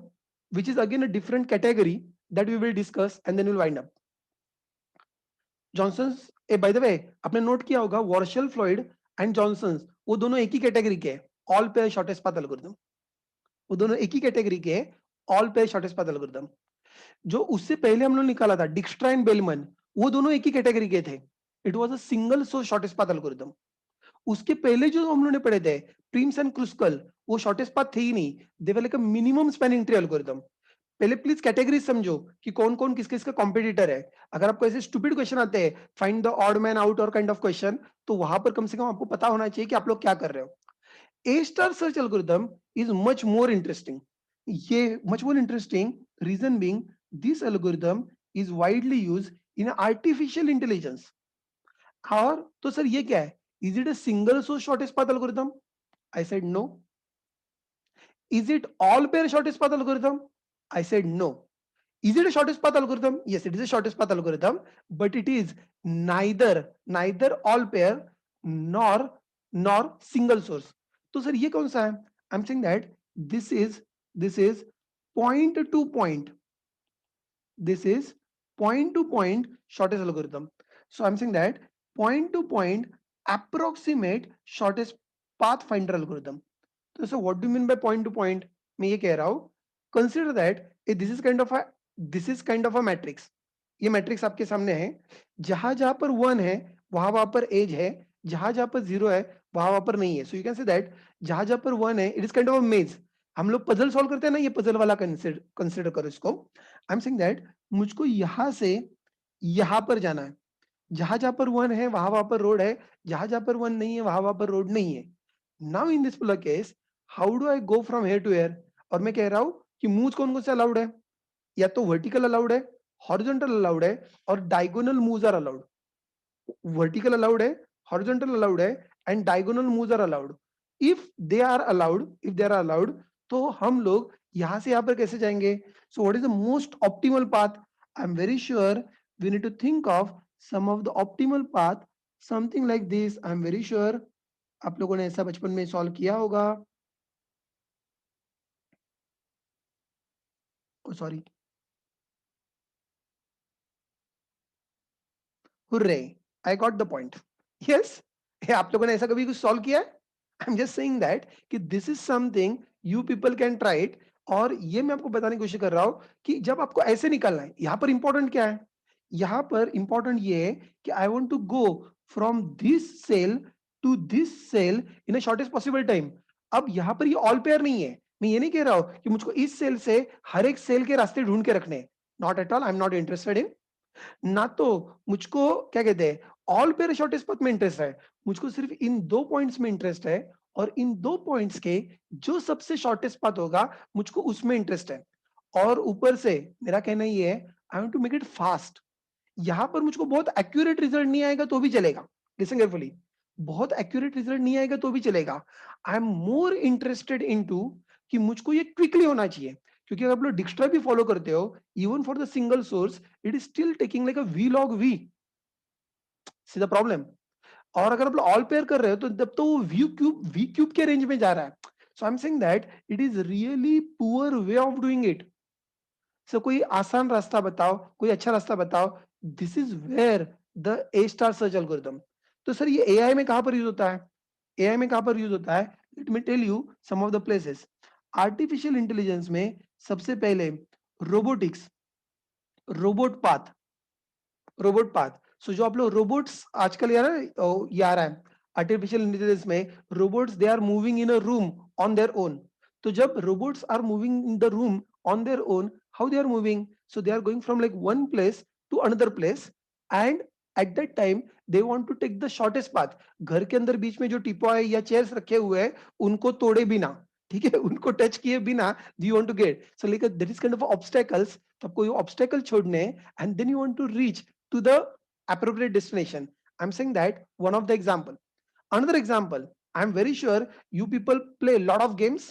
which is again a different category that we will discuss and then we'll wind up. Johnson's, ah by the way, आपने note किया होगा वॉर्शल Floyd and Johnson's वो दोनों एक ही category के, all pair shortest path algorithm. वो दोनों एक ही कैटेगरी के, all pair shortest path algorithm. जो उससे पहले हम लोग निकाला था डिक्स्ट्रा एंड बेलमन, वो दोनों एक ही कैटेगरी के थे। It was a single source shortest path algorithm. उसके पहले जो हम लोगों ने पढ़े थे प्रीम्स एंड क्रुस्कल, वो शॉर्टेस्ट पाथ थे ही नहीं, they were like a minimum spanning tree algorithm. पहले प्लीज कैटेगरी समझो कि कौन कौन किस किसका कॉम्पिटिटर है। अगर आपको ऐसे स्टूपिड क्वेश्चन आते हैं, find the odd man out और काइंड ऑफ क्वेश्चन, तो वहां पर कम से कम आपको पता होना चाहिए कि आप लोग क्या कर रहे हो। A star search algorithm is much more interesting. ये much more interesting, reason being this algorithm is widely use in artificial intelligence. और तो सर ये क्या है, is it a single source shortest path algorithm? I said no. Is it all pair shortest path algorithm? I said no. Is it a shortest path algorithm? Yes, it is a shortest path algorithm, but it is neither all pair nor single source. तो sir ये कौन सा है? I'm saying that this is point to point. This is point to point shortest algorithm. So I'm saying that point to point approximate shortest path finder algorithm. So what do you mean by point to point? मैं ये कह रहा हूं, consider that this is kind of a matrix. ये matrix आपके सामने है, जहां जहां पर 1 है वहां पर एज है, जहां जहां पर 0 है वहां पर नहीं है। So you can say that जहां जहां पर 1 है इट इज काइंड ऑफ अ मेज। हम लोग पजल सॉल्व करते हैं ना, ये पजल वाला कंसिडर करो इसको। आई एम सेइंग दैट मुझको यहां से यहां पर जाना है, जहां जहां पर 1 है वहां पर रोड है, जहां जहां पर 1 नहीं है वहां पर रोड नहीं है। Now in this particular case, how do I go from here to here? और मैं कह रहा हूं कि मूव्स कौन कौन से अलाउड है, या तो वर्टिकल अलाउड है, हॉरिजॉन्टल अलाउड है, और diagonal moves are allowed. Vertical allowed है, हॉरिजॉन्टल अलाउड है, and diagonal moves are allowed. If they are allowed, तो हम लोग यहां से यहां पर कैसे जाएंगे? So what is the most optimal path? I am very sure we need to think of some of the optimal path, something like this. I am very sure आप लोगों ने ऐसा बचपन में सॉल्व किया होगा। Sorry, hurray, I got the point. Yes, आप लोगों ने ऐसा कभी कुछ सॉल्व किया है? I am just saying that कि this is something you people can try it. और ये मैं आपको बताने की कोशिश कर रहा हूं कि जब आपको ऐसे निकलना है, यहां पर इंपॉर्टेंट क्या है? यहां पर इंपॉर्टेंट ये है कि I want to go from this cell to this cell in a shortest possible time. अब यहां पर ये ऑल पेयर नहीं है। मैं ये नहीं कह रहा हूं कि मुझको इस सेल से हर एक सेल के रास्ते ढूंढ के रखने, not at all, I am not interested in. ना तो मुझको क्या कहते हैं ऑल पेयर शॉर्टेस्ट पाथ में इंटरेस्ट है, मुझको सिर्फ इन दो पॉइंट्स में इंटरेस्ट है, और इन दो पॉइंट्स के जो सबसे शॉर्टेस्ट पाथ होगा मुझको उसमें इंटरेस्ट है। और ऊपर से मेरा कहना ये है, I want to make it fast. यहां पर मुझको बहुत एक्यूरेट रिजल्ट नहीं आएगा तो भी चलेगा, लिसन केयरफुली, बहुत एक्यूरेट रिजल्ट नहीं आएगा तो भी चलेगा। I am more interested into कि मुझको ये क्विकली होना चाहिए, क्योंकि अगर आप लोग डिक्स्ट्रा भी फॉलो करते हो, even for the single source it is still taking like a V log V, see the problem. और अगर आप लोग ऑल पेयर कर रहे हो तो तब तो वो वी क्यूब के रेंज में जा रहा है। So I am saying that it is really poor way of doing it. So कोई आसान रास्ता बताओ, कोई अच्छा रास्ता बताओ। This is where the A star search algorithm. तो सर ये एआई में कहां पर यूज होता है? एआई में कहां पर यूज होता है? Let me tell you some of the places. Artificial intelligence में सबसे पहले robotics, robot path, robot path. So जो आप लोग रोबोट्स आजकल यार ये आ रहा है आर्टिफिशियल इंटेलिजेंस में, robots they are moving in a room on their own. तो जब robots are moving in the room on their own, how they are moving? So they are going from like one place to another place, and at that time they want to take the shortest path. घर के अंदर बीच में जो teapoy या chairs रखे हुए हैं उनको तोड़े बिना, ठीक है, उनको टच किए बिना you want to get, so like that is kind of obstacles. तो आपको ये ऑब्स्टेकल छोड़ने, and then you want to reach to the appropriate destination. I'm saying that one of the example. Another example, I'm very sure you people play a lot of games.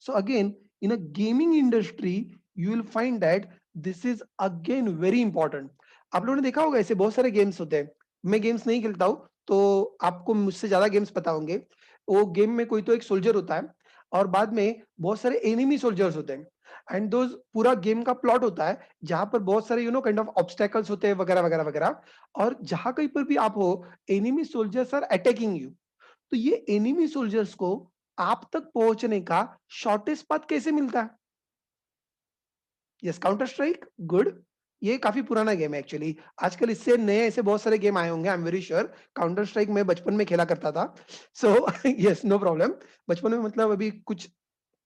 So again, in a gaming industry, you will find that this is again very important. आप लोगों ने देखा होगा ऐसे बहुत सारे games होते हैं। मैं गेम्स नहीं खेलता हूँ तो आपको मुझसे ज्यादा गेम्स पता होंगे। वो गेम में कोई तो एक सोल्जर होता है और बाद में बहुत सारे एनिमी सोल्जर्स होते हैं, एंड दोज पूरा गेम का प्लॉट होता है जहां पर बहुत सारे काइंड ऑफ ऑब्स्टेकल्स होते हैं वगैरह वगैरह वगैरह। और जहां कहीं पर भी आप हो, enemy soldiers are attacking you. तो ये एनिमी सोल्जर्स को आप तक पहुंचने का शॉर्टेस्ट पाथ कैसे मिलता है? Yes, counter strike, good. ये काफी पुराना गेम है एक्चुअली। आजकल इससे नए ऐसे बहुत सारे गेम आए होंगे, I am very sure. Counter strike मैं बचपन में खेला करता था। So yes, no problem. बचपन में मतलब अभी कुछ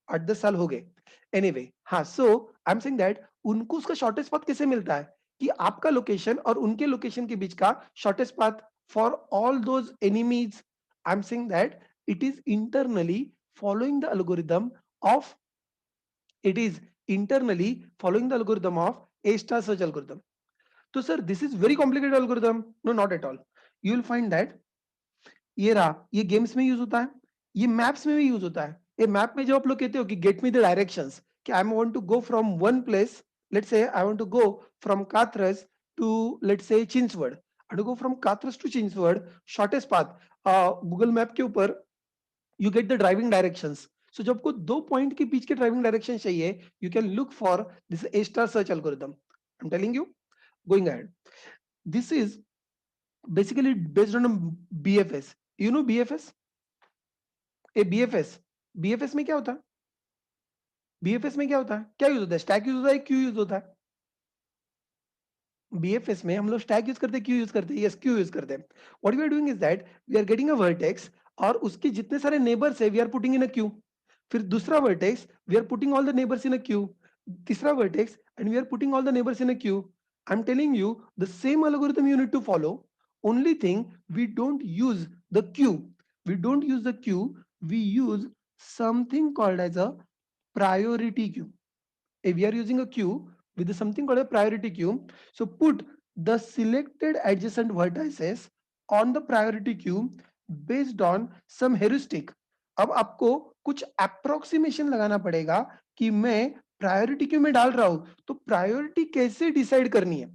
8-10 साल हो गए। एनीवे, हाँ, सो आई एम सेइंग दैट उनको उसका शॉर्टेस्ट पाथ कैसे मिलता है कि आपका लोकेशन और उनके लोकेशन के बीच का shortest path for all those enemies. I am saying that it is internally following the algorithm of it is internally following the algorithm of A star search algorithm. So sir, this is very complicated algorithm? No, not at all. You will find that ये रहा, ये games में use होता है, ये maps में भी use होता है। ये मैप में जब आप लोग कहते हो कि गेट मी द डायरेक्शंस, कि I want to go from one place, let's say I want to go from काथरस to let's say Chinchwad, I to go from काथरस to Chinchwad, shortest path Google map के ऊपर you get the driving directions. So जब आपको दो point के बीच के ड्राइविंग डायरेक्शन चाहिए, you can look for this A star search algorithm. I am telling you, going ahead, this is basically based on a BFS. You know BFS? A BFS, BFS में क्या होता है? BFS में क्या होता है? क्या यूज होता है? स्टैक यूज होता है, क्यू यूज होता है? BFS में हम लोग स्टैक यूज करते हैं, क्यू यूज करते हैं? यस, क्यू यूज करते हैं। What we are doing is that we are getting a vertex और उसके जितने सारे नेबर्स है we are putting in a queue. फिर दूसरा vertex we are putting all the neighbours in a queue. तीसरा vertex and we are putting all the neighbours in a queue. I am telling you the same algorithm you need to follow. Only thing, we don't use the queue. We don't use the queue. We use something called as a priority queue. If we are using a queue with something called a priority queue, so put the selected adjacent vertices on the priority queue based on some heuristic. अब आपको कुछ approximation लगाना पड़ेगा कि मैं priority queue में डाल रहा हूं तो प्रायोरिटी कैसे डिसाइड करनी है।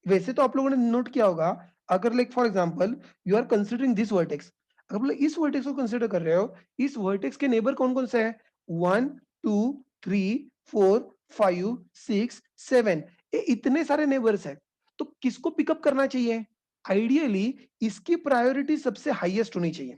वैसे तो आप लोगों ने नोट किया होगा, अगर like for example you are considering this vertex, अगर मतलब इस वर्टेक्स को कंसीडर कर रहे हो, इस वर्टेक्स के नेबर कौन कौन से हैं? 1 2 3 4 5 6 7, ये इतने सारे नेबर्स हैं। तो किसको पिकअप करना चाहिए? आइडियली इसकी प्रायोरिटी सबसे हाईएस्ट होनी चाहिए,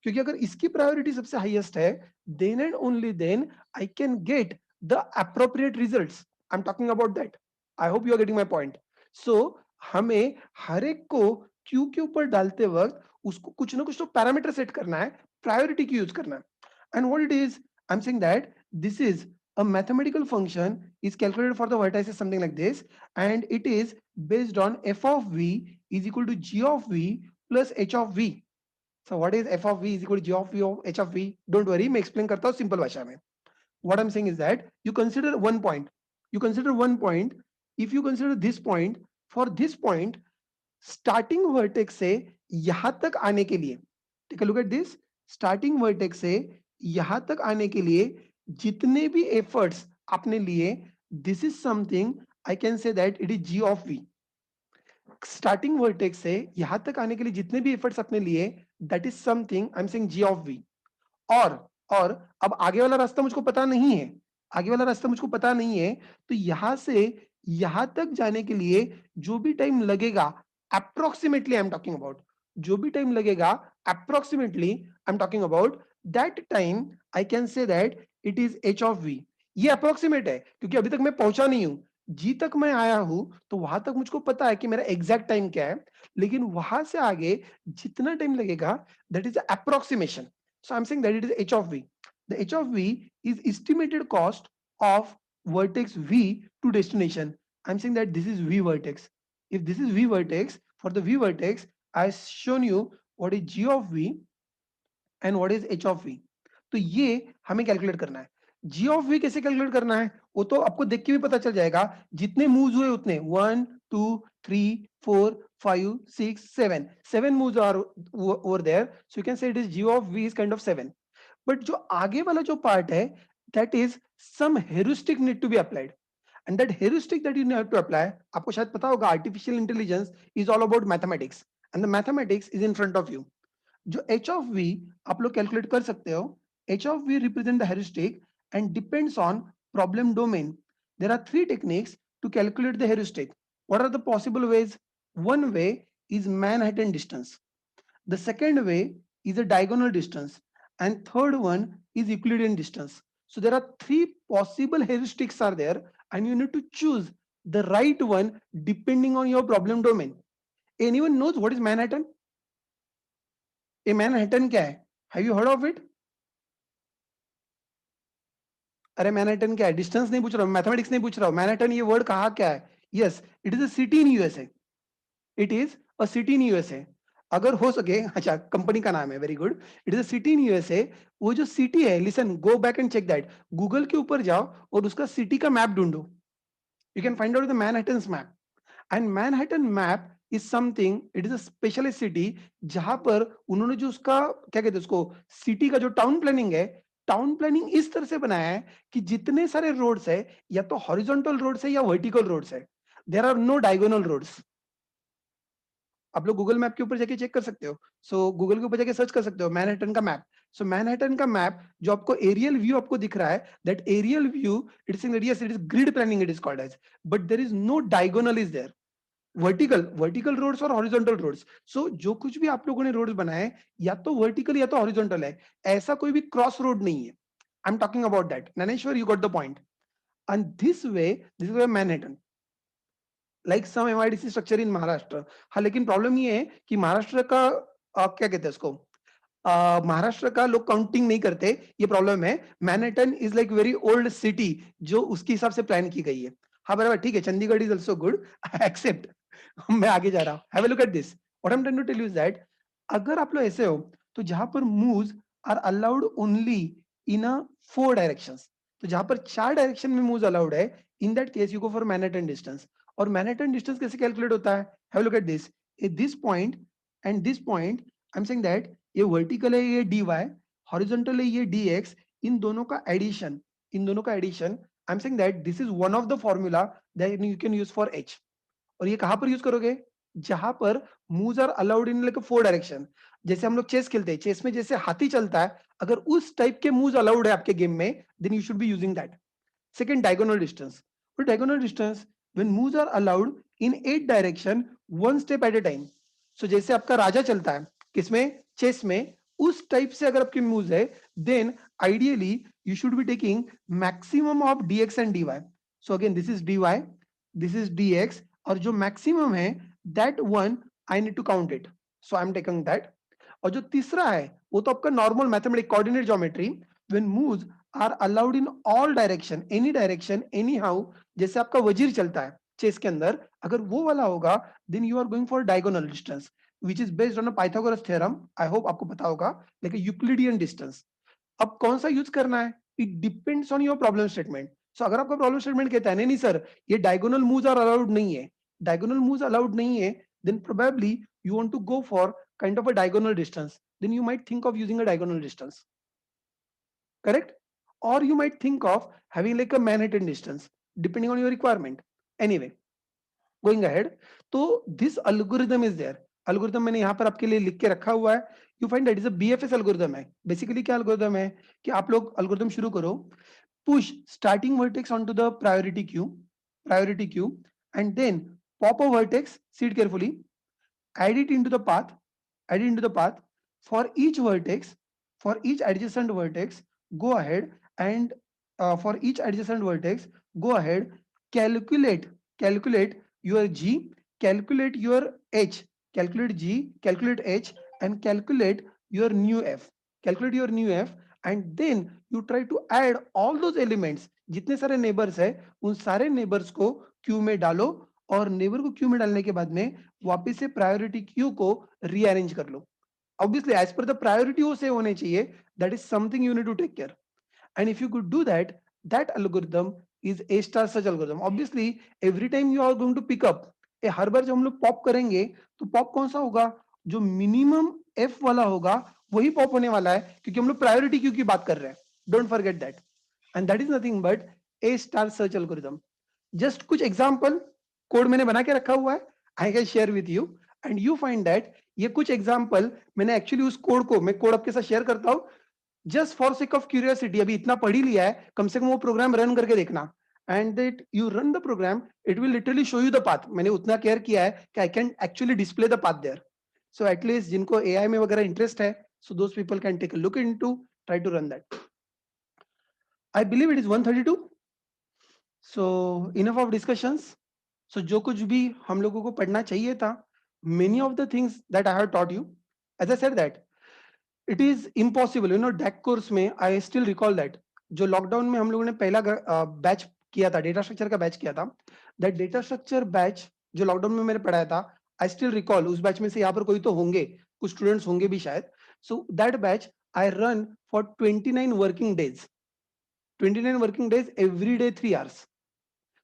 क्योंकि अगर इसकी प्रायोरिटी सबसे हाईएस्ट है then and only then I can get the appropriate results. I am talking about that. I hope you are getting my point. So हमें हर एक को क्यू के ऊपर डालते वक्त उसको कुछ ना कुछ तो पैरामीटर सेट करना है, प्रायोरिटी क्यू यूज करना है। And what it is, I am saying that this is a mathematical function is calculated for the vertices something like this, and it is based on f of v is equal to g of v plus h of v. So what is f of v is equal to g of v of h of v? Don't worry, मैं explain करता हूँ simple भाषा में। What I'm saying is that you consider one point, you consider one point, if you consider this point, for this point starting vertex से यहां तक आने के लिए, take a look at this, starting vertex से यहां तक आने के लिए जितने भी एफर्ट्स आपने लिए, this is something I can say that it is G of V. Starting vertex से यहां तक आने के लिए जितने भी एफर्ट्स आपने लिए, that is something I am saying G of V. और और अब आगे वाला रास्ता मुझको पता नहीं है, आगे वाला रास्ता मुझको पता नहीं है, तो यहां से यहां तक जाने के लिए जो भी टाइम लगेगा, approximately I am talking about, जो भी टाइम लगेगा approximately I am talking about, that time I can say that it is H of V. ये अप्रोक्सीमेट है क्योंकि अभी तक मैं पहुंचा नहीं हूं, जी तक मैं आया हूं तो वहां तक मुझको पता है कि मेरा एग्जैक्ट टाइम क्या है, लेकिन वहां से आगे जितना टाइम लगेगा that is approximation. So I'm saying that it is h of v. The h of v is estimated cost of vertex v to destination. I'm saying that this is v vertex. If this is v vertex, for the v vertex, I've shown you what is g of v and what is h of v. तो ये हमें calculate करना है। g of v कैसे calculate करना है वो तो आपको देख के भी पता चल जाएगा, जितने मूव्स हुए उतने 1 2 3 4 5 6 7 7 moves are over there, so you can say it is g of v is kind of 7. But जो आगे वाला जो पार्ट है, that is some heuristic need to be applied, and that heuristic that you need to apply, आपको शायद पता होगा artificial intelligence is all about mathematics, and the mathematics is in front of you. जो H of V आप लोग calculate कर सकते हो, H of V represent the heuristic and depends on problem domain. There are three techniques to calculate the heuristic. What are the possible ways? One way is Manhattan distance, the second way is a diagonal distance, and third one is Euclidean distance. So there are three possible heuristics are there, and you need to choose the right one depending on your problem domain. Anyone knows what is Manhattan? A Manhattan क्या है? Have you heard of it? अरे Manhattan क्या है? Distance नहीं पूछ रहा हूँ, mathematics नहीं पूछ रहा हूँ, मैनहट्टन ये वर्ड कहा क्या है? Yes, it is a city in USA, it is a city in USA. अगर हो सके, अच्छा कंपनी का नाम है, very good, it is a city in USA. वो जो सिटी है, listen, go back and check that, Google के ऊपर जाओ और उसका सिटी का मैप ढूंढो, you can find out the Manhattan map. And Manhattan map is something, it is a specialist city, जहां पर उन्होंने जो उसका क्या कहते हैं उसको, सिटी का जो टाउन प्लानिंग है, टाउन प्लानिंग इस तरह से बनाया है कि जितने सारे रोड्स है, या तो हॉरिजॉन्टल रोड्स है या वर्टिकल रोड्स है, there are no diagonal roads. आप लोग गूगल मैप के ऊपर जाके चेक कर सकते हो, सो गूगल के ऊपर जाके सर्च कर सकते हो मैनहट्टन का मैप। सो मैनहट्टन का मैप जो आपको एरियल व्यू आपको दिख रहा है, that aerial view it is yes it is grid planning, it is called as, but there is no diagonal is there, vertical vertical roads और हॉरिजॉन्टल रोड्स। सो जो कुछ भी आप लोगों ने रोड्स बनाए, या तो वर्टिकल या तो हॉरिजॉन्टल है, ऐसा कोई भी क्रॉस रोड नहीं है। I am talking about that, Dnyaneshwar, you got the point. And this is Manhattan like some MIDC structure in Maharashtra. हाँ, लेकिन प्रॉब्लम ये है कि महाराष्ट्र का क्या कहते हैं उसको, महाराष्ट्र का लोग काउंटिंग नहीं करते, ये प्रॉब्लम है। Manhattan is like very old city जो उसके हिसाब से प्लान की गई है। हाँ बराबर, ठीक है, Chandigarh is also good, I except. मैं आगे जा रहा हूँ, have a look at this, what I am trying to tell you is that अगर आप लोग ऐसे हो तो जहां पर moves are allowed only in a four directions, तो जहां पर चार डायरेक्शन में मूव्स अलाउड है, in that case you go for Manhattan distance. और मैनहट्टन डिस्टेंस कैसे कैलकुलेट होता है? Have a look at this point and this point, I am saying that ये वर्टिकल है ये dy, हॉरिजॉन्टल है ये dx, इन दोनों का एडिशन, इन दोनों का addition, I am saying that this is one of the formula that you can use for h। और ये कहां पर यूज करोगे? जहां पर moves are allowed in like four direction. जैसे हम लोग चेस खेलते हैं, चेस में जैसे हाथी चलता है, अगर उस टाइप के मूव्स अलाउड है आपके गेम में, then you should be using that. Second, diagonal distance. For diagonal distance, when moves are allowed in 8 direction, one step at a time. So जैसे आपका राजा चलता है किसमें, चेस में, उस टाइप से अगर आपकी मूव्स है, then ideally you should be taking maximum of dx and dy. So again this is dy, this is dx, और जो maximum है that one I need to count it. So I'm taking that. और जो तीसरा है वो तो आपका normal mathematic coordinate geometry, when moves are allowed in all direction anyhow, जैसे आपका वजीर चलता है चेस के अंदर, अगर वो वाला होगा, then you are going for diagonal distance which is based on a Pythagoras theorem. I hope आपको पता होगा, लेकिन यूक्लिडियन डिस्टेंस। अब कौन सा यूज करना है, it depends on your problem statement. So अगर आपका प्रॉब्लम स्टेटमेंट कहता है नहीं नहीं सर ये डायगोनल मूव्स आर अलाउड नहीं है, डायगोनल मूव्स अलाउड नहीं है, then probably you want to go for kind of a diagonal distance, then you might think of using a diagonal distance, correct? or you might think of having like a Manhattan distance, depending on your requirement. Anyway, going ahead, तो this algorithm is there. algorithm मैंने यहाँ पर आपके लिए लिख के रखा हुआ है. You find that is a BFS algorithm है. Basically क्या algorithm है कि आप लोग algorithm शुरू करो, push starting vertex onto the priority queue, and then pop a vertex, see it carefully, add it into the path, for each vertex, for each adjacent vertex, go ahead and for each adjacent vertex, go ahead, calculate your G, calculate your H, calculate G, calculate H, and calculate your new F. Calculate your new F, and then you try to add all those elements. जितने सारे neighbours है उन सारे neighbours को Q में डालो, और neighbour को क्यू में डालने के बाद में वापस से प्रायोरिटी क्यू को रीअरेंज कर लो. Obviously, as per the priority वो सेव होने चाहिए. That is something you need to take care. And if you could do that, that algorithm is A star search algorithm. Obviously, every time you are going to pick up, हर बार जब हम लोग pop करेंगे तो pop कौन सा होगा, जो minimum F वाला होगा वही पॉप होने वाला है, क्योंकि हम लोग प्रायोरिटी क्यू की बात कर रहे हैं. Don't forget that. And that is nothing but A star search algorithm. Just कुछ एग्जाम्पल कोड मैंने बना के रखा हुआ है, I can share with you, and you find that ये कुछ एग्जाम्पल मैंने एक्चुअली उस कोड को मैं कोड आपके साथ शेयर करता हूं, just for sake of curiosity. अभी इतना पढ़ ही लिया है, कम से कम वो प्रोग्राम रन करके देखना, and that you run the program, it will literally show you the path. मैंने उतना केयर किया है कि I can actually display the path there. So at least जिनको एआई में वगैरह इंटरेस्ट है, so those people can take a look into, try to run that. I believe it is 132. So enough of discussions. So जो कुछ भी हम लोगों को पढ़ना चाहिए था, many of the things that I have taught you, as I said that it is impossible. DAC course में आई स्टिल रिकॉल दैट जो लॉकडाउन में हम लोगों ने पहला बैच किया था, डेटा स्ट्रक्चर का बैच किया था, दैट डेटा स्ट्रक्चर बैच जो लॉकडाउन में मैंने पढ़ाया था, आई स्टिल रिकॉल. उस बैच में से यहाँ पर कोई तो होंगे, कुछ स्टूडेंट्स होंगे भी शायद. So that batch I run for 29 working days, 29 working days, every day 3 hours.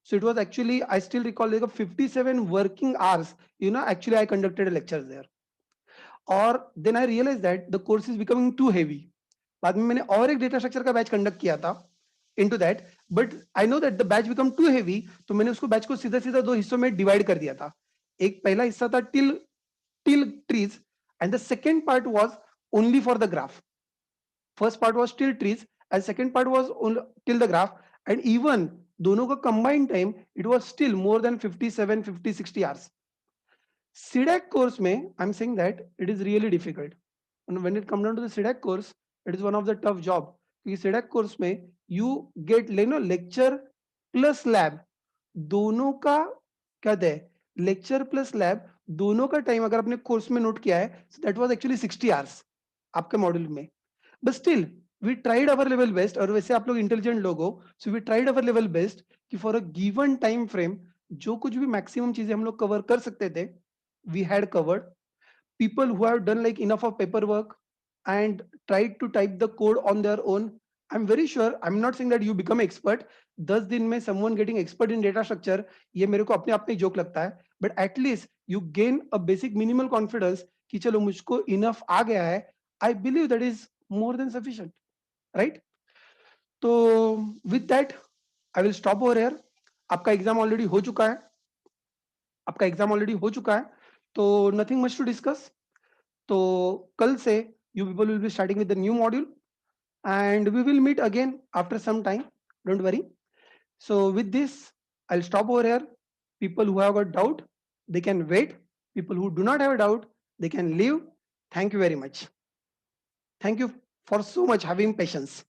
So it was actually, I still recall, like 57 working hours, actually I conducted a lecture there. Or then I realized that the course is becoming too heavy. बाद में मैंने और एक data structure का batch conduct किया था into that, but I know that the batch become too heavy, तो मैंने उसको बैच को सीधा सीधा 2 हिस्सों में डिवाइड कर दिया था. एक पहला हिस्सा था till trees, and the second part was only for the graph. First part was till trees and second part was till the graph, and even दोनों का combined time it was still more than 57, 50, 60 hours. CDAC course में I'm saying that it is really difficult, and when it comes down to the CDAC course, it is one of the tough job. क्योंकि CDAC course में you get lecture plus lab, दोनों का क्या है, lecture plus lab दोनों का time अगर आपने कोर्स में नोट किया है, so that was actually 60 hours आपके मॉड्यूल में. But still we tried our level best, और वैसे आप लोग इंटेलिजेंट लोग हो, so we tried our level best कि for a given time frame जो कुछ भी मैक्सिमम चीजें हम लोग कवर कर सकते थे, we had covered. People who have done like enough of paperwork and tried to type the code on their own, I'm very sure, I'm not saying that you become expert. 10 दिन में someone getting expert in data structure, ये मेरे को अपने आप में joke लगता है, but at least you gain a basic minimal confidence कि चलो मुझको enough आ गया है. I believe that is more than sufficient, right? तो with that I will stop over here. आपका एग्जाम ऑलरेडी हो चुका है, तो nothing much to discuss. तो कल से you people will be starting with the new module, and we will meet again after some time, don't worry. So with this I'll stop over here. People who have got doubt, they can wait. People who do not have a doubt, they can leave. Thank you very much. Thank you for so much having patience.